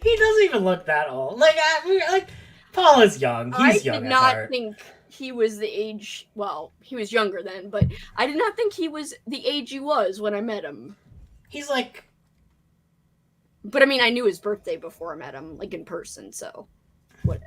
He doesn't even look that old. Paul is young. He's young at heart. I did not think he was the age. Well, he was younger then, but I did not think he was the age he was when I met him. He's But I mean, I knew his birthday before I met him, in person. So, what?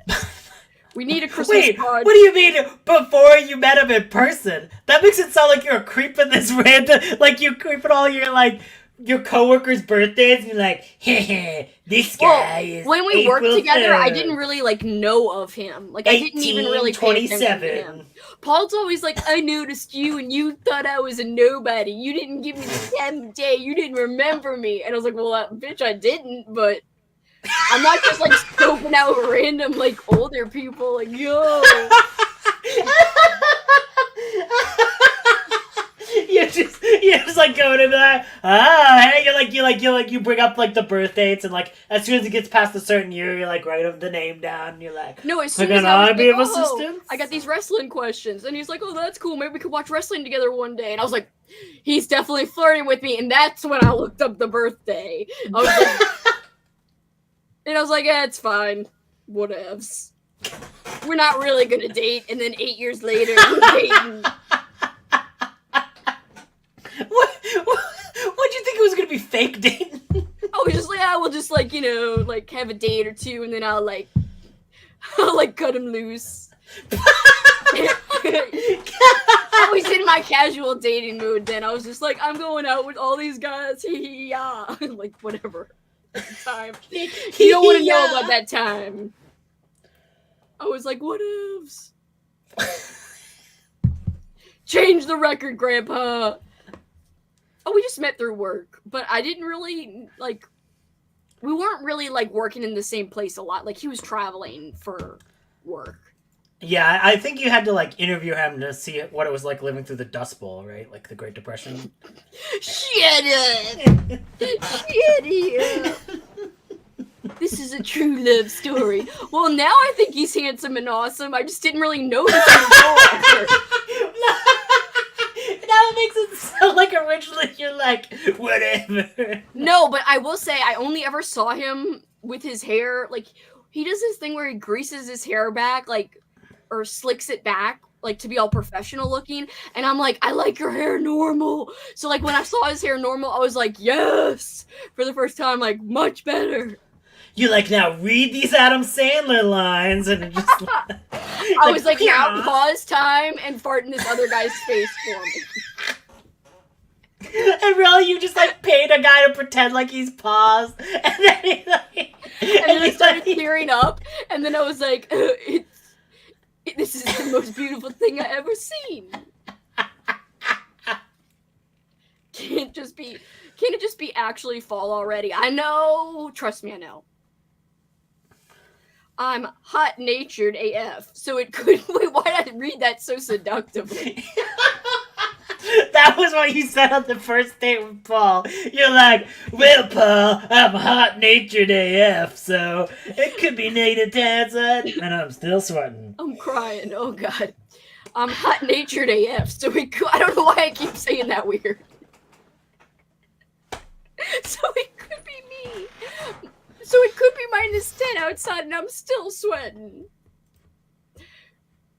We need a Christmas card. What do you mean before you met him in person? That makes it sound like you're creeping this random. You creeping all your coworkers' birthdays, and you're like, hey, this guy is. When we worked together, 3rd. I didn't really know of him. I didn't even really pay attention to him. Paul's always I noticed you, and you thought I was a nobody. You didn't give me the time of day. You didn't remember me, and I was like, well, bitch, I didn't. But I'm not just scoping out random older people. Yo. You're you just like going to be like, hey, you bring up like the birth dates, and like as soon as it gets past a certain year, you like write the name down, and you're like, no, as soon as I was be like, of assistance? I got these wrestling questions, and he's like, oh, that's cool, maybe we could watch wrestling together one day, and I was like, he's definitely flirting with me, and that's when I looked up the birthday. I was like, and I was like, yeah, it's fine, whatevs. We're not really gonna date, and then 8 years later, we're dating. What'd you think it was gonna be, fake dating? I was just like, we'll just like, like have a date or two, and then I'll like cut him loose. I was in my casual dating mood then. I was just like, I'm going out with all these guys. Yeah. Like, whatever. Time. You don't want to know about that time. I was like, what ifs? Change the record, Grandpa. Oh, we just met through work, but I didn't really, like, we weren't really, like, working in the same place a lot. Like, he was traveling for work. Yeah, I think you had to, like, interview him to see what it was like living through the Dust Bowl, right? Like, the Great Depression. Shut up! Shut up! This is a true love story. Well, now I think he's handsome and awesome. I just didn't really notice him before. Now it makes it sound like originally you're like, whatever. No, but I will say I only ever saw him with his hair. Like, he does this thing where he greases his hair back, like, or slicks it back, like, to be all professional looking. And I'm like, I like your hair normal. So, like, when I saw his hair normal, I was like, yes! For the first time, like, much better. You like, now read these Adam Sandler lines, and just I was like, now pause time and fart in this other guy's face for me. And really, you just like paid a guy to pretend like he's paused, and then he like, and then it started clearing up, and then I was like, this is the most beautiful thing I ever seen. Can't it just be actually fall already? I know, trust me, I know. I'm hot-natured AF, so it could. Wait, why did I read that so seductively? That was what you said on the first date with Paul. You're like, well, Paul, I'm hot-natured AF, so it could be negative outside, and I'm still sweating. I'm crying. Oh God, I'm hot-natured AF, so it could. I don't know why I keep saying that weird. So it could be me. So it could be -10 outside and I'm still sweating.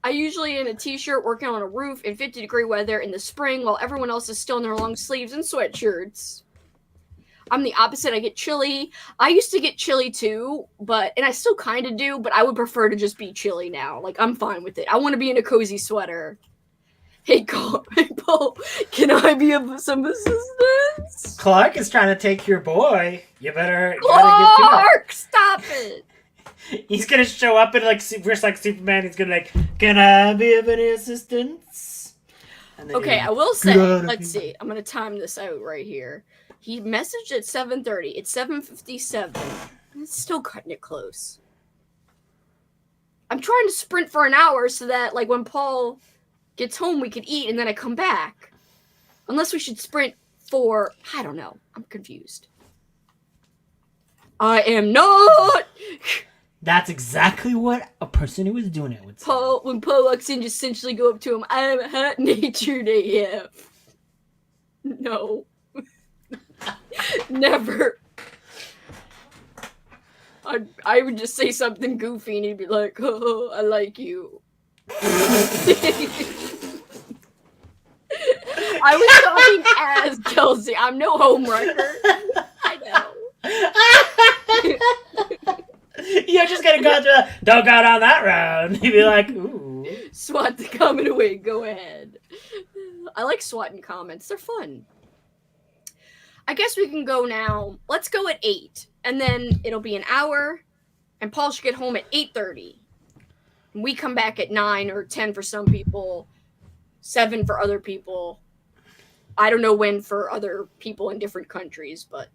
I usually in a t-shirt working on a roof in 50-degree weather in the spring while everyone else is still in their long sleeves and sweatshirts. I'm the opposite. I get chilly. I used to get chilly too, and I still kind of do, but I would prefer to just be chilly now. Like, I'm fine with it. I want to be in a cozy sweater. Hey, Paul, can I be of some assistance? Clark is trying to take your boy. You better Clark, stop it. He's gonna show up and like just like Superman. He's gonna like, can I be of any assistance? Okay, I will say. Let's see. I'm gonna time this out right here. He messaged at 7:30. It's 7:57. It's still cutting it close. I'm trying to sprint for an hour so that like when Paul gets home, we could eat, and then I come back. Unless we should sprint for, I don't know. I'm confused. I am not. That's exactly what a person who was doing it would say. When Paul walks in, just essentially go up to him. I'm hot-natured AF. No. Never. I would just say something goofy, and he'd be like, oh, I like you. I was talking as Kelsey. I'm no homewrecker. I know. You're just gonna go through. Don't go down that road. You'd be like, ooh. SWAT the comment away. Go ahead. I like swatting comments. They're fun. I guess we can go now. Let's go at 8, and then it'll be an hour, and Paul should get home at 8:30. We come back at 9 or 10 for some people, 7 for other people. I don't know when for other people in different countries, but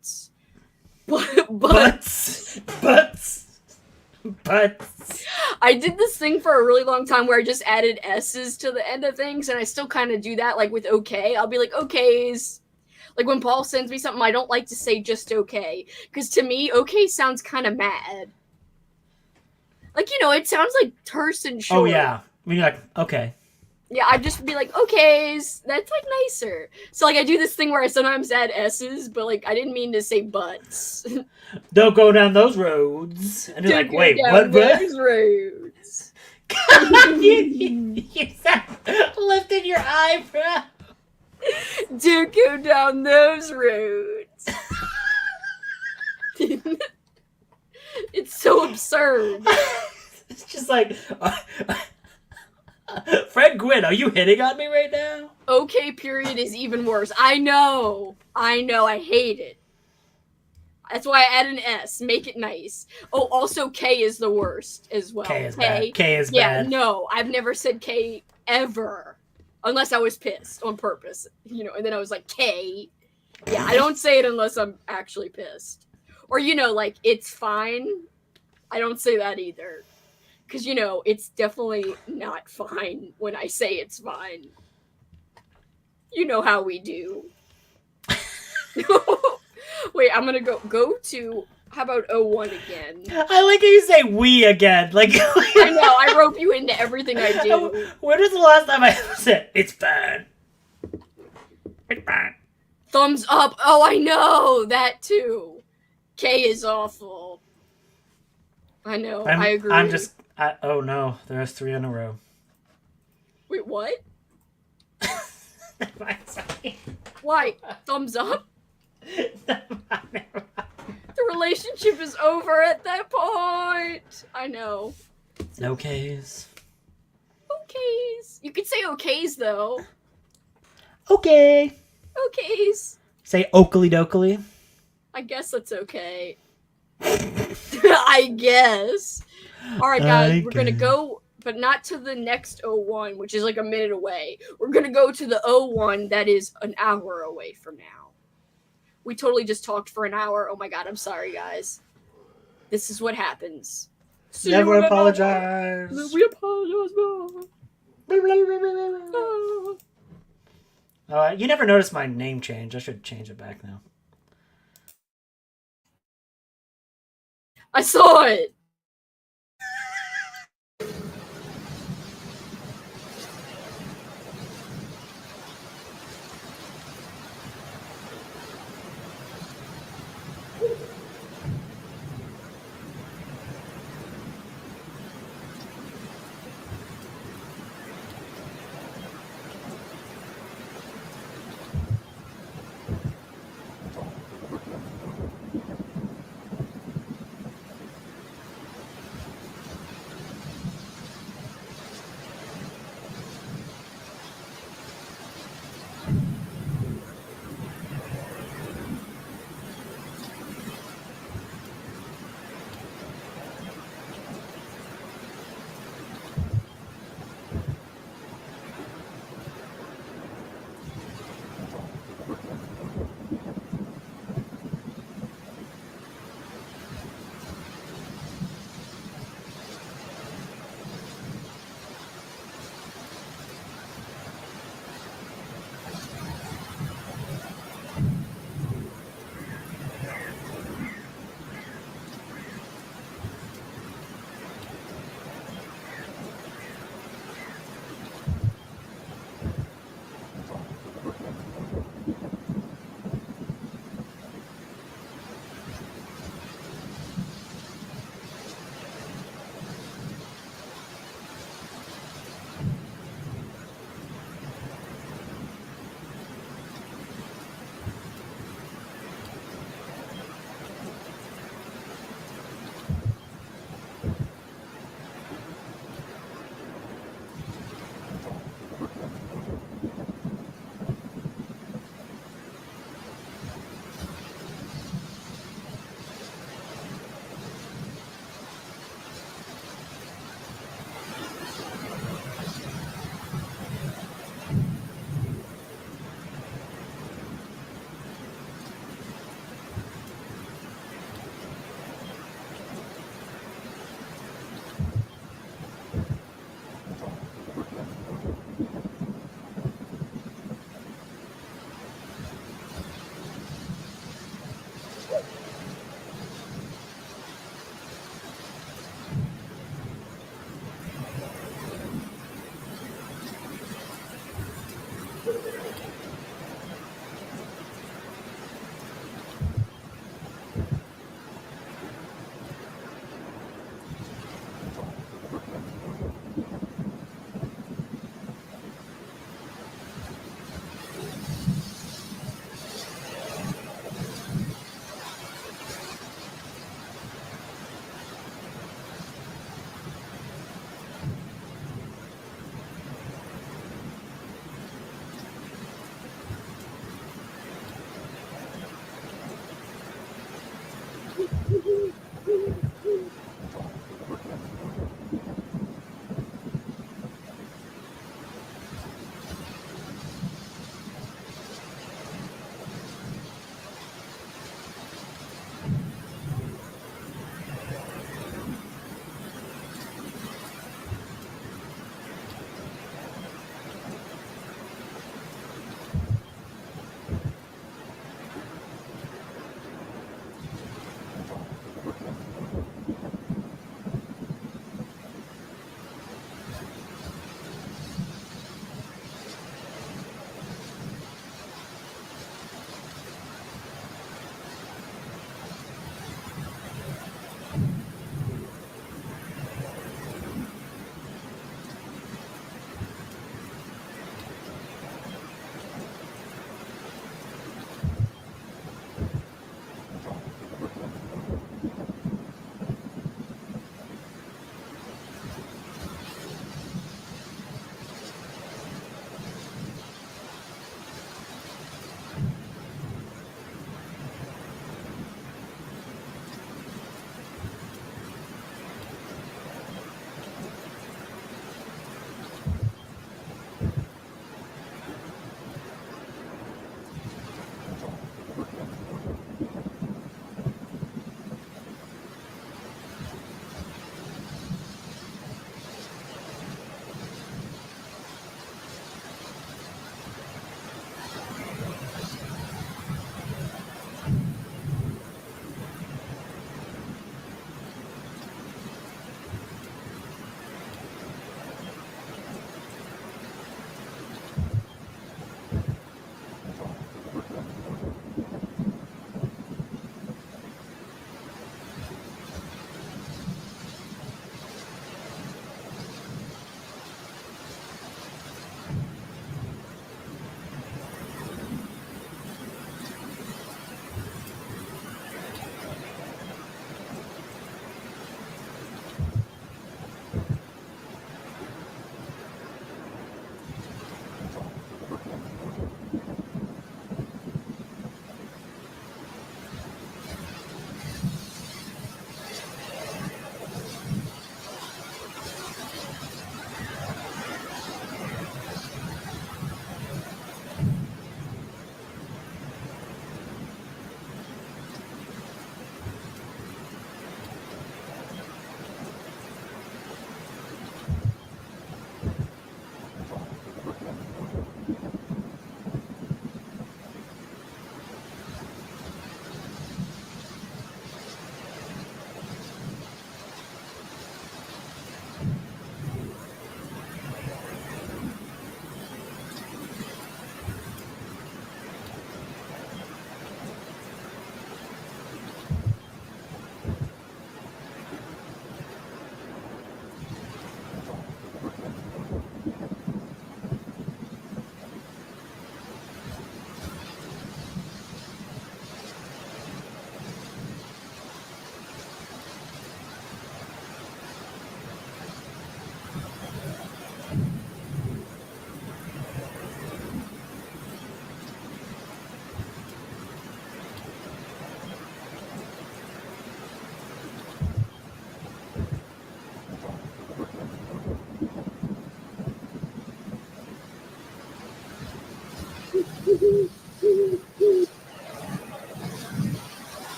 I did this thing for a really long time where I just added S's to the end of things, and I still kind of do that, like with okay. I'll be like, okays. Like when Paul sends me something, I don't like to say just okay, because to me, okay sounds kind of mad. Like, you know, it sounds like terse and short. Oh, yeah. When you're like, okay. Yeah, I'd just be like, okays. That's like nicer. So, like, I do this thing where I sometimes add S's, but like, I didn't mean to say butts. Don't go down those roads. And you're like, wait, what? Those roads. you lifted your eyebrow. Don't go down those roads. It's so absurd. It's just like, Fred Gwynn, are you hitting on me right now? Okay, period is even worse. I know. I hate it. That's why I add an S. Make it nice. Oh, also K is the worst as well. K is bad. K is yeah, bad. No, I've never said K ever. Unless I was pissed on purpose. You know, and then I was like, K. Yeah, I don't say it unless I'm actually pissed. Or, you know, like, it's fine. I don't say that either. Because, you know, it's definitely not fine when I say it's fine. You know how we do. Wait, I'm gonna go to, how about 01 again? I like how you say we again. Like I know, I rope you into everything I do. When was the last time I ever said, it's bad? It's bad. Thumbs up. Oh, I know, that too. K is awful. I know, I agree. Oh no, there's 3 in a row. Wait, what? Sorry. Why? Thumbs up? Never mind. The relationship is over at that point. I know. No K's. Okays. You could say okays, though. Okay. Okays. Say Oakley Dokley. I guess that's okay. I guess. Alright, guys, we're gonna go, but not to the next 01, which is like a minute away. We're gonna go to the 01 that is an hour away from now. We totally just talked for an hour. Oh my god, I'm sorry, guys. This is what happens. Never apologize. We apologize. You never noticed my name change. I should change it back now. I saw it.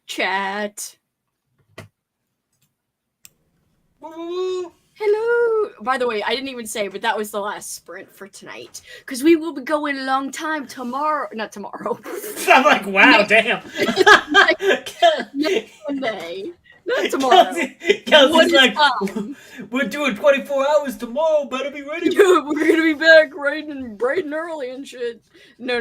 chat. Woo. Hello. By the way, I didn't even say, but that was the last sprint for tonight. Because we will be going a long time tomorrow. Not tomorrow. I'm like, wow, damn. Next Sunday. Not tomorrow. Kelsey's like, we're doing 24 hours tomorrow. Better be ready. Yeah, we're going to be back bright and early and shit. No.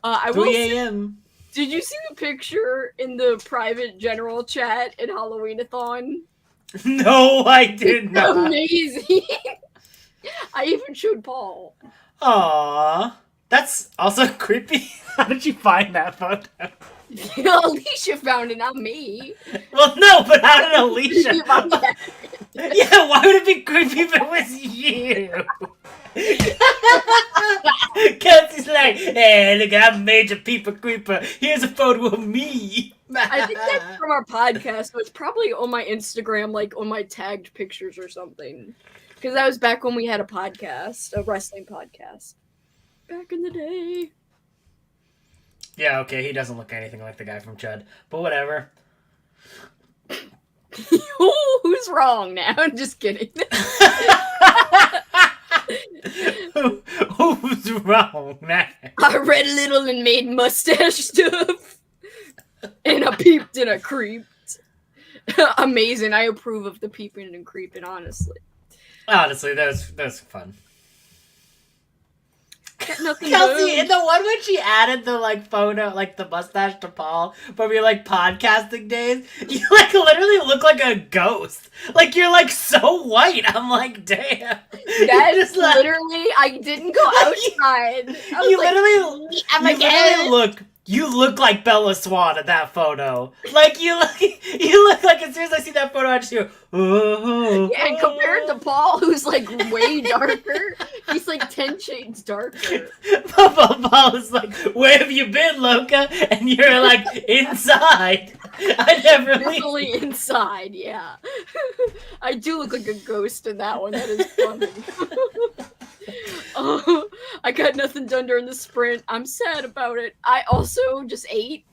I 3 will a.m. Did you see the picture in the private general chat in Halloween-a-thon? No, I did not. Amazing. I even showed Paul. Aww. That's also creepy. How did you find that photo? Alicia found it, not me. Well, no, but how did Alicia? Yeah, why would it be creepy if it was you? Kelsey's like, hey, look, I'm Major Peeper Creeper. Here's a photo of me. I think that's from our podcast, so it's probably on my Instagram, like on my tagged pictures or something. Because that was back when we had a podcast, a wrestling podcast. Back in the day. Yeah, okay, he doesn't look anything like the guy from Chud, but whatever. Who's wrong now? I'm just kidding. Who's wrong now? I read a little and made mustache stuff. And I peeped and I creeped. Amazing. I approve of the peeping and creeping, honestly. Honestly, that was fun. Kelsey, in the one when she added the like photo, like the mustache to Paul from your like podcasting days, you like literally look like a ghost. Like you're like so white. I'm like, damn. That's just literally. I didn't go outside. You look like Bella Swan in that photo. Like you look like as soon as I see that photo, I just go, oh. Yeah, and compared to Paul, who's like way darker, he's like 10 shades darker. Paul is like, where have you been, Loca? And you're like, inside. I never Definitely inside, yeah. I do look like a ghost in that one. That is funny. Oh, I got nothing done during the sprint. I'm sad about it. I also just ate,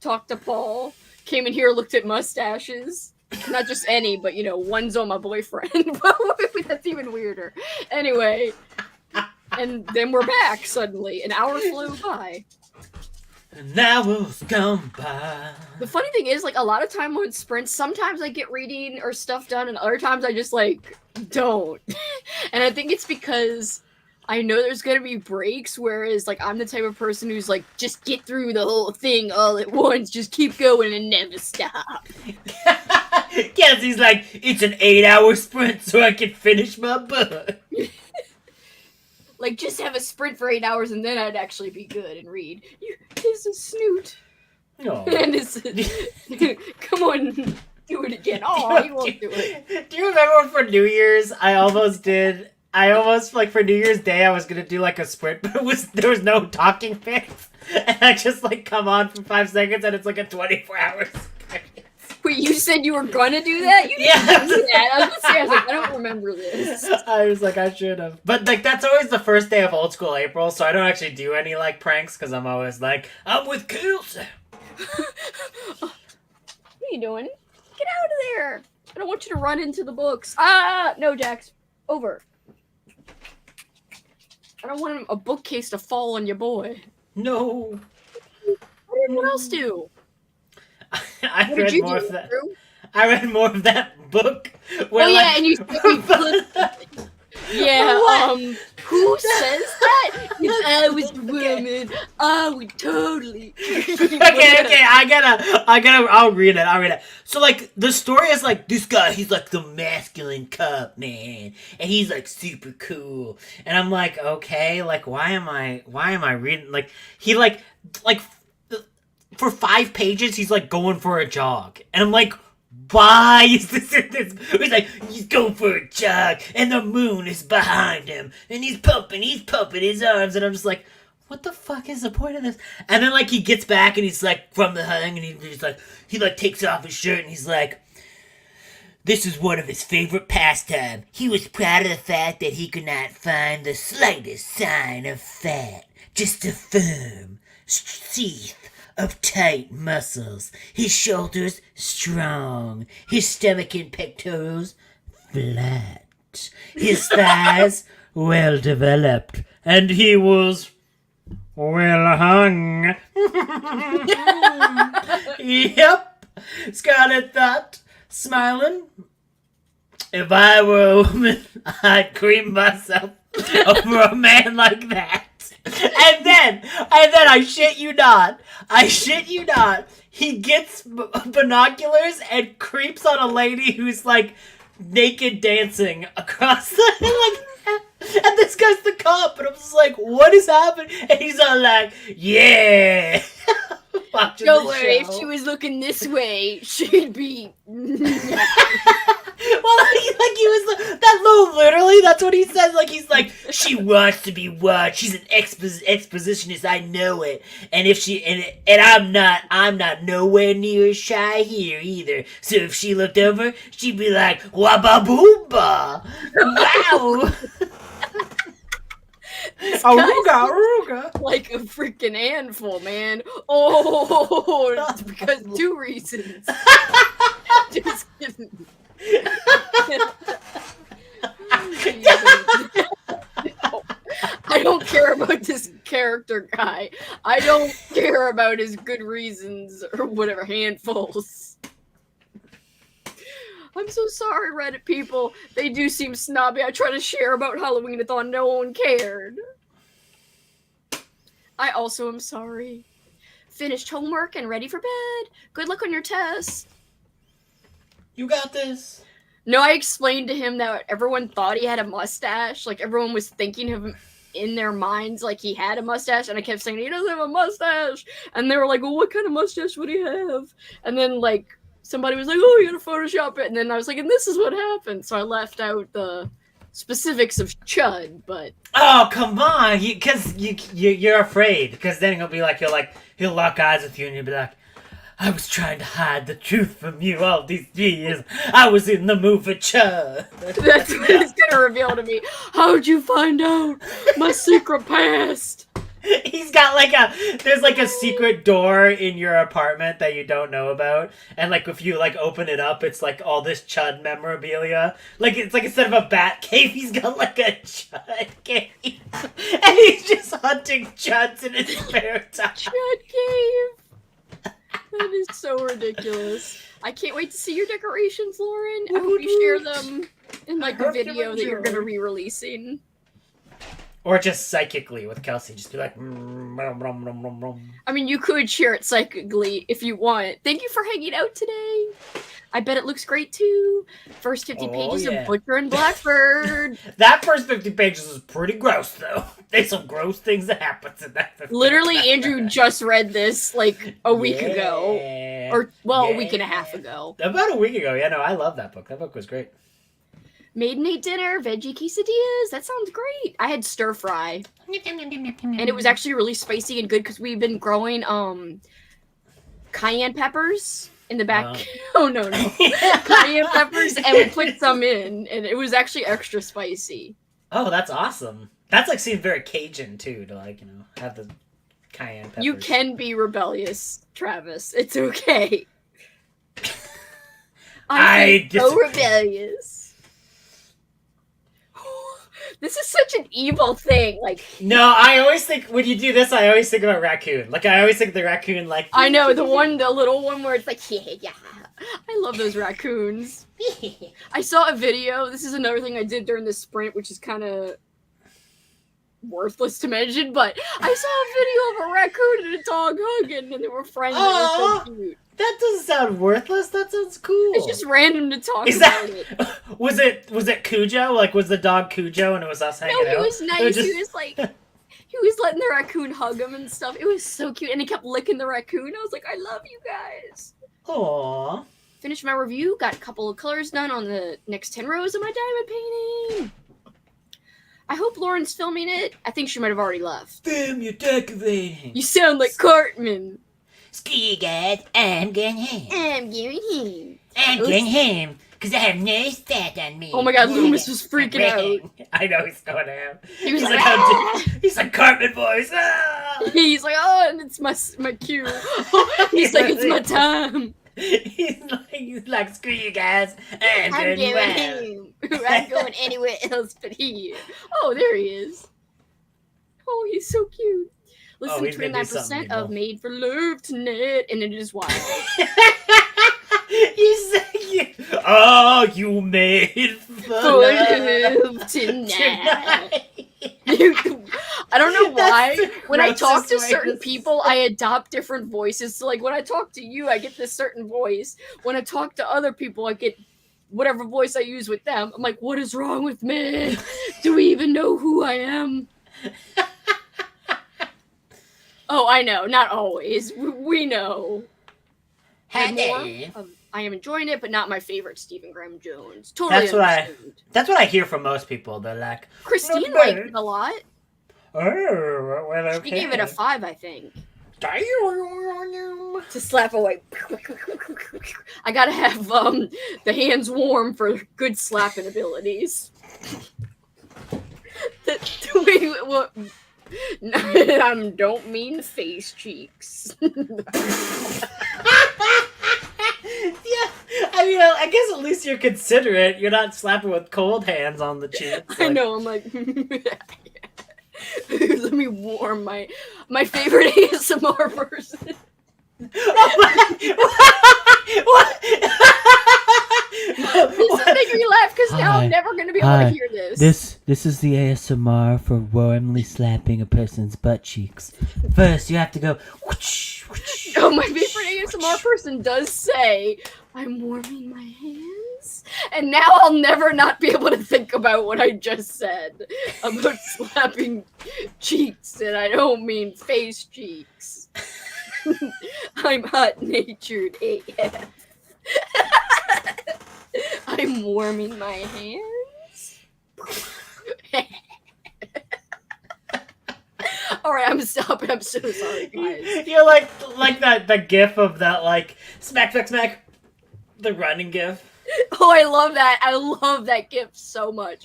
talked to Paul, came in here, looked at mustaches. Not just any, but one's on my boyfriend. But that's even weirder. Anyway, and then we're back suddenly. An hour flew by. An hour's gone by. The funny thing is, like, a lot of time on sprints, sometimes I get reading or stuff done, and other times I just, like, don't. And I think it's because I know there's gonna be breaks, whereas, like, I'm the type of person who's like, just get through the whole thing all at once, just keep going and never stop. Kelsey's like, it's an 8-hour sprint so I can finish my book. Like, just have a sprint for 8 hours and then I'd actually be good and read. He's a snoot. No. And it's... Come on, do it again. Oh, he won't do it. Do you remember when for New Year's, like, for New Year's Day, I was gonna do, like, a sprint, but there was no talking bits. And I just, like, come on for 5 seconds and it's, like, a 24-hour sprint. Wait, you said you were gonna do that? You didn't do that. I was gonna say, I don't remember this. I was like, I should have. But, like, that's always the first day of Old School April, so I don't actually do any, like, pranks, because I'm always like, I'm with Kelsey. What are you doing? Get out of there. I don't want you to run into the books. Ah, no, Jax. Over. I don't want a bookcase to fall on your boy. No. What did anyone else do? I read more of that. I read more of that book. Where, and you said we put... Yeah, who says that? I was a woman. I would totally. Okay, I'll read it. So, like, the story is, like, this guy, he's, like, the masculine cop, man. And he's, like, super cool. And I'm like, okay, like, why am I reading, like, he, like, for 5 pages, he's, like, going for a jog. And I'm like, why is this in this? He's like, he's going for a jog, and the moon is behind him, and he's pumping his arms, and I'm just like, what the fuck is the point of this? And then, like, he gets back, and he's, like, from the hang, and he takes off his shirt, and he's like, this is one of his favorite pastimes. He was proud of the fact that he could not find the slightest sign of fat, just a firm sheath of tight muscles, his shoulders strong, his stomach and pectorals flat, his thighs well developed, and he was well hung. Yep, Scarlet thought, smiling. If I were a woman, I'd cream myself over a man like that. And then, I shit you not, he gets binoculars and creeps on a lady who's, like, naked dancing across the, like, and this guy's the cop, and I'm just like, what is happening? And he's all like, yeah. Don't worry, if she was looking this way, she'd be... Well, like he was that little literally. That's what he says. Like he's like, she wants to be watched. She's an expositionist. I know it. And if she and I'm not nowhere near shy here either. So if she looked over, she'd be like, wabba boomba, wow. Aruga. Like a freaking handful, man. Oh, it's because 2 reasons. Just kidding. I don't care about this character guy. I don't care about his good reasons or whatever handfuls. I'm so sorry, Reddit people. They do seem snobby. I tried to share about Halloween-a-thon. No one cared. I also am sorry. Finished homework and ready for bed. Good luck on your test. You got this. No, I explained to him that everyone thought he had a mustache. Like, everyone was thinking of him in their minds like he had a mustache. And I kept saying, he doesn't have a mustache. And they were like, well, what kind of mustache would he have? And then, like, somebody was like, oh, you gotta Photoshop it. And then I was like, and this is what happened. So I left out the specifics of Chud, but... Oh, come on. Because you're afraid. Because then he'll lock eyes with you and you'll be like, I was trying to hide the truth from you all these years. I was in the mood for Chud. That's what he's gonna reveal to me. How'd you find out my secret past? He's got there's a secret door in your apartment that you don't know about. And if you open it up, it's all this Chud memorabilia. It's instead of a bat cave, he's got a Chud cave. And he's just hunting Chuds in his spare time. Chud cave. That is so ridiculous. I can't wait to see your decorations, Lauren. I hope you share them in a video that you're going to be releasing. Or just psychically with Kelsey. Just be like... I mean, you could share it psychically if you want. Thank you for hanging out today. I bet it looks great, too. First 50 pages of Butcher and Blackbird. That first 50 pages is pretty gross, though. There's some gross things that happen in that 50 Literally, Andrew just read this, a week ago. Or, a week and a half ago. About a week ago. Yeah, no, I love that book. That book was great. Maiden ate dinner, veggie quesadillas. That sounds great. I had stir fry. And it was actually really spicy and good because we've been growing cayenne peppers in the back. Oh, no. Cayenne peppers, and we put some in, and it was actually extra spicy. Oh, that's awesome. That's seems very Cajun too, to have the cayenne peppers. You can be rebellious, Travis. It's okay. I'm so rebellious. This is such an evil thing. No, I always think when you do this, I always think about raccoon. I always think of the raccoon I know, the little one where it's yeah. I love those raccoons. I saw a video. This is another thing I did during this sprint, which is kind of worthless to mention, but I saw a video of a raccoon and a dog hugging, and they were friends. And it was so cute. That doesn't sound worthless. That sounds cool. It's just random to talk about it. Was it Cujo? Was the dog Cujo and it was us hanging out? No, he was nice. He was he was letting the raccoon hug him and stuff. It was so cute. And he kept licking the raccoon. I was like, I love you guys. Aww. Finished my review. Got a couple of colors done on the next 10 rows of my diamond painting. I hope Lauren's filming it. I think she might have already left. Film, you're decorating. You sound like Cartman. Ski guys, I'm going home. I'm going home. I'm going home. Because I have no fat on me. Oh my god, Loomis was freaking out. I know he's going out. He was He's like, he's like Cartman voice. Ah! He's like, oh, and it's my cue. He's like, it's my time. He's like, screw you guys. I'm going anywhere else but here. Oh, there he is. Oh, he's so cute. Listen, 29% of Made for Love Tonight, and it is wild. You made for love tonight. I don't know why. When I talk to certain people, I adopt different voices. So, like, when I talk to you, I get this certain voice. When I talk to other people, I get whatever voice I use with them. I'm like, what is wrong with me? Do we even know who I am? Oh, I know. Not always. We know. Hey. I am enjoying it, but not my favorite Stephen Graham Jones. Totally That's what I hear from most people. They're like, Christine liked it a lot. Oh, well, okay. She gave it a 5, I think. To slap away. I gotta have the hands warm for good slapping abilities. Wait, what? I don't mean face cheeks. Yeah, I mean, I guess at least you're considerate. You're not slapping with cold hands on the cheeks. I know, I'm like, let me warm my favorite ASMR person. What? This is making me laugh because now I'm never going to be able to hear this. This is the ASMR for warmly slapping a person's butt cheeks. First, you have to go. Whoosh, whoosh, oh, my favorite ASMR person does say, "I'm warming my hands," and now I'll never not be able to think about what I just said about slapping cheeks, and I don't mean face cheeks. I'm hot-natured AF. I'm warming my hands. Alright, I'm stopping. I'm so sorry, guys. You're like the gif of that, like, smack, smack, smack. The running gif. Oh, I love that. I love that gif so much.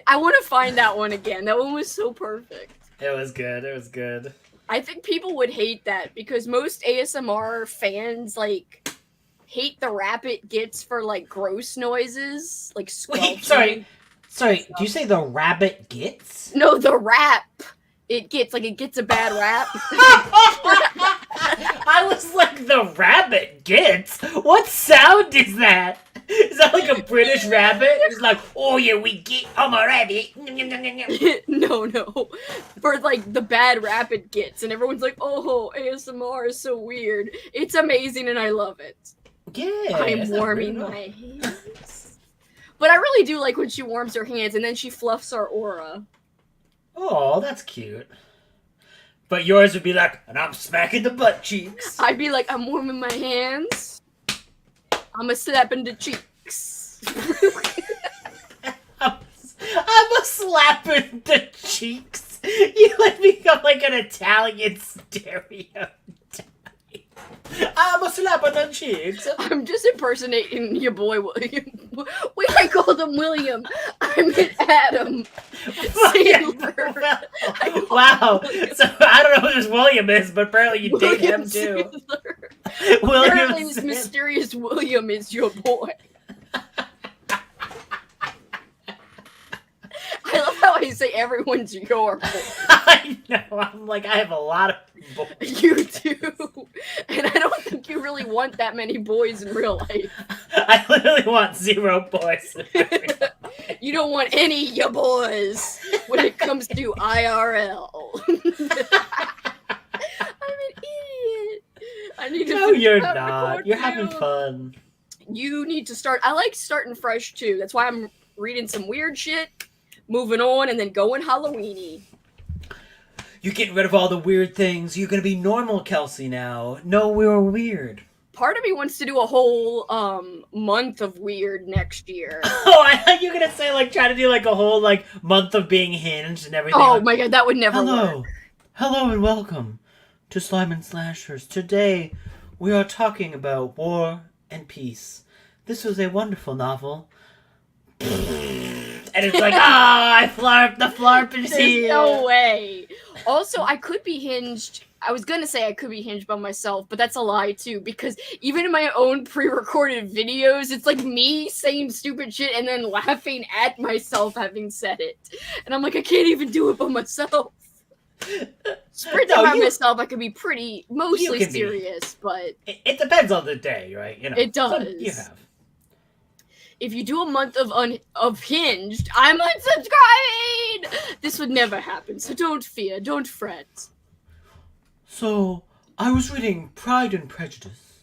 I want to find that one again. That one was so perfect. It was good. It was good. I think people would hate that because most ASMR fans, like, hate the rap it gets for, like, gross noises. Like, squelching. Wait, sorry. Do you say the rabbit gets? No, the rap it gets. Like, it gets a bad rap. I was like, the rabbit gets? What sound is that? Is that like a British rabbit? It's like, oh yeah, we get, I'm a rabbit. No. For like the bad rap it gets, and everyone's like, oh, ASMR is so weird. It's amazing and I love it. Yeah. I'm warming my hands. But I really do like when she warms her hands and then she fluffs our aura. Oh, that's cute. But yours would be like, and I'm smacking the butt cheeks. I'd be like, I'm warming my hands. I'm a slapping the cheeks. I'm a slapping the cheeks. You like become like an Italian stereotype. I'm a slapping the cheeks. I'm just impersonating your boy William. Wait, I called him William. I meant Adam. Wow. So I don't know who this William is, but apparently you date him too. Apparently this mysterious William is your boy. I love how I say everyone's your boy. I know. I'm like, I have a lot of boys. You do. And I don't think you really want that many boys in real life. I literally want 0 boys. You don't want any ya boys when it comes to IRL. I'm an idiot. I need to. No, you're not. You're having fun. You need to start. I like starting fresh too. That's why I'm reading some weird shit, moving on, and then going Halloween-y. You're getting rid of all the weird things. You're gonna be normal, Kelsey, now. No, we were weird. Part of me wants to do a whole month of weird next year. Oh, I thought you were gonna say like try to do like a whole like month of being hinged and everything. Oh my god, that would never work. Hello and welcome to Slime and Slashers. Today we are talking about War and Peace. This was a wonderful novel. And it's like, I flarp, the flarp is There's here. no way. Also, I could be hinged. I was gonna say I could be hinged by myself, but that's a lie too, because even in my own pre-recorded videos, it's like me saying stupid shit and then laughing at myself having said it. And I'm like, I can't even do it by myself. Sprinting by myself, I could be mostly serious, but... It depends on the day, right? You know, it does. You have. If you do a month of Hinged, I'm unsubscribing! This would never happen, so don't fear, don't fret. So, I was reading Pride and Prejudice.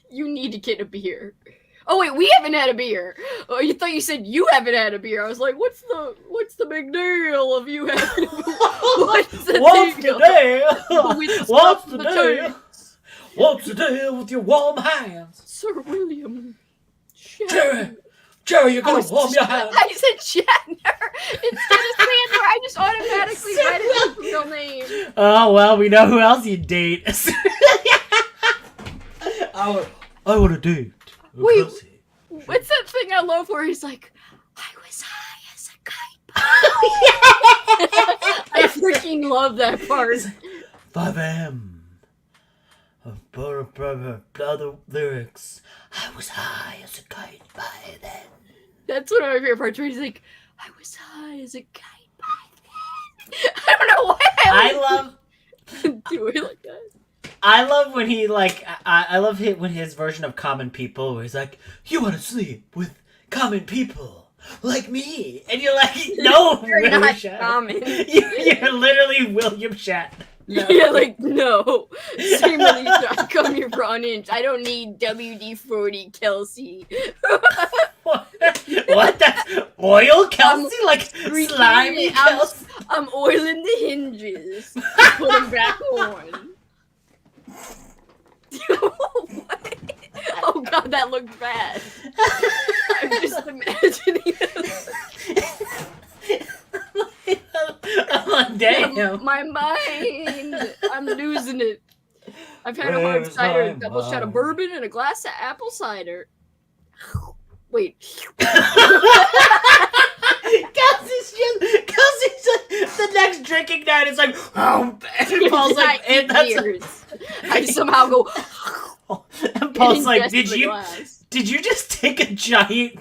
You need to get a beer. Oh wait, we haven't had a beer. Oh, you thought you said you haven't had a beer. I was like, what's the big deal of you having a beer? What's the deal? What's the deal with your warm hands? Sir William Jerry, you're gonna warm your hands. I said Shatner instead of Sandler. I just automatically read his real name. Oh well, we know who else you date. I want to date. Wait, what's that thing I love where he's like, I was high as a kite. I freaking love that part. 5 a.m. Other lyrics. I was high as a kite by then. That's one of my favorite parts where he's like, I was high as a kite by then. I don't know why I love do it like that. I love when he like I love when his version of Common People where he's like, you want to sleep with common people like me, and you're like, no, You're William not Shatner. common. You're literally William Shatner. No. Yeah, like, no. Same release. I come here for Unhinged. I don't need WD-40 Kelsey. What? That's oil Kelsey? Like slimy Kelsey? I'm oiling the hinges. Put them back on. What? Oh god, that looked bad. I'm just imagining it. I'm like, damn. My mind. I'm losing it. I've had a hard cider, a double shot of bourbon, and a glass of apple cider. Wait. Kelsey's just the next drinking night is like, oh, and Paul's like, and that's I somehow go. and Paul's like, did you just take a giant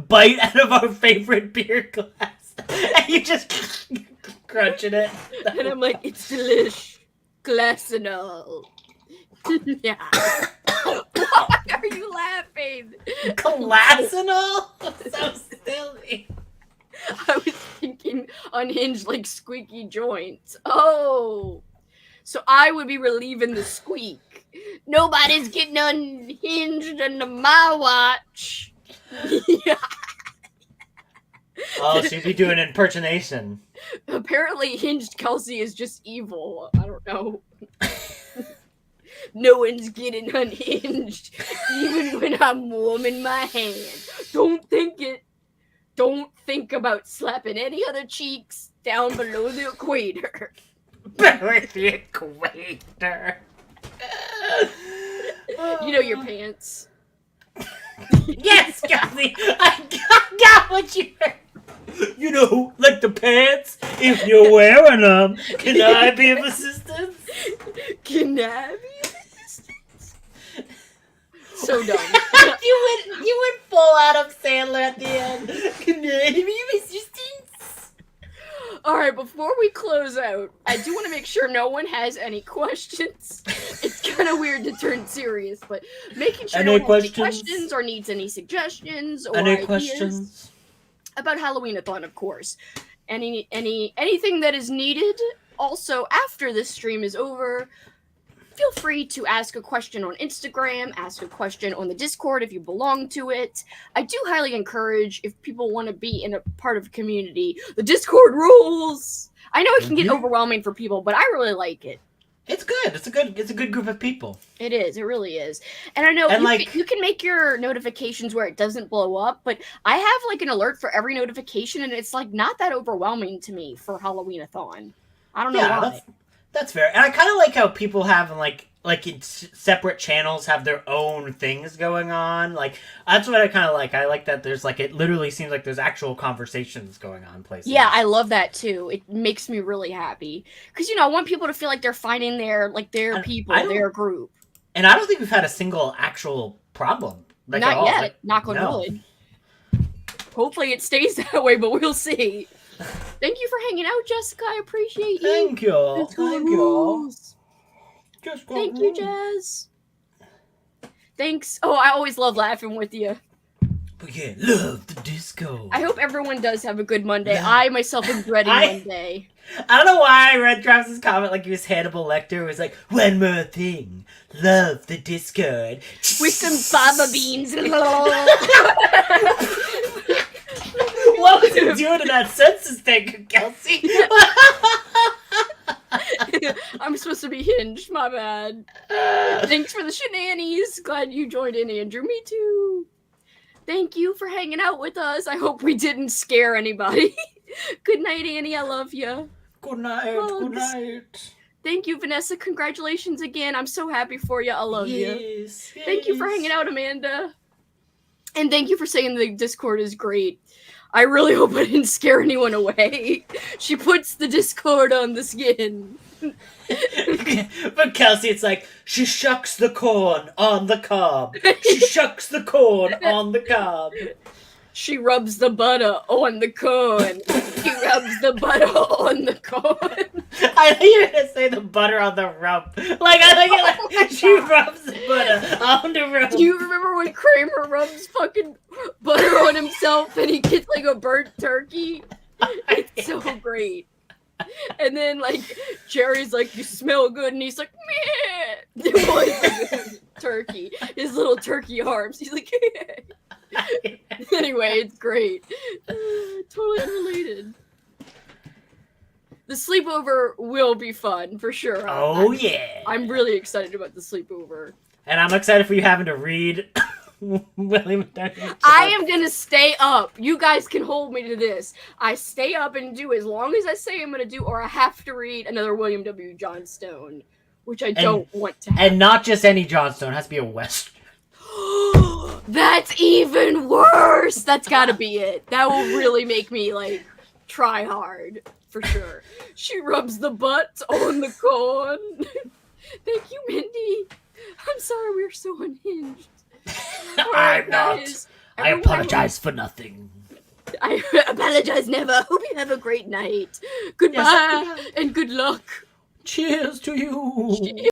bite out of our favorite beer glass? And you just crunching it. And I'm like, it's delish. Glass and all. Yeah. Why are you laughing? Glass and all? So silly. I was thinking unhinged like squeaky joints. Oh. So I would be relieving the squeak. Nobody's getting unhinged under my watch. Yeah. Oh, she'd be doing impersonation. Apparently hinged Kelsey is just evil. I don't know. No one's getting unhinged, even when I'm warming my hand. Don't think it. Don't think about slapping any other cheeks down below the equator. Below the equator. You know your pants. Yes, Kelsey! I got what you heard. You know, like the pants, if you're wearing them. Can I be of assistance? Can I be of assistance? So dumb. you went full Adam Sandler at the end. Can I be of assistance? Alright, before we close out, I do want to make sure no one has any questions. It's kind of weird to turn serious, but making sure no one has any questions or needs any suggestions or Any ideas questions? about Halloween-a-thon, of course. Anything that is needed. Also, after this stream is over, feel free to ask a question on Instagram, ask a question on the Discord if you belong to it. I do highly encourage, if people want to be in a part of a community, the Discord rules. I know it can get overwhelming for people, but I really like it. It's good. It's a good group of people. It is. It really is. And I know you can make your notifications where it doesn't blow up, but I have like an alert for every notification, and it's like not that overwhelming to me for Halloween-a-thon. I don't know why. That's fair. And I kind of like how people have, like in separate channels have their own things going on. Like, that's what I kind of like. I like that there's, like, it literally seems like there's actual conversations going on places. Yeah, I love that too. It makes me really happy. Because, I want people to feel like they're finding their people, their group. And I don't think we've had a single actual problem. Like, Not at all. yet. Like, Knock on no. wood. Hopefully it stays that way, but we'll see. Thank you for hanging out, Jessica. I appreciate you. Thank you. Thank you. Thank you, Jazz. Thanks. Oh, I always love laughing with you. But yeah, love the disco. I hope everyone does have a good Monday. I myself am dreading Monday. I don't know why I read Travis's comment like he was Hannibal Lecter. It was like, one more thing. Love the Discord. With some fava beans. What was he doing to that census thing, Kelsey? I'm supposed to be hinged, my bad. Thanks for the shenanigans. Glad you joined in, Andrew. Me too. Thank you for hanging out with us. I hope we didn't scare anybody. Good night, Annie. I love you. Good night. Bugs. Good night. Thank you, Vanessa. Congratulations again. I'm so happy for you. I love you. Yes. Thank you for hanging out, Amanda. And thank you for saying the Discord is great. I really hope I didn't scare anyone away. She puts the Discord on the skin. But Kelsey, it's like, she shucks the corn on the cob. She shucks the corn on the cob. She rubs the butter on the corn. She rubs the butter on the corn. I thought you were going to say the butter on the rub. Like, I think you're like, she rubs the butter on the rub. Do you remember when Kramer rubs fucking butter on himself and he gets like a burnt turkey? It's so great. And then, like, Jerry's like, you smell good, and he's like, meh. The boy's like, turkey. His little turkey arms. He's like, Anyway, it's great. Totally unrelated. The sleepover will be fun, for sure. I'm really excited about the sleepover. And I'm excited for you having to read William Dunn. I am gonna stay up. You guys can hold me to this. I stay up and do as long as I say I'm gonna do, or I have to read another William W. Johnstone, which I don't want to have. And not just any Johnstone. It has to be a Western. That's even worse. That's gotta be it. That will really make me, like, try hard. For sure. She rubs the butt on the corn. Thank you, Mindy. I'm sorry we're so unhinged. I'm not. I apologize for nothing. I apologize never. Hope you have a great night. Goodbye and good luck. Cheers to you.